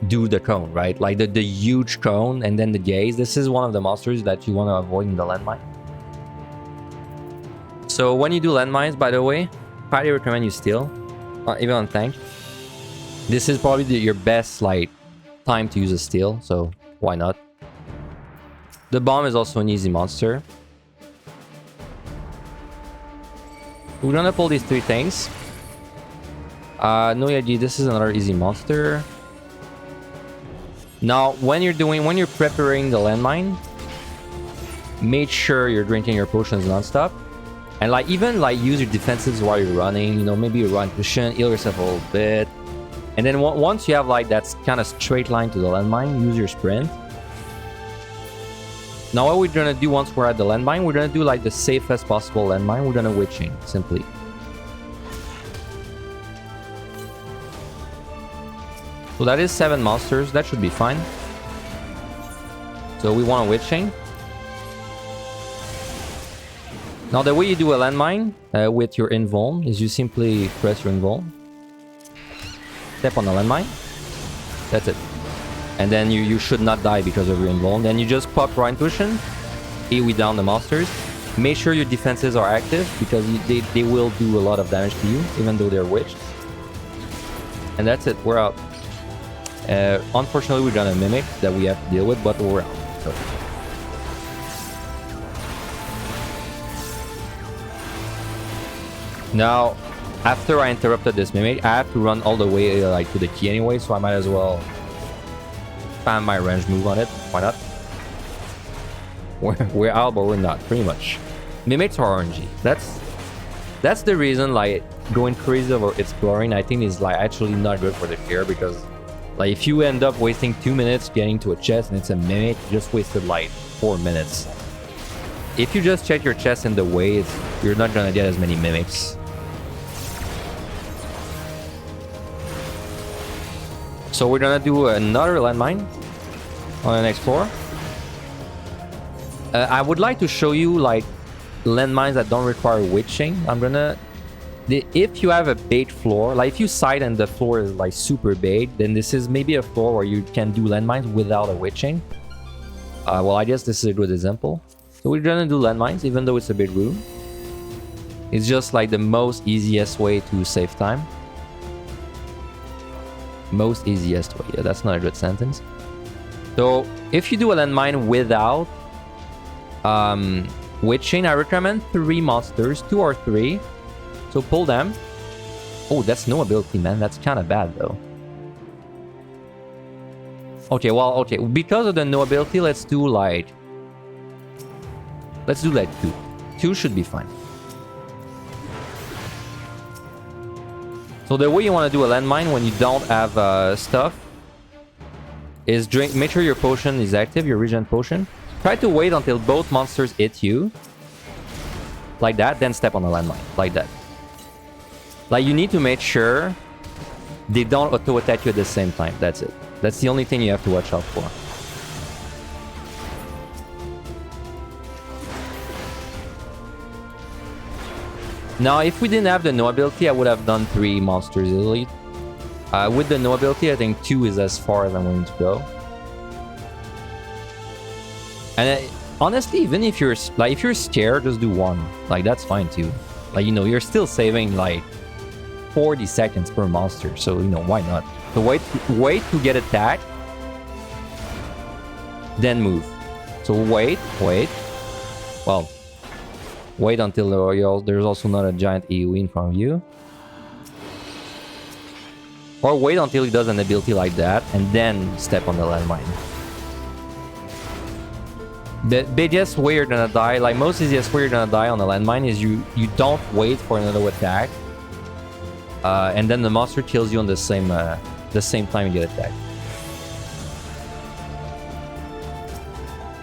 do the cone, right? Like the huge cone and then the gaze. This is one of the monsters that you want to avoid in the landmine. So when you do landmines, by the way, highly recommend you steal, even on tank. This is probably your best like time to use a steal, so why not? The bomb is also an easy monster. We're gonna pull these 3 things. No idea. This is another easy monster. Now, when you're preparing the landmine, make sure you're drinking your potions non-stop. And like even like use your defensives while you're running, you know, maybe you run cushion, heal yourself a little bit. And then once you have like that kind of straight line to the landmine, use your sprint. Now what we're gonna do once we're at the landmine, we're gonna do like the safest possible landmine. We're gonna witching, simply. So that is 7 monsters. That should be fine. So we want a witching. Now the way you do a landmine with your invuln is you simply press your invuln. Step on the landmine. That's it. And then you should not die because of your invuln. Then you just pop raw intuition. AoE down the monsters. Make sure your defenses are active because they will do a lot of damage to you even though they're witched. And that's it. We're out. Unfortunately, we got a mimic that we have to deal with, but we're out. So. Now, after I interrupted this mimic, I have to run all the way like to the key anyway, so I might as well spam my range move on it. Why not? We're out, but we're not, pretty much. Mimics are RNG. That's the reason like going crazy over exploring I think is like actually not good for the player, because like if you end up wasting 2 minutes getting to a chest and it's a mimic, you just wasted like 4 minutes. If you just check your chest in the way, you're not gonna get as many mimics. So we're gonna do another landmine on the next floor. I would like to show you like landmines that don't require witching. If you have a bait floor, like if you side and the floor is like super bait, then this is maybe a floor where you can do landmines without a witching. Well, I guess this is a good example. So we're gonna do landmines, even though it's a big room. It's just like the most easiest way to save time. Most easiest way. Yeah, that's not a good sentence. So if you do a landmine without witching, I recommend 3 monsters, 2 or 3. So pull them. Oh, that's no ability, man. That's kind of bad, though. Okay, well, okay. Because of the no ability, let's do like 2. 2 should be fine. So the way you want to do a landmine when you don't have stuff is make sure your potion is active, your regen potion. Try to wait until both monsters hit you. Like that, then step on the landmine. Like that. Like you need to make sure they don't auto-attack you at the same time. That's it. That's the only thing you have to watch out for. Now, if we didn't have the no ability, I would have done 3 monsters easily. With the no ability, I think 2 is as far as I'm willing to go. And honestly, even if you're scared, just do 1. Like that's fine too. Like you're still saving like 40 seconds per monster, so why not? So wait to get attacked, then move. So wait. Well. Wait until there's also not a giant AoE in front of you. Or wait until he does an ability like that, and then step on the landmine. The biggest way you're gonna die, like most easiest way you're gonna die on the landmine is you don't wait for another attack. And then the monster kills you on the same time you get attacked.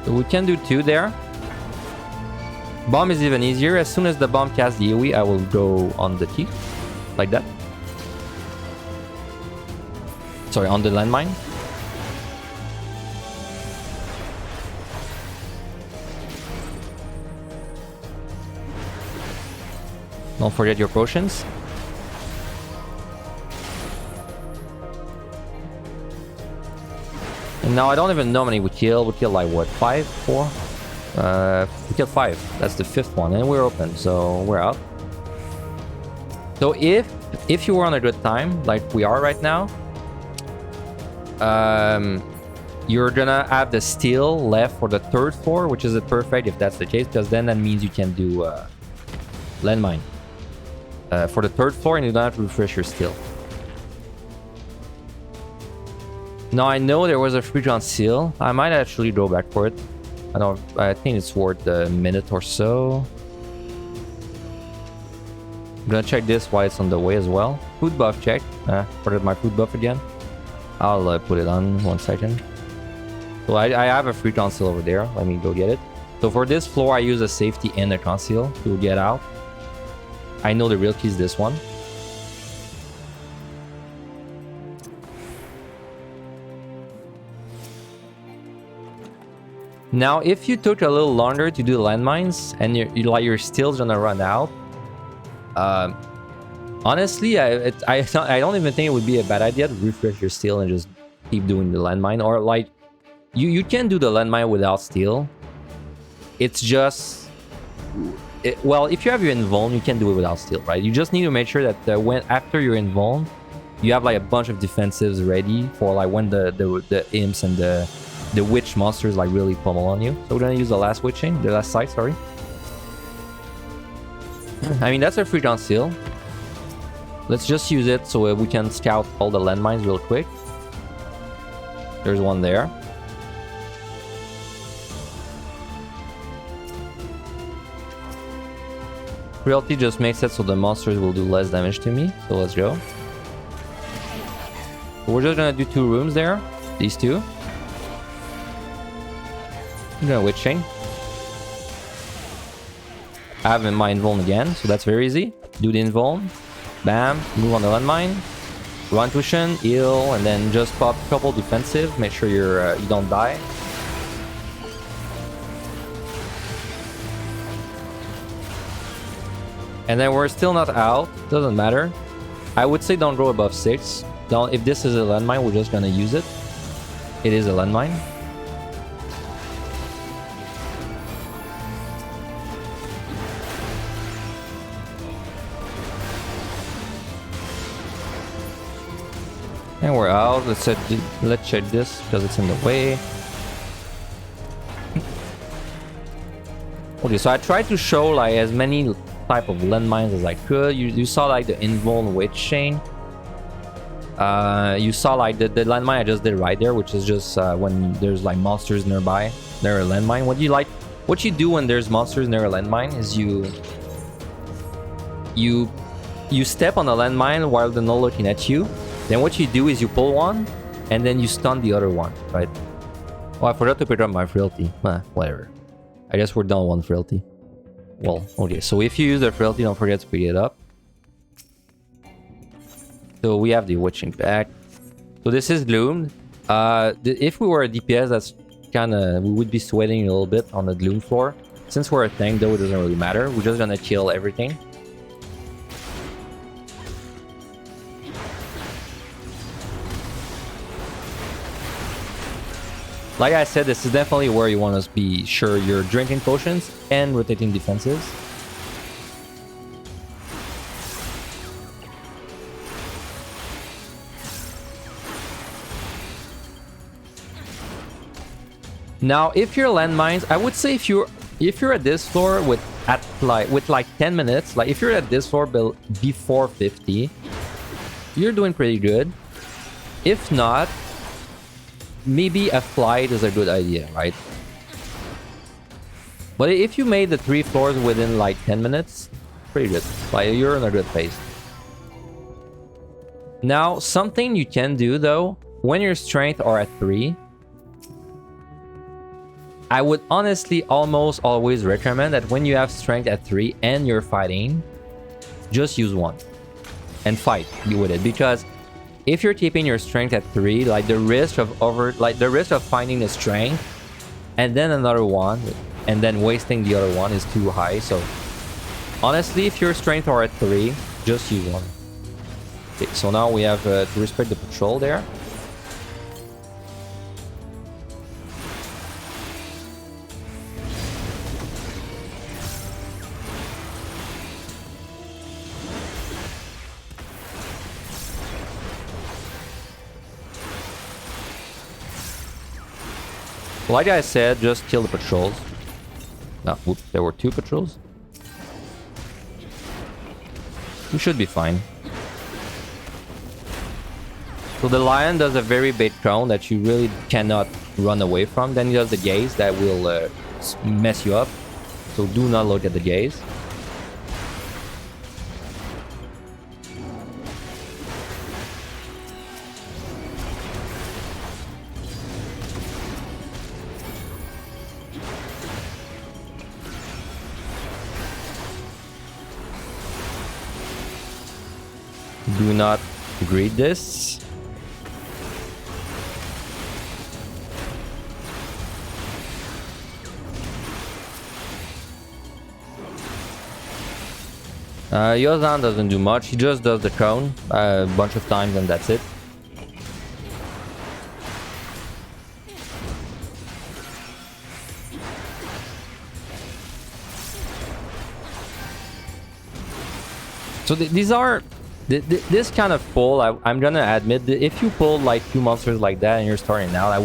So we can do 2 there. Bomb is even easier. As soon as the bomb casts the AoE, I will go on the key. Like that. Sorry, on the landmine. Don't forget your potions. And now I don't even know how many we kill. We kill like what, 5? 4? We killed 5. That's the 5th one, and we're open, so we're out. So if you were on a good time, like we are right now, you're gonna have the steel left for the 3rd floor, which is perfect if that's the case, because then that means you can do landmine for the 3rd floor, and you don't have to refresh your steel. Now I know there was a free on seal. I might actually go back for it. I think it's worth a minute or so. I'm gonna check this while it's on the way as well. Food buff check. Forgot my food buff again. I'll put it on 1 second. So I have a free conceal over there. Let me go get it. So for this floor, I use a safety and a conceal to get out. I know the real key is this one. Now, if you took a little longer to do the landmines and your steel's gonna run out, honestly, I don't even think it would be a bad idea to refresh your steel and just keep doing the landmine. Or like, you can do the landmine without steel. It's just, well, if you have your invuln, you can do it without steel, right? You just need to make sure that after your invuln, you have like a bunch of defensives ready for like when the imps and the witch monsters like really pummel on you. So we're gonna use the last witching, the last site, sorry. I mean, that's a free conceal. Let's just use it so we can scout all the landmines real quick. There's one there. Realty just makes it so the monsters will do less damage to me. So let's go. So we're just gonna do 2 rooms there. These 2. I'm gonna witching. I have my invuln again, so that's very easy. Do the invuln. Bam. Move on the landmine. Run cushion, heal, and then just pop a couple defensive. Make sure you don't die. And then we're still not out. Doesn't matter. I would say don't go above 6. Don't, if this is a landmine, we're just gonna use it. It is a landmine. And we're out. Let's check this because it's in the way. Okay, so I tried to show like as many type of landmines as I could. You saw like the invuln witch chain. You saw like the landmine I just did right there, which is just when there's like monsters nearby. They're a landmine. What you do when there's monsters near a landmine is you step on the landmine while they're not looking at you. Then what you do is you pull one, and then you stun the other one, right? Oh, I forgot to pick up my frailty. Whatever. I guess we're done one frailty. Well, okay. So if you use the frailty, don't forget to pick it up. So we have the witching back. So this is Gloom. If we were a DPS, that's kind of... we would be sweating a little bit on the Gloom floor. Since we're a tank, though, it doesn't really matter. We're just gonna kill everything. Like I said, this is definitely where you want to be sure you're drinking potions and rotating defenses. Now, if you're landmines, I would say if you're at this floor with like 10 minutes, like if you're at this floor before 50, you're doing pretty good. If not, maybe a flight is a good idea, right? But if you made the 3 floors within like 10 minutes, pretty good. Like you're in a good pace. Now, something you can do though, when your strength are at 3, I would honestly almost always recommend that when you have strength at 3 and you're fighting, just use 1 and fight with it, because if you're keeping your strength at 3, like the risk of finding a strength and then another one and then wasting the other one is too high. So honestly, if your strength are at 3, just use 1. Okay, so now we have to respect the patrol there. Like I said, just kill the patrols. No, whoops, there were 2 patrols. We should be fine. So the lion does a very big cone that you really cannot run away from. Then he does the gaze that will mess you up. So do not look at the gaze. Do not greet this. Yozan doesn't do much. He just does the cone a bunch of times and that's it. So these are this kind of pull. I'm gonna admit that if you pull like 2 monsters like that and you're starting out, I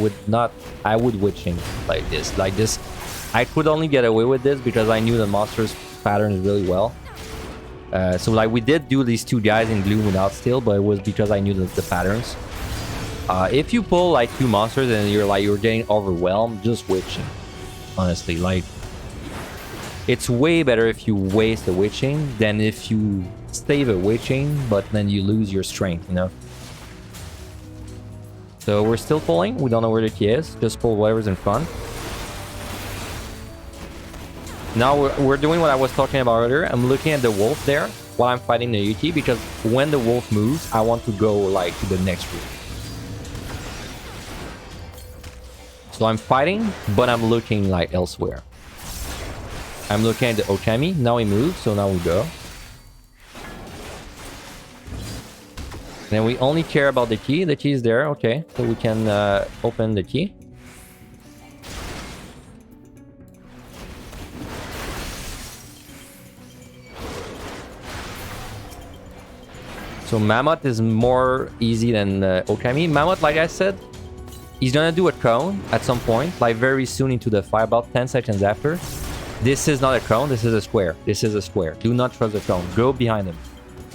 would witching like this. I could only get away with this because I knew the monster's patterns really well. So like we did do these 2 guys in blue without steal, but it was because I knew the patterns. If you pull like 2 monsters and you're getting overwhelmed, just witching. Honestly, like it's way better if you waste a witching than if you save a witching, but then you lose your strength, you know? So we're still pulling. We don't know where the key is. Just pull whatever's in front. Now we're doing what I was talking about earlier. I'm looking at the wolf there while I'm fighting the Yuki, because when the wolf moves, I want to go like to the next room. So I'm fighting, but I'm looking like elsewhere. I'm looking at the Okami. Now he moves, so now we go. Then we only care about the key. The key is there, okay. So we can open the key. So Mammoth is more easy than Okami. Mammoth, like I said, he's gonna do a cone at some point, like very soon into the fight, about 10 seconds after. This is not a cone, this is a square. This is a square. Do not trust the cone. Go behind him.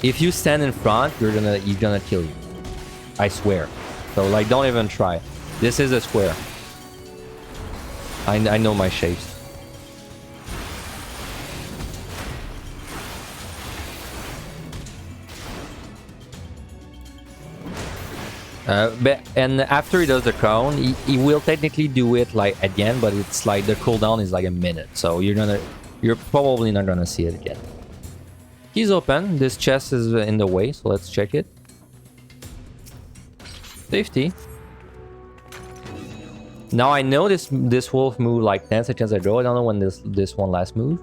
If you stand in front, he's gonna kill you. I swear. So like, don't even try. This is a square. I know my shapes. And after he does the cone, he will technically do it like again, but it's like the cooldown is like a minute, so you're probably not gonna see it again. He's open. This chest is in the way, so let's check it. Safety. Now I know this wolf moved like 10 seconds ago. I don't know when this one last moved.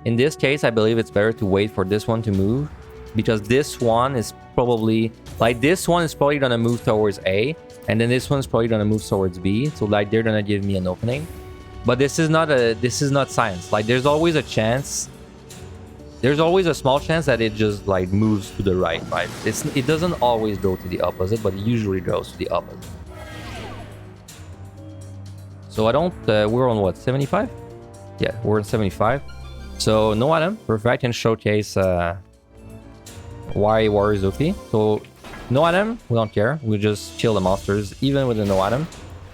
In this case, I believe it's better to wait for this one to move, because this one is probably like gonna move towards A, and then this one's probably gonna move towards B. So like they're gonna give me an opening. But this is not science. Like there's always a chance. There's always a small chance that it just like moves to the right. It doesn't always go to the opposite, but it usually goes to the opposite. So I don't. We're on what, 75? Yeah, we're on 75. So no item. Perfect. I can showcase why War is OP. So no item. We don't care. We just kill the monsters even with the no item.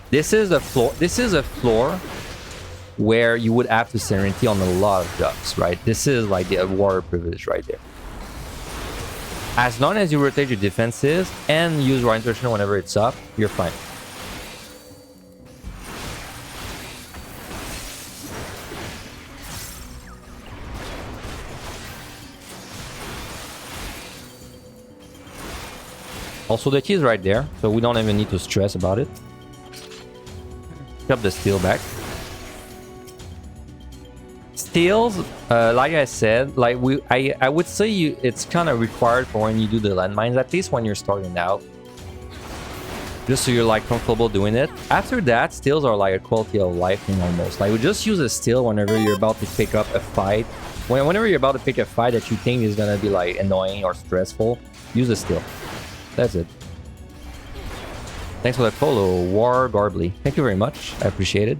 This is a floor. This is a floor where you would have to Serenity on a lot of ducks, right? This is like the warrior privilege right there. As long as you rotate your defenses and use Raw Insertion whenever it's up, you're fine. Also, the key is right there, so we don't even need to stress about it. Pick up the steel back. Steals, like I said, like I would say it's kind of required for when you do the landmines, at least when you're starting out, just so you're like comfortable doing it. After that, steals are like a quality of life thing almost. Like, just use a steal whenever you're about to pick up a fight. Whenever you're about to pick a fight that you think is gonna be like annoying or stressful, use a steal. That's it. Thanks for the follow, War Garbly. Thank you very much. I appreciate it.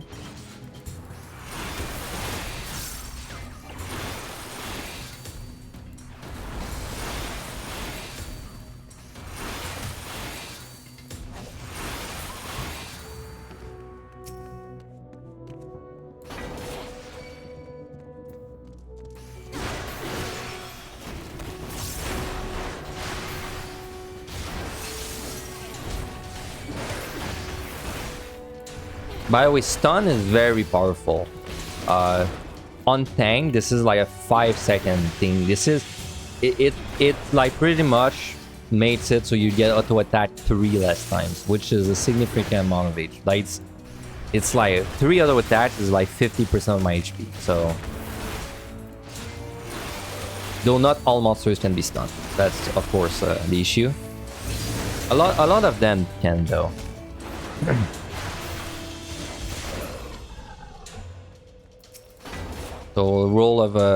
By the way, stun is very powerful. On tank, this is like a 5-second thing. This is it like pretty much makes it so you get auto attack 3 less times, which is a significant amount of HP. Like it's like 3 auto attacks is like 50% of my HP. So though not all monsters can be stunned. That's of course the issue. A lot of them can though. So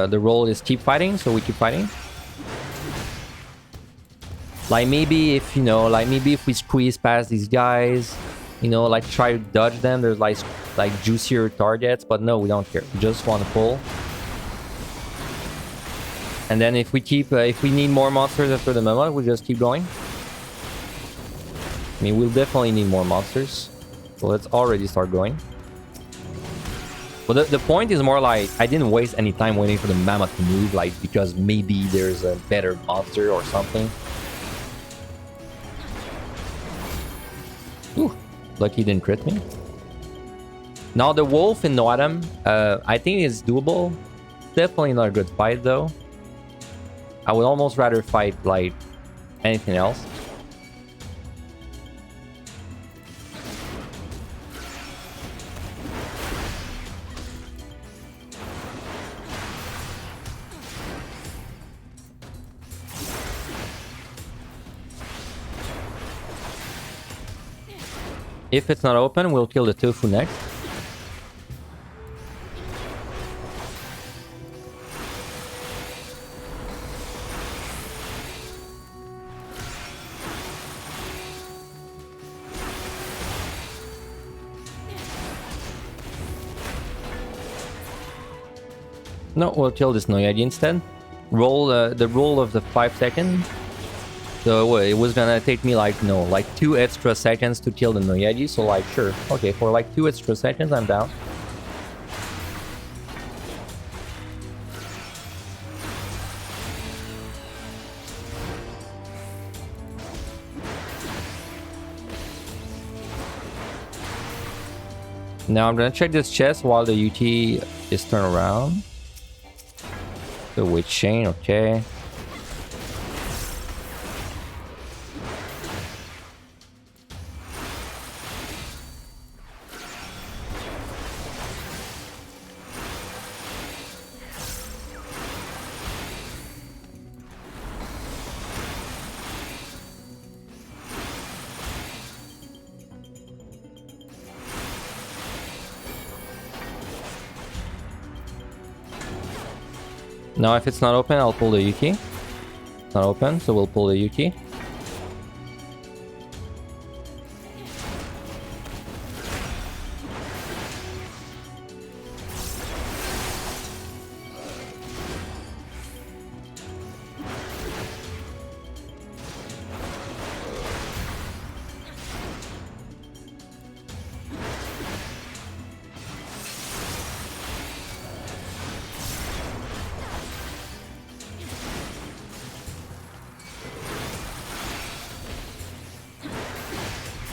the role is keep fighting, so we keep fighting. Like maybe if maybe if we squeeze past these guys, like try to dodge them, there's like juicier targets, but no, we don't care. We just want to pull. And then if we need more monsters after the moment, we just keep going. I mean, we'll definitely need more monsters. So let's already start going. But the point is more like, I didn't waste any time waiting for the mammoth to move, like, because maybe there's a better monster or something. Ooh, lucky he didn't crit me. Now the wolf in Noadam, I think is doable. Definitely not a good fight though. I would almost rather fight like anything else. If it's not open, we'll kill the tofu next. No, we'll kill this Noyagi instead. Roll the roll of the 5 seconds. So it was gonna take me like 2 extra seconds to kill the Noyagi. So like sure, okay, for like 2 extra seconds, I'm down. Now I'm gonna check this chest while the UT is turned around. The witch chain, okay. Now if it's not open, I'll pull the Yuki. It's not open, so we'll pull the Yuki.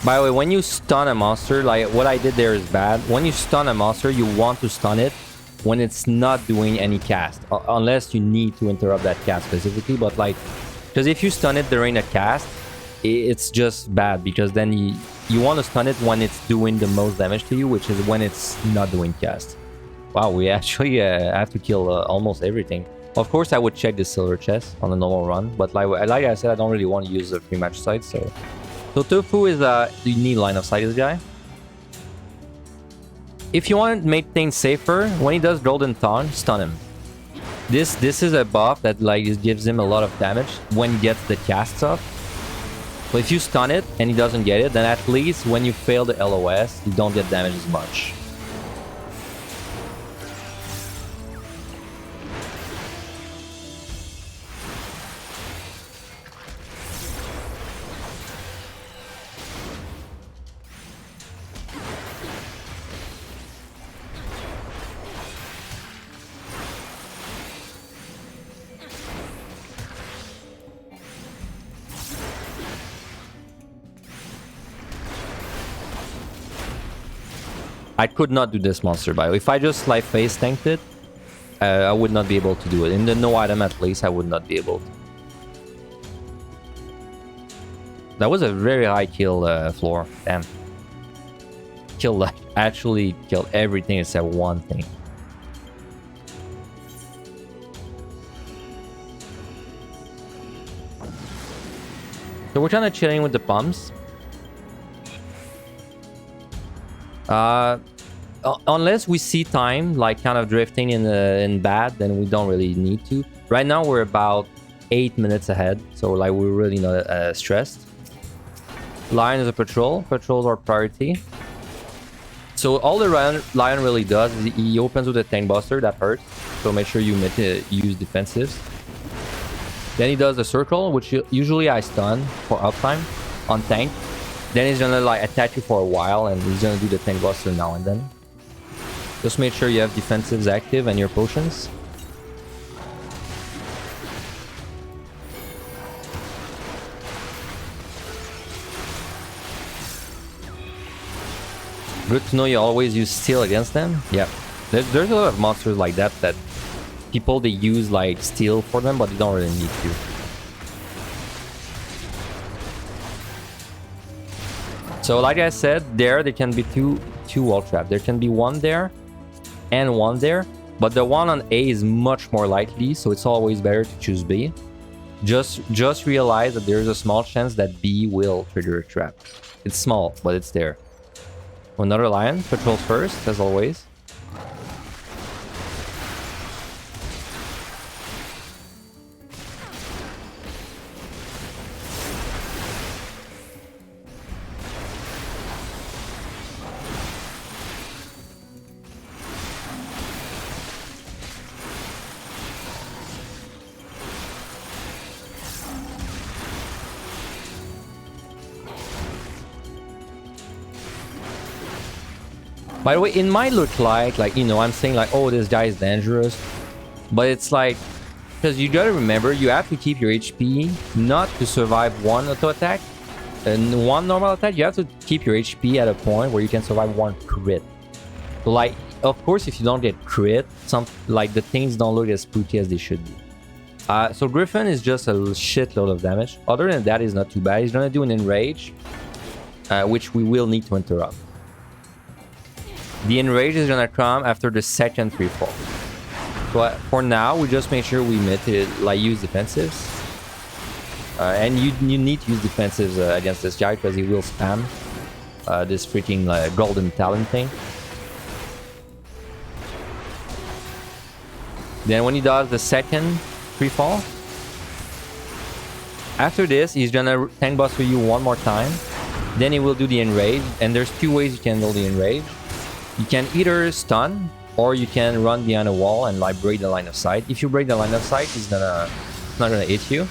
By the way, when you stun a monster, like what I did there is bad. When you stun a monster, you want to stun it when it's not doing any cast. Unless you need to interrupt that cast specifically. But like, because if you stun it during a cast, it's just bad. Because then you want to stun it when it's doing the most damage to you, which is when it's not doing cast. Wow, we actually have to kill almost everything. Of course, I would check the silver chest on a normal run. But like I said, I don't really want to use the pre-match site, so... So Tofu is you need line of sight this guy. If you want to make things safer, when he does Golden Tongue, stun him. This is a buff that like gives him a lot of damage when he gets the casts off. But if you stun it and he doesn't get it, then at least when you fail the LOS, you don't get damaged as much. I could not do this monster bio. If I just like face tanked it, I would not be able to do it. In the no item at least, I would not be able to. That was a very high kill floor. Damn. Killed, like, actually killed everything except one thing. So we're kind of chilling with the pumps. Unless we see time like kind of drifting in bad, then we don't really need to. Right now we're about 8 minutes ahead, so like we're really not stressed. Lion is a patrol. Patrols are priority. So all the lion really does is he opens with a tank buster that hurts. So make sure you use defensives. Then he does a circle, which usually I stun for uptime on tank. Then he's gonna like attack you for a while, and he's gonna do the tank buster now and then. Just make sure you have defensives active and your potions. Good to know you always use steel against them. Yeah, there's a lot of monsters like that people they use like steel for them, but they don't really need to. So like I said, there can be two wall traps. There can be one there and one there, but the one on A is much more likely, so it's always better to choose B. Just realize that there's a small chance that B will trigger a trap. It's small, but it's there. Another lion patrols first, as always. By the way, it might look like, you know, I'm saying like, oh, this guy is dangerous. But it's like, because you gotta remember, you have to keep your HP not to survive one auto attack and one normal attack. You have to keep your HP at a point where you can survive one crit. So like, of course, if you don't get crit, like the things don't look as spooky as they should be. So Griffin is just a shitload of damage. Other than that, he's not too bad. He's gonna do an enrage, which we will need to interrupt. The enrage is gonna come after the second free fall. So for now, we just make sure we use defensives. And you need to use defensives against this guy because he will spam this freaking golden talent thing. Then when he does the second free fall, after this, he's gonna tank buster you one more time. Then he will do the enrage, and there's two ways you can do the enrage. You can either stun, or you can run behind a wall and like break the line of sight. If you break the line of sight, it's not gonna hit you.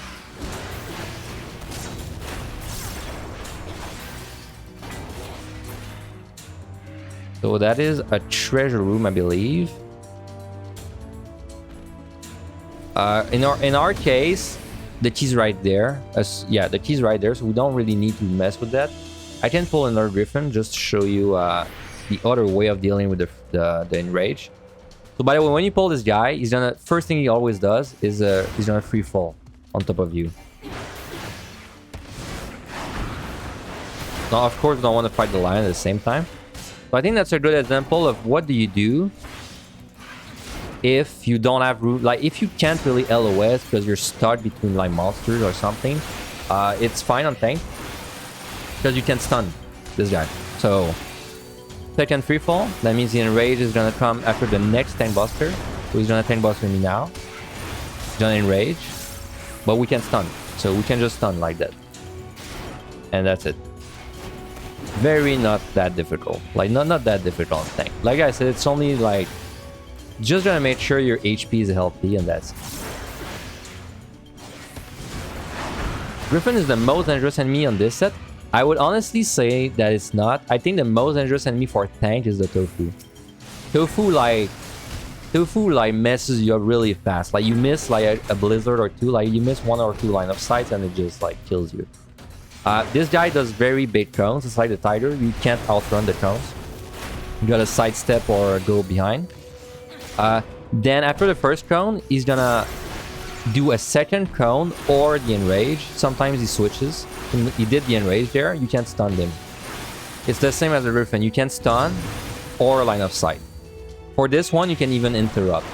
So that is a treasure room, I believe. In our case, the key's right there. Yeah, the key's right there, so we don't really need to mess with that. I can pull another Griffin just to show you the other way of dealing with the enrage. So by the way, when you pull this guy, he's gonna first thing he always does is he's gonna free fall on top of you. Now, of course, we don't want to fight the lion at the same time. So I think that's a good example of what do you do if you don't have room, like if you can't really LOS because you're stuck between like monsters or something. It's fine on tank because you can stun this guy. So second free fall, that means the enrage is gonna come after the next tank buster. So he's gonna tank buster me now. He's gonna enrage, but we can stun, so we can just stun like that, and that's it. Very not that difficult, like not that difficult on tank. Like I said, it's only like just gonna make sure your HP is healthy, and that's it. Griffin is the most dangerous enemy on this set. I would honestly say that it's not. I think the most dangerous enemy for tank is the Tofu. Tofu like messes you up really fast. Like you miss like a blizzard or two, like you miss one or two line of sights and it just like kills you. This guy does very big cones. It's like the tiger. You can't outrun the cones. You gotta sidestep or go behind. Then after the first cone, he's gonna do a second cone or the enrage. Sometimes he switches. He did the enrage there. You can't stun him. It's the same as the Griffin. You can stun or line of sight. For this one, you can even interrupt.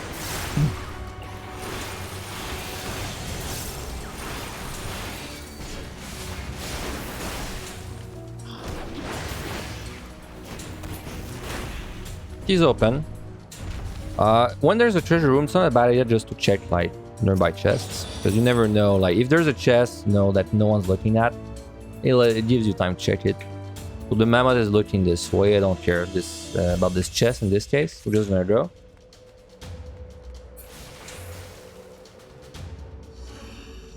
He's open. When there's a treasure room, it's not a bad idea just to check like nearby chests, because you never know. Like if there's a chest, that no one's looking at, it gives you time to check it. So the mammoth is looking this way. I don't care about this chest in this case. We're just gonna go.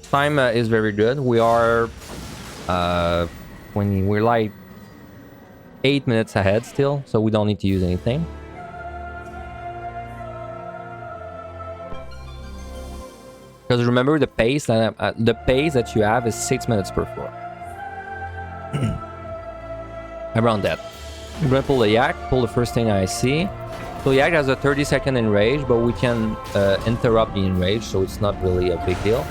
Time is very good. We are when we're like 8 minutes ahead still, so we don't need to use anything. Because remember the pace that you have is 6 minutes per floor. Around that. I'm gonna pull the yak, pull the first thing I see. So yak has a 30-second enrage, but we can interrupt the enrage, so it's not really a big deal.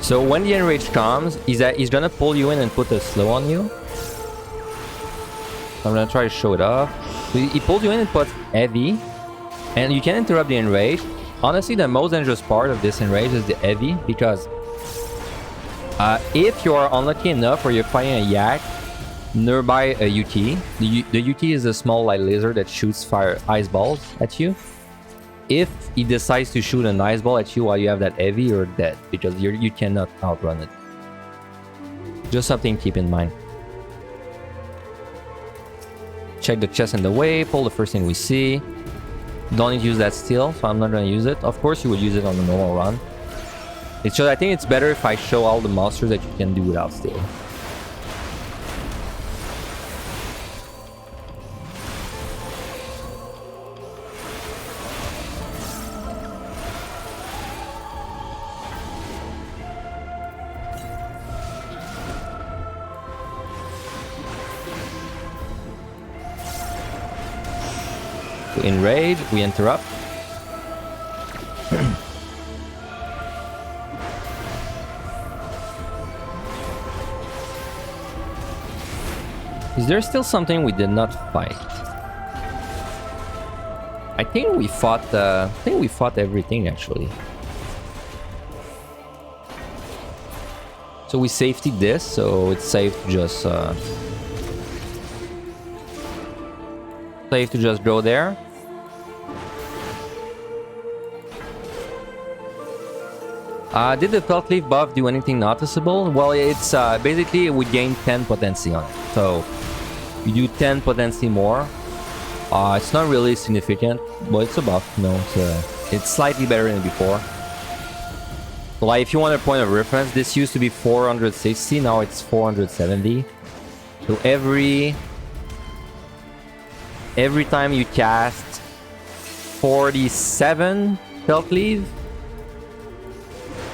So when the enrage comes, he's gonna pull you in and put a slow on you. I'm gonna try to show it off. So he pulls you in and puts heavy, and you can interrupt the enrage. Honestly, the most dangerous part of this enrage is the heavy, because if you are unlucky enough or you're fighting a yak nearby a UT, the UT is a small like lizard that shoots fire ice balls at you. If he decides to shoot an ice ball at you while you have that heavy, you're dead, because you cannot outrun it. Just something to keep in mind. Check the chest in the way, pull the first thing we see. Don't need to use that steel, so I'm not going to use it. Of course you would use it on the normal run. It's just, I think it's better if I show all the monsters that you can do without steel. In rage, we interrupt. Is there still something we did not fight? I think we fought. Everything actually. So we safetied this, so it's safe to just go there. Did the Felt Leaf buff do anything noticeable? Well, it's basically we gain 10 potency on it. So you do 10 potency more. It's not really significant, but it's a buff. It's slightly better than before. So like if you want a point of reference, this used to be 460, now it's 470. So every time you cast 47 Felt Leaf,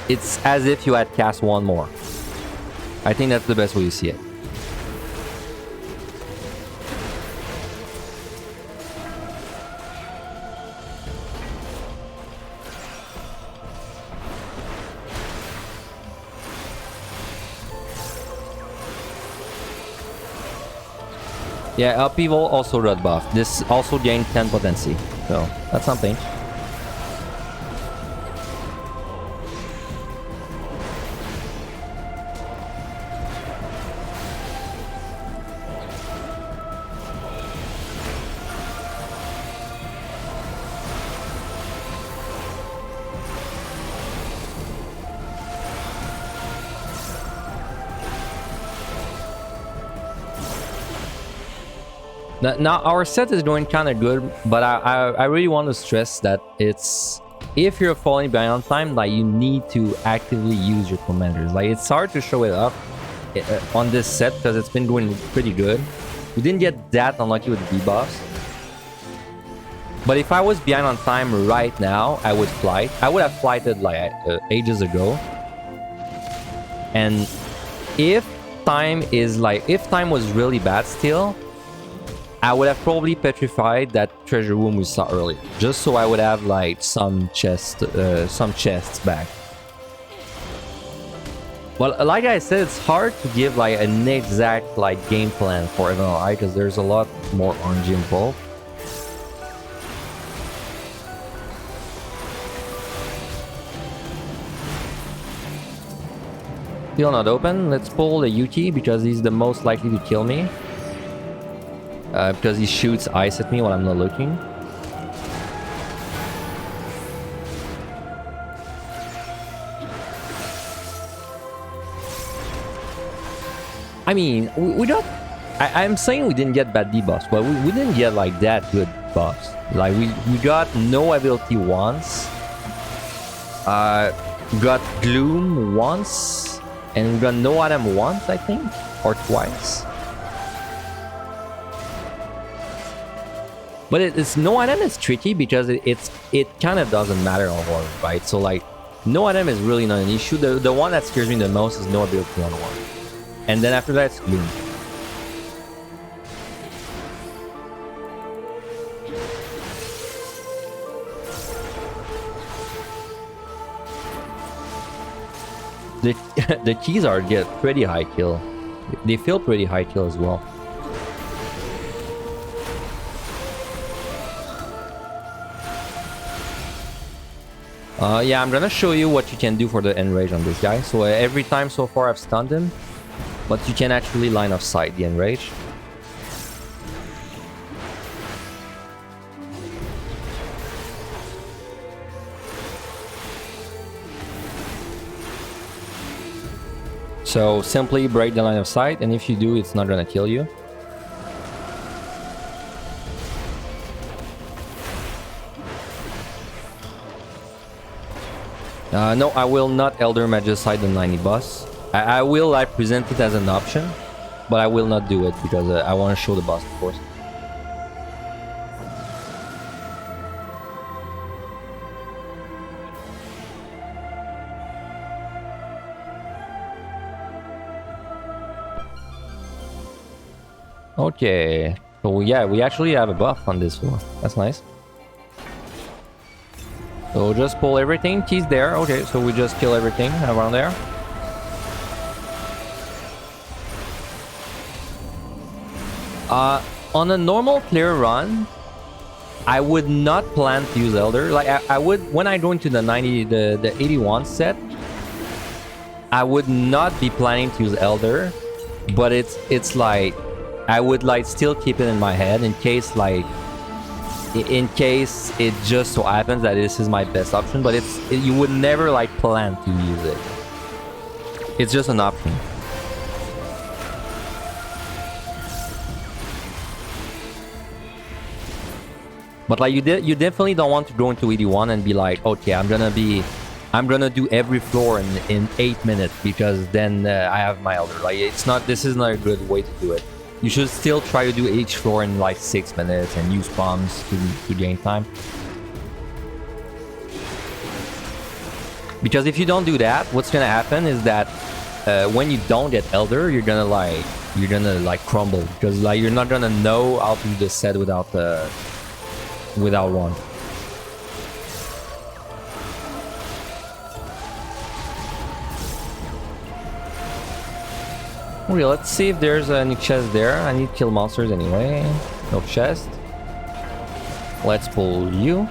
it's as if you had cast one more. I think that's the best way to see it. Yeah, upheaval also red buff. This also gained 10 potency, so that's something. Now our set is doing kind of good, but I really want to stress that if you're falling behind time, like you need to actively use your commanders. Like it's hard to show it up on this set because it's been doing pretty good. We didn't get that unlucky with debuffs. But if I was behind on time right now, I would flight. I would have flighted like ages ago. And if time was really bad still, I would have probably petrified that treasure room we saw earlier, just so I would have like some chests back. Well, like I said, it's hard to give like an exact like game plan for MLI because there's a lot more RNG involved. Still not open. Let's pull the UT because he's the most likely to kill me. Because he shoots ice at me when I'm not looking. I mean, we got... I'm saying we didn't get bad debuffs, but we didn't get like that good buffs. Like we got no ability once. Got Gloom once. And we got no item once, I think. Or twice. But it's no item is tricky because it kind of doesn't matter on war, right? So like no item is really not an issue. The one that scares me the most is no ability on war. And then after that it's Gloom. The keys get pretty high kill. They feel pretty high kill as well. Yeah, I'm gonna show you what you can do for the enrage on this guy. So every time so far I've stunned him, but you can actually line of sight the enrage. So simply break the line of sight, and if you do, it's not gonna kill you. No, I will not Elder Magicite the 90 boss. I will like present it as an option, but I will not do it because I want to show the boss, of course. Okay, so yeah, we actually have a buff on this one. That's nice. So just pull everything. Keys there. Okay, so we just kill everything around there. On a normal clear run, I would not plan to use Elder. Like I would when I go into the 81 set, I would not be planning to use Elder, but it's like I would like still keep it in my head in case it just so happens that this is my best option, but you would never like plan to use it. It's just an option. But like you definitely don't want to go into 81 and be like, okay, I'm gonna do every floor in 8 minutes because then I have my Elder. Like this is not a good way to do it. You should still try to do each floor in like 6 minutes and use bombs to gain time. Because if you don't do that, what's gonna happen is that when you don't get Elder, you're gonna like crumble because like you're not gonna know how to do the set without one. Okay, let's see if there's any chest there. I need to kill monsters anyway. No chest. Let's pull you.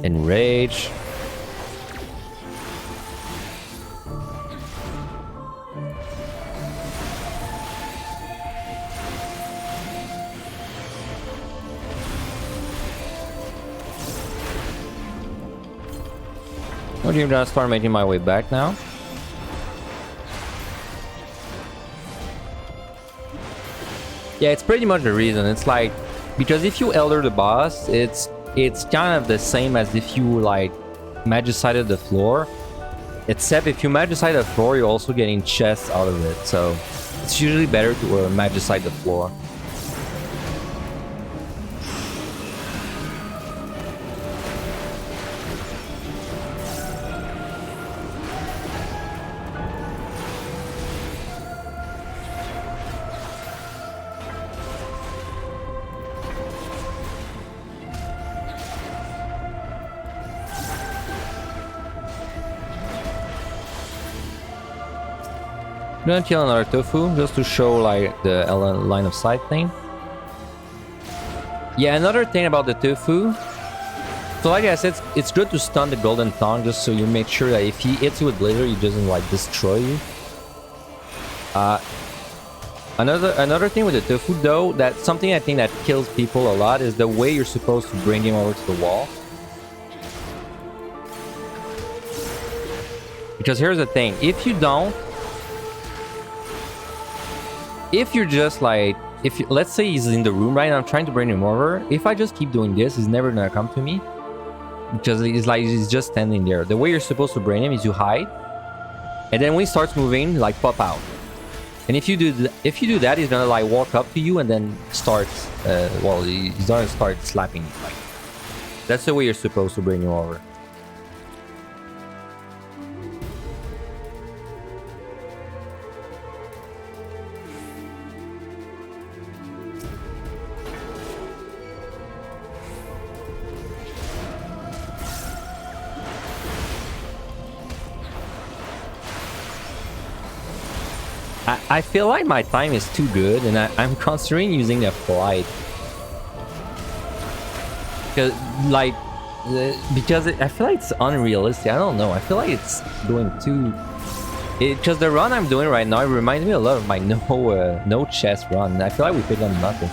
Enrage. I'm gonna start making my way back now. Yeah, it's pretty much the reason. It's like, because if you elder the boss, it's kind of the same as if you like magicided the floor. Except if you magicite the floor, you're also getting chests out of it. So it's usually better to magicite the floor. I'm gonna kill another tofu just to show like the line of sight thing. Yeah, another thing about the tofu. So like I said, it's good to stun the golden tongue just so you make sure that if he hits you with blizzard, he doesn't like destroy you. Another thing with the tofu though, that something I think that kills people a lot is the way you're supposed to bring him over to the wall. Because here's the thing, if you don't, if you're just like, let's say he's in the room right now, I'm trying to bring him over. If I just keep doing this, he's never gonna come to me. Because he's just standing there. The way you're supposed to bring him is you hide. And then when he starts moving, like pop out. And if you do that, he's gonna like walk up to you and then start, he's gonna start slapping you. Like, that's the way you're supposed to bring him over. I feel like my time is too good, and I'm considering using a flight. Because I feel like it's unrealistic. I don't know. I feel like it's doing too... Because the run I'm doing right now, it reminds me a lot of my no chest run. I feel like we picked up nothing.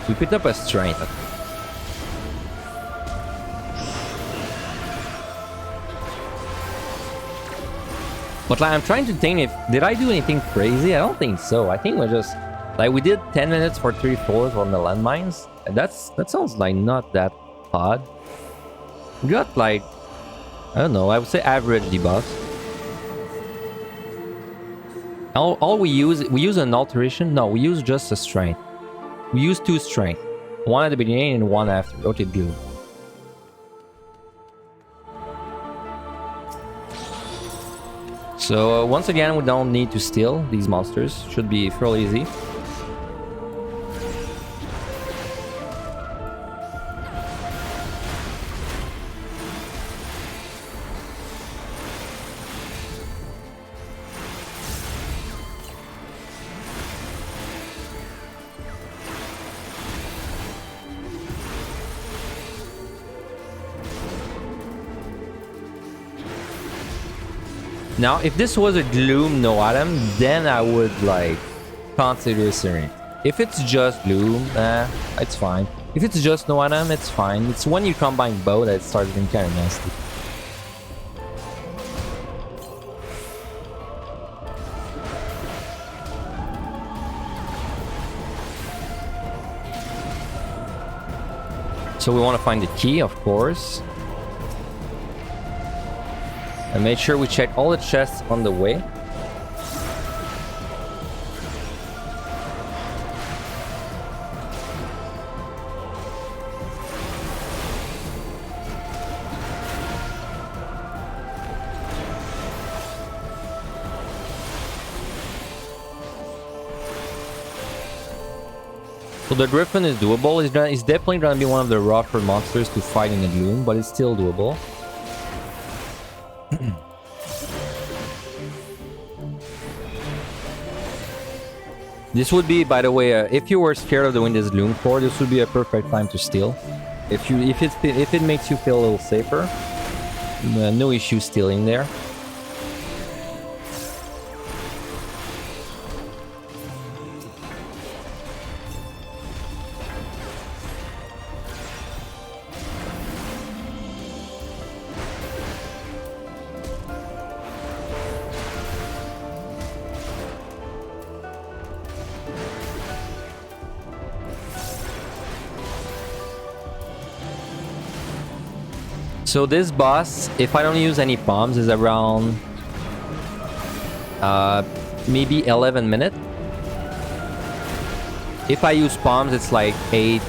We picked up a strength. But like, I'm trying to think did I do anything crazy? I don't think so. I think we're just like, we did 10 minutes for 3 floors on the landmines. And that sounds like not that odd. We got like, I don't know, I would say average debuffs. All we use an alteration? No, we use just a strength. We use 2 strength. 1 at the beginning and 1 after. Okay, good. So once again, we don't need to steal these monsters. Should be fairly easy. Now, if this was a Gloom no item, then I would like consider Serenity. If it's just Gloom, it's fine. If it's just no item, it's fine. It's when you combine both that it starts being kind of nasty. So we want to find the key, of course. And make sure we check all the chests on the way. So the Griffin is doable. It's definitely going to be one of the rougher monsters to fight in the Gloom, but it's still doable. This would be, by the way, if you were scared of doing this Gloom core, this would be a perfect time to steal. If it makes you feel a little safer, no issue stealing there. So this boss, if I don't use any bombs, is around maybe 11 minutes. If I use bombs, it's like 8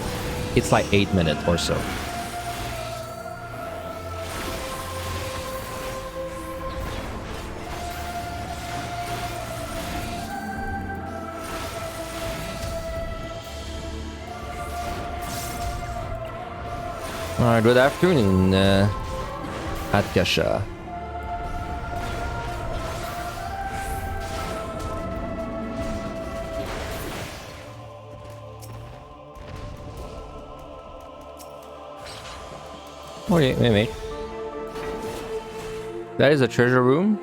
minutes or so. Alright, good afternoon, Atkasha. Okay, wait. That is a treasure room.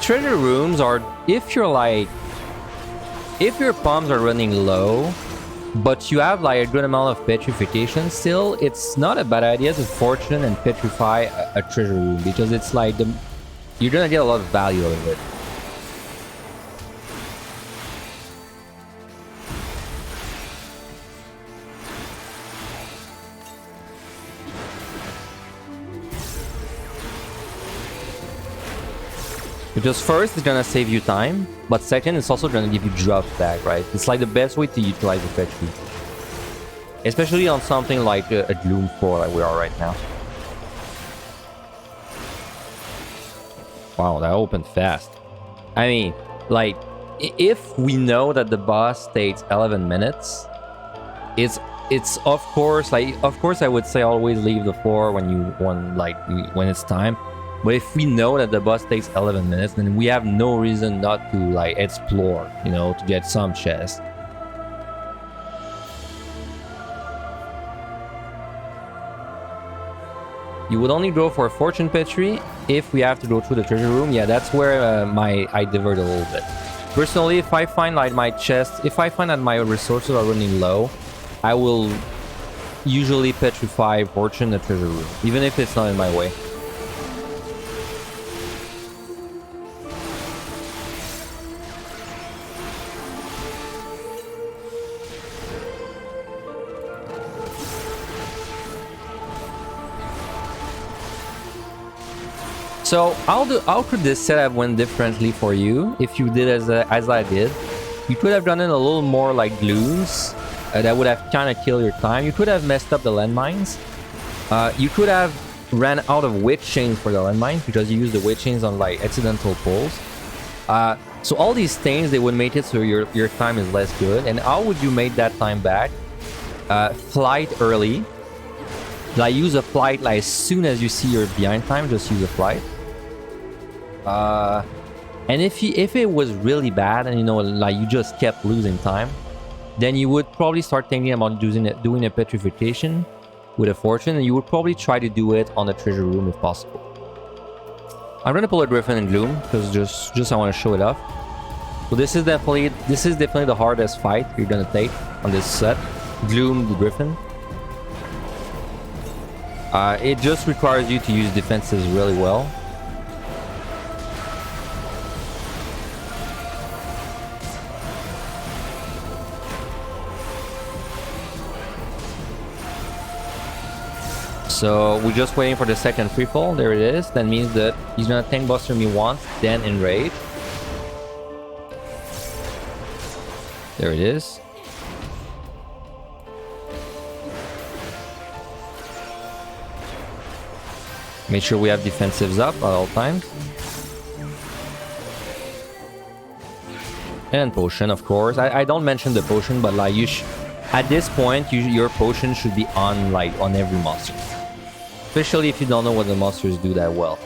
Treasure rooms are, if your bombs are running low, but you have like a good amount of petrification still, it's not a bad idea to fortune and petrify a treasure room, because it's like you're gonna get a lot of value out of it. Because first, it's gonna save you time, but second, it's also gonna give you drops back, right? It's like the best way to utilize the petri. Especially on something like a Gloom 4 like we are right now. Wow, that opened fast. I mean, like, if we know that the boss takes 11 minutes, it's of course, like, of course I would say always leave the floor when it's time. But if we know that the boss takes 11 minutes, then we have no reason not to, like, explore, you know, to get some chests. You would only go for a fortune petri if we have to go through the treasure room. Yeah, that's where I divert a little bit. Personally, if I find like my chest, if I find that my resources are running low, I will usually petrify fortune in the treasure room, even if it's not in my way. So how could this setup went differently for you if you did as I did? You could have done it a little more like glooms that would have kind of killed your time. You could have messed up the landmines. You could have ran out of witch chains for the landmines because you used the witch chains on like accidental pulls. So all these things, they would make it so your time is less good. And how would you make that time back? Flight early. Like use a flight like as soon as you see you're behind time, just use a flight. And if it was really bad and you know like you just kept losing time, then you would probably start thinking about doing a petrification with a fortune, and you would probably try to do it on the treasure room if possible. I'm gonna pull a griffin in gloom because just I want to show it off. So this is definitely the hardest fight you're gonna take on this set. Gloom the griffin. It just requires you to use defenses really well. So we're just waiting for the second free fall. There it is. That means that he's gonna tank buster me once, then enrage. There it is. Make sure we have defensives up at all times. And potion, of course. I don't mention the potion, but like at this point, your potion should be on on every monster. Especially if you don't know what the monsters do that well.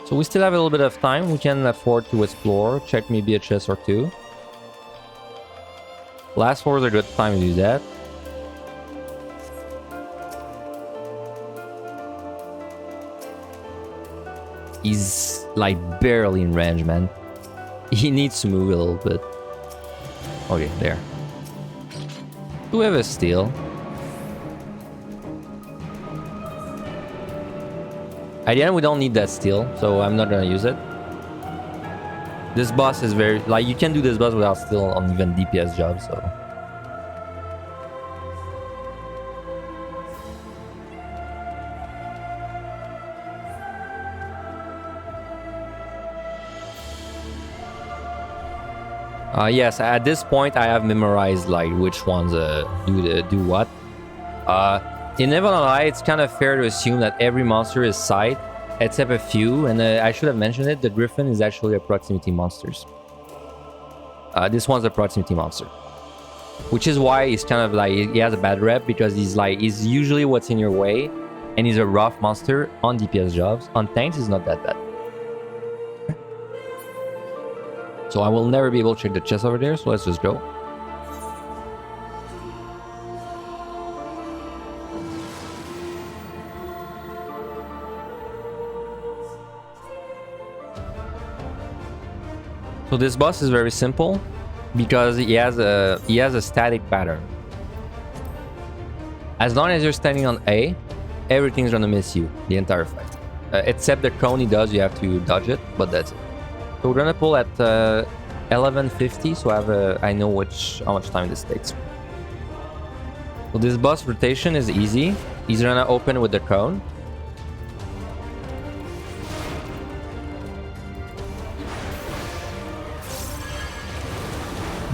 So we still have a little bit of time. We can afford to explore, check maybe a chest or two. Last floor is a good time to do that. He's like barely in range, man. He needs to move a little bit. Okay, there. Do we have a steal? At the end, we don't need that steel, so I'm not gonna use it. This boss is very... Like, you can do this boss without steel on even DPS jobs, so... Yes, at this point I have memorized like which ones do what. In Never Gonna Lie, it's kind of fair to assume that every monster is sight, except a few, and I should have mentioned it, the Griffin is actually a proximity monsters. This one's a proximity monster. Which is why he's kind of like, he has a bad rep, because he's usually what's in your way, and he's a rough monster on DPS jobs. On tanks, he's not that bad. So I will never be able to check the chest over there, so let's just go. So this boss is very simple because he has a static pattern. As long as you're standing on A, everything's gonna miss you the entire fight. Except the cone he does, you have to dodge it, but that's it. So we're gonna pull at 11:50, so I know how much time this takes. So this boss rotation is easy. He's gonna open with the cone.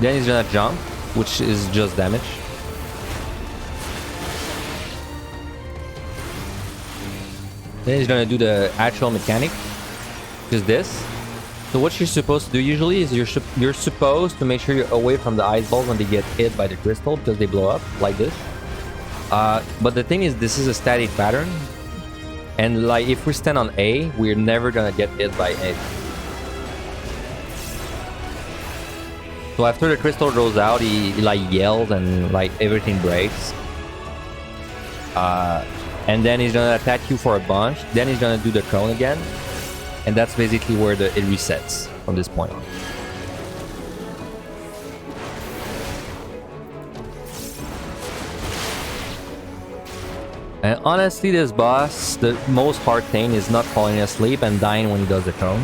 Then he's gonna jump, which is just damage. Then he's gonna do the actual mechanic, which is this. So what you're supposed to do usually is you're supposed to make sure you're away from the ice balls when they get hit by the crystal, because they blow up like this. But the thing is, this is a static pattern, and like if we stand on A, we're never gonna get hit by A. So after the crystal goes out, he like yells and like everything breaks. And then he's gonna attack you for a bunch. Then he's gonna do the cone again. And that's basically where it resets from this point on. And honestly, this boss, the most hard thing is not falling asleep and dying when he does the cone.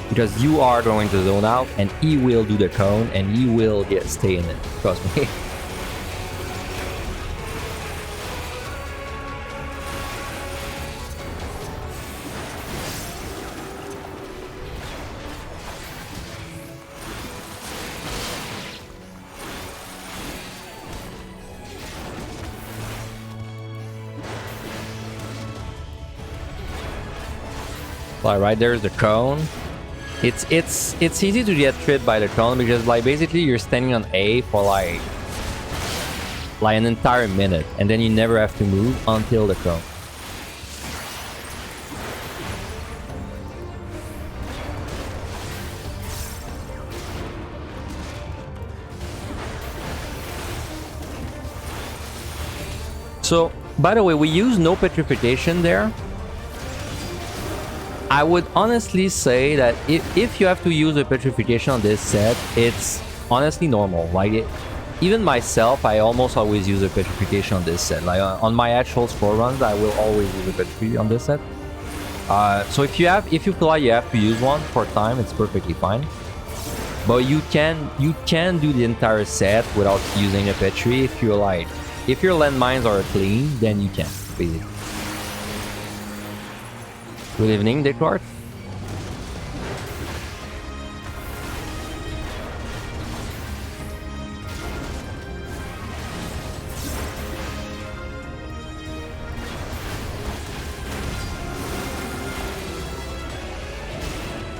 Because you are going to zone out and he will do the cone and he will stay in it. Trust me. Right there's the cone. It's easy to get tripped by the cone because like basically you're standing on A for like an entire minute and then you never have to move until the cone. So by the way, we use no petrification there. I would honestly say that if you have to use a petrification on this set, it's honestly normal. Like even myself, I almost always use a petrification on this set. Like on my actual score runs, I will always use a petrification on this set. So if you feel like you have to use one for time, it's perfectly fine. But you can do the entire set without using a petri if you're like, if your landmines are clean, then you can basically. Good evening, Descartes.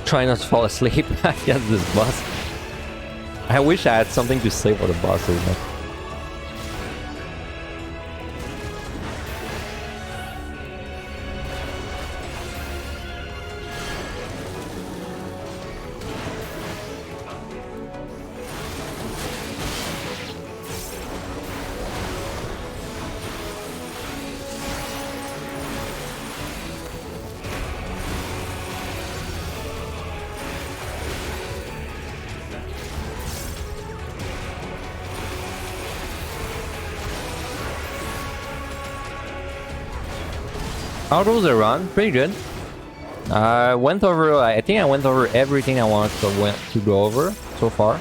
Try not to fall asleep against this boss. I wish I had something to say for the bosses, man. How goes the run? Pretty good. I think I went over everything I wanted to go over so far.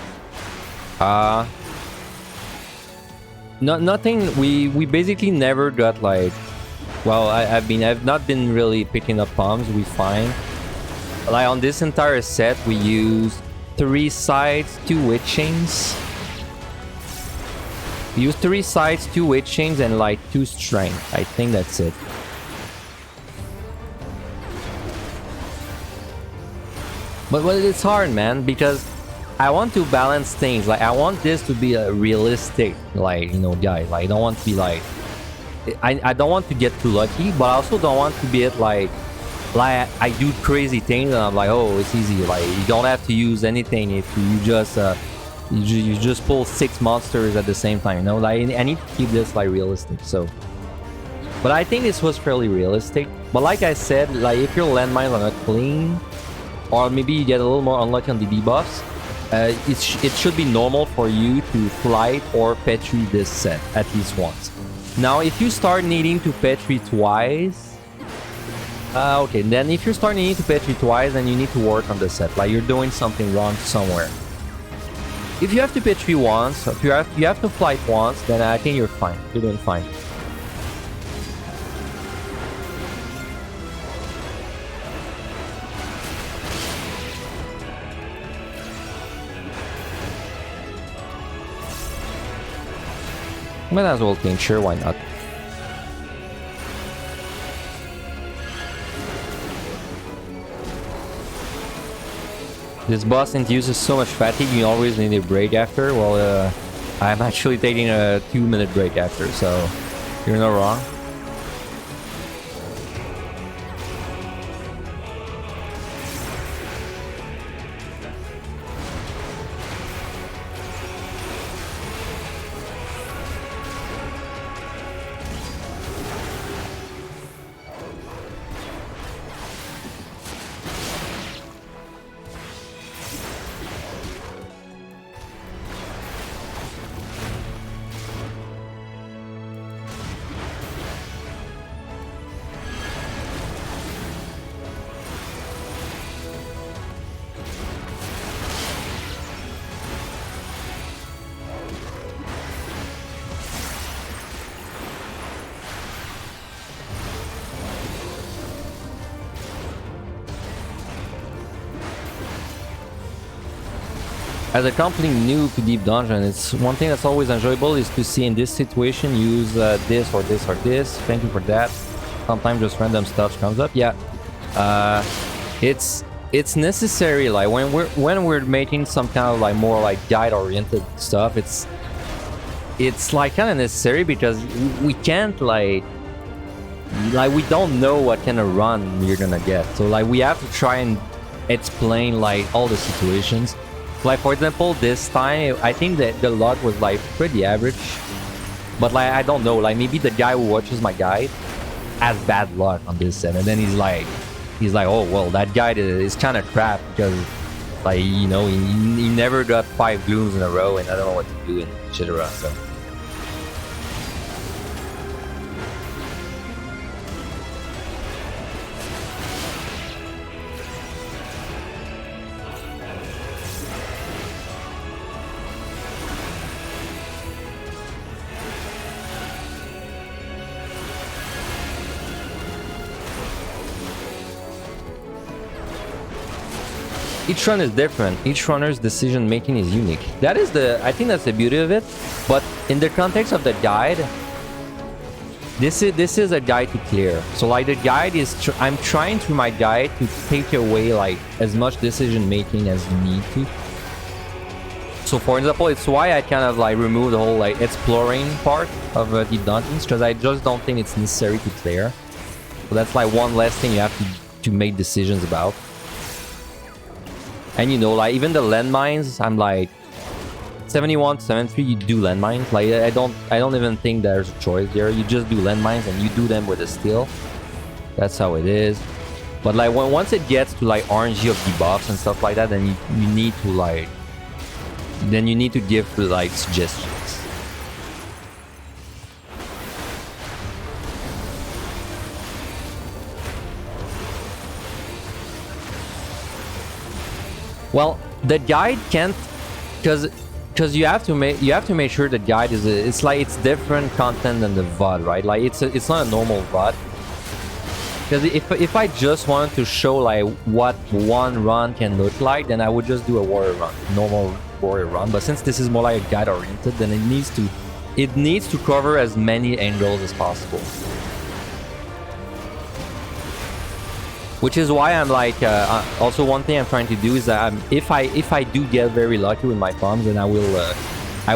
Nothing. We basically never got like. Well, I've not been really picking up bombs. We find like on this entire set we use 3 sides, 2 witch chains. We use 3 sides, 2 witch chains, and like 2 strength. I think that's it. But it's hard, man, because I want to balance things. Like, I want this to be a realistic, like, you know, guy. Like, I don't want to be like... I don't want to get too lucky, but I also don't want to be it like I do crazy things and I'm like, oh, it's easy. Like, you don't have to use anything if you just... you just pull 6 monsters at the same time, you know? Like, I need to keep this, like, realistic, so... But I think this was fairly realistic. But like I said, like, if your landmines are not clean... Or maybe you get a little more unlucky on the debuffs. It should be normal for you to flight or petri this set at least once. Now, if you start needing to petri twice... okay, then if you start needing to petri twice, then you need to work on the set. Like, you're doing something wrong somewhere. If you have to petri once, if you have to flight once, then I think you're fine. You're doing fine. Might as well think, sure, why not? This boss induces so much fatigue, you always need a break after. Well, I'm actually taking a 2-minute break after, so you're not wrong. As a completely new to Deep Dungeon, it's one thing that's always enjoyable is to see in this situation use this or this or this. Thank you for that. Sometimes just random stuff comes up. Yeah, it's necessary. Like when we're making some kind of like more like guide-oriented stuff, it's like kind of necessary because we can't like we don't know what kind of run you're gonna get. So like we have to try and explain like all the situations. Like, for example, this time, I think that the luck was, like, pretty average. But, like, I don't know. Like, maybe the guy who watches my guide has bad luck on this set. And then he's like, oh, well, that guide is kind of crap because, like, you know, he never got 5 glooms in a row and I don't know what to do and etc. So... Each run is different. Each runner's decision making is unique. That is I think that's the beauty of it. But in the context of the guide, this is a guide to clear. So like the guide is, I'm trying through my guide to take away like as much decision making as you need to. So for example, it's why I kind of like remove the whole like exploring part of Deep Dungeons because I just don't think it's necessary to clear. So that's like one less thing you have to make decisions about. And you know, like even the landmines, I'm like 71, 73, you do landmines. Like I don't even think there's a choice there. You just do landmines and you do them with a steel. That's how it is. But like once it gets to like RNG of debuffs and stuff like that, then you need to like give like suggestions. Well, the guide can't, because you have to make sure the guide is it's like it's different content than the VOD, right? Like it's not a normal VOD. Because if I just wanted to show like what one run can look like, then I would just do a warrior run, normal warrior run. But since this is more like a guide oriented, then it needs to cover as many angles as possible. Which is why I'm like, also one thing I'm trying to do is that if I do get very lucky with my palms, then I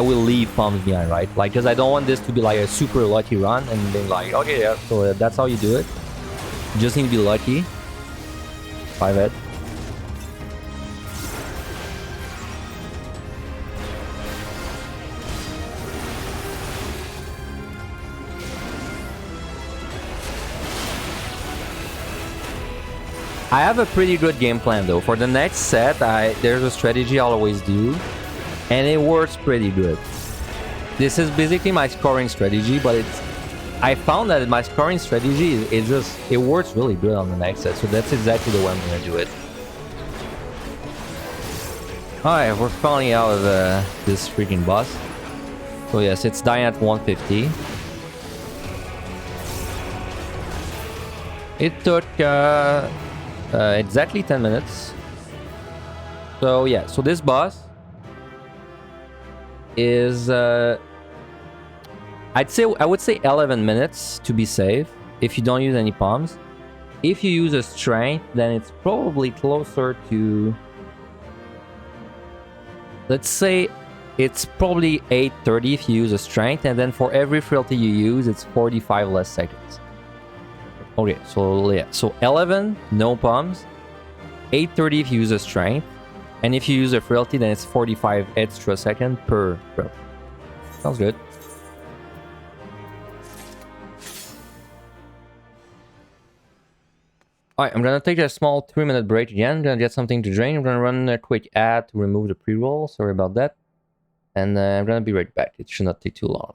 will leave palms behind, right? Like, because I don't want this to be like a super lucky run and then like, okay, yeah, so that's how you do it. You just need to be lucky. 5-head. I have a pretty good game plan though. For the next set, there's a strategy I'll always do, and it works pretty good. This is basically my scoring strategy, but I found that my scoring strategy it works really good on the next set, so that's exactly the way I'm gonna do it. Alright, we're finally out of this freaking boss. So yes, it's dying at 150. It took exactly 10 minutes. So yeah, so this boss is I would say 11 minutes to be safe if you don't use any palms. If you use a strength, then it's probably closer to, let's say it's probably 8:30 if you use a strength, and then for every frailty you use, it's 45 less seconds. Okay, so yeah, so 11 no palms, 8:30 if you use a strength, and if you use a frailty, then it's 45 extra second per frailty. Sounds good. Alright, I'm gonna take a small 3-minute break again. I'm gonna get something to drink. I'm gonna run a quick ad to remove the pre-roll. Sorry about that. And I'm gonna be right back. It should not take too long.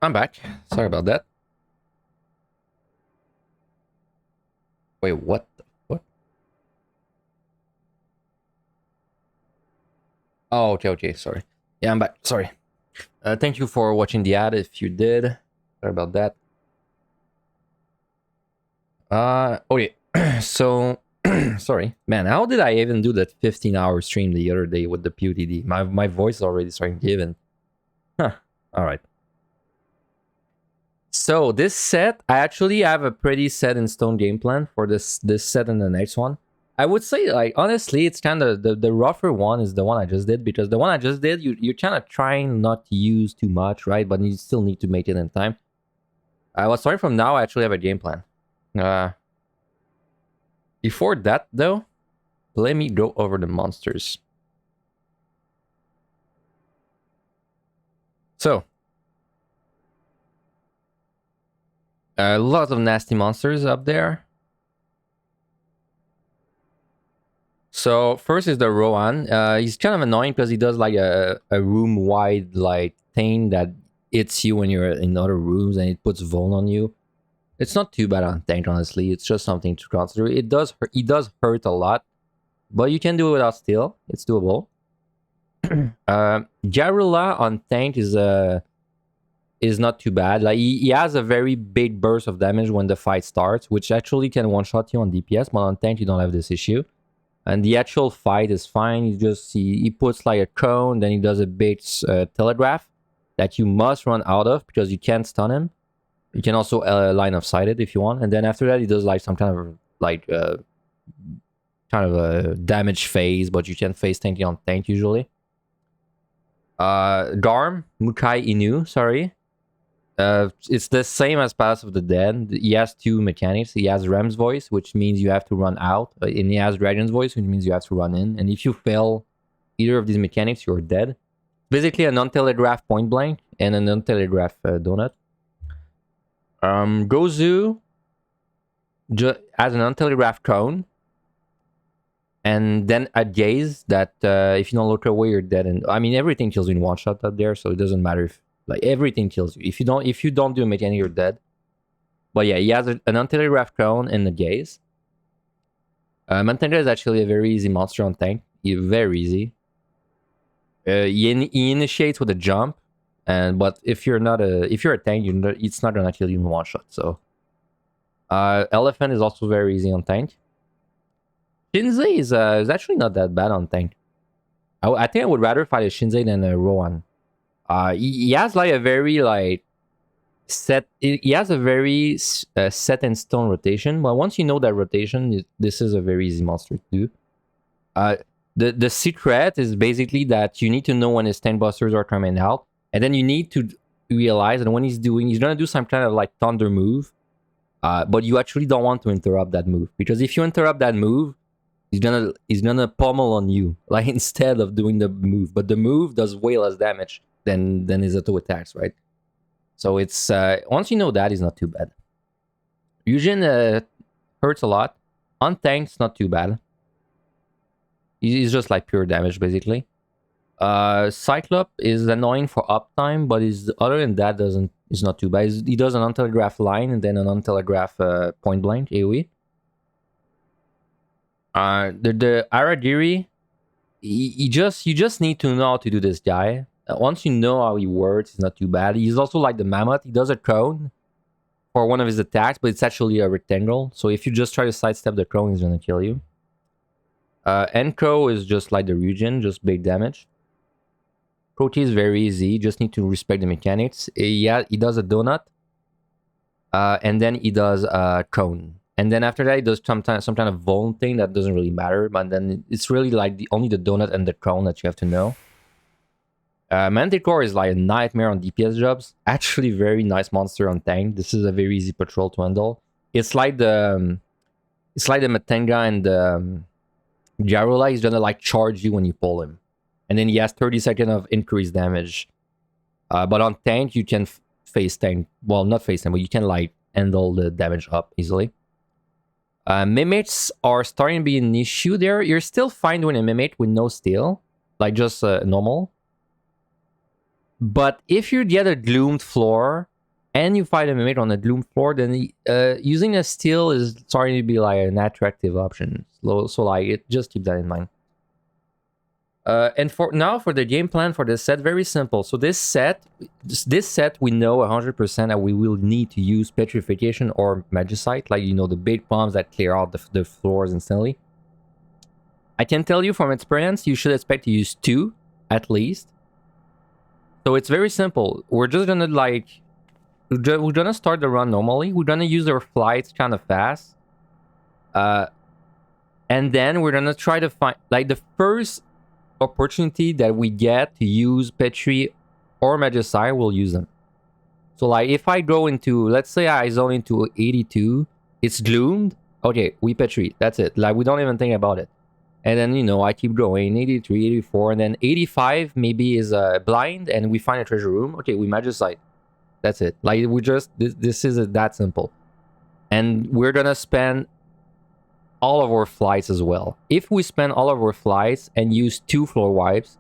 I'm back. Sorry about that. Wait, what? What? Oh, okay. Sorry. Yeah, I'm back. Sorry. Thank you for watching the ad. If you did, sorry about that. Okay. So, sorry, man. How did I even do that 15-hour stream the other day with the PUTD? My voice is already starting to give in. Huh. All right. So this set, I actually have a pretty set in stone game plan for this set and the next one. I would say, like, honestly, it's kind of the rougher one is the one I just did, because the one I just did, you're kind of trying not to use too much, right? But you still need to make it in time. I was starting from now. I actually have a game plan. Before that, though, let me go over the monsters. So, a lot of nasty monsters up there. So first is the Rohan. He's kind of annoying because he does like a room-wide like thing that hits you when you're in other rooms, and it puts Vuln on you. It's not too bad on tank, honestly. It's just something to consider. It does hurt, he does hurt a lot, but you can do it without steel. It's doable. Jarula on tank is not too bad. Like he has a very big burst of damage when the fight starts, which actually can one-shot you on DPS, but on tank you don't have this issue. And the actual fight is fine. He puts like a cone, then he does a big telegraph that you must run out of because you can't stun him. You can also line of sight it if you want, and then after that he does like some kind of like kind of a damage phase, but you can phase tanking on tank usually. Garm Mukai Inu, sorry. It's the same as Pass of the Dead. He has two mechanics. He has Ram's voice, which means you have to run out, and he has Dragon's voice, which means you have to run in. And if you fail either of these mechanics, you're dead. Basically, a non-telegraph point blank and a non-telegraph donut. Gozu has a non-telegraph cone, and then a gaze that if you don't look away, you're dead. And I mean, everything kills you in one shot up there, so it doesn't matter if. Like everything kills you. If you don't do a mechanic, you're dead. But yeah, he has an untelegraphed cone and a gaze. Mantanga is actually a very easy monster on tank. Very easy. He initiates with a jump, but if you're a tank, it's not gonna kill you in one shot. So, Elephant is also very easy on tank. Shinzei is actually not that bad on tank. I think I would rather fight a Shinzei than a Rohan. He has like a very like set. He has a very set in stone rotation. But once you know that rotation, this is a very easy monster to do. The secret is basically that you need to know when his tank busters are coming out, and then you need to realize that when he's gonna do some kind of like thunder move. But you actually don't want to interrupt that move, because if you interrupt that move, he's gonna pummel on you, like instead of doing the move. But the move does way less damage than his auto attacks, right? So it's once you know that, it's not too bad. Eugen hurts a lot. On tank, it's not too bad. He's just like pure damage, basically. Cyclop is annoying for uptime, but other than that, is not too bad. He does an untelegraph line and then an untelegraph point blank AoE. The Aragiri, you just need to know how to do this guy. Once you know how he works, it's not too bad. He's also like the Mammoth. He does a cone for one of his attacks, but it's actually a rectangle. So if you just try to sidestep the cone, he's gonna kill you. Enko is just like the Ryujin, just big damage. Proti is very easy. You just need to respect the mechanics. He does a donut, and then he does a cone. And then after that, he does some kind of Vuln thing that doesn't really matter. But then it's really like only the donut and the cone that you have to know. Manticore is like a nightmare on DPS jobs. Actually, very nice monster on tank. This is a very easy patrol to handle. It's like the Matenga and the Jarula. He's gonna like charge you when you pull him, and then he has 30 seconds of increased damage. But on tank, you can face tank. Well, not face tank, but you can like handle the damage up easily. Mimics are starting to be an issue there. You're still fine doing a mimic with no steel, like just normal. But if you get a gloomed floor, and you fight a mimic on the gloom floor, then using a steel is starting to be like an attractive option. So like, just keep that in mind. And for the game plan for this set, very simple. So this set we know 100% that we will need to use petrification or magicite, like, you know, the big bombs that clear out the floors instantly. I can tell you from experience, you should expect to use 2 at least. So it's very simple. We're just gonna like, we're gonna start the run normally. We're gonna use our flights kind of fast. And then we're gonna try to find, like, the first opportunity that we get to use Petri or Magicite, we'll use them. So like, if I go into, let's say I zone into 82, it's gloomed. Okay, we Petri, that's it. Like, we don't even think about it. And then, you know, I keep going, 83, 84, and then 85 maybe is blind, and we find a treasure room. Okay, we Magicite. That's it. Like, we just, this is that simple. And we're gonna spend all of our flights as well. If we spend all of our flights and use 2 floor wipes,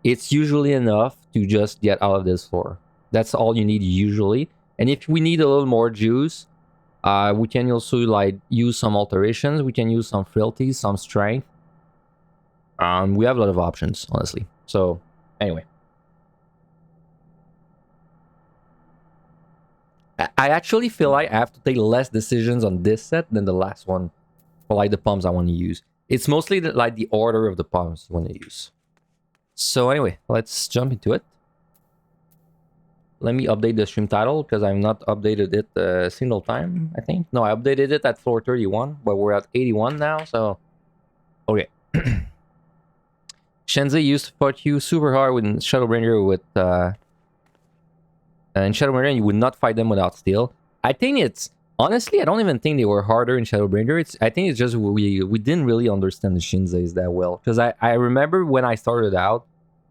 it's usually enough to just get out of this floor. That's all you need usually. And if we need a little more juice, we can also like use some alterations. We can use some frailties, some strength. We have a lot of options, honestly. So anyway, I actually feel like I have to take less decisions on this set than the last one for like the pumps I want to use. It's mostly like the order of the pumps I want to use. So anyway, let's jump into it. Let me update the stream title because I've not updated it a single time, I think. No, I updated it at floor 31, but we're at 81 now, so... Okay. Shenzi used to fight you super hard with Shadowbringer with... in Shadowbringer, you would not fight them without steel. I think it's... Honestly, I don't even think they were harder in Shadowbringer. I think it's just we didn't really understand the Shinzes that well. Because I remember when I started out,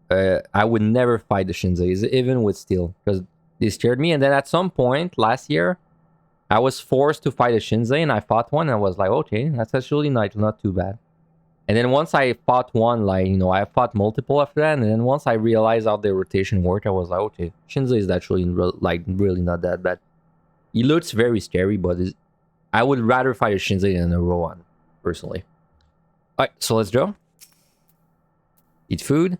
I would never fight the Shinzes, even with steel. Because they scared me. And then at some point last year, I was forced to fight a Shinze, and I fought one, and I was like, okay, that's actually not too bad. And then once I fought one, like, you know, I fought multiple after that, and then once I realized how the rotation worked, I was like, okay, Shinze is actually really not that bad. He looks very scary, but I would rather fight a Shinze than a Rohan, personally. Alright, so let's go. Eat food.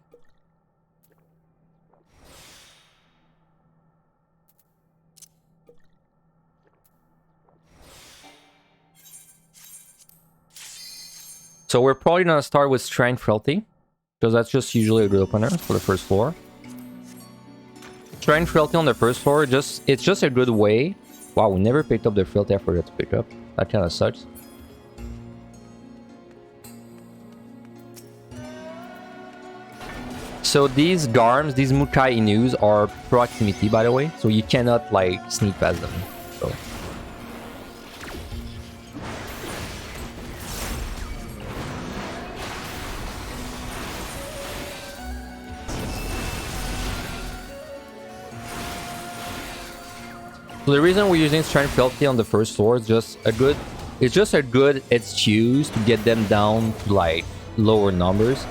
So we're probably gonna start with Strength Frailty, because that's just usually a good opener for the first floor. Strength Frailty on the first floor, it's just a good way. Wow, we never picked up the Frailty I forgot to pick up. That kind of sucks. So these Garms, these Mukai Inus are proximity, by the way. So you cannot, like, sneak past them. So. So the reason we're using Strength Frailty on the first floor is just a good excuse to get them down to like lower numbers.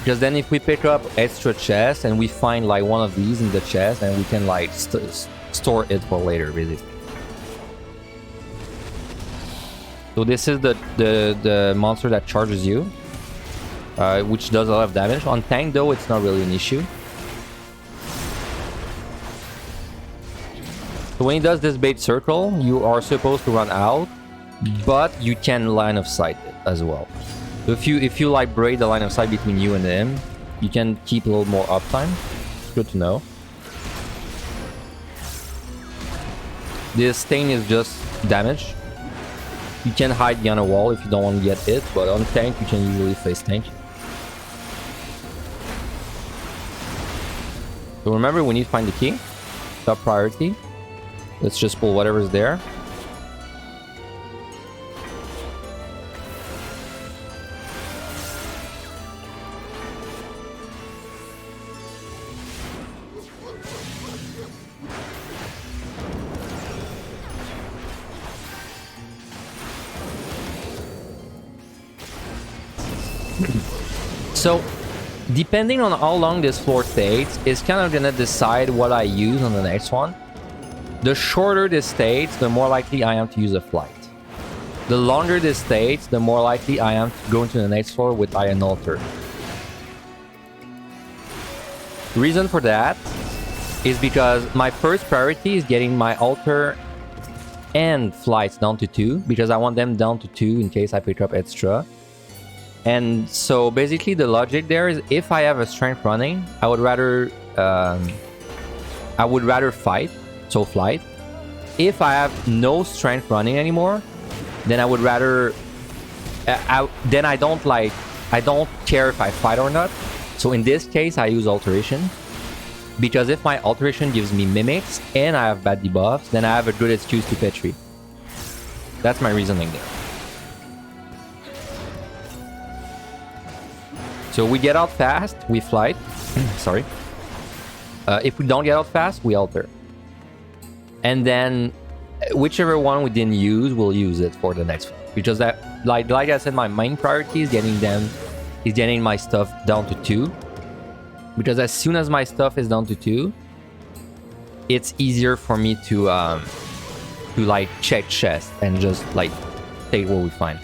Because then if we pick up extra chests and we find like one of these in the chest, and we can like store it for later, basically. So this is the monster that charges you, which does a lot of damage. On tank though, it's not really an issue. So when he does this bait circle, you are supposed to run out, but you can line of sight it as well. So if you like break the line of sight between you and him, you can keep a little more uptime. Good to know. This stain is just damage. You can hide behind a wall if you don't want to get hit, but on tank you can usually face tank. So remember, we need to find the key. Top priority. Let's just pull whatever's there. So, depending on how long this floor takes, it's kind of gonna decide what I use on the next one. The shorter this stays, the more likely I am to use a flight. The longer this stays, the more likely I am to go into the next floor with Iron Altar. The reason for that is because my first priority is getting my altar and flights down to 2, because I want them down to 2 in case I pick up extra. And so basically the logic there is, if I have a strength running, I would rather fight, so flight. If I have no strength running anymore, then I would rather then I don't care if I fight or not. So in this case I use alteration, because if my alteration gives me mimics and I have bad debuffs, then I have a good excuse to petri. That's my reasoning there. So we get out fast, we flight. Sorry. If we don't get out fast, we alter. And then whichever one we didn't use, we'll use it for the next one. Because that, like I said, my main priority is getting my stuff down to 2. Because as soon as my stuff is down to 2, it's easier for me to like check chest and just like take what we find.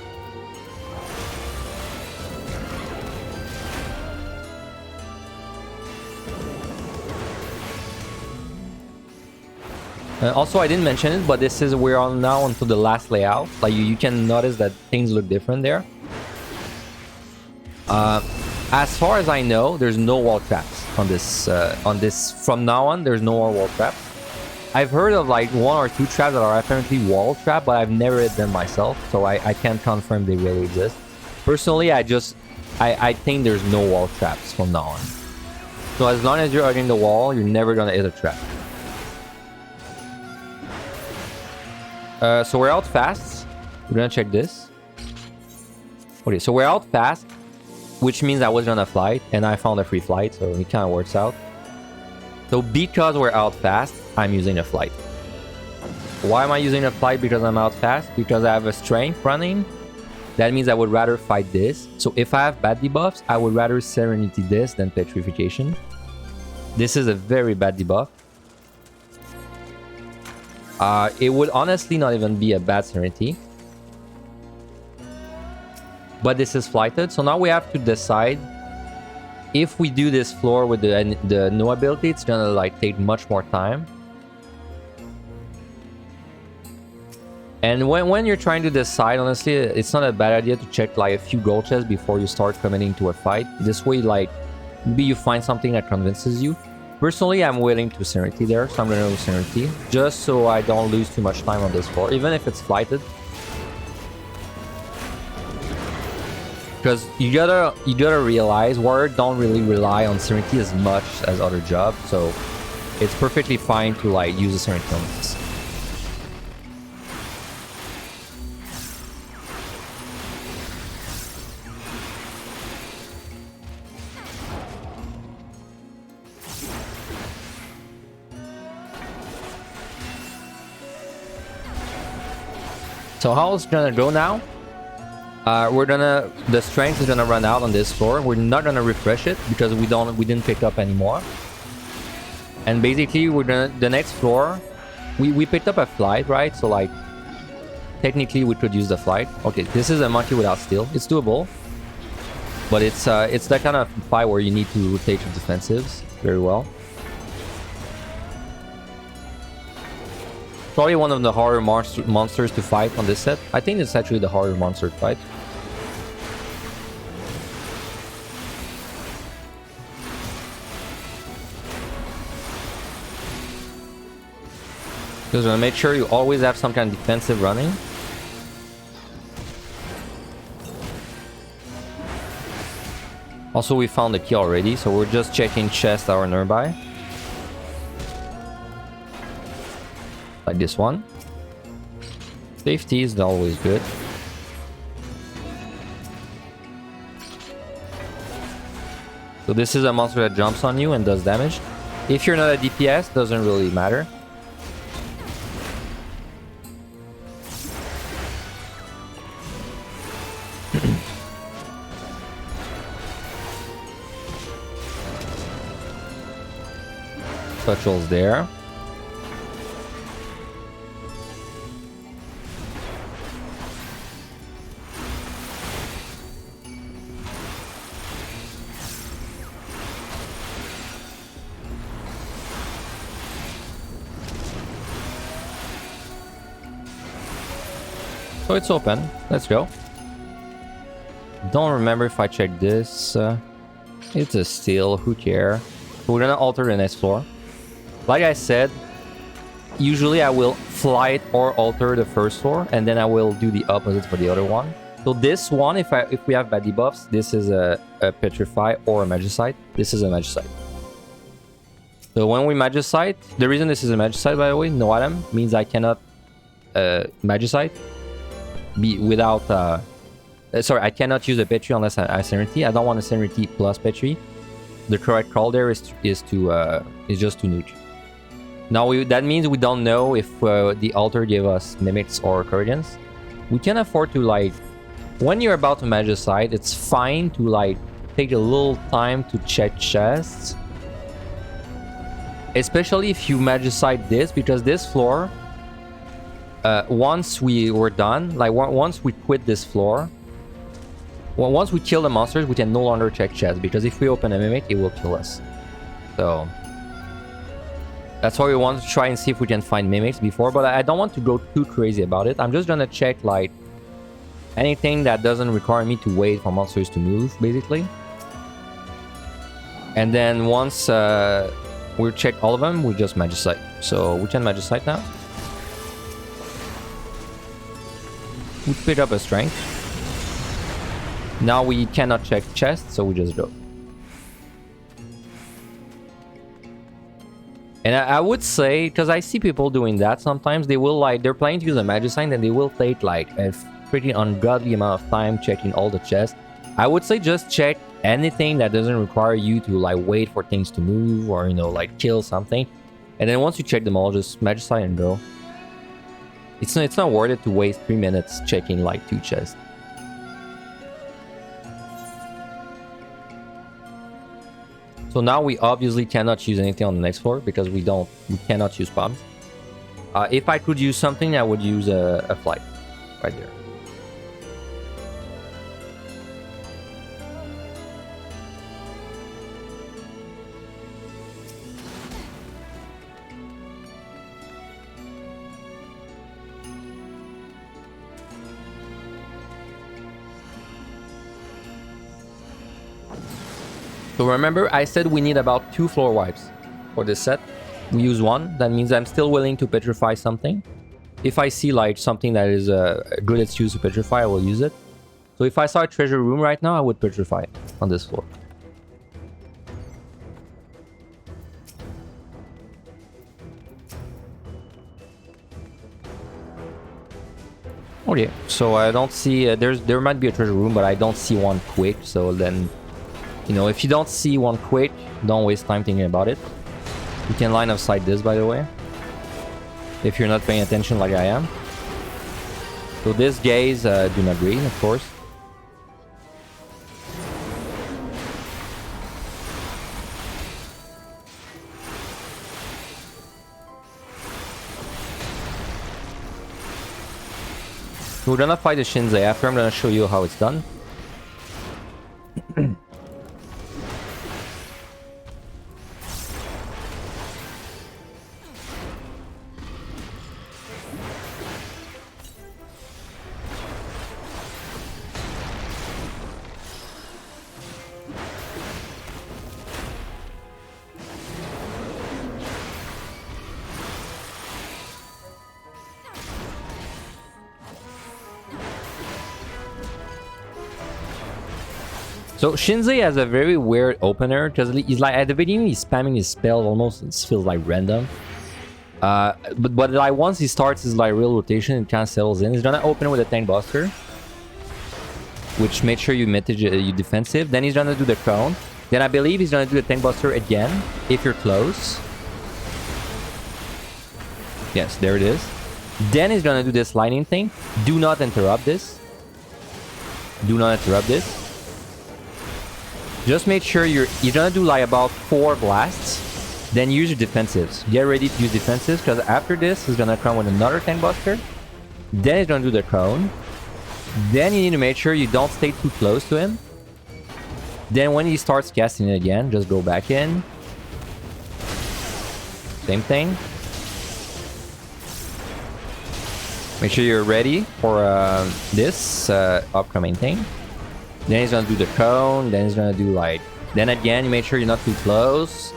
Also, I didn't mention it, but we're on now onto the last layout. Like you can notice that things look different there. As far as I know, there's no wall traps on this. From now on, there's no more wall traps. I've heard of like 1 or 2 traps that are apparently wall trap, but I've never hit them myself, so I can't confirm they really exist. Personally, I think there's no wall traps from now on. So as long as you're hugging the wall, you're never gonna hit a trap. So we're out fast. We're gonna check this. Okay, so we're out fast, which means I was gonna flight, and I found a free flight, so it kind of works out. So because we're out fast, I'm using a flight. Why am I using a flight? Because I'm out fast? Because I have a strength running. That means I would rather fight this. So if I have bad debuffs, I would rather Serenity this than Petrification. This is a very bad debuff. It would honestly not even be a bad Serenity. But this is flighted, so now we have to decide if we do this floor with the no ability. It's gonna like take much more time. And when you're trying to decide, honestly, it's not a bad idea to check like a few gold chests before you start committing to a fight. This way, like, maybe you find something that convinces you. Personally, I'm willing to Serenity there, so I'm gonna go Serenity, just so I don't lose too much time on this floor, even if it's flighted. Because you gotta realize warriors don't really rely on Serenity as much as other jobs, so it's perfectly fine to like use a Serenity on this. So how it's gonna go now? The strength is gonna run out on this floor. We're not gonna refresh it because we didn't pick up anymore. And basically the next floor, we picked up a flight, right? So like technically we could use the flight. Okay, this is a monkey without steel. It's doable, but it's that kind of fight where you need to rotate your defensives very well. Probably one of the harder monsters to fight on this set. I think it's actually the harder monster to fight. Because make sure you always have some kind of defensive running. Also, we found the key already, so we're just checking chests that are nearby. Like this one. Safety is always good. So this is a monster that jumps on you and does damage. If you're not a DPS, doesn't really matter. Touch holes there. So it's open. Let's go. Don't remember if I checked this. It's a steal. Who cares? We're gonna alter the next floor. Like I said, usually I will flight or alter the first floor, and then I will do the opposite for the other one. So this one, if we have bad debuffs, this is a Petrify or a Magicite. This is a Magicite. So when we Magicite, the reason this is a Magicite, by the way, no item, means I cannot Magicite be without... sorry, I cannot use a Petri unless I have Serenity. I don't want a Serenity plus Petri. The correct call there is just to nuke. Now that means we don't know if the altar gave us Mimics or Corrigians. We can afford to, like, when you're about to Magicite, it's fine to, like, take a little time to check chests. Especially if you Magicite this, because this floor, once we were done, like once we quit this floor, once we kill the monsters, we can no longer check chests, because if we open a Mimic, it will kill us. So that's why we want to try and see if we can find Mimics before, but I don't want to go too crazy about it. I'm just gonna check, like, anything that doesn't require me to wait for monsters to move, basically. And then once we check all of them, we just Magicite. So we can Magicite now. We pick up a Strength. Now we cannot check chests, so we just go. And I would say, because I see people doing that sometimes, they will, like, they're planning to use a Magicite and they will take, like, a pretty ungodly amount of time checking all the chests. I would say just check anything that doesn't require you to, like, wait for things to move or, you know, like, kill something. And then once you check them all, just Magicite and go. It's not worth it to waste 3 minutes checking, like, 2 chests. So now we obviously cannot use anything on the next floor because we cannot use bombs. If I could use something, I would use a flight right there. So remember, I said we need about 2 floor wipes for this set. We use 1. That means I'm still willing to petrify something. If I see, like, something that is a good excuse to petrify, I will use it. So if I saw a treasure room right now, I would petrify it on this floor. Okay, so I don't see... there might be a treasure room, but I don't see one quick, so then... You know, if you don't see one quick, don't waste time thinking about it. You can line of sight this, by the way. If you're not paying attention like I am. So this gaze, do not green, of course. So we're gonna fight the Shinzei after. I'm gonna show you how it's done. So Shinzei has a very weird opener because he's like at the beginning he's spamming his spell almost. It feels like random. But like once he starts his like real rotation, it kind of settles in. He's gonna open with a tank buster, which makes sure you mitigate you defensive. Then he's gonna do the crown. Then I believe he's gonna do the tank buster again if you're close. Yes, there it is. Then he's gonna do this lightning thing. Do not interrupt this. Do not interrupt this. Just make sure you're gonna do like about 4 blasts, then use your defensives. Get ready to use defensives because after this he's gonna come with another tank buster. Then he's gonna do the cone. Then you need to make sure you don't stay too close to him. Then when he starts casting it again, just go back in. Same thing. Make sure you're ready for this upcoming thing. Then he's gonna do the cone. Then he's gonna do like. Then again, you make sure you're not too close.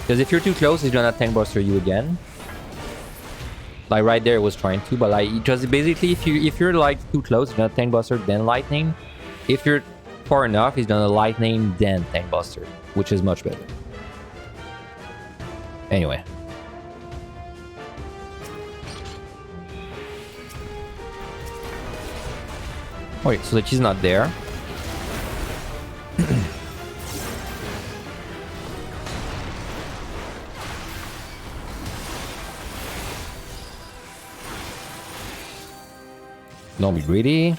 Because if you're too close, he's gonna tank buster you again. Like right there, it was trying to, but like just basically, if you're like too close, he's gonna tank buster then lightning. If you're far enough, he's gonna lightning then tank buster, which is much better. Anyway. Wait, so the key's not there. Don't be greedy.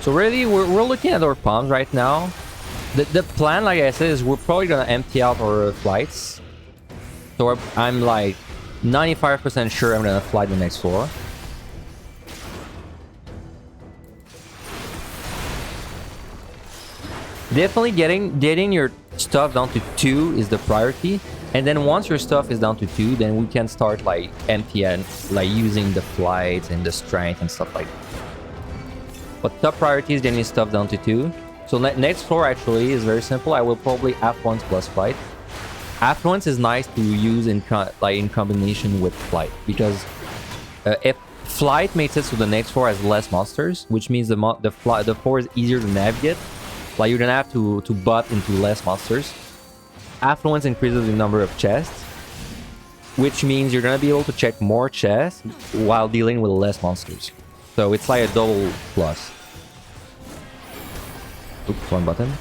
So really, we're looking at our palms right now. The plan, like I said, is we're probably gonna empty out our flights. So I'm like 95% sure I'm gonna fly the next floor. Definitely getting your stuff down to 2 is the priority. And then once your stuff is down to 2, then we can start like emptying, like using the flights and the strength and stuff like that. But top priority is getting stuff down to 2. So next floor actually is very simple. I will probably affluence plus flight. Affluence is nice to use in combination with flight, because if flight makes it so the next floor has less monsters, which means the floor is easier to navigate. Like you're gonna have to butt into less monsters. Affluence increases the number of chests, which means you're gonna be able to check more chests while dealing with less monsters. So it's like a double plus. Oops, one button.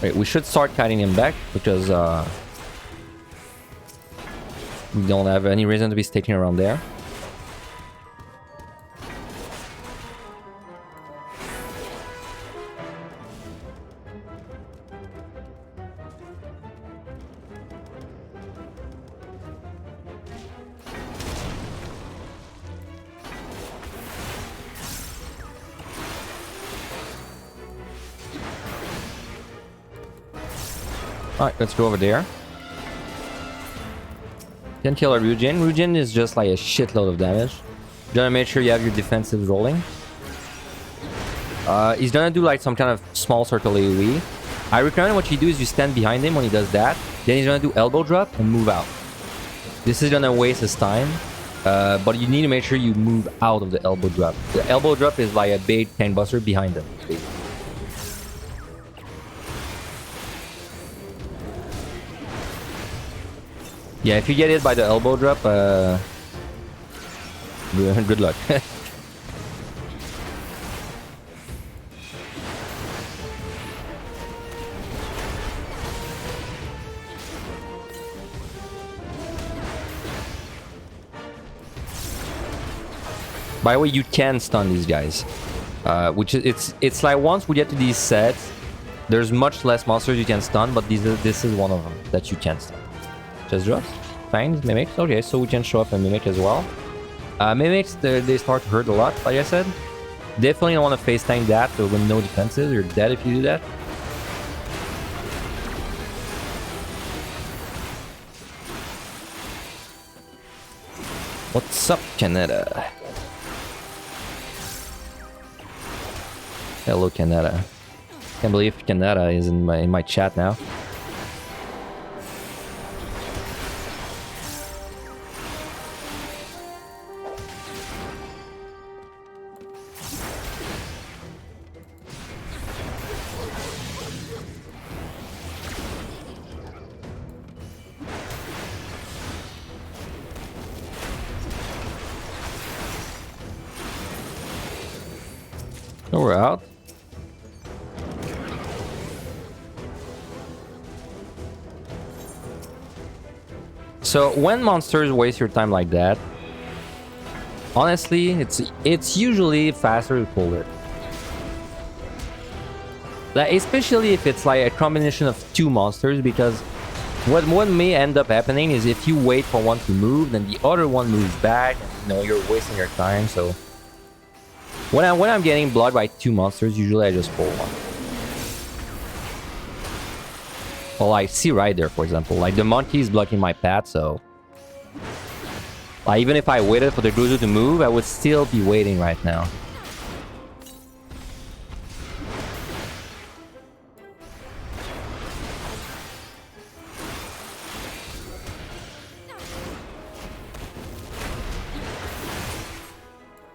Wait, we should start cutting him back because we don't have any reason to be sticking around there. Alright, let's go over there. Can kill a Ryujin. Ryujin is just like a shitload of damage. You gotta make sure you have your defensives rolling. He's gonna do like some kind of small circle AoE. I recommend what you do is you stand behind him when he does that. Then he's gonna do elbow drop and move out. This is gonna waste his time. But you need to make sure you move out of the elbow drop. The elbow drop is like a big tank buster behind him. Yeah, if you get hit by the elbow drop, good luck. By the way, you can stun these guys, which is it's like once we get to these sets, there's much less monsters you can stun, but this is one of them that you can stun. Just drop. Fangs, mimics. Okay, so we can show up a mimic as well. Mimics, they start to hurt a lot, like I said. Definitely don't want to face tank that with no defenses. You're dead if you do that. What's up, Canada? Hello, Canada. Can't believe Canada is in my chat now. So we're out. So when monsters waste your time like that, honestly, it's usually faster to pull it. Like, especially if it's like a combination of two monsters, because What may end up happening is if you wait for one to move, then the other one moves back, and you know, you're wasting your time. So when I'm getting blocked by 2 monsters, usually I just pull one. Well, like, see right there, for example. Like, the monkey is blocking my path, so... Like, even if I waited for the Gozu to move, I would still be waiting right now.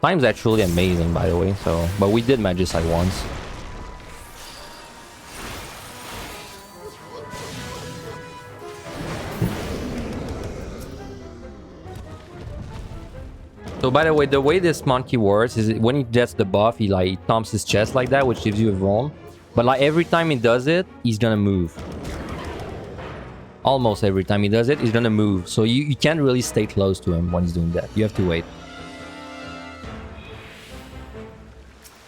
Time's actually amazing, by the way, so... But we did Magicite once. So by the way this monkey works is when he gets the buff, he like thumps his chest like that, which gives you a vuln. But like every time he does it, he's gonna move. Almost every time he does it, he's gonna move. So you can't really stay close to him when he's doing that. You have to wait.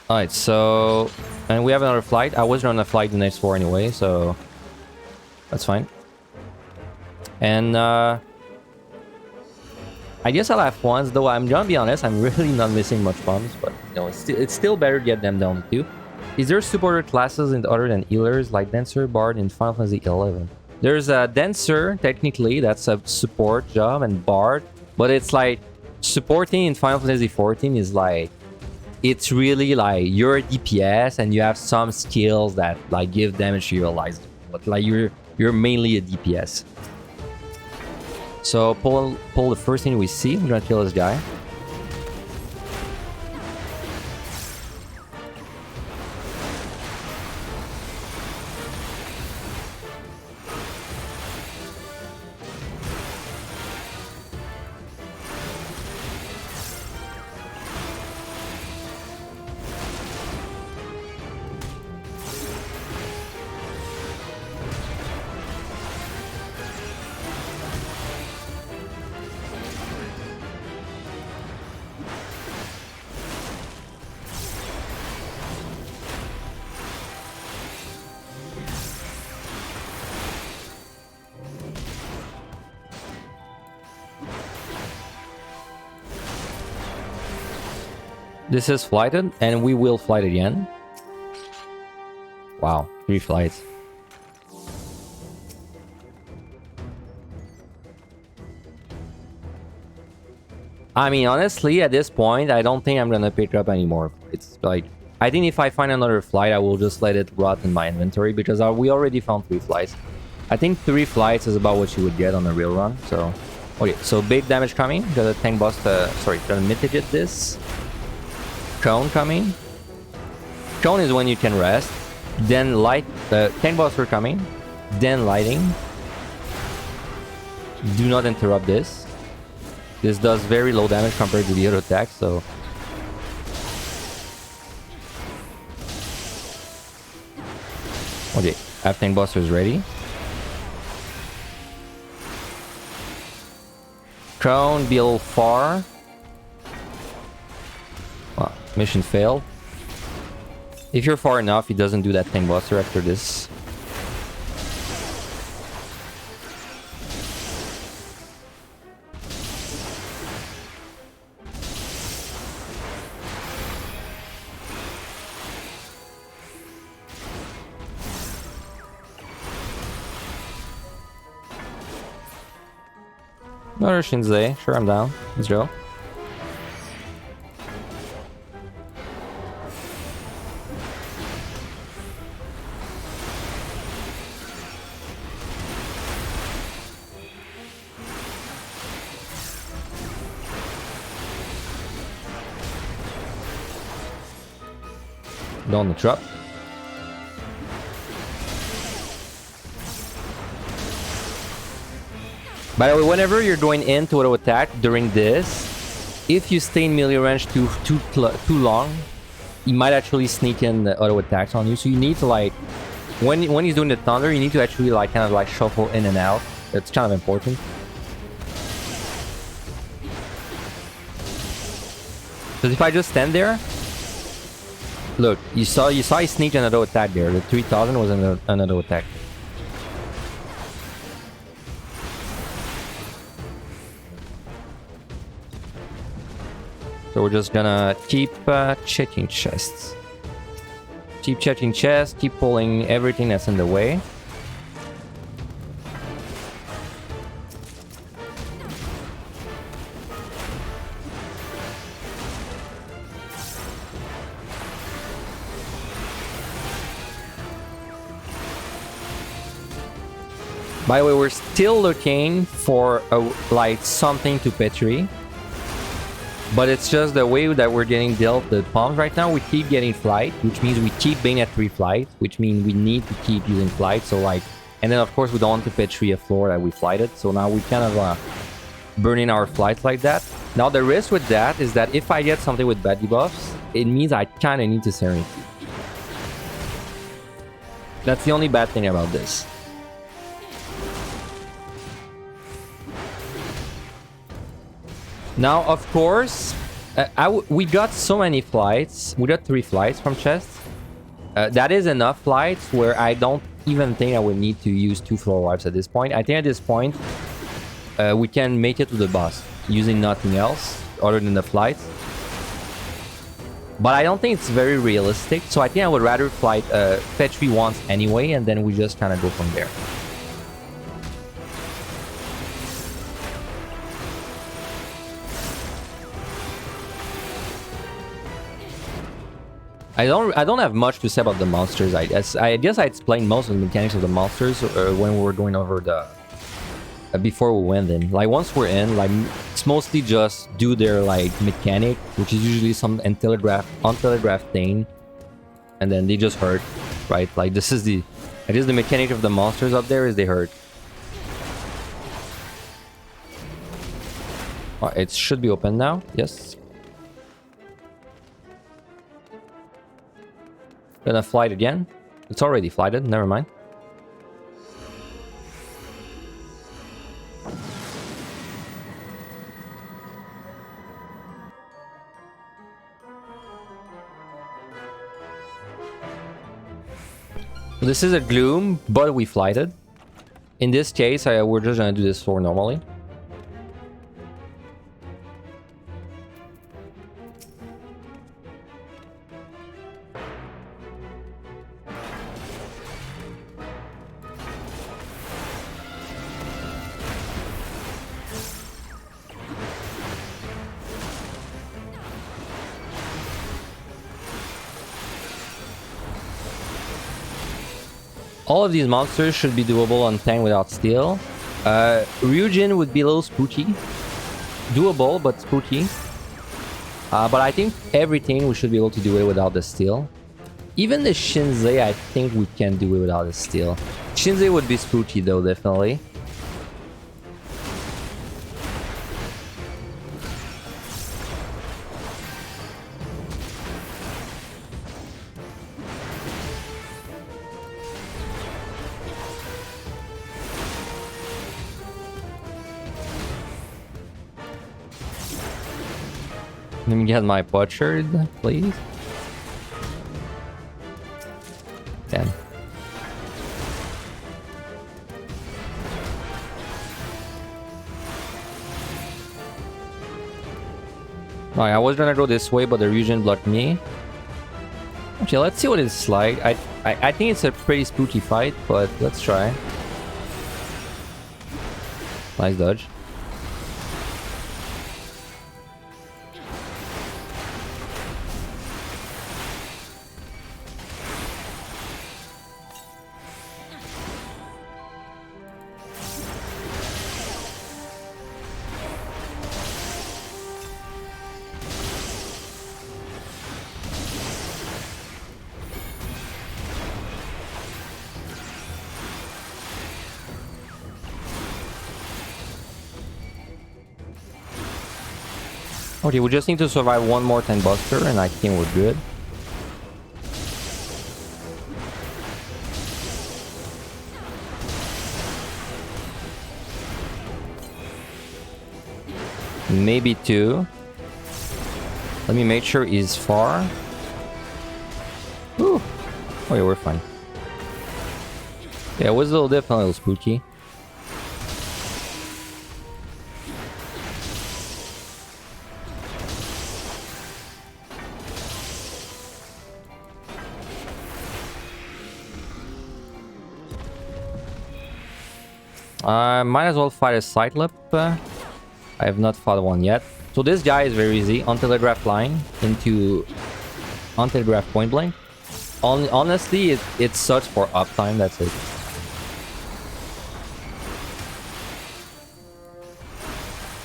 Alright, so... And we have another flight. I was gonna flight the next 4 anyway, so... That's fine. And I guess I'll have ones, though I'm gonna be honest, I'm really not missing much bombs, but you know, it's still better to get them down too. Is there supporter classes in other than healers, like Dancer, Bard in Final Fantasy 11? There's a Dancer, technically, that's a support job, and Bard, but it's like, supporting in Final Fantasy 14 is like, it's really like, you're a DPS, and you have some skills that like give damage to your allies, but like you're mainly a DPS. So pull the first thing we see. We're gonna kill this guy. This is flighted, and we will flight again. Wow, 3 flights. I mean, honestly, at this point, I don't think I'm gonna pick up anymore. It's like, I think if I find another flight, I will just let it rot in my inventory, because we already found 3 flights. I think 3 flights is about what you would get on a real run, so... Okay, so big damage coming. Gotta tank boss, sorry, gotta mitigate this. Cone coming. Cone is when you can rest. Then light. Tank buster coming. Then lighting. Do not interrupt this. This does very low damage compared to the other attack, so... Okay, I have tank busters ready. Cone, be a little far. Well, mission failed. If you're far enough, he doesn't do that tank buster after this. Another Shinzei. Sure, I'm down. Let's go. Down the trap. By the way, whenever you're going in to auto attack during this, if you stay in melee range too long, he might actually sneak in the auto attacks on you. So you need to like, when he's doing the thunder, you need to actually like kind of like shuffle in and out. It's kind of important. Because if I just stand there, look, you saw he sneaked an auto attack there. The 3000 was an auto attack. So we're just gonna keep checking chests. Keep checking chests, keep pulling everything that's in the way. By the way, we're still looking for like something to petri. But it's just the way that we're getting dealt the bombs right now. We keep getting flight, which means we keep being at 3 flight, which means we need to keep using flight. So like, and then of course we don't want to petri a floor that we flighted. So now we kind of burning our flights like that. Now the risk with that is that if I get something with bad debuffs, it means I kind of need to Serenity. That's the only bad thing about this. Now, of course, we got so many flights. We got 3 flights from chests. That is enough flights where I don't even think I would need to use 2 floor wipes at this point. I think at this point, we can make it to the boss using nothing else other than the flights. But I don't think it's very realistic. So I think I would rather flight petri once anyway, and then we just kind of go from there. I don't have much to say about the monsters. I guess I explained most of the mechanics of the monsters when we were going over the before we went in. Like once we're in, like it's mostly just do their like mechanic, which is usually some untelegraphed thing, and then they just hurt, right? Like this is the mechanic of the monsters up there is they hurt. Oh, it should be open now. Yes. Gonna flight again. It's already flighted, never mind. So this is a gloom, but we flighted. In this case, we're just gonna do this floor normally. All of these monsters should be doable on tank without steel. Ryujin would be a little spooky. Doable, but spooky. But I think everything we should be able to do it without the steel. Even the Shinzei, I think we can do it without the steel. Shinzei would be spooky though, definitely. Let me get my butchered, please. 10. Alright, I was gonna go this way, but the region blocked me. Okay, let's see what it's like. I think it's a pretty spooky fight, but let's try. Nice dodge. Okay, we just need to survive one more 10 buster and I think we're good. Maybe 2. Let me make sure he's far. Ooh. Oh yeah, we're fine. Yeah, it was definitely a little spooky. Might as well fight a Cyclop. I have not fought one yet. So this guy is very easy. On telegraph line into on telegraph point blank. Honestly, it sucks for uptime. That's it.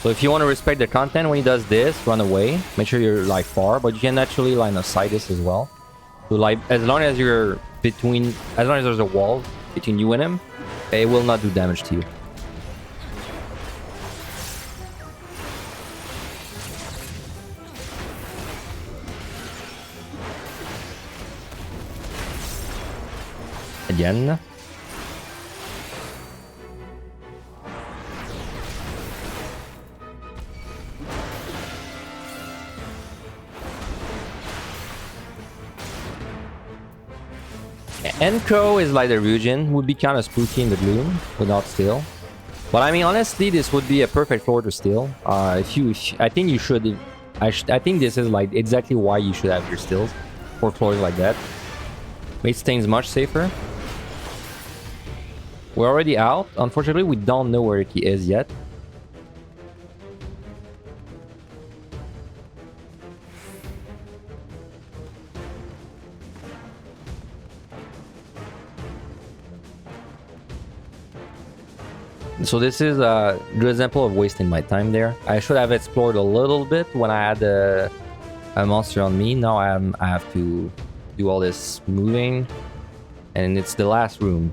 So if you want to respect the content when he does this, run away. Make sure you're like far, but you can actually line of sight this as well. So like as long as you're between, as long as there's a wall between you and him, it will not do damage to you. Again. Enko is like the region, would be kind of spooky in the gloom without steal. But I mean, honestly, this would be a perfect floor to steal. I think you should. I think this is like exactly why you should have your steals for floors like that. Makes things much safer. We're already out. Unfortunately, we don't know where he is yet. So this is a good example of wasting my time there. I should have explored a little bit when I had a monster on me. Now I have to do all this moving. And it's the last room.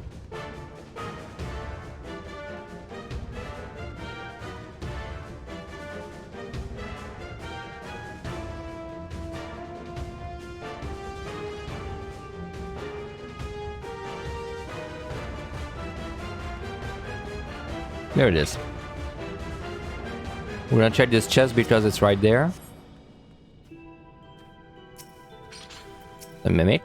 There it is. We're gonna check this chest because it's right there. The mimic.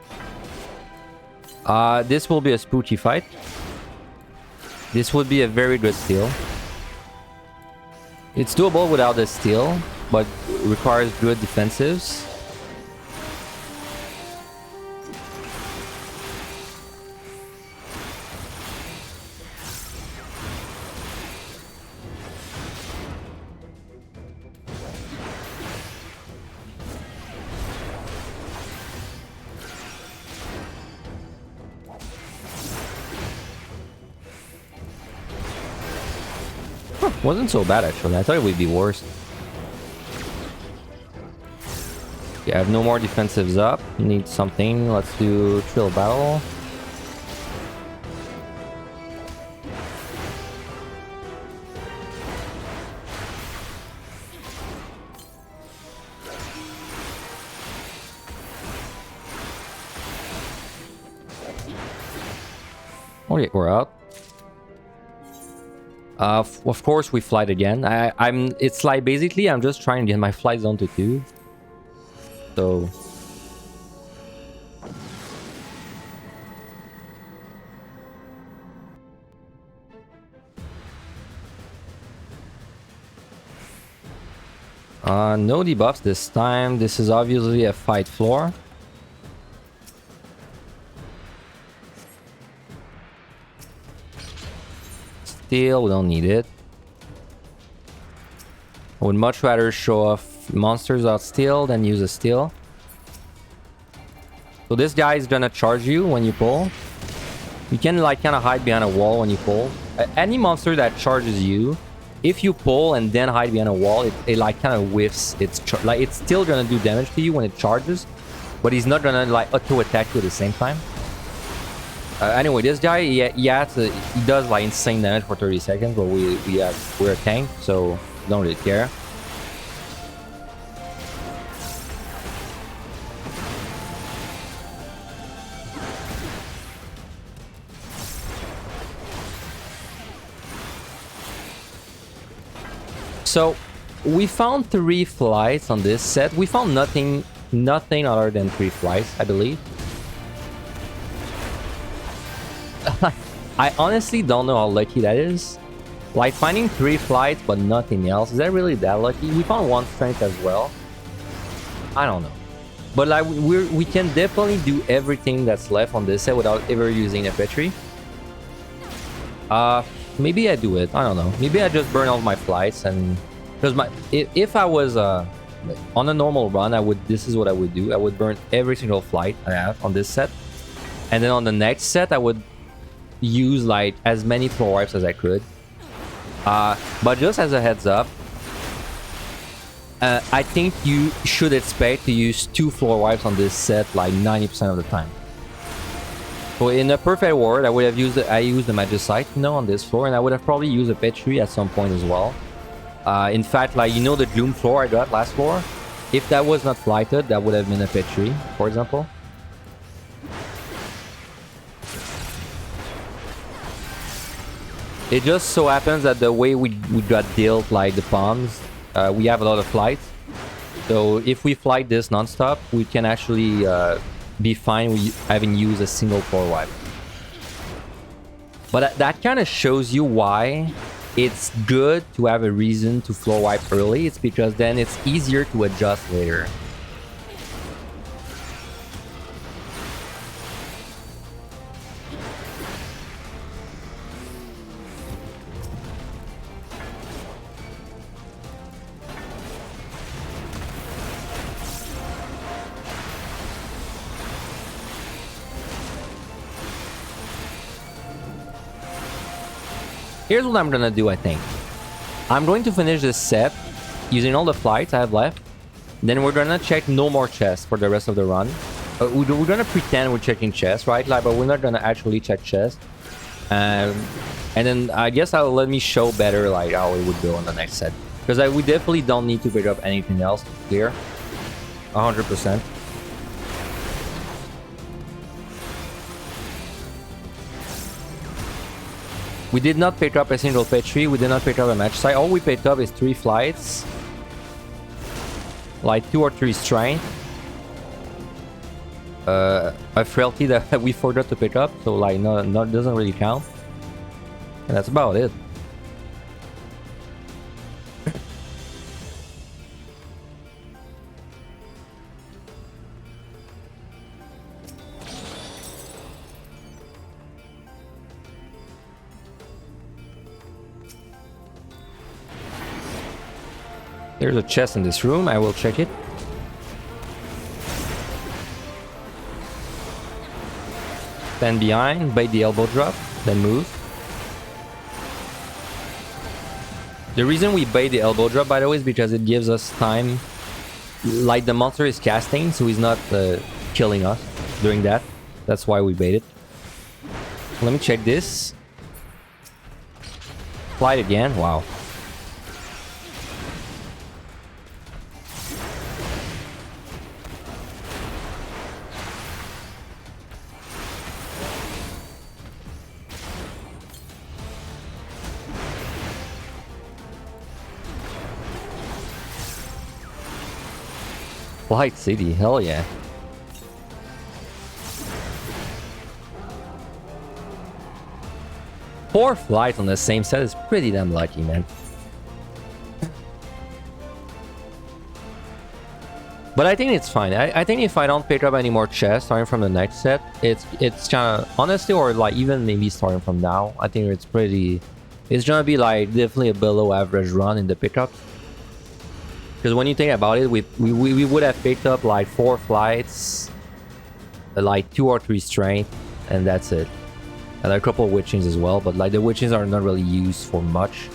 This will be a spooky fight. This would be a very good steal. It's doable without the steal, but requires good defensives. Wasn't so bad actually. I thought it would be worse. Yeah, I have no more defensives up. Need something. Let's do Trill Battle. Okay, we're out. Of course we flight again. It's like basically I'm just trying to get my flight zone to 2. So no debuffs this time. This is obviously a fight floor. Steel, we don't need it. I would much rather show off monsters out steel than use a steel. So this guy is gonna charge you when you pull. You can like kind of hide behind a wall when you pull. Any monster that charges you, if you pull and then hide behind a wall, it like kind of whiffs. It's still gonna do damage to you when it charges, but he's not gonna like auto attack you at the same time. Anyway, this guy, he does like insane damage for 30 seconds, but we're a tank, so don't really care. So we found 3 flights on this set. We found nothing other than 3 flights, I believe. I honestly don't know how lucky that is. Like finding 3 flights but nothing else. Is that really that lucky? We found 1 strength as well. I don't know. But like we can definitely do everything that's left on this set without ever using a petri. Maybe I do it. I don't know. Maybe I just burn all my flights and because if I was on a normal run, I would. This is what I would do. I would burn every single flight I have on this set, and then on the next set, I would use like as many floor wipes as I could. But just as a heads up, I think you should expect to use 2 floor wipes on this set like 90% of the time. So in a perfect world, I would have used I used the Magicite, you know, on this floor, and I would have probably used a Petri at some point as well. In fact, like, you know, the Gloom floor I got last floor, if that was not flighted, that would have been a Petri, for example. It just so happens that the way we got dealt like the palms, we have a lot of flights. So if we flight this non-stop, we can actually be fine with having used a single floor wipe. But that kind of shows you why it's good to have a reason to floor wipe early. It's because then it's easier to adjust later. Here's what I'm gonna do, I think. I'm going to finish this set using all the flights I have left. Then we're gonna check no more chests for the rest of the run. We're gonna pretend we're checking chests, right? Like, but we're not gonna actually check chests. And then I guess I'll let me show better like how it would go on the next set. Because we definitely don't need to pick up anything else to clear. 100%. We did not pick up a single Petri, we did not pick up a match site. All we picked up is 3 flights. Like 2 or 3 strength. A frailty that we forgot to pick up, so like no, doesn't really count. And that's about it. There's a chest in this room, I will check it. Stand behind, bait the elbow drop, then move. The reason we bait the elbow drop, by the way, is because it gives us time. Like, the monster is casting, so he's not killing us during that. That's why we bait it. Let me check this. Flight again, wow. Flight City, hell yeah. Four flights on the same set is pretty damn lucky, man. But I think it's fine. I think if I don't pick up any more chests starting from the next set, it's kind of, honestly, or like even maybe starting from now, I think it's pretty, it's gonna be like definitely a below average run in the pickup. Because when you think about it, we would have picked up like 4 flights, like 2 or 3 strength, and that's it. And a couple of witchings as well, but like the witchings are not really used for much.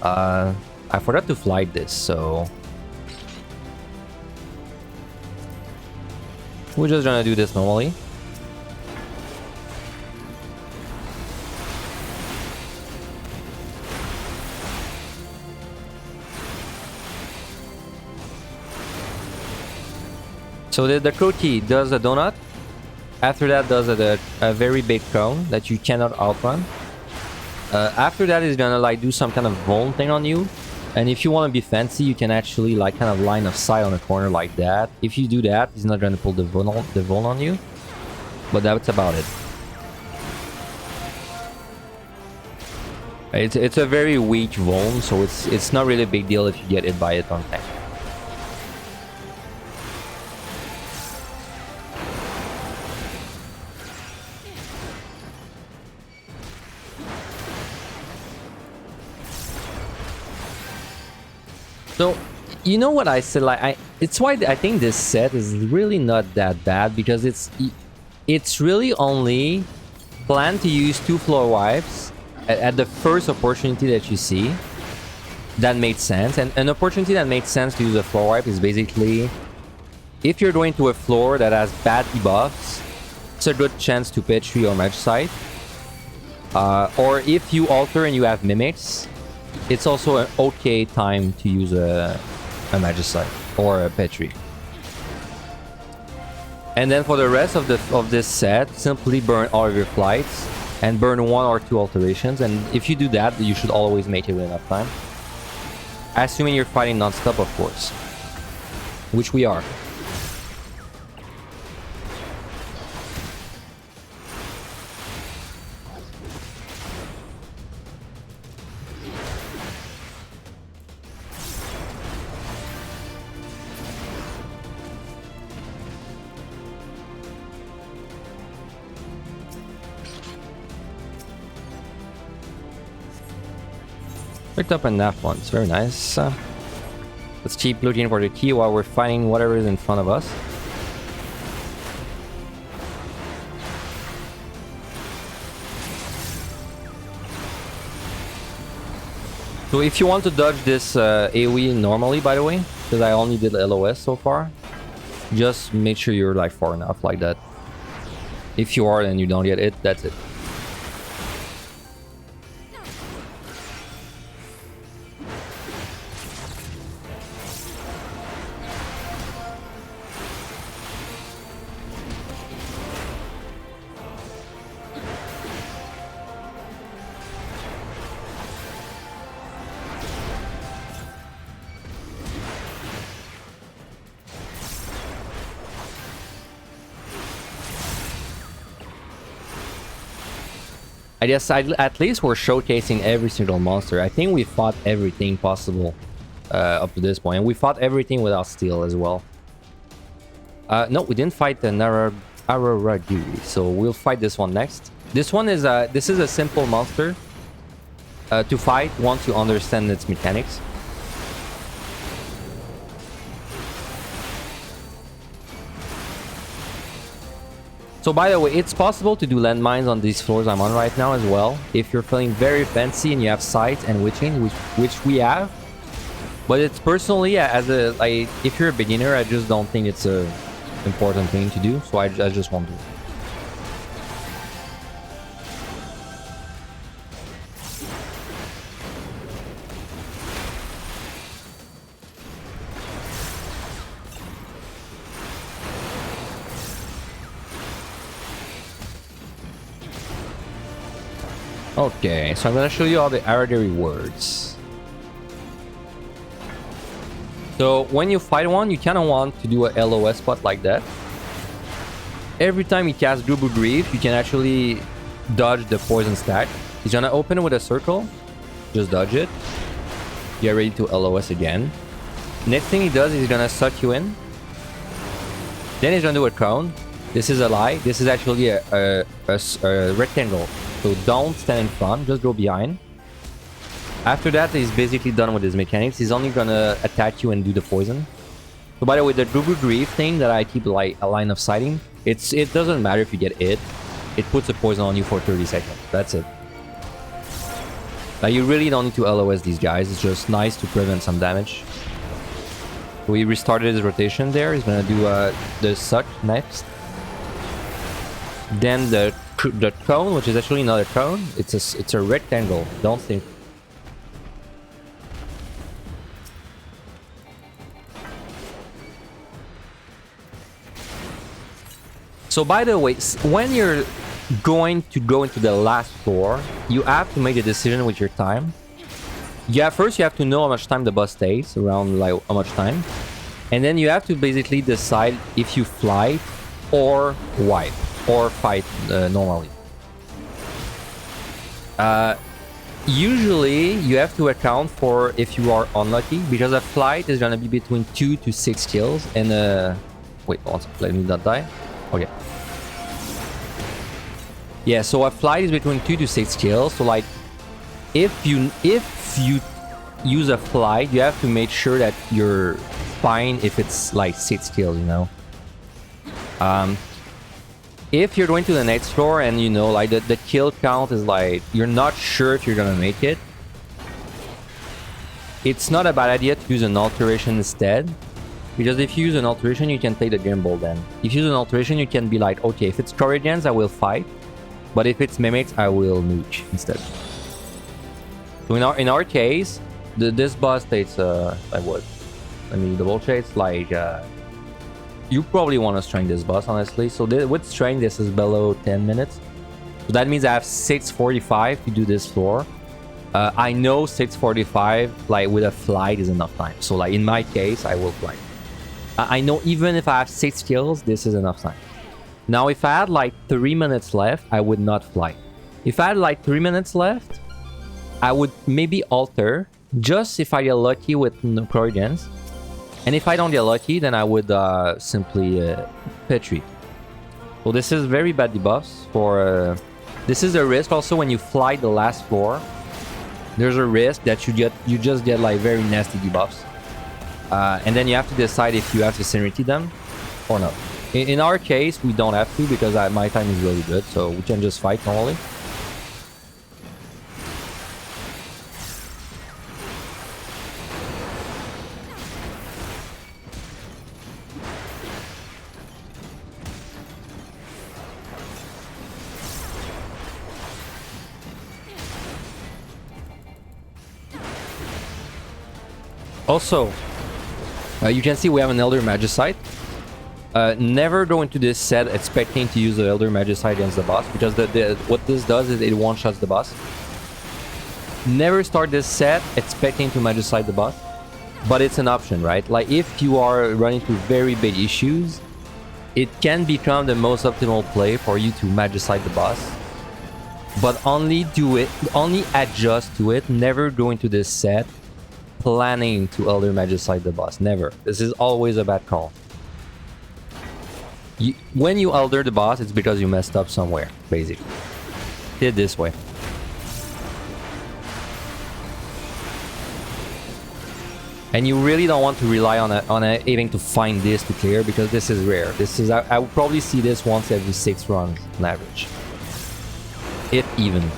I forgot to flight this, so we're just gonna do this normally. So the cookie does a donut. After that does a very big cone that you cannot outrun. After that is gonna like do some kind of Vuln thing on you. And if you want to be fancy, you can actually like kind of line of sight on a corner like that. If you do that, he's not gonna pull the Vuln on you. But that's about it. It's a very weak Vuln, so it's not really a big deal if you get hit by it on tank. So, you know what I said? Like, it's why I think this set is really not that bad, because it's really only plan to use 2 floor wipes at the first opportunity that you see. That made sense, and an opportunity that made sense to use a floor wipe is basically if you're going to a floor that has bad debuffs, it's a good chance to Petri or Magicite. Or if you alter and you have mimics, it's also an okay time to use a Magicite or a Petri. And then for the rest of this set, simply burn all of your flights and burn 1 or 2 alterations. And if you do that, you should always make it with enough time. Assuming you're fighting non-stop, of course. Which we are. Picked up enough ones, very nice. Let's keep looking for the key while we're fighting whatever is in front of us. So if you want to dodge this AoE normally, by the way, because I only did LOS so far, just make sure you're like far enough like that. If you are and you don't get it, that's it. I guess at least we're showcasing every single monster. I think we fought everything possible up to this point. And we fought everything without steel as well. No, we didn't fight the Araragiri, so we'll fight this one next. This one is this is a simple monster to fight once you understand its mechanics. So by the way, it's possible to do landmines on these floors I'm on right now as well, if you're feeling very fancy and you have sight and witching, which we have. But it's personally, as a like, if you're a beginner, I just don't think it's a important thing to do, so I just won't do it. Okay, so I'm gonna show you all the Aragari words. So when you fight one, you kind of want to do a LOS spot like that. Every time you cast Grubu Grief, you can actually dodge the poison stack. He's gonna open with a circle, just dodge it. Get ready to LOS again. Next thing he does is he's gonna suck you in. Then he's gonna do a cone. This is a lie. This is actually a rectangle. So don't stand in front, just go behind. After that, he's basically done with his mechanics. He's only gonna attack you and do the poison. So by the way, the Grubu Grief thing that I keep like a line of sighting, it doesn't matter if you get it. It puts a poison on you for 30 seconds. That's it. Like, you really don't need to LOS these guys. It's just nice to prevent some damage. So he restarted his rotation there. He's gonna do the suck next. Then the cone, which is actually not a cone. It's a rectangle. Don't think. So by the way, when you're going to go into the last floor, you have to make a decision with your time. Yeah, first you have to know how much time the boss takes, around like how much time. And then you have to basically decide if you fly or wipe or fight normally. Usually you have to account for if you are unlucky, because a flight is gonna be between 2 to 6 kills and wait, let me not die. Okay. Yeah, so a flight is between 2 to 6 kills. So like, if you use a flight, you have to make sure that you're fine if it's like 6 kills, you know. If you're going to the next floor and you know like the kill count is like you're not sure if you're gonna make it, it's not a bad idea to use an alteration instead, because if you use an alteration you can take the gimbal. Then if you use an alteration you can be like, okay, if it's Corrigians I will fight, but if it's mimics I will nuke instead. So in our case, this boss takes like what? Let me double check. It's like you probably want to strength this boss, honestly. So with strength, this is below 10 minutes. So that means I have 6:45 to do this floor. I know 6:45 like with a flight is enough time. So like in my case, I will fly. I know even if I have 6 kills, this is enough time. Now, if I had like 3 minutes left, I would not fly. If I had like 3 minutes left, I would maybe alter, just if I get lucky with no Corrigians. And if I don't get lucky, then I would simply Petri. So this is very bad debuffs for... this is a risk also when you fly the last floor. There's a risk that you just get like very nasty debuffs. And then you have to decide if you have to Serenity them or not. In our case, we don't have to because my time is really good. So we can just fight normally. Also, you can see we have an Elder Magicite. Never go into this set expecting to use the Elder Magicite against the boss, because what this does is it one-shots the boss. Never start this set expecting to Magicite the boss, but it's an option, right? Like if you are running into very big issues, it can become the most optimal play for you to Magicite the boss. But only adjust to it. Never go into this set planning to Elder Magicite the boss. Never. This is always a bad call. When you Elder the boss, it's because you messed up somewhere, basically. Did this way. And you really don't want to rely on aiming to find this to clear, because this is rare. This is I would probably see this once every 6 runs on average, if even.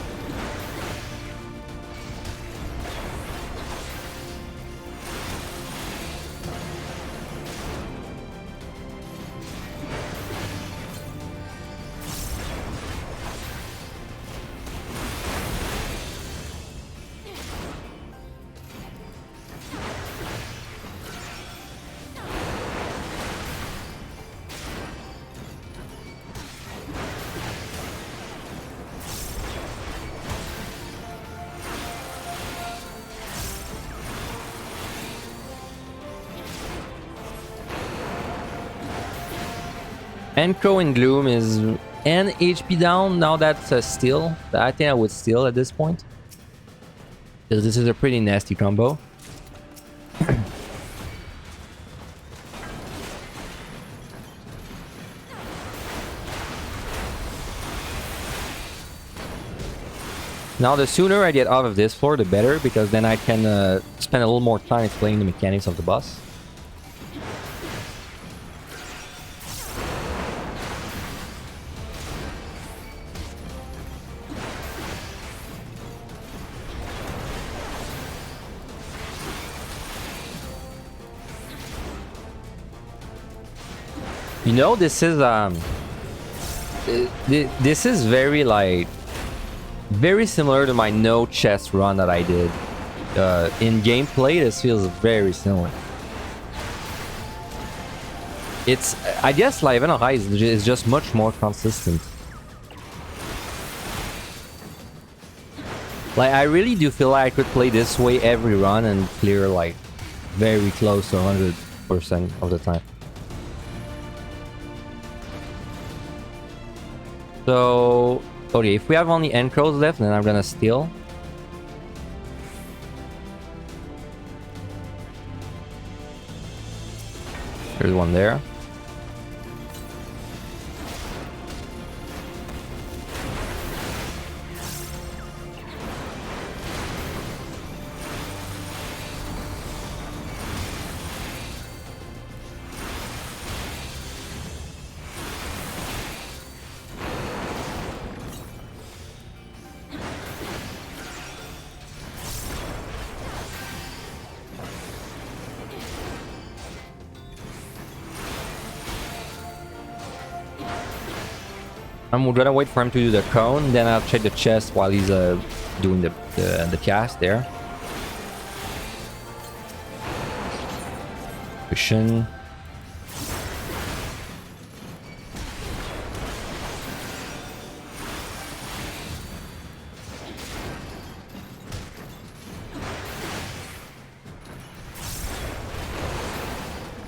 Encro in Gloom is an HP down. Now that's a steal. I think I would steal at this point, because this is a pretty nasty combo. Now the sooner I get out of this floor, the better, because then I can spend a little more time explaining the mechanics of the boss. You know, this is very like very similar to my no chest run that I did. In gameplay, this feels very similar. It's, I guess, like HoH is just much more consistent. Like, I really do feel like I could play this way every run and clear like very close to 100% of the time. So, okay, if we have only Encros left, then I'm gonna steal. There's one there. I'm gonna wait for him to do the cone, then I'll check the chest while he's doing the cast there. Cushion.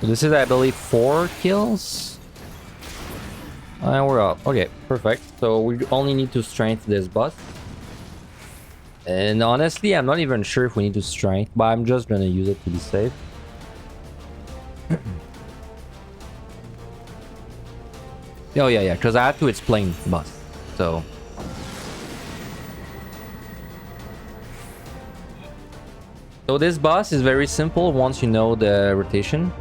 This is, I believe, 4 kills. And we're up. Okay, perfect. So we only need to strength this boss. And honestly, I'm not even sure if we need to strength, but I'm just gonna use it to be safe. Oh yeah, because I had to explain the boss. So this boss is very simple once you know the rotation.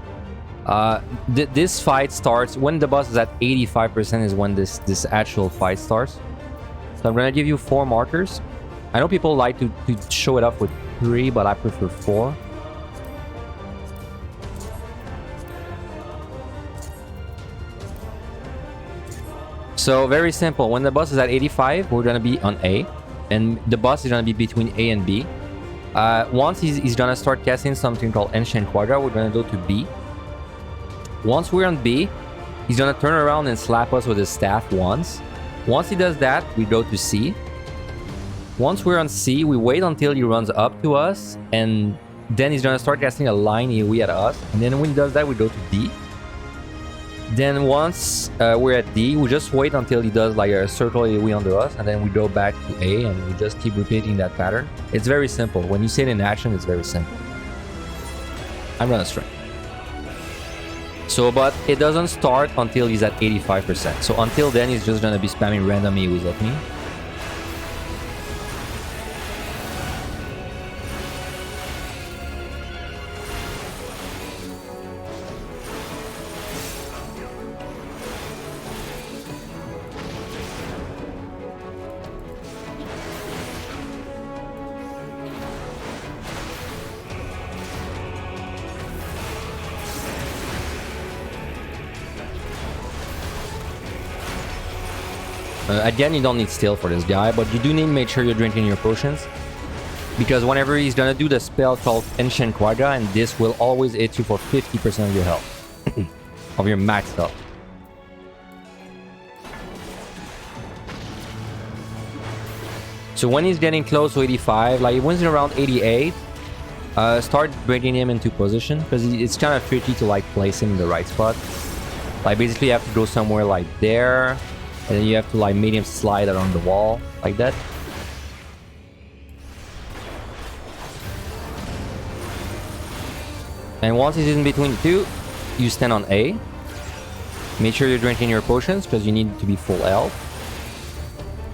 This fight starts when the boss is at 85% is when this actual fight starts. So I'm gonna give you 4 markers. I know people like to show it off with 3, but I prefer 4. So very simple. When the boss is at 85, we're gonna be on A, and the boss is gonna be between A and B. Once he's gonna start casting something called Ancient Quadra, we're gonna go to B. Once we're on B, he's gonna turn around and slap us with his staff once. Once he does that, we go to C. Once we're on C, we wait until he runs up to us, and then he's gonna start casting a line AoE at us. And then when he does that, we go to D. Then once we're at D, we just wait until he does like a circle AoE under us, and then we go back to A, and we just keep repeating that pattern. It's very simple. When you see it in action, it's very simple. I'm gonna strength. So, but it doesn't start until he's at 85%. So until then, he's just gonna be spamming random AoEs at me. Again, you don't need steel for this guy, but you do need to make sure you're drinking your potions. Because whenever he's gonna do the spell called Ancient Quadra, and this will always hit you for 50% of your health. Of your max health. So when he's getting close to 85, like when he's around 88, start bringing him into position, because it's kind of tricky to like place him in the right spot. Like basically you have to go somewhere like there. And then you have to like make him slide around the wall, like that. And once he's in between the two, you stand on A. Make sure you're drinking your potions, because you need to be full health.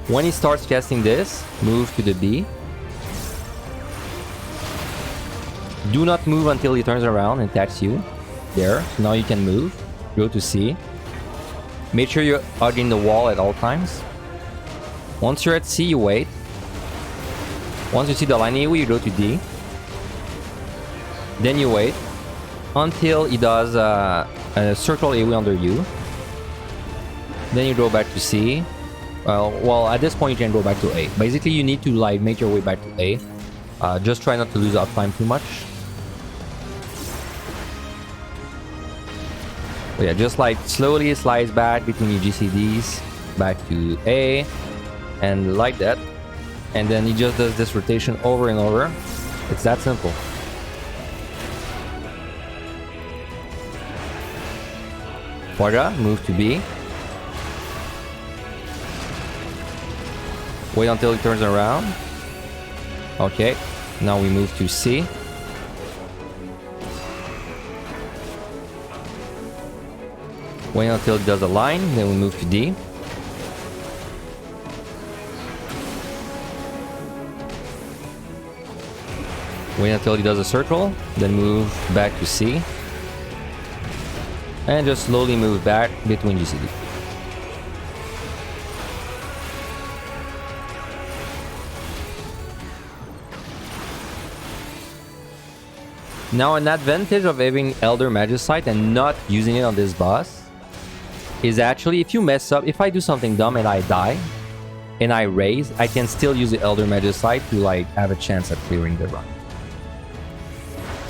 When he starts casting this, move to the B. Do not move until he turns around and attacks you. There, so now you can move. Go to C. Make sure you're hugging the wall at all times. Once you're at C, you wait. Once you see the line AoE, you go to D. Then you wait until he does a circle AoE under you. Then you go back to C. Well, at this point you can go back to A. Basically, you need to like make your way back to A. Just try not to lose uptime too much. But yeah, just like slowly slides back between your GCDs, back to A, and like that. And then he just does this rotation over and over. It's that simple. Quadra, move to B. Wait until he turns around. Okay, now we move to C. Wait until it does a line, then we move to D. Wait until he does a circle, then move back to C. And just slowly move back between GCD. Now, an advantage of having Elder Magicite and not using it on this boss is actually if you mess up, if I do something dumb and I die and I raise, I can still use the Elder Magicite to like have a chance at clearing the run.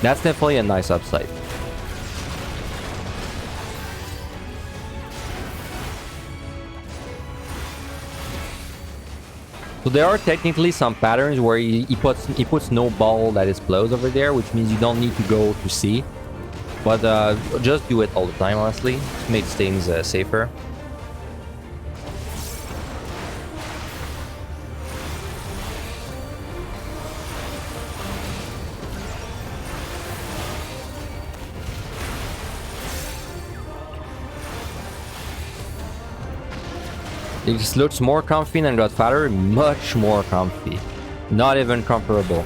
That's definitely a nice upside. So there are technically some patterns where he puts no ball that explodes over there, which means you don't need to go to C. But just do it all the time, honestly. It makes things safer. It just looks more comfy than Godfather, much more comfy. Not even comparable.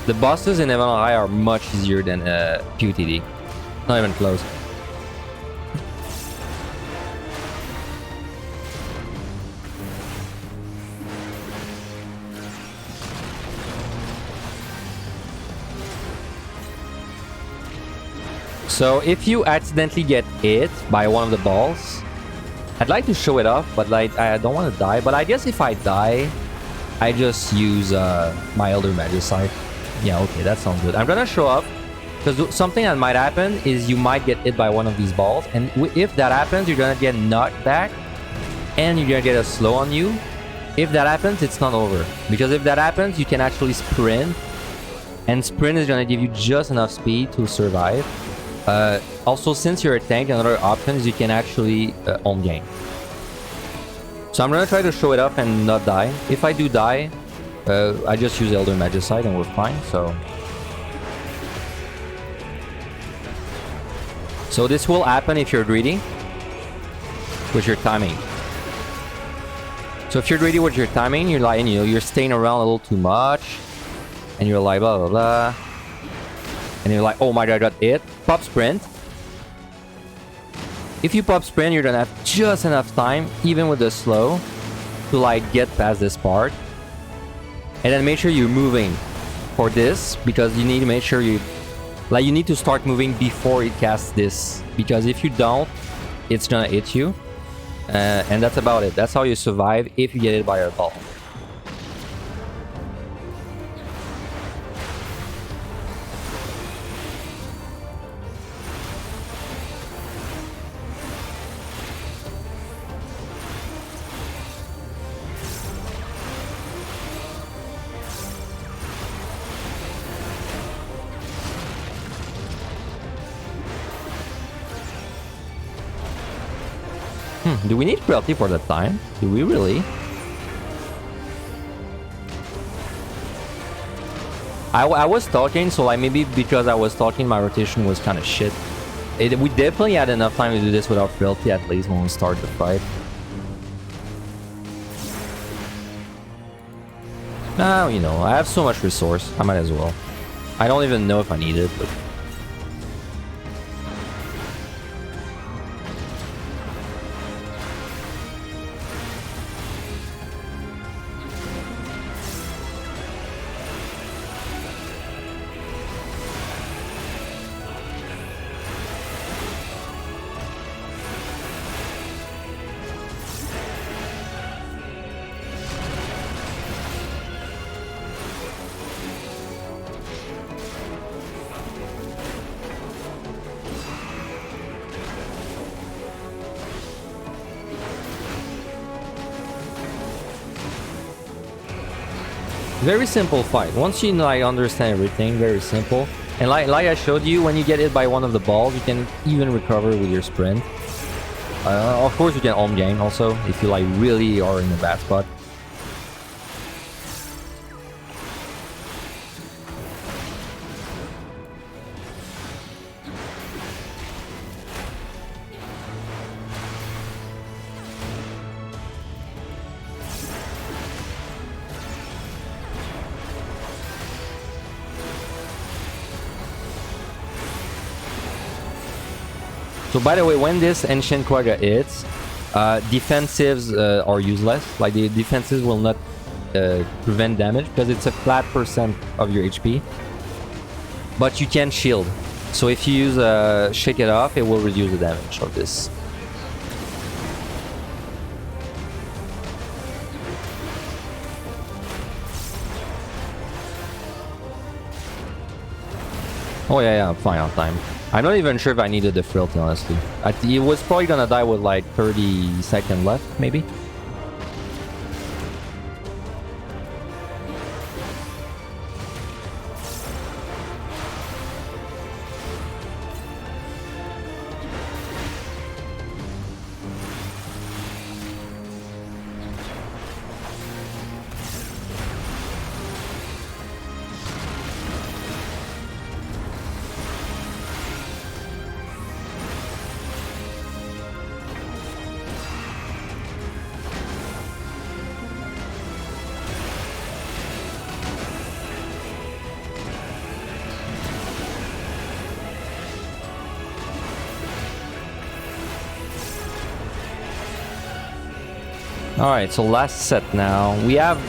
The bosses in Heaven High are much easier than PUTD. Not even close. So if you accidentally get hit by one of the balls, I'd like to show it off, but like I don't want to die. But I guess if I die, I just use my Elder Magicite. Yeah, okay, that sounds good. I'm gonna show up because something that might happen is you might get hit by one of these balls, and if that happens, you're gonna get knocked back, and you're gonna get a slow on you. If that happens, it's not over, because if that happens, you can actually sprint, and sprint is gonna give you just enough speed to survive. Also, since you're a tank, another option is you can actually on game. So I'm gonna try to show it up and not die. If I do die, I just use Elder Magicite and we're fine. So this will happen if you're greedy with your timing. So if you're greedy with your timing, you're like, you know, you're staying around a little too much, and you're like blah blah blah. And you're like, oh my god, I got hit. Pop sprint. If you pop sprint, you're gonna have just enough time, even with the slow, to like get past this part. And then make sure you're moving for this, because you need to make sure you need to start moving before it casts this. Because if you don't, it's gonna hit you. And that's about it. That's how you survive if you get hit by a ball. Do we need cruelty for that time? Do we really? I was talking, so like maybe because I was talking, my rotation was kind of shit. We definitely had enough time to do this without frailty, at least when we start the fight. Now, you know, I have so much resource, I might as well. I don't even know if I need it, but... Very simple fight. Once you like understand everything, very simple. And like I showed you, when you get hit by one of the balls, you can even recover with your sprint. Of course, you can home game also if you like really are in a bad spot. So by the way, when this Ancient Quagga hits, defensives are useless. Like the defenses will not prevent damage because it's a flat % of your HP. But you can shield. So if you use Shake It Off, it will reduce the damage of this. Oh yeah, yeah, I'm fine on time. I'm not even sure if I needed the frailty, honestly. It was probably gonna die with like 30 seconds left, maybe. Alright, so last set now. We have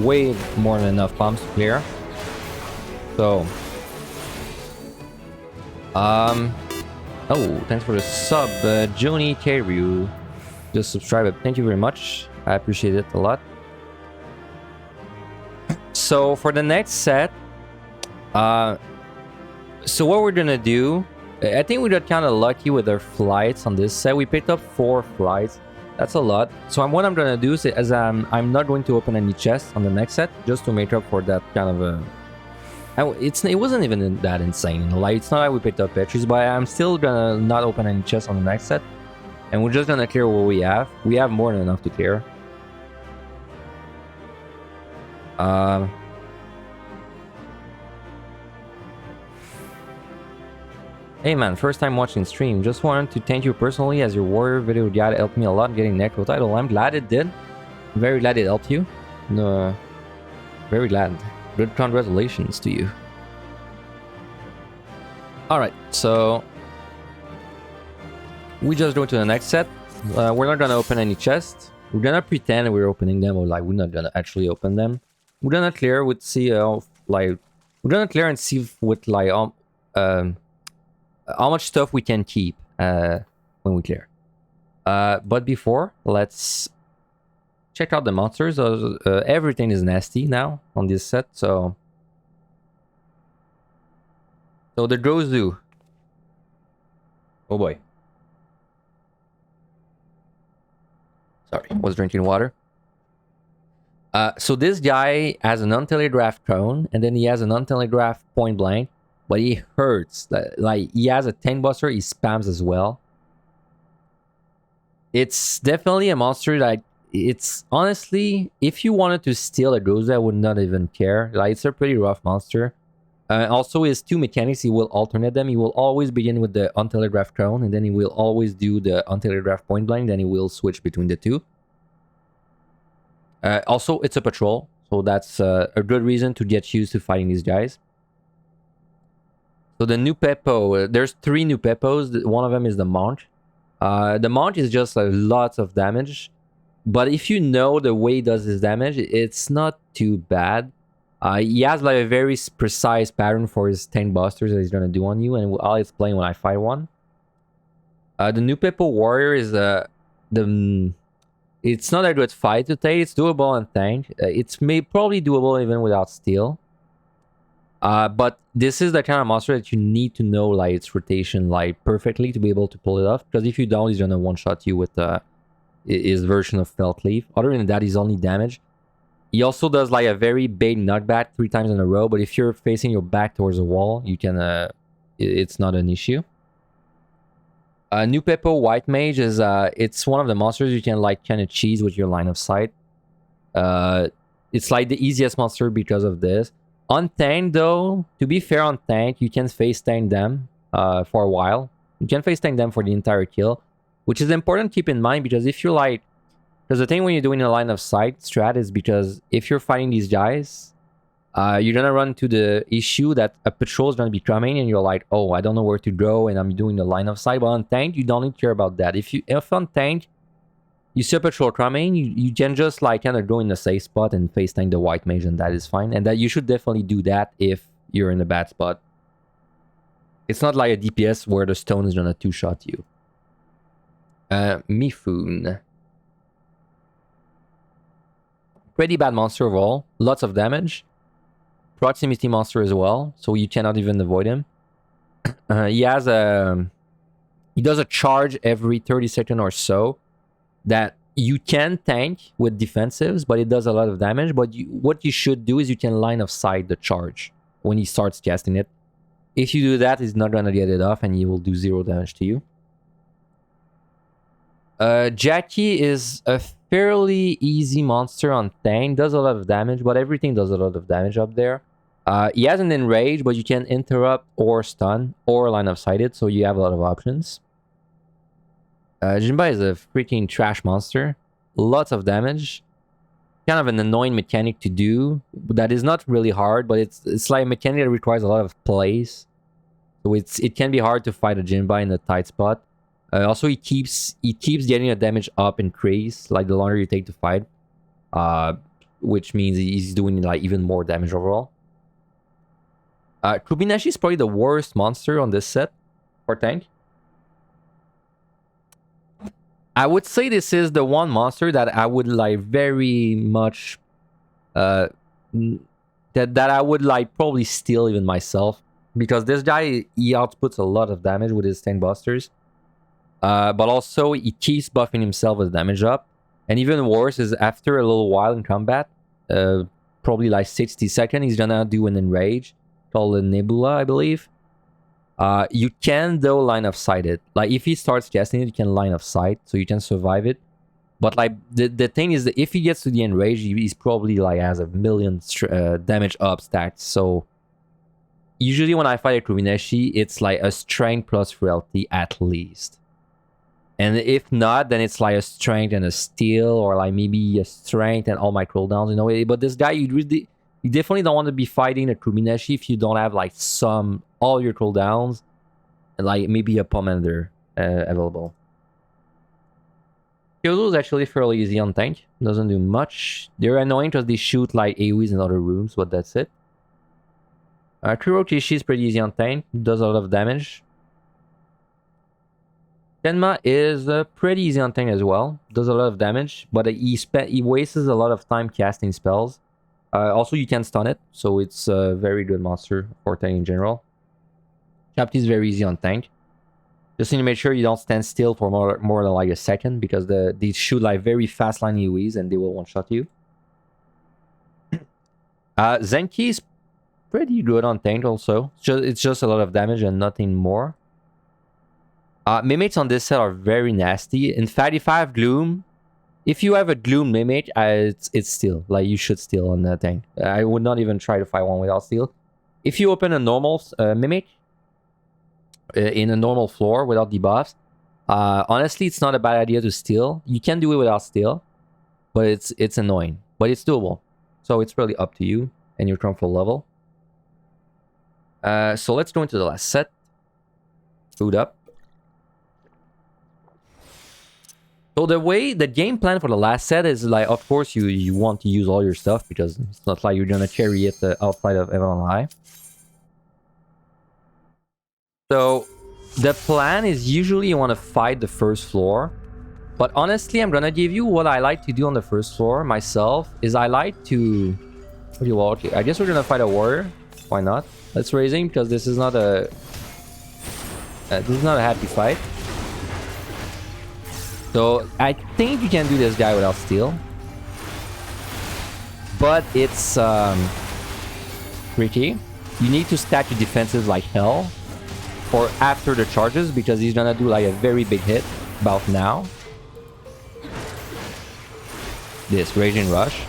way more than enough bombs to clear. So... Oh, thanks for the sub, Joni Keryu. Just subscribe. Thank you very much. I appreciate it a lot. So for the next set... so what we're gonna do... I think we got kind of lucky with our flights on this set. We picked up 4 flights. That's a lot. So what I'm gonna do is I'm not going to open any chests on the next set, just to make up for that kind of a... It wasn't even that insane. Like, it's not like we picked up Petries, but I'm still gonna not open any chests on the next set. And we're just gonna clear what we have. We have more than enough to clear. Hey man, first time watching stream. Just wanted to thank you personally, as your warrior video guide helped me a lot getting Necro title. I'm glad it did. Very glad it helped you. No, very glad. Good congratulations to you. Alright, so... we just go to the next set. We're not gonna open any chests. We're gonna pretend we're opening them, or like we're not gonna actually open them. We're gonna clear with we're gonna clear and see with like how much stuff we can keep when we clear. But before, let's check out the monsters. Everything is nasty now on this set, so the Gozu. Oh boy. Sorry, was drinking water. So this guy has an untelegraphed cone, and then he has an untelegraphed point blank. But he hurts. Like, he has a tank buster, he spams as well. It's definitely a monster that... it's honestly, if you wanted to steal a Gozu, I would not even care. Like, it's a pretty rough monster. Also, his 2 mechanics, he will alternate them. He will always begin with the untelegraphed crown, and then he will always do the untelegraphed point blank, then he will switch between the 2. Also, it's a patrol, so that's a good reason to get used to fighting these guys. So the new Peppo, there's 3 new Peppos. One of them is the Monk. The Monk is just lots of damage. But if you know the way he does his damage, it's not too bad. He has like a very precise pattern for his tank busters that he's going to do on you. And I'll explain when I fight one. The new Peppo Warrior is it's not a good fight to take. It's doable on tank. It's probably doable even without steel. But this is the kind of monster that you need to know like its rotation like perfectly to be able to pull it off. Because if you don't, he's gonna one-shot you with his version of Fell Cleave. Other than that, he's only damage. He also does like a very big knockback 3 times in a row. But if you're facing your back towards a wall, you can. It's not an issue. New Peppo White Mage is it's one of the monsters you can like kind of cheese with your line of sight. It's like the easiest monster because of this. On tank though, to be fair on tank, you can face tank them for a while. You can face tank them for the entire kill, which is important to keep in mind because if you're like... because the thing when you're doing a line of sight strat is because if you're fighting these guys, you're gonna run into the issue that a patrol is gonna be coming and you're like, oh, I don't know where to go and I'm doing the line of sight. But on tank, you don't need to care about that. If on tank, you see a patrol coming, you can just like kind of go in the safe spot and face tank the white mage and that is fine. And that you should definitely do that if you're in a bad spot. It's not like a DPS where the stone is gonna 2-shot you. Mifune. Pretty bad monster overall. Lots of damage. proximity monster as well, so you cannot even avoid him. He has a... He does a charge every 30 seconds or so that you can tank with defensives, but it does a lot of damage. But what you should do is you can line of sight the charge when he starts casting it. If you do that, he's not gonna get it off and he will do 0 damage to you. Jackie is a fairly easy monster on tank. Does a lot of damage, but everything does a lot of damage up there. He has an enrage, but you can interrupt or stun or line of sight it, so you have a lot of options. Jinba is a freaking trash monster. Lots of damage. Kind of an annoying mechanic to do. That is not really hard, but it's like a mechanic that requires a lot of plays. So it can be hard to fight a Jinba in a tight spot. Also, he keeps getting a damage up increase, like the longer you take to fight. Which means he's doing like even more damage overall. Kubinashi is probably the worst monster on this set for tank. I would say this is the one monster that I would like very much that I would like probably steal even myself, because this guy, he outputs a lot of damage with his tank busters, but also he keeps buffing himself with damage up, and even worse is after a little while in combat, probably like 60 seconds, he's gonna do an enrage called a Nebula, I believe. You can though line of sight it. Like if he starts casting it, you can line of sight, so you can survive it. But like the thing is that if he gets to the enrage, he's probably like has a million damage up stacked. So usually when I fight a Kubineshi, it's like a strength plus frailty at least. And if not, then it's like a strength and a steel, or like maybe a strength and all my cooldowns in a way. But this guy, you definitely don't want to be fighting a Kubineshi if you don't have like all your cooldowns, and like maybe a pomander available. Gozu is actually fairly easy on tank. Doesn't do much. They're annoying because they shoot like AoEs in other rooms, but that's it. Kurokishi is pretty easy on tank. Does a lot of damage. Tenma is pretty easy on tank as well. Does a lot of damage, but he wastes a lot of time casting spells. Also, you can stun it, so it's a very good monster for tank in general. Chapti is very easy on tank. Just need to make sure you don't stand still for more than like a second, because they shoot like very fast line AoEs and they will one-shot you. Zenki is pretty good on tank also. It's just a lot of damage and nothing more. Mimics on this set are very nasty. In fact, if I have Gloom, if you have a Gloom Mimic, it's still. Like, you should steal on that tank. I would not even try to fight one without steal. If you open a normal Mimic in a normal floor without debuffs, honestly, it's not a bad idea to steal. You can do it without steal, but it's annoying. But it's doable. So it's really up to you and your comfort level. So let's go into the last set. Food up. So the game plan for the last set is like, of course, you want to use all your stuff, because it's not like you're gonna carry it outside of Avalon High. So the plan is usually you want to fight the first floor, but honestly, I'm gonna give you what I like to do on the first floor myself. Is I like to... Okay, I guess we're gonna fight a warrior. Why not? Let's raising, because this is not a happy fight. So I think you can do this guy without steal, but it's tricky. You need to stack your defenses like hell for after the charges, because he's gonna do like a very big hit about now. This Raging Rush.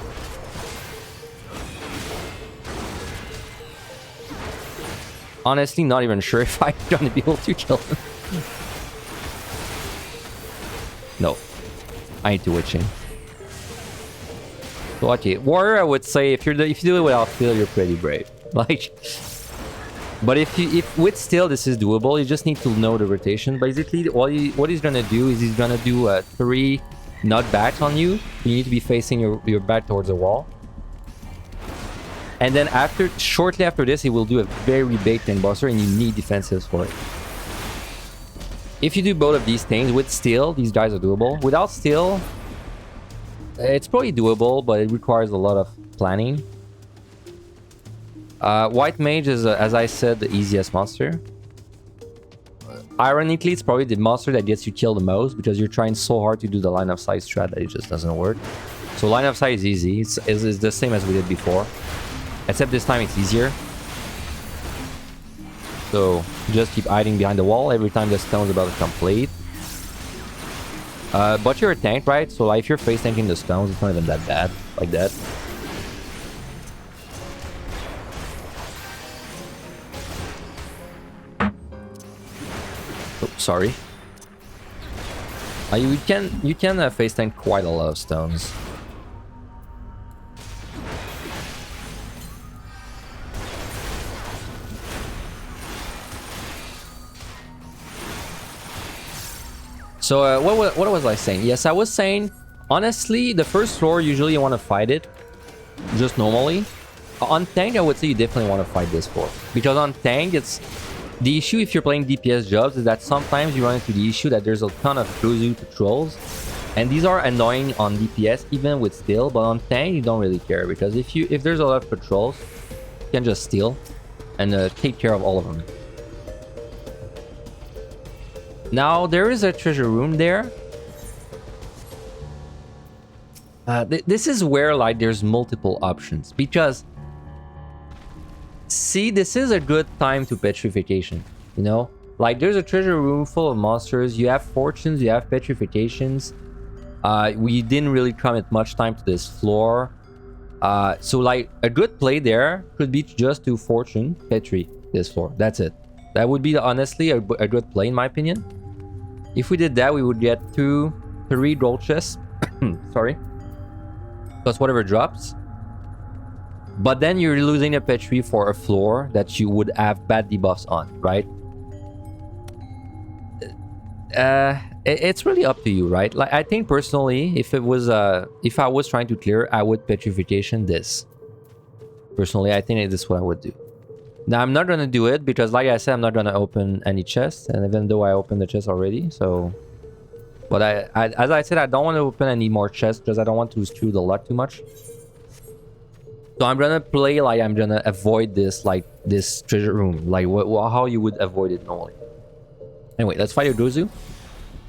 Honestly, not even sure if I'm gonna be able to kill him. No, I need to witch him. So okay, warrior, I would say if you do it without steal, you're pretty brave. Like, but if with steal this is doable, you just need to know the rotation. Basically, what he's gonna do is he's gonna do 3 nutbacks on you. You need to be facing your back towards the wall. And then shortly after this, he will do a very big tank buster, and you need defensives for it. If you do both of these things with steal, these guys are doable. Without steal, it's probably doable, but it requires a lot of planning. White Mage is, as I said, the easiest monster. Ironically, it's probably the monster that gets you killed the most because you're trying so hard to do the line of sight strat that it just doesn't work. So line of sight is easy. It's the same as we did before. Except this time it's easier. So just keep hiding behind the wall every time the stone's about to complete. But you're a tank, right? So like, if you're face tanking the stones, it's not even that bad. Like that. Oh, sorry. You can face tank quite a lot of stones. So what was I saying? Yes, I was saying, honestly, the first floor usually you want to fight it, just normally. On tank, I would say you definitely want to fight this floor, because on tank, it's the issue if you're playing DPS jobs is that sometimes you run into the issue that there's a ton of Gozu patrols, and these are annoying on DPS even with steal, but on tank you don't really care, because if there's a lot of patrols, you can just steal and take care of all of them. Now, there is a treasure room there. This is where, like, there's multiple options. Because, see, this is a good time to petrification, you know? Like, there's a treasure room full of monsters. You have fortunes, you have petrifications. We didn't really commit much time to this floor. So, like, a good play there could be just to fortune petri this floor. That's it. That would be, honestly, a good play, in my opinion. If we did that, we would get 3 gold chests. Sorry. Plus whatever drops. But then you're losing a petri for a floor that you would have bad debuffs on, right? It's really up to you, right? Like, I think personally, if I was trying to clear, I would petrification this. Personally, I think this is what I would do. Now, I'm not going to do it because, like I said, I'm not going to open any chests. And even though I opened the chest already, so... But as I said, I don't want to open any more chests because I don't want to screw the luck too much. So I'm going to play like I'm going to avoid this, like, this treasure room. Like, how you would avoid it normally. Anyway, let's fight a Gozu.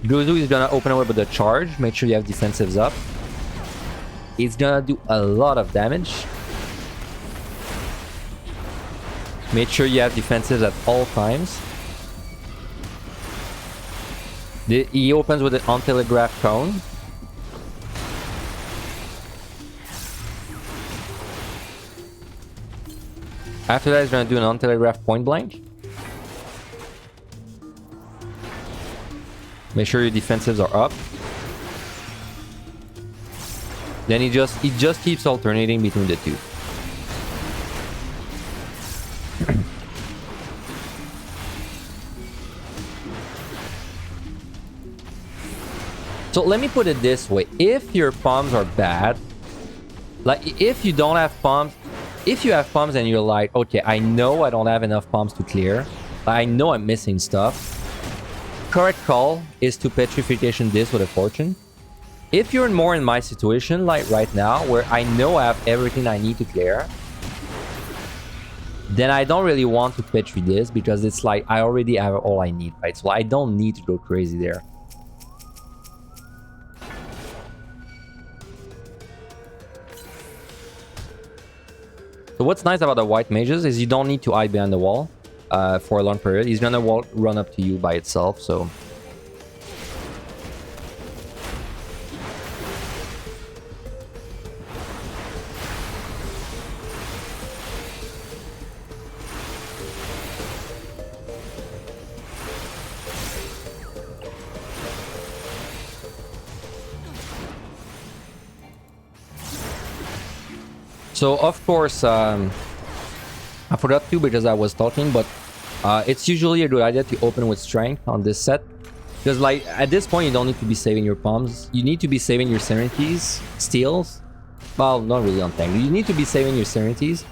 Gozu is going to open up with a charge. Make sure you have defensives up. It's going to do a lot of damage. Make sure you have defensives at all times. He opens with an on-telegraph cone. After that, he's going to do an on-telegraph point blank. Make sure your defensives are up. Then he just keeps alternating between the two. So let me put it this way. If your palms are bad, like if you don't have palms, if you have palms and you're like, okay, I know I don't have enough palms to clear, but I know I'm missing stuff, correct call is to petrification this with a fortune. If you're more in my situation, like right now, where I know I have everything I need to clear, then I don't really want to petri this because it's like I already have all I need, right? So I don't need to go crazy there. So what's nice about the white mages is you don't need to hide behind the wall for a long period. He's gonna run up to you by itself, so... So, of course, I forgot to because I was talking, but it's usually a good idea to open with strength on this set. Because, like, at this point, you don't need to be saving your palms. You need to be saving your serenities, steals. Well, not really on tank. You need to be saving your serenities.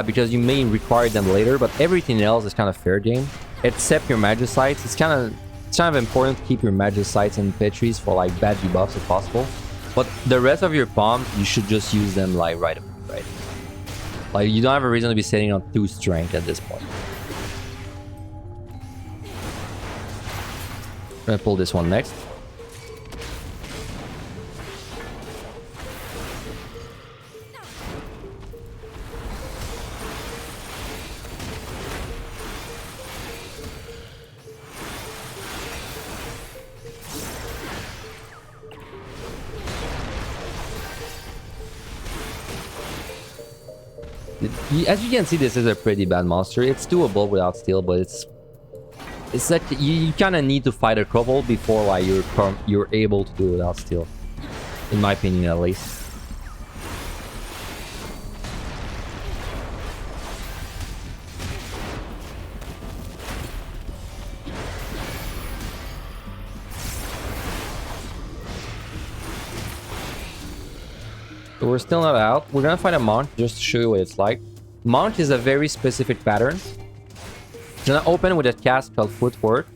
Because you may require them later, but everything else is kind of fair game. Except your magicites. It's kind of important to keep your magicites and petries for, like, bad debuffs if possible. But the rest of your palms, you should just use them like right away, right? Like, you don't have a reason to be sitting on 2 strength at this point. I'm gonna pull this one next. As you can see, this is a pretty bad monster. It's doable without steel, but it's like you kind of need to fight a couple before like you're able to do it without steel, in my opinion at least. So we're still not out. We're gonna find a mount just to show you what it's like. Mount is a very specific pattern. It's gonna open with a cast called Footwork.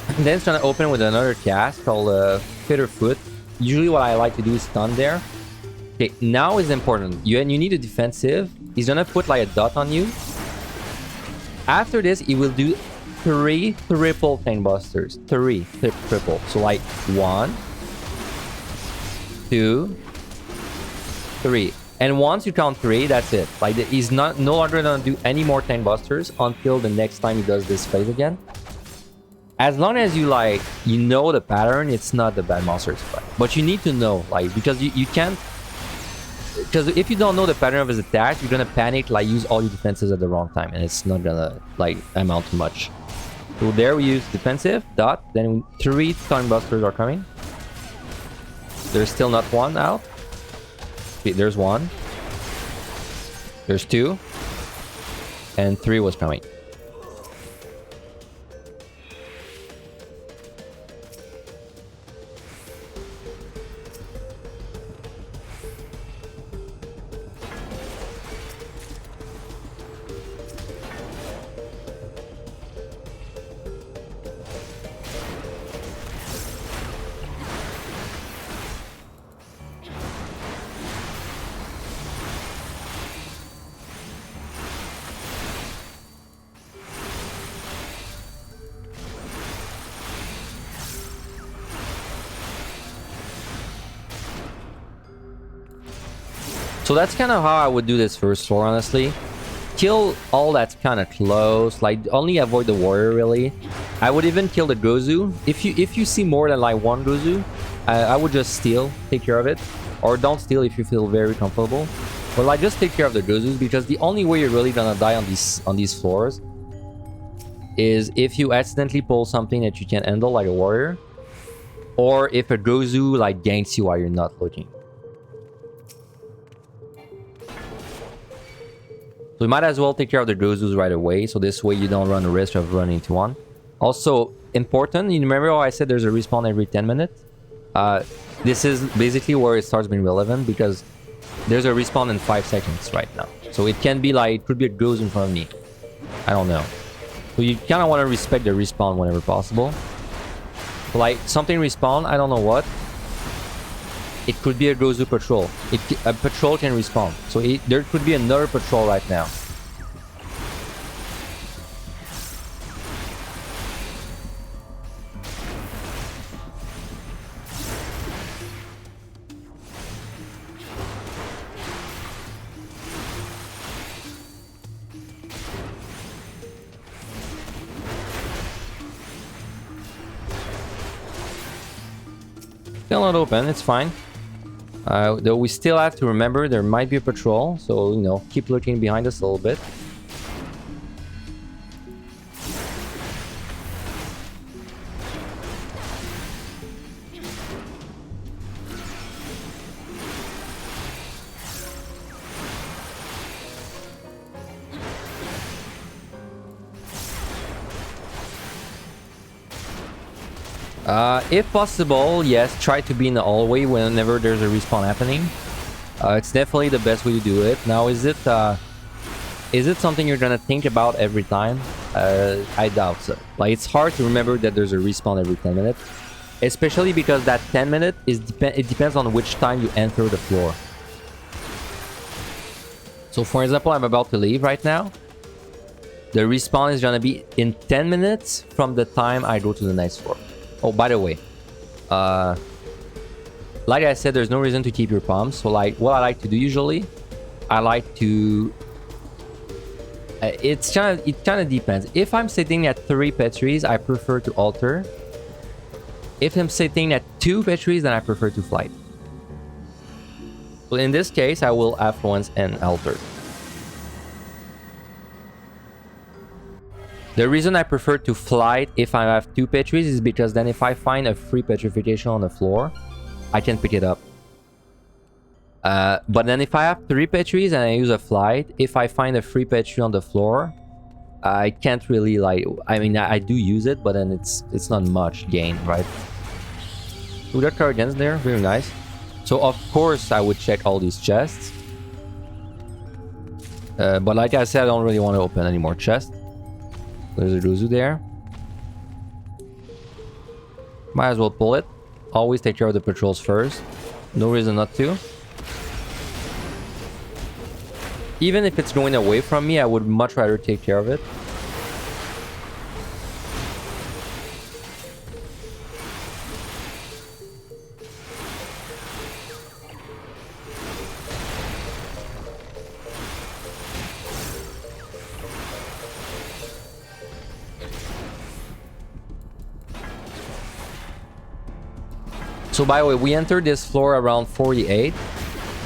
And then it's gonna open with another cast called Fitter Foot. Usually what I like to do is stun there. Okay, now is important. You need a defensive. He's gonna put like a dot on you. After this, he will do 3 triple tank busters. 3 triple. So like 1, 2, 3. And once you count 3, that's it. Like, he's no longer gonna do any more tank busters until the next time he does this phase again. As long as you know the pattern, it's not the bad monster to fight. But you need to know, like, because you can't. Because if you don't know the pattern of his attack, you're gonna panic, like use all your defenses at the wrong time, and it's not gonna like amount to much. So there we use defensive dot. Then 3 tank busters are coming. There's still not 1 out. Okay, there's 1. There's 2. And 3 was coming. So that's kind of how I would do this first floor, honestly. Kill all that's kind of close, like only avoid the warrior really. I would even kill the Gozu. If you see more than like 1 Gozu, I would just steal, take care of it. Or don't steal if you feel very comfortable. But like just take care of the Gozus, because the only way you're really gonna die on these floors is if you accidentally pull something that you can handle like a warrior. Or if a Gozu like ganks you while you're not looking. So you might as well take care of the Gozus right away, so this way you don't run the risk of running into one. Also, important, you remember how I said there's a respawn every 10 minutes? This is basically where it starts being relevant, because there's a respawn in 5 seconds right now. So it can be like, it could be a Gozu in front of me. I don't know. So you kind of want to respect the respawn whenever possible. So like, something respawn, I don't know what. It could be a Gozu patrol. A patrol can respawn. So there could be another patrol right now. Still not open, it's fine. Though we still have to remember there might be a patrol, so, you know, keep looking behind us a little bit. If possible, yes, try to be in the hallway whenever there's a respawn happening. It's definitely the best way to do it. Now, is it something you're gonna think about every time? I doubt so. Like, it's hard to remember that there's a respawn every 10 minutes. Especially because that 10 minute, it depends on which time you enter the floor. So for example, I'm about to leave right now. The respawn is gonna be in 10 minutes from the time I go to the next floor. Oh, by the way, like I said, there's no reason to keep your palms. So like what I like to do usually, I like to... it kind of depends. If I'm sitting at 3 petries, I prefer to alter. If I'm sitting at 2 petries, then I prefer to flight. So in this case, I will affluence and alter. The reason I prefer to flight if I have 2 petries is because then if I find a free petrification on the floor, I can pick it up. But then if I have 3 petries and I use a flight, if I find a free petri on the floor, I can't really like... I mean, I do use it, but then it's not much gain, right? Ooh, that card against there, very nice. So of course I would check all these chests. But like I said, I don't really want to open any more chests. There's a Gozu there. Might as well pull it. Always take care of the patrols first. No reason not to. Even if it's going away from me, I would much rather take care of it. So by the way, we entered this floor around 48.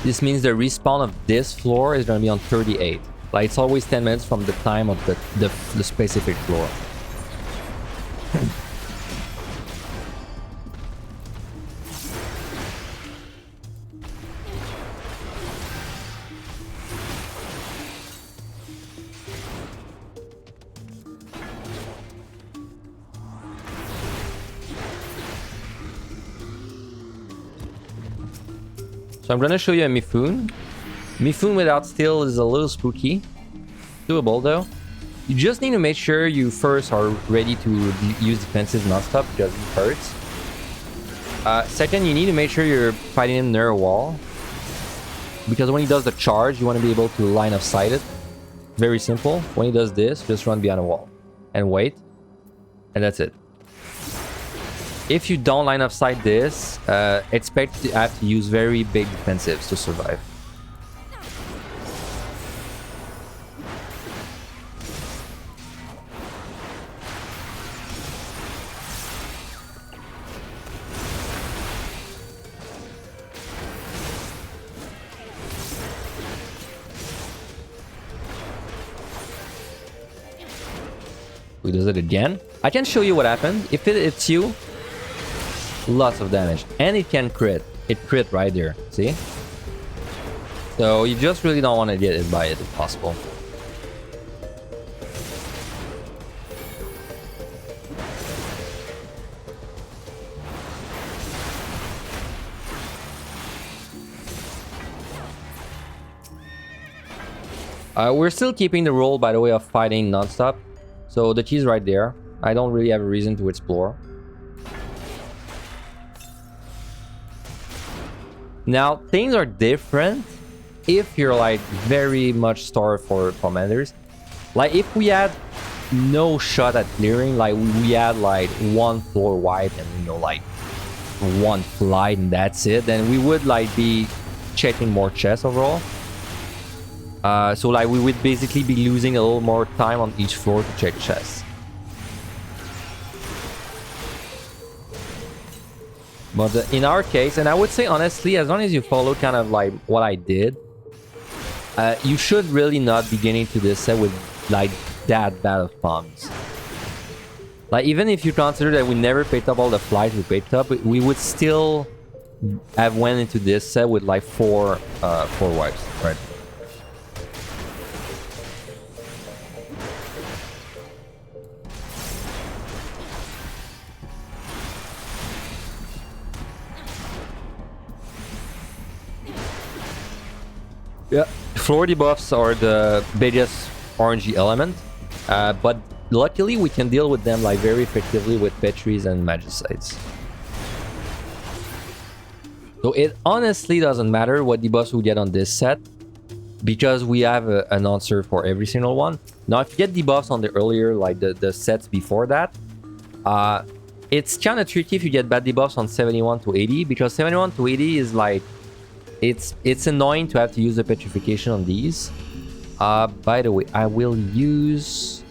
This means the respawn of this floor is going to be on 38. Like, it's always 10 minutes from the time of the specific floor. So I'm gonna show you a Mifune. Mifune without steel is a little spooky. Doable though. You just need to make sure you first are ready to use defenses non-stop because it hurts. Second, you need to make sure you're fighting him near a wall. Because when he does the charge, you want to be able to line of sight it. Very simple. When he does this, just run behind a wall. And wait. And that's it. If you don't line of sight this, expect to have to use very big defensives to survive. He does it again. I can show you what happens. If it hits you, lots of damage. And it can crit. It crit right there. See? So you just really don't want to get hit by it if possible. We're still keeping the rule, by the way, of fighting non-stop. So the key's right there. I don't really have a reason to explore. Now, things are different if you're like very much starved for commanders. Like if we had no shot at clearing, like we had like 1 floor wide and you know like 1 flight and that's it, then we would like be checking more chests overall. So like we would basically be losing a little more time on each floor to check chests. But in our case, and I would say honestly, as long as you follow kind of like what I did, you should really not be getting to this set with like that bad of bombs. Like even if you consider that we never picked up all the flights we picked up, we would still have went into this set with like 4 wipes, right? Yeah, floor debuffs are the biggest RNG element, but luckily we can deal with them like very effectively with Petries and Magicites. So it honestly doesn't matter what debuffs we get on this set. because we have an answer for every single one. Now, if you get debuffs on the earlier, like the sets before that, it's kind of tricky if you get bad debuffs on 71 to 80, because 71 to 80 is like, it's annoying to have to use the petrification on these. By the way, I will use...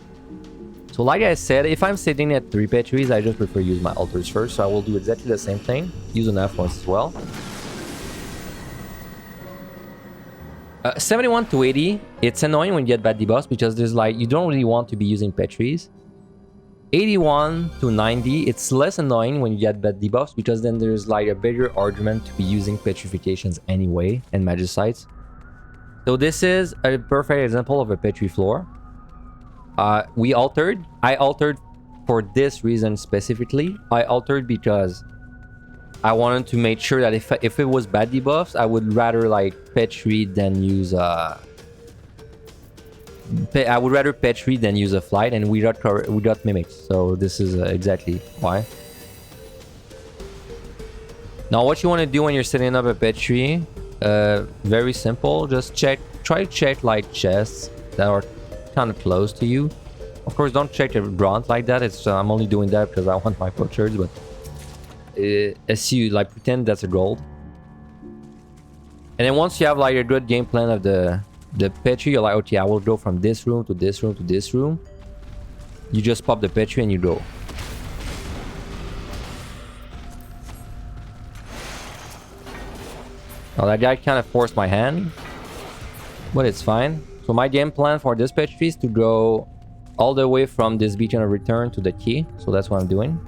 So like I said, if I'm sitting at 3 petries, I just prefer to use my altars first. So I will do exactly the same thing. Use an F once as well. 71 to 80, it's annoying when you get bad debuffs because there's like, you don't really want to be using petries. 81 to 90, it's less annoying when you get bad debuffs because then there's like a bigger argument to be using petrifications anyway and magicites. So this is a perfect example of a petri floor. I altered for this reason specifically. I altered because I wanted to make sure that if it was bad debuffs, I would rather like petri than use I would rather petri than use a flight, and we got mimics. So this is exactly why. Now, what you want to do when you're setting up a petri, very simple. Just try to check like chests that are kind of close to you. Of course, don't check a bronze like that. It's I'm only doing that because I want my poachers, but assume like pretend that's a gold. And then once you have like a good game plan of the petri, you're like, okay, I will go from this room to this room to this room. You just pop the petri and you go. Now that guy kind of forced my hand, but it's fine. So my game plan for this petri is to go all the way from this beacon of return to the key. So that's what I'm doing.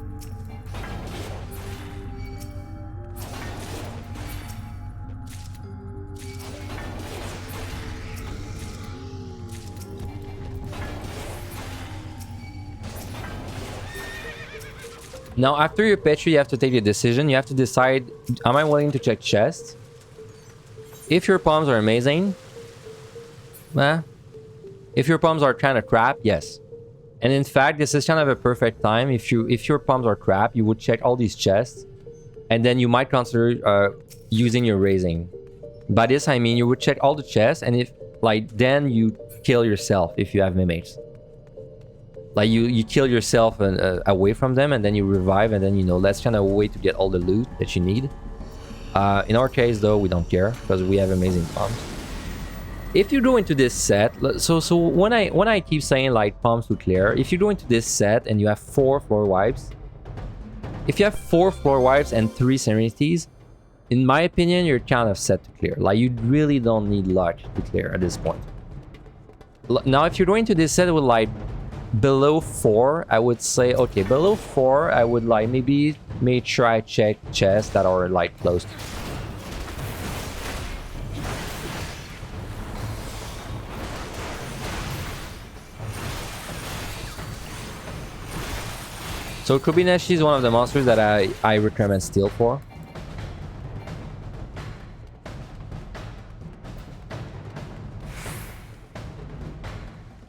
Now, after your petri, you have to take a decision. You have to decide, am I willing to check chests? If your palms are amazing, if your palms are kind of crap, yes. And in fact, this is kind of a perfect time. If your palms are crap, you would check all these chests, and then you might consider using your raising. By this I mean you would check all the chests, and if like then you kill yourself if you have mimics. Like you kill yourself away from them, and then you revive, and then that's kind of a way to get all the loot that you need. In our case, though, we don't care because we have amazing palms. If you go into this set, so when I keep saying like palms to clear, if you go into this set and you have 4 floor wipes, if you have 4 floor wipes and 3 serenities, in my opinion, you're kind of set to clear. Like you really don't need luck to clear at this point. Now, if you're going to this set with like below 4, I would say, okay, below 4, I would like maybe make sure I check chests that are like close to. So Kobayashi is one of the monsters that I recommend steal for.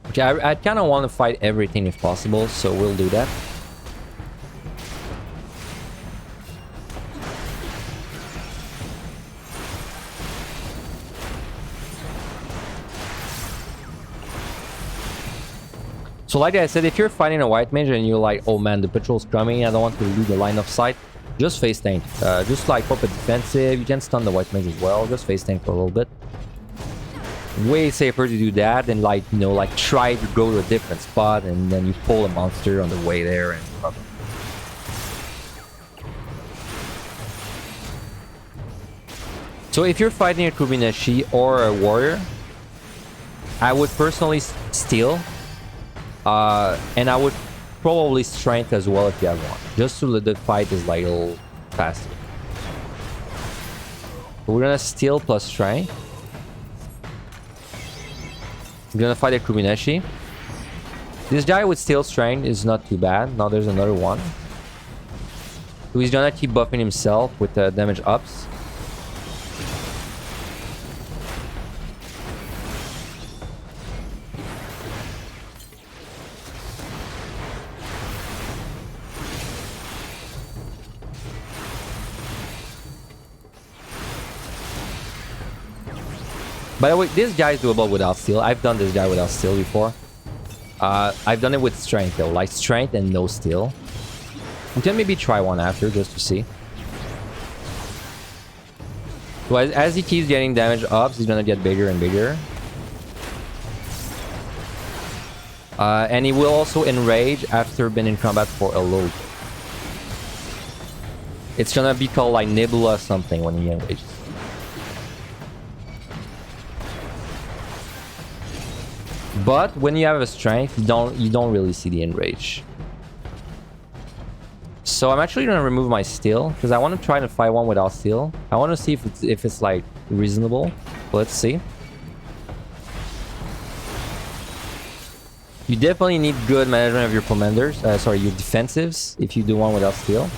Okay, I kind of want to fight everything if possible, so we'll do that. So like I said, if you're fighting a white mage and you're like, oh man, the patrol's coming, I don't want to lose the line of sight, just face tank. Just like pop a defensive, you can stun the white mage as well, just face tank for a little bit. Way safer to do that than like, like try to go to a different spot and then you pull a monster on the way there and problem. So if you're fighting a Kobayashi or a warrior, I would personally steal. And I would probably strength as well if you have one, just so that the fight is like a little faster. So we're gonna steal plus strength. I'm gonna fight a Kobayashi. This guy with steal strength is not too bad. Now there's another one. So he's gonna keep buffing himself with the damage ups. By the way, this guy is doable without steel. I've done this guy without steel before. I've done it with strength though, like strength and no steel. We can maybe try one after just to see. So as he keeps getting damage ups, he's gonna get bigger and bigger. And he will also enrage after being in combat for a load. It's gonna be called like Nebula something when he enrages. But when you have a strength, you don't really see the enrage. So I'm actually gonna remove my steel because I want to try to fight one without steel. I want to see if it's like reasonable. Let's see. You definitely need good management of your commanders. Sorry, your defensives if you do one without steel.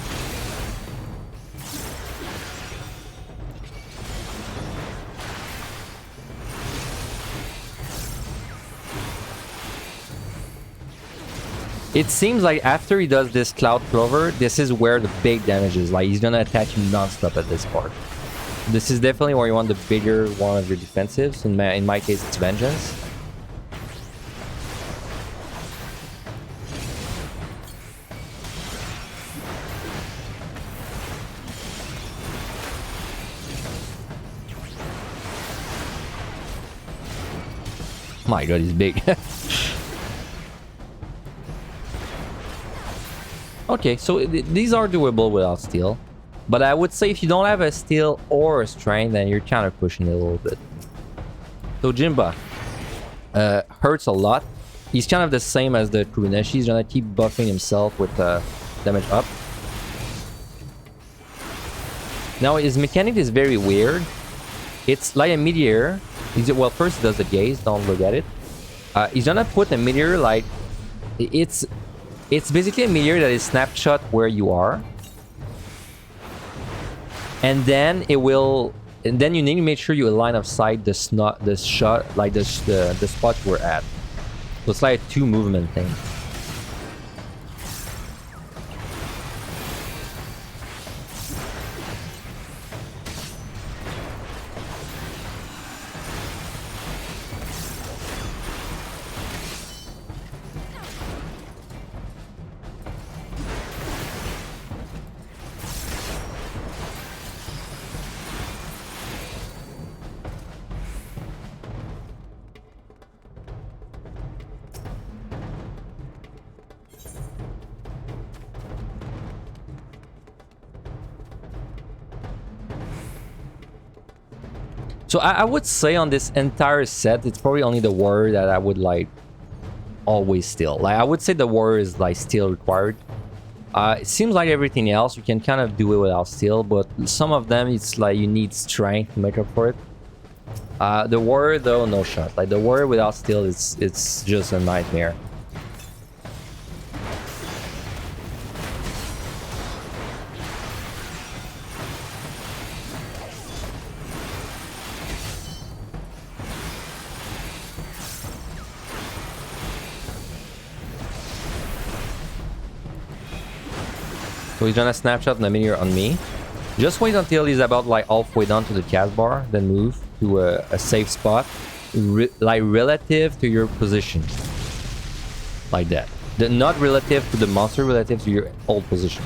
It seems like after he does this Cloud Clover, this is where the big damage is. Like, he's gonna attack you non-stop at this part. This is definitely where you want the bigger one of your defensives. In my case, it's Vengeance. My god, he's big. Okay, so these are doable without steel. But I would say if you don't have a steel or a strength, then you're kind of pushing it a little bit. So Jinba hurts a lot. He's kind of the same as the Kuruneshi. He's gonna keep buffing himself with damage up. Now his mechanic is very weird. It's like a meteor. Well, first he does the gaze. Don't look at it. He's gonna put a meteor like it's basically a meteor that is snapshot where you are. And then it will... And then you need to make sure you line of sight the shot, like the spot we're at. So it's like a 2 movement thing. So I would say on this entire set, it's probably only the warrior that I would like always steal. Like I would say the warrior is like still required. It seems like everything else you can kind of do it without steel, but some of them it's like you need strength to make up for it. The warrior though, no shot. Like the warrior without steel, it's just a nightmare. So he's gonna snapshot the meteor on me. Just wait until he's about like halfway down to the cast bar, then move to a safe spot, like relative to your position, like that. Not relative to the monster, relative to your old position.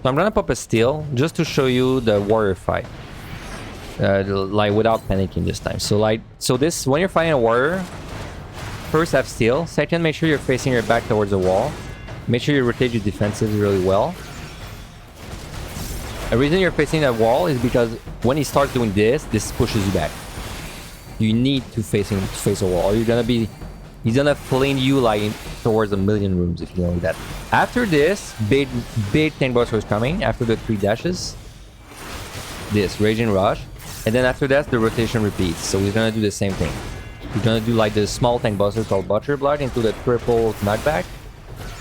So I'm gonna pop a steel just to show you the warrior fight, like without panicking this time. So this when you're fighting a warrior, first have steel. Second, make sure you're facing your back towards the wall. Make sure you rotate your defenses really well. The reason you're facing that wall is because when he starts doing this pushes you back. You need to face a wall, or he's gonna flame you like towards a million rooms if you don't do that. After this, big tank boss is coming. After the 3 dashes, this Raging Rush, and then after that the rotation repeats. So he's gonna do the same thing. He's gonna do like the small tank bosses called Butcher Block into the triple nutback.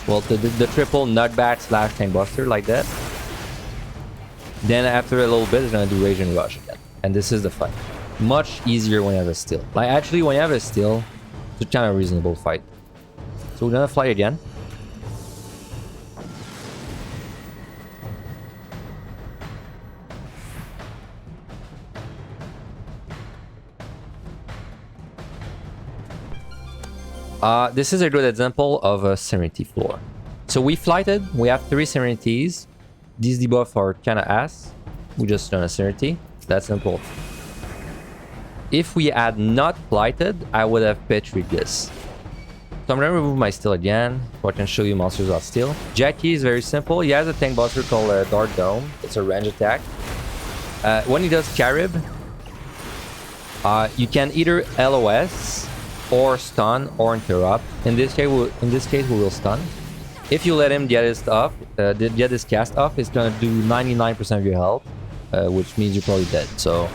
Well, the triple nutback slash tank buster like that. Then after a little bit, it's gonna do Rage and Rush again. And this is the fight. Much easier when you have a steal. Like actually, when you have a steal, it's a kind of reasonable fight. So we're gonna fly again. This is a good example of a Serenity floor. So we flighted, we have 3 Serenities. These debuffs are kinda ass. We just done a Serenity. That's simple. If we had not flighted, I would have petried this. So I'm gonna remove my steel again, so I can show you monsters without steel. Jackie is very simple. He has a tank buster called Dark Dome. It's a range attack. When he does Carib, you can either LOS or stun or interrupt. In this case, we will stun. If you let him get his stuff, get his cast off, it's gonna do 99% of your health, which means you're probably dead. So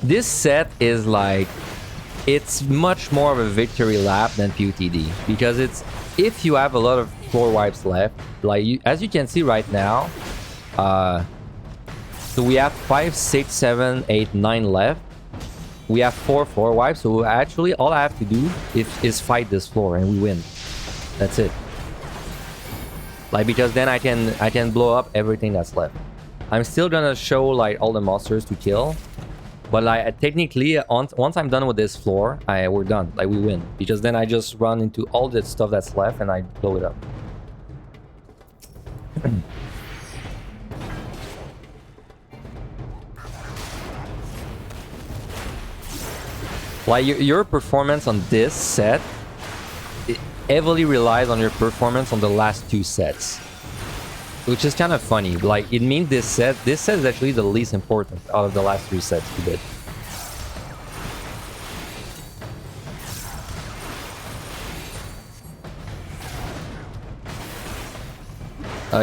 this set is like, it's much more of a victory lap than PUTD, because it's, if you have a lot of floor wipes left, like as you can see right now, so we have 5, 6, 7, 8, 9 left. We have 4 floor wipes, so actually all I have to do is fight this floor and we win. That's it. Like, because then I can blow up everything that's left. I'm still gonna show like all the monsters to kill, but like technically once I'm done with this floor, we're done. Like we win, because then I just run into all the stuff that's left and I blow it up. Like your performance on this set, it heavily relies on your performance on the last 2 sets, which is kind of funny. Like it means this set is actually the least important out of the last 3 sets you did.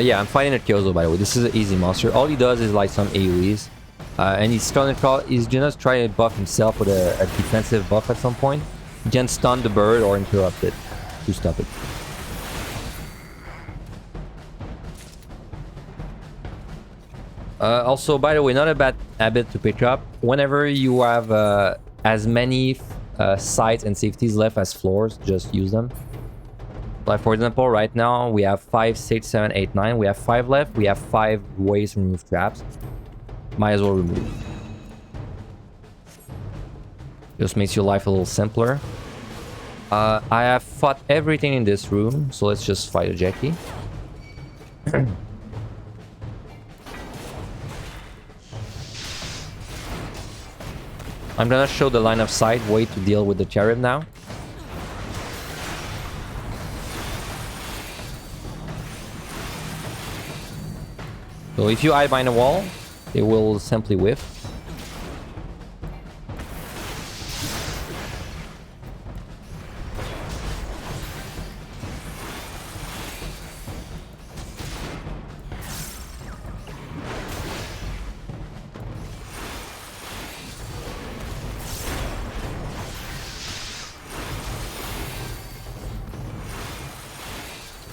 Yeah, I'm fighting a Gozu, by the way. This is an easy monster. All he does is like some AoEs. And he's gonna try to buff himself with a defensive buff at some point. He can stun the bird or interrupt it to stop it. Also, by the way, not a bad habit to pick up. Whenever you have as many sides and safeties left as floors, just use them. Like for example, right now we have 5, 6, 7, 8, 9. We have 5 left. We have 5 ways to remove traps. Might as well remove. Just makes your life a little simpler. I have fought everything in this room, so let's just fight a Jackie. I'm gonna show the line of sight way to deal with the Cherub now. So if you hide behind a wall, it will simply whiff.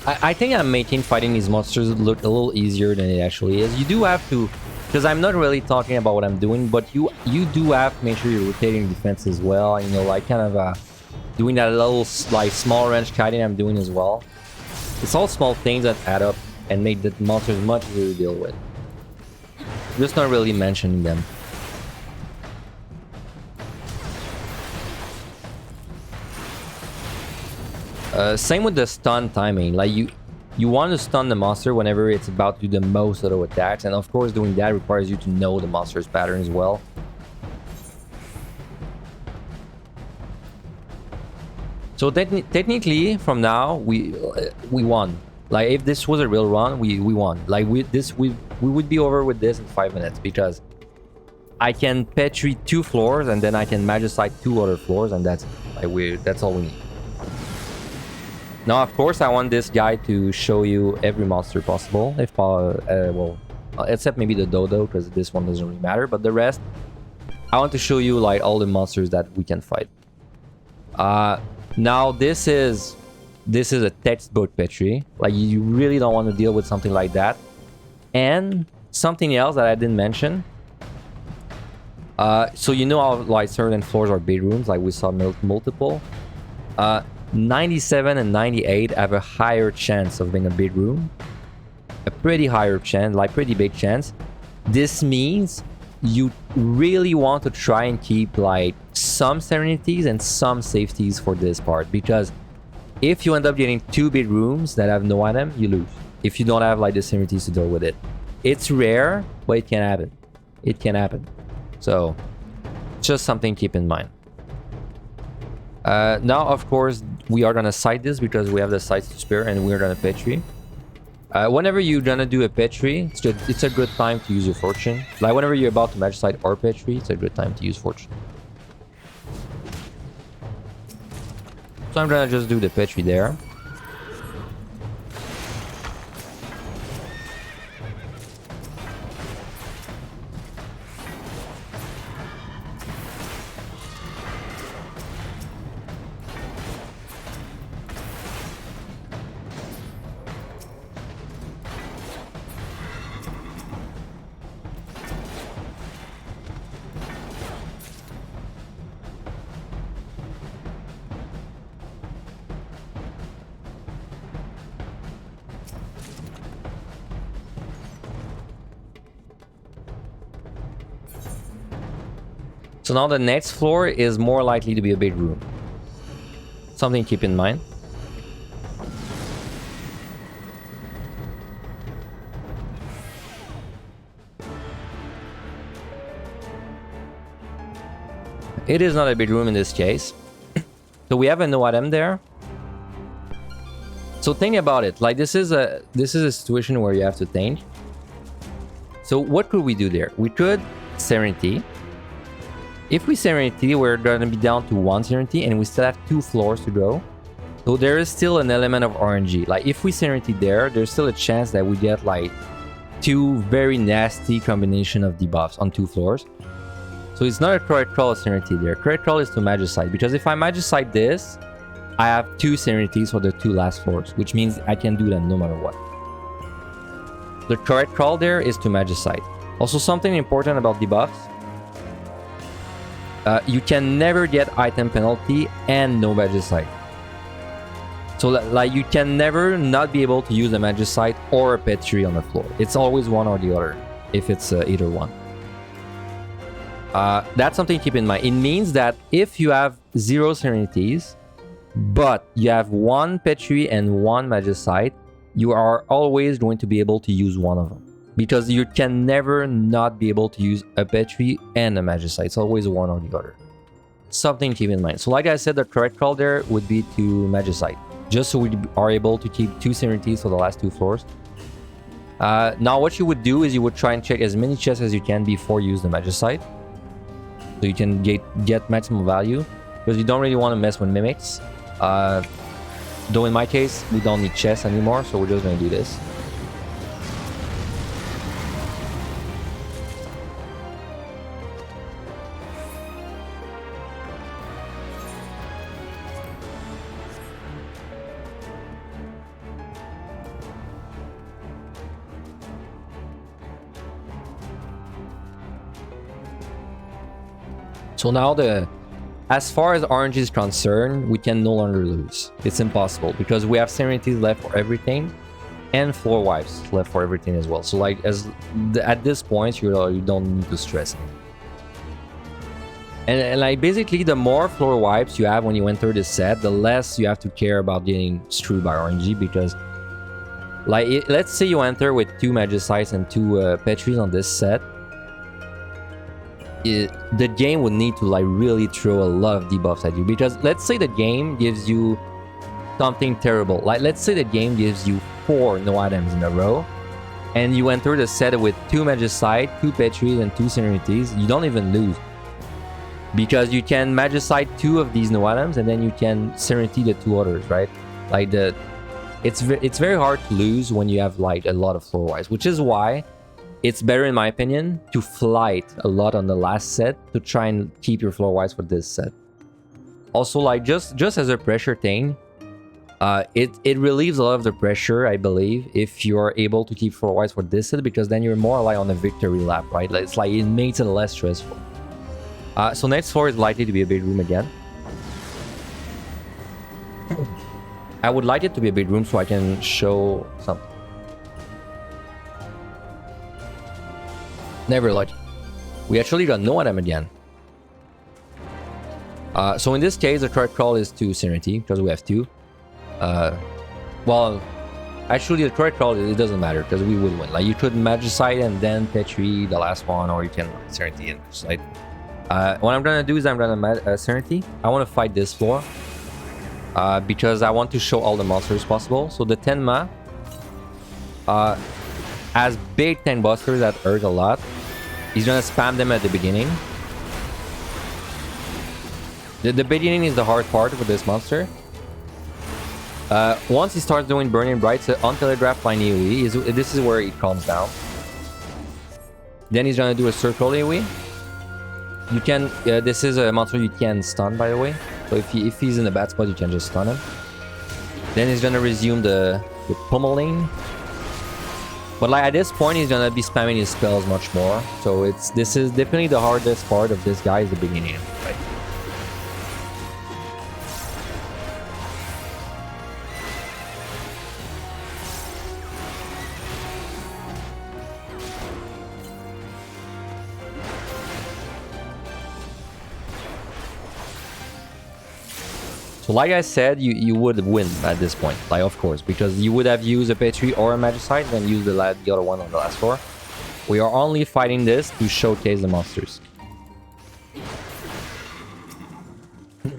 I think I'm making fighting these monsters look a little easier than it actually is. You do have to, because I'm not really talking about what I'm doing, but you do have to make sure you're rotating defense as well. You know, like kind of doing that little like small range kiting I'm doing as well. It's all small things that add up and make the monsters much easier to deal with. Just not really mentioning them. Same with the stun timing. Like you want to stun the monster whenever it's about to do the most auto attacks, and of course doing that requires you to know the monster's pattern as well. So technically, from now we won. Like if this was a real run, we won. Like we would be over with this in 5 minutes, because I can petri 2 floors and then I can magicite 2 other floors, and that's like that's all we need. Now, of course, I want this guy to show you every monster possible, if well, except maybe the Dodo, because this one doesn't really matter. But the rest, I want to show you like all the monsters that we can fight. Now this is a textbook petri. Like you really don't want to deal with something like that. And something else that I didn't mention. So you know how like certain floors are bedrooms, like we saw multiple. 97 and 98 have a higher chance of being a bedroom. A pretty higher chance, like pretty big chance. This means you really want to try and keep like some serenities and some safeties for this part, because if you end up getting 2 bedrooms that have no item, you lose. If you don't have like the serenities to deal with it. It's rare, but it can happen. It can happen. So, just something to keep in mind. Now, of course, we are gonna site this because we have the sites to spare and we're gonna petri. Whenever you're gonna do a petri, it's a good time to use your fortune. Like whenever you're about to match site or petri, it's a good time to use fortune. So I'm gonna just do the petri there. So now the next floor is more likely to be a big room. Something to keep in mind. It is not a big room in this case. So we have a no item there. So think about it. Like this is a situation where you have to think. So what could we do there? We could Serenity. If we Serenity, we're going to be down to 1 Serenity and we still have 2 floors to go. So there is still an element of RNG. Like if we Serenity there, there's still a chance that we get like 2 very nasty combination of debuffs on 2 floors. So it's not a correct call of Serenity there. Correct call is to Magicite, because if I Magicite this, I have 2 Serenities for the 2 last floors, which means I can do them no matter what. The correct call there is to Magicite. Also, something important about debuffs. You can never get item penalty and no Magicite. So like you can never not be able to use a Magicite or a Petri on the floor. It's always one or the other, if it's either one. That's something to keep in mind. It means that if you have 0 Serenities, but you have 1 Petri and 1 Magicite, you are always going to be able to use one of them. Because you can never not be able to use a Petri and a Magicite. It's always one or the other. Something to keep in mind. So like I said, the correct call there would be to Magicite. Just so we are able to keep 2 Serenities for the last 2 floors. Now what you would do is you would try and check as many chests as you can before you use the Magicite. So you can get maximum value. Because you don't really want to mess with mimics. Though in my case, we don't need chests anymore. So we're just going to do this. So now as far as RNG is concerned, we can no longer lose. It's impossible because we have Serenities left for everything and floor wipes left for everything as well. So like at this point, you don't need to stress. And like basically the more floor wipes you have when you enter this set, the less you have to care about getting screwed by RNG, because like let's say you enter with 2 Magicites and 2 Petris on this set. The game would need to like really throw a lot of debuffs at you, because let's say the game gives you something terrible. Like let's say the game gives you 4 no items in a row and you enter the set with 2 Magicite, 2 Petris and 2 Serenities. You don't even lose, because you can Magicite 2 of these no items and then you can Serenity the 2 others, right? Like it's very hard to lose when you have like a lot of floor wise, which is why it's better, in my opinion, to flight a lot on the last set to try and keep your floor wise for this set. Also, like, just as a pressure thing, it relieves a lot of the pressure, I believe, if you're able to keep floor wise for this set, because then you're more like on a victory lap, right? It's like, it makes it less stressful. So next floor is likely to be a big room again. I would like it to be a big room so I can show something. Never like it. We actually got no item again. So in this case, the threat call is to Serenity, because we have two. Well, actually the threat call, it doesn't matter, because we would win. Like, you could Magicite and then Petri the last one, or you can Serenity and Magicite. What I'm gonna do is I'm gonna Serenity. I want to fight this floor. Because I want to show all the monsters possible. So the Tenma has big tank busters that hurt a lot. He's gonna spam them at the beginning. The beginning is the hard part for this monster. Once he starts doing Burning Bright, so untelegraphed line AoE, this is where it calms down. Then he's gonna do a circle AoE. You can, this is a monster you can stun, by the way. So if he's in a bad spot, you can just stun him. Then he's gonna resume the pummeling. But like, at this point, he's gonna be spamming his spells much more. So this is definitely the hardest part of this guy, is the beginning, right? So like I said, you would win at this point, like, of course, because you would have used a Petri or a Magicite, then use the other one on the last floor. We are only fighting this to showcase the monsters.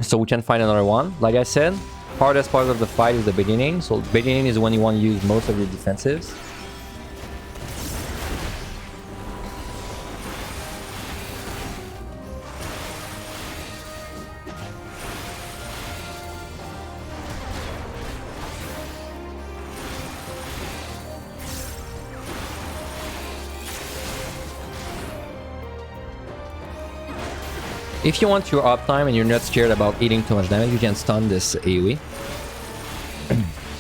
So we can find another one. Like I said, hardest part of the fight is the beginning. So the beginning is when you want to use most of your defensives. If you want your uptime and you're not scared about eating too much damage, you can stun this AoE.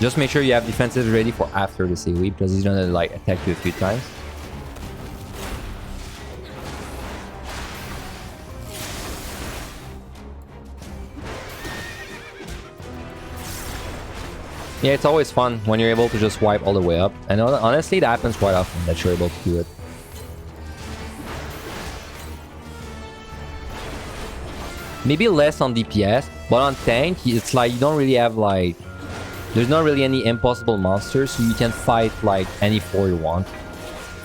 Just make sure you have defenses ready for after this AoE, because he's gonna like attack you a few times. Yeah, it's always fun when you're able to just wipe all the way up. And honestly, that happens quite often, that you're able to do it. Maybe less on DPS, but on tank, it's like you don't really have like... There's not really any impossible monsters, so you can fight like any floor you want.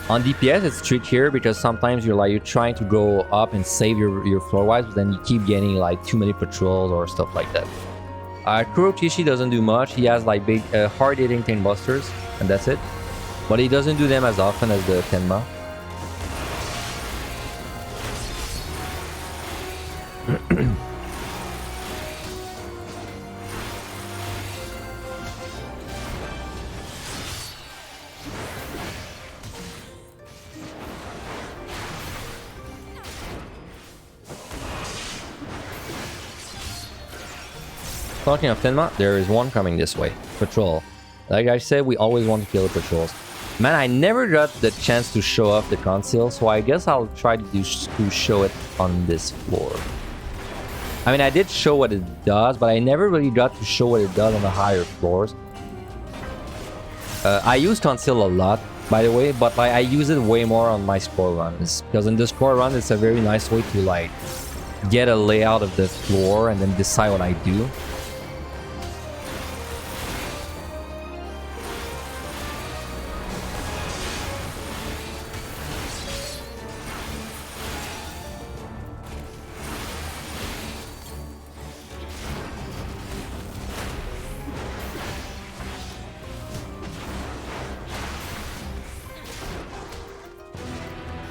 On DPS, it's trickier because sometimes you're trying to go up and save your floor wise, but then you keep getting like too many patrols or stuff like that. Kurokishi doesn't do much. He has like big hard-hitting tank busters, and that's it. But he doesn't do them as often as the Tenma. Talking of Tenma, there is one coming this way. Patrol. Like I said, we always want to kill the patrols. Man, I never got the chance to show off the conceal, so I guess I'll try to show it on this floor. I mean, I did show what it does, but I never really got to show what it does on the higher floors. I use conceal a lot, by the way, but like, I use it way more on my score runs. Because in the score run, it's a very nice way to like get a layout of the floor and then decide what I do.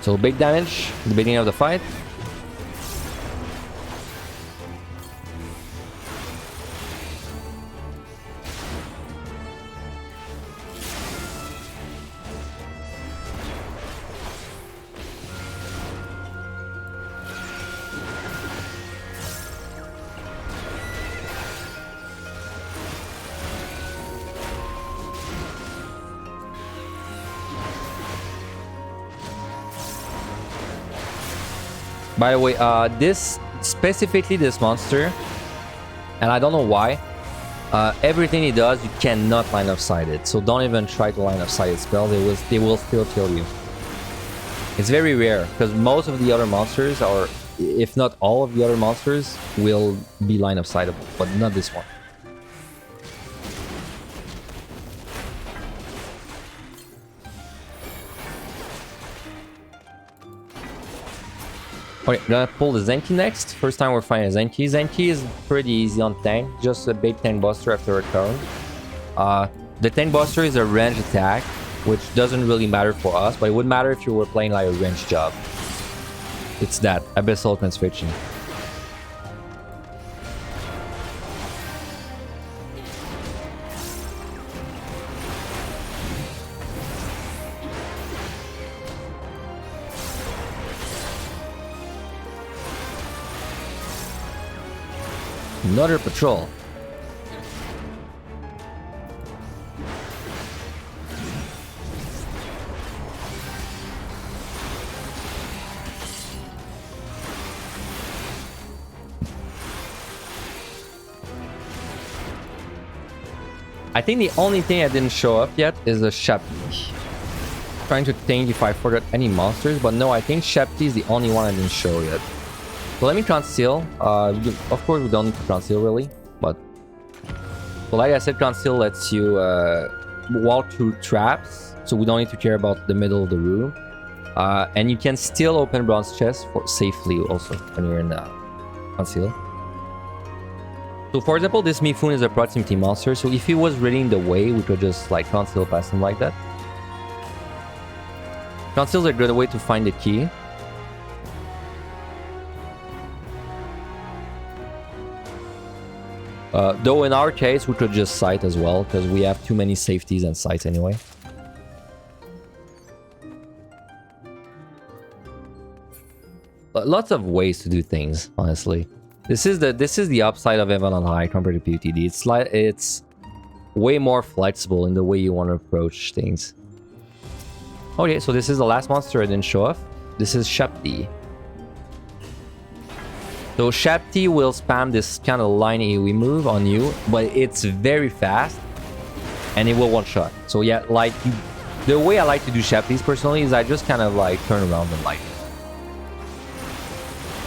So big damage at the beginning of the fight. By the way, specifically this monster, and I don't know why, everything he does, you cannot line of sight it. So don't even try to line of sight its spells. They will still kill you. It's very rare because most of the other monsters, or if not all of the other monsters, will be line of sightable, but not this one. Okay, gonna pull the Zenki next. First time we're fighting a Zenki. Zenki is pretty easy on tank, just a big tank buster after a turn. The tank buster is a range attack, which doesn't really matter for us, but it would matter if you were playing like a range job. It's that, Abyssal Transfixion. Another patrol. I think the only thing I didn't show up yet is the Shapti. Trying to think if I forgot any monsters, but no, I think Shapti is the only one I didn't show yet. So let me conceal. Of course, we don't need to conceal really, but so like I said, conceal lets you walk through traps, so we don't need to care about the middle of the room. And you can still open bronze chests for safely also when you're in conceal. So for example, this Mifune is a proximity monster, so if he was really in the way, we could just like conceal past him like that. Conceal is a good way to find the key. Though in our case, we could just sight as well, because we have too many safeties and sights anyway. But lots of ways to do things, honestly. This is the upside of Heaven on High compared to POTD. It's way more flexible in the way you want to approach things. Okay, so this is the last monster I didn't show off. This is Shapti. So Shapti will spam this kind of line AoE move on you, but it's very fast and it will one-shot. So yeah, like the way I like to do Shaptis personally is I just kind of like turn around and light.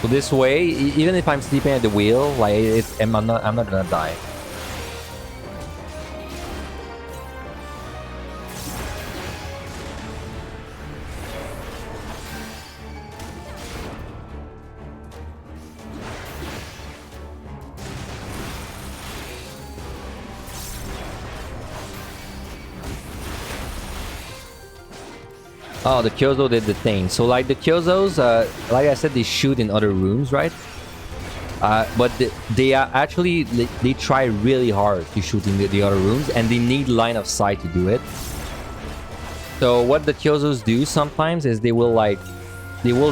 So this way, even if I'm sleeping at the wheel, like I'm not gonna die. Oh, the Gozu did the thing. So like the Gozus, like I said, they shoot in other rooms, right? But they are actually, they try really hard to shoot in the other rooms, and they need line of sight to do it. So what the Gozus do sometimes is they will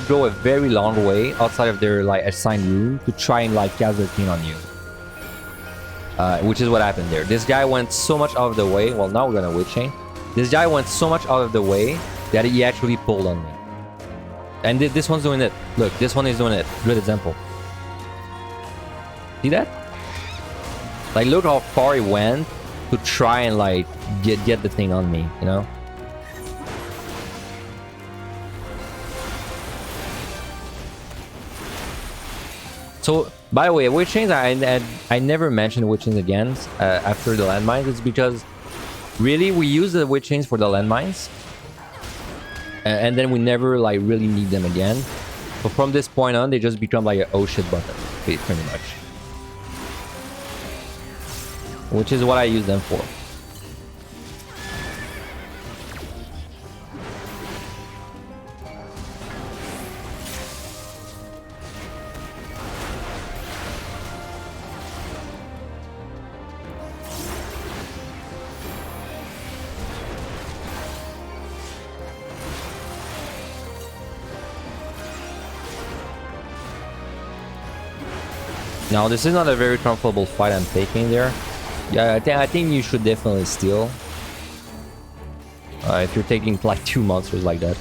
go a very long way outside of their like assigned room to try and like cast their thing on you. Which is what happened there. This guy went so much out of the way. Well, now we're gonna Witch Chain. This guy went so much out of the way that he actually pulled on me. And this one's doing it. Look, this one is doing it. Good example. See that? Like, look how far he went to try and like get the thing on me, you know? So, by the way, Witch Chains, I never mentioned Witch Chains again after the landmines. It's because really we use the Witch Chains for the landmines. And then we never like really need them again. So from this point on, they just become like an oh shit button, pretty much. Which is what I use them for. Now, this is not a very comfortable fight I'm taking there. Yeah, I think you should definitely steal. If you're taking like 2 monsters like that.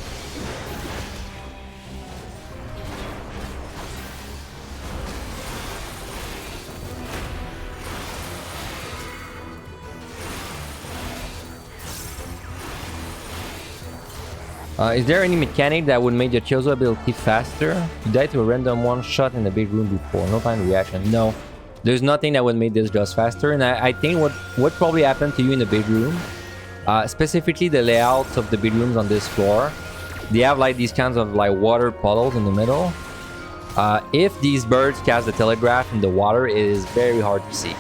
Is there any mechanic that would make the Gozu ability faster? You die to a random one shot in the big room before. No time reaction. No. There's nothing that would make this just faster. And I think what probably happened to you in the big room, specifically the layouts of the big rooms on this floor, they have like these kinds of like water puddles in the middle. If these birds cast the telegraph in the water, it is very hard to see.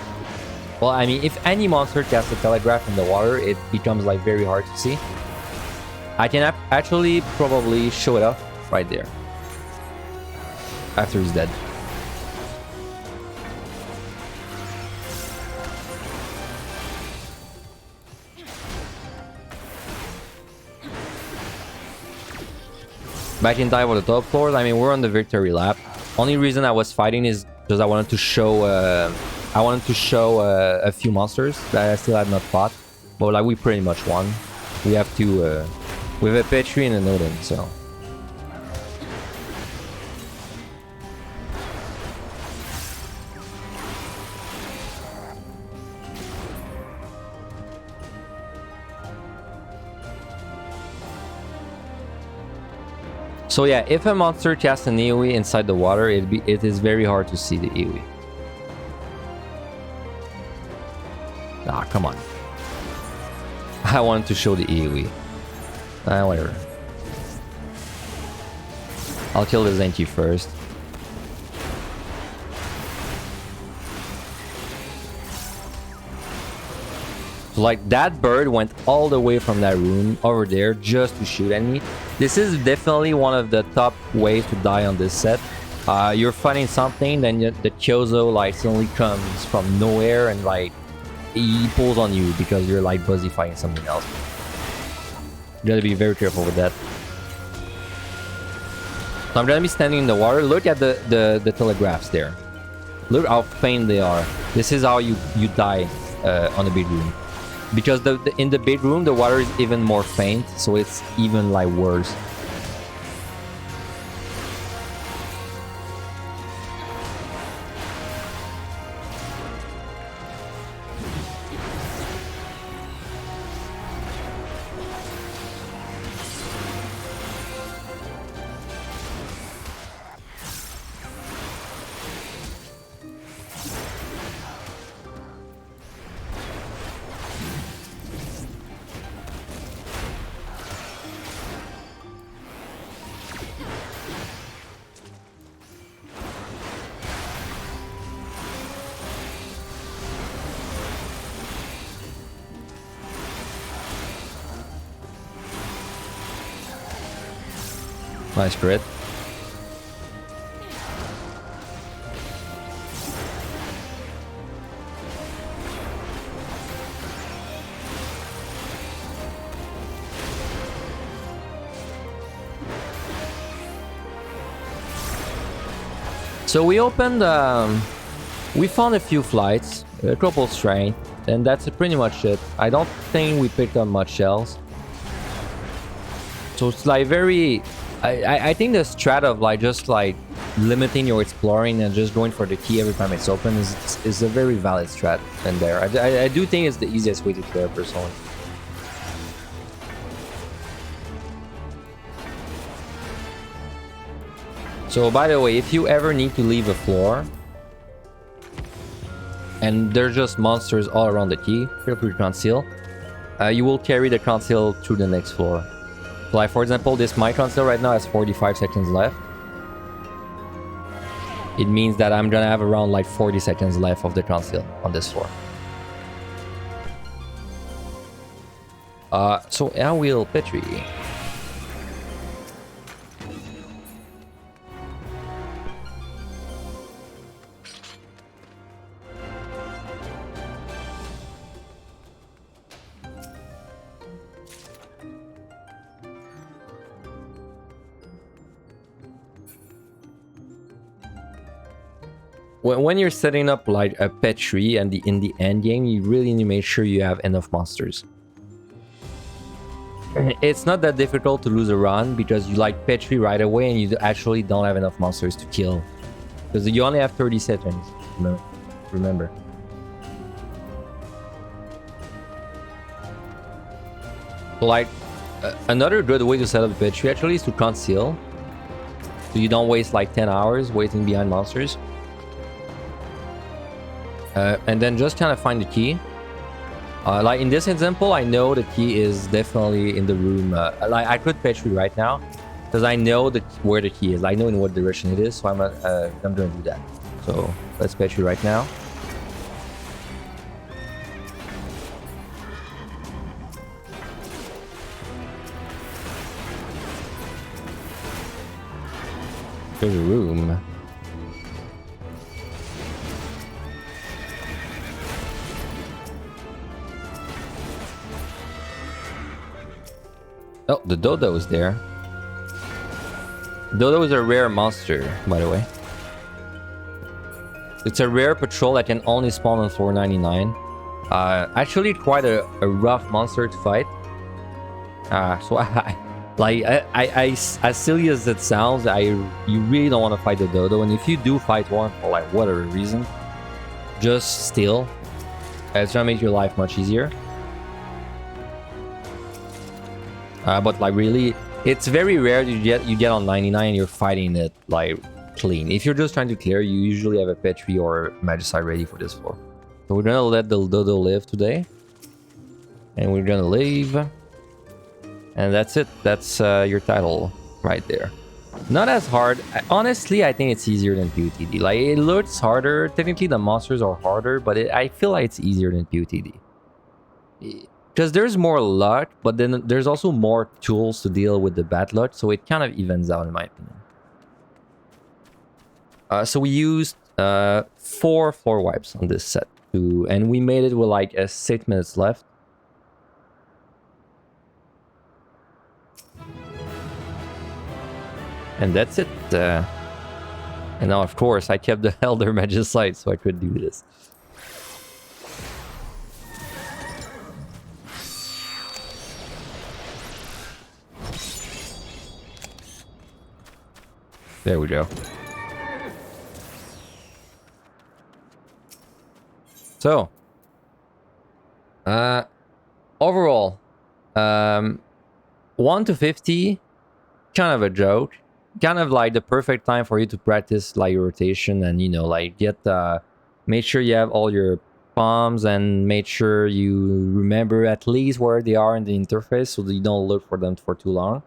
Well, I mean, if any monster casts the telegraph in the water, it becomes like very hard to see. I can actually probably show it off right there. After he's dead. Back in time for the top floors. I mean, we're on the victory lap. Only reason I was fighting is because I wanted to show a few monsters that I still had not fought. But like we pretty much won. We have to with a Petri and a Odin, so. So yeah, if a monster casts an AoE inside the water, it is very hard to see the AoE. Ah, come on. I wanted to show the AoE. Whatever. I'll kill the Zenki first. So like that bird went all the way from that room over there just to shoot at me. This is definitely one of the top ways to die on this set. You're fighting something, then the Gozu like suddenly comes from nowhere and like he pulls on you because you're like busy fighting something else. You gotta be very careful with that. So I'm gonna be standing in the water. Look at the telegraphs there. Look how faint they are. This is how you die on the big room. Because in the big room the water is even more faint, so it's even like worse. Nice crit. So we opened, we found a few flights, a couple strength, and that's pretty much it. I don't think we picked up much shells. So it's like very... I think the strat of like just like limiting your exploring and just going for the key every time it's open is a very valid strat in there. I do think it's the easiest way to play personally. So by the way, if you ever need to leave a floor and there's just monsters all around the key, feel free to conceal. You will carry the conceal through the next floor. So like for example, this my conceal right now has 45 seconds left. It means that I'm gonna have around like 40 seconds left of the conceal on this floor. So I will Petri. When you're setting up like a pet tree and in the end game, you really need to make sure you have enough monsters. It's not that difficult to lose a run because you like pet tree right away and you actually don't have enough monsters to kill. Because you only have 30 seconds, remember. Like, Another good way to set up a Petri actually is to conceal. So you don't waste like 10 hours waiting behind monsters. And then just kind of find the key. Like in this example, I know the key is definitely in the room. Like I could Petri right now because I know where the key is. I know in what direction it is, so I'm going to do that. So let's Petri right now. There's a room. Oh, the dodo is there. Dodo is a rare monster, by the way. It's a rare patrol that can only spawn on floor 99. Actually, quite a rough monster to fight. So as silly as it sounds, you really don't want to fight the dodo. And if you do fight one for like whatever reason, just steal. It's gonna make your life much easier. But like really, it's very rare you get on 99 and you're fighting it like clean. If you're just trying to clear, you usually have a Petri or Magicite ready for this floor. So we're gonna let the dodo live today, and we're gonna leave, and that's it. That's your title right there. Not as hard. Honestly, I think it's easier than POTD. Like it looks harder. Technically, the monsters are harder, but I feel like it's easier than POTD. Because there's more luck, but then there's also more tools to deal with the bad luck, so it kind of evens out in my opinion. So we used 4 floor wipes on this set, and we made it with like 6 minutes left. And that's it. And now, of course, I kept the Elder Magicite so I could do this. There we go. So, overall, 1 to 50, kind of a joke. Kind of like the perfect time for you to practice like your rotation and, you know, like make sure you have all your palms and make sure you remember at least where they are in the interface so that you don't look for them for too long.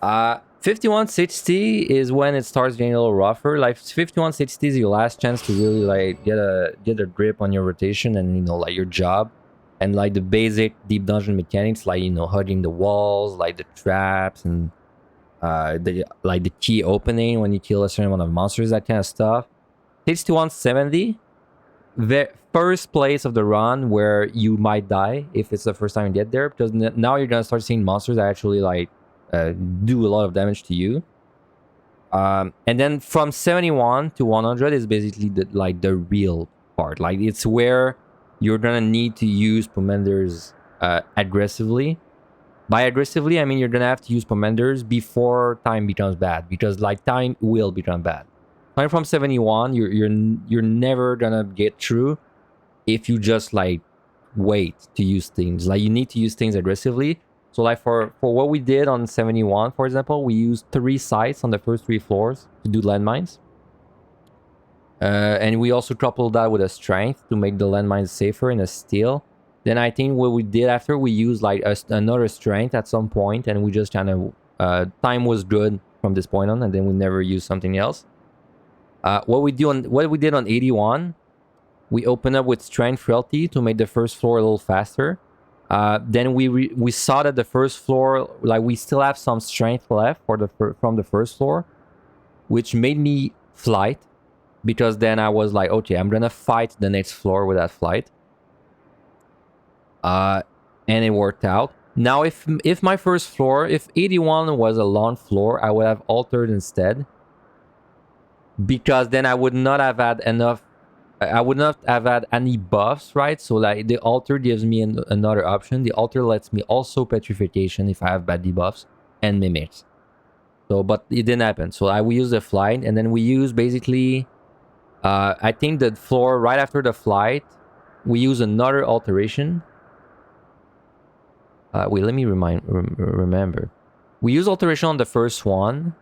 5160 is when it starts getting a little rougher. Like 5160 is your last chance to really like get a grip on your rotation and, you know, like your job and like the basic deep dungeon mechanics, like, you know, hugging the walls, like the traps and the key opening when you kill a certain amount of monsters, that kind of stuff. 6170, the first place of the run where you might die if it's the first time you get there, because now you're gonna start seeing monsters that actually like do a lot of damage to you. And then from 71 to 100 is basically the real part. Like it's where you're gonna need to use pomanders aggressively. By aggressively, I mean you're gonna have to use pomanders before time becomes bad, because like time will become bad. Time from 71, you're never gonna get through if you just like wait to use things. Like you need to use things aggressively. So like for what we did on 71, for example, we used 3 sites on the first 3 floors to do landmines. And we also coupled that with a strength to make the landmines safer and a steel. Then I think what we did after, we used like another strength at some point, and we just kind of time was good from this point on, and then we never used something else. What we did on 81, we opened up with strength frailty to make the first floor a little faster. Then we saw that the first floor, like we still have some strength left from the first floor, which made me flight, because then I was like, okay, I'm gonna fight the next floor with that flight. And it worked out. Now, if my first floor, if 81 was a long floor, I would have altered instead, because then I would not have had enough. I would not have had any buffs, right? So like the altar gives me another option. The altar lets me also petrification if I have bad debuffs and mimics. So, but it didn't happen. So we used the flight, and then we used basically, I think the floor right after the flight, we use another alteration. Wait, let me remember. We used alteration on the first one.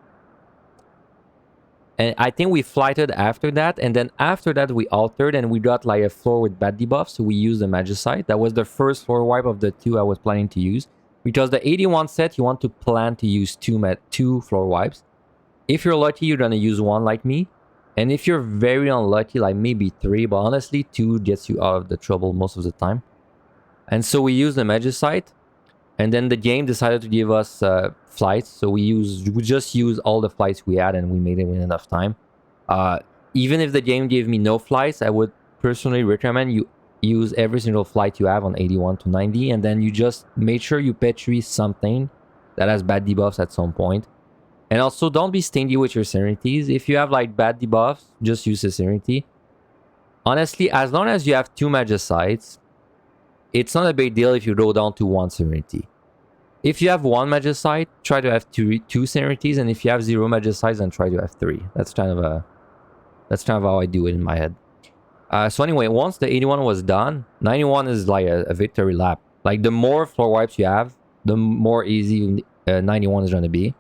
And I think we flighted after that. And then after that, we altered and we got like a floor with bad debuff. So we used the Magicite. That was the first floor wipe of the two I was planning to use. Because the 81 set, you want to plan to use two floor wipes. If you're lucky, you're going to use one like me. And if you're very unlucky, like maybe three. But honestly, two gets you out of the trouble most of the time. And so we used the Magicite. And then the game decided to give us flights. So we just used all the flights we had and we made it in enough time. Even if the game gave me no flights, I would personally recommend you use every single flight you have on 81 to 90. And then you just make sure you petri something that has bad debuffs at some point. And also don't be stingy with your Serenities. If you have like bad debuffs, just use a Serenity. Honestly, as long as you have two Magicites, it's not a big deal if you go down to one Serenity. If you have one Magicite, try to have two Serenities, and if you have zero Magicites, then try to have three. That's kind of how I do it in my head. So anyway, once the 81 was done, 91 is like a victory lap. Like the more floor wipes you have, the more easy 91 is going to be.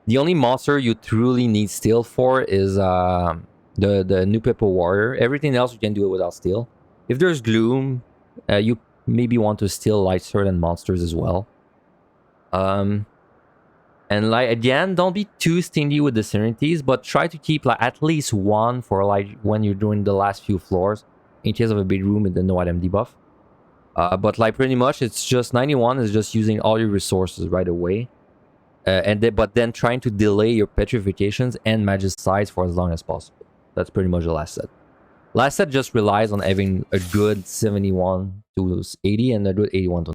The only monster you truly need steel for is the New People Warrior. Everything else you can do it without steel. If there's Gloom, you maybe want to steal like certain monsters as well. And like again, don't be too stingy with the Serenities, but try to keep like at least one for like when you're doing the last few floors in case of a big room with the no item debuff. But like pretty much it's just 91 is just using all your resources right away. But then trying to delay your petrifications and Magicites for as long as possible. That's pretty much the last set. Last set just relies on having a good 71 to 80 and a good 81 to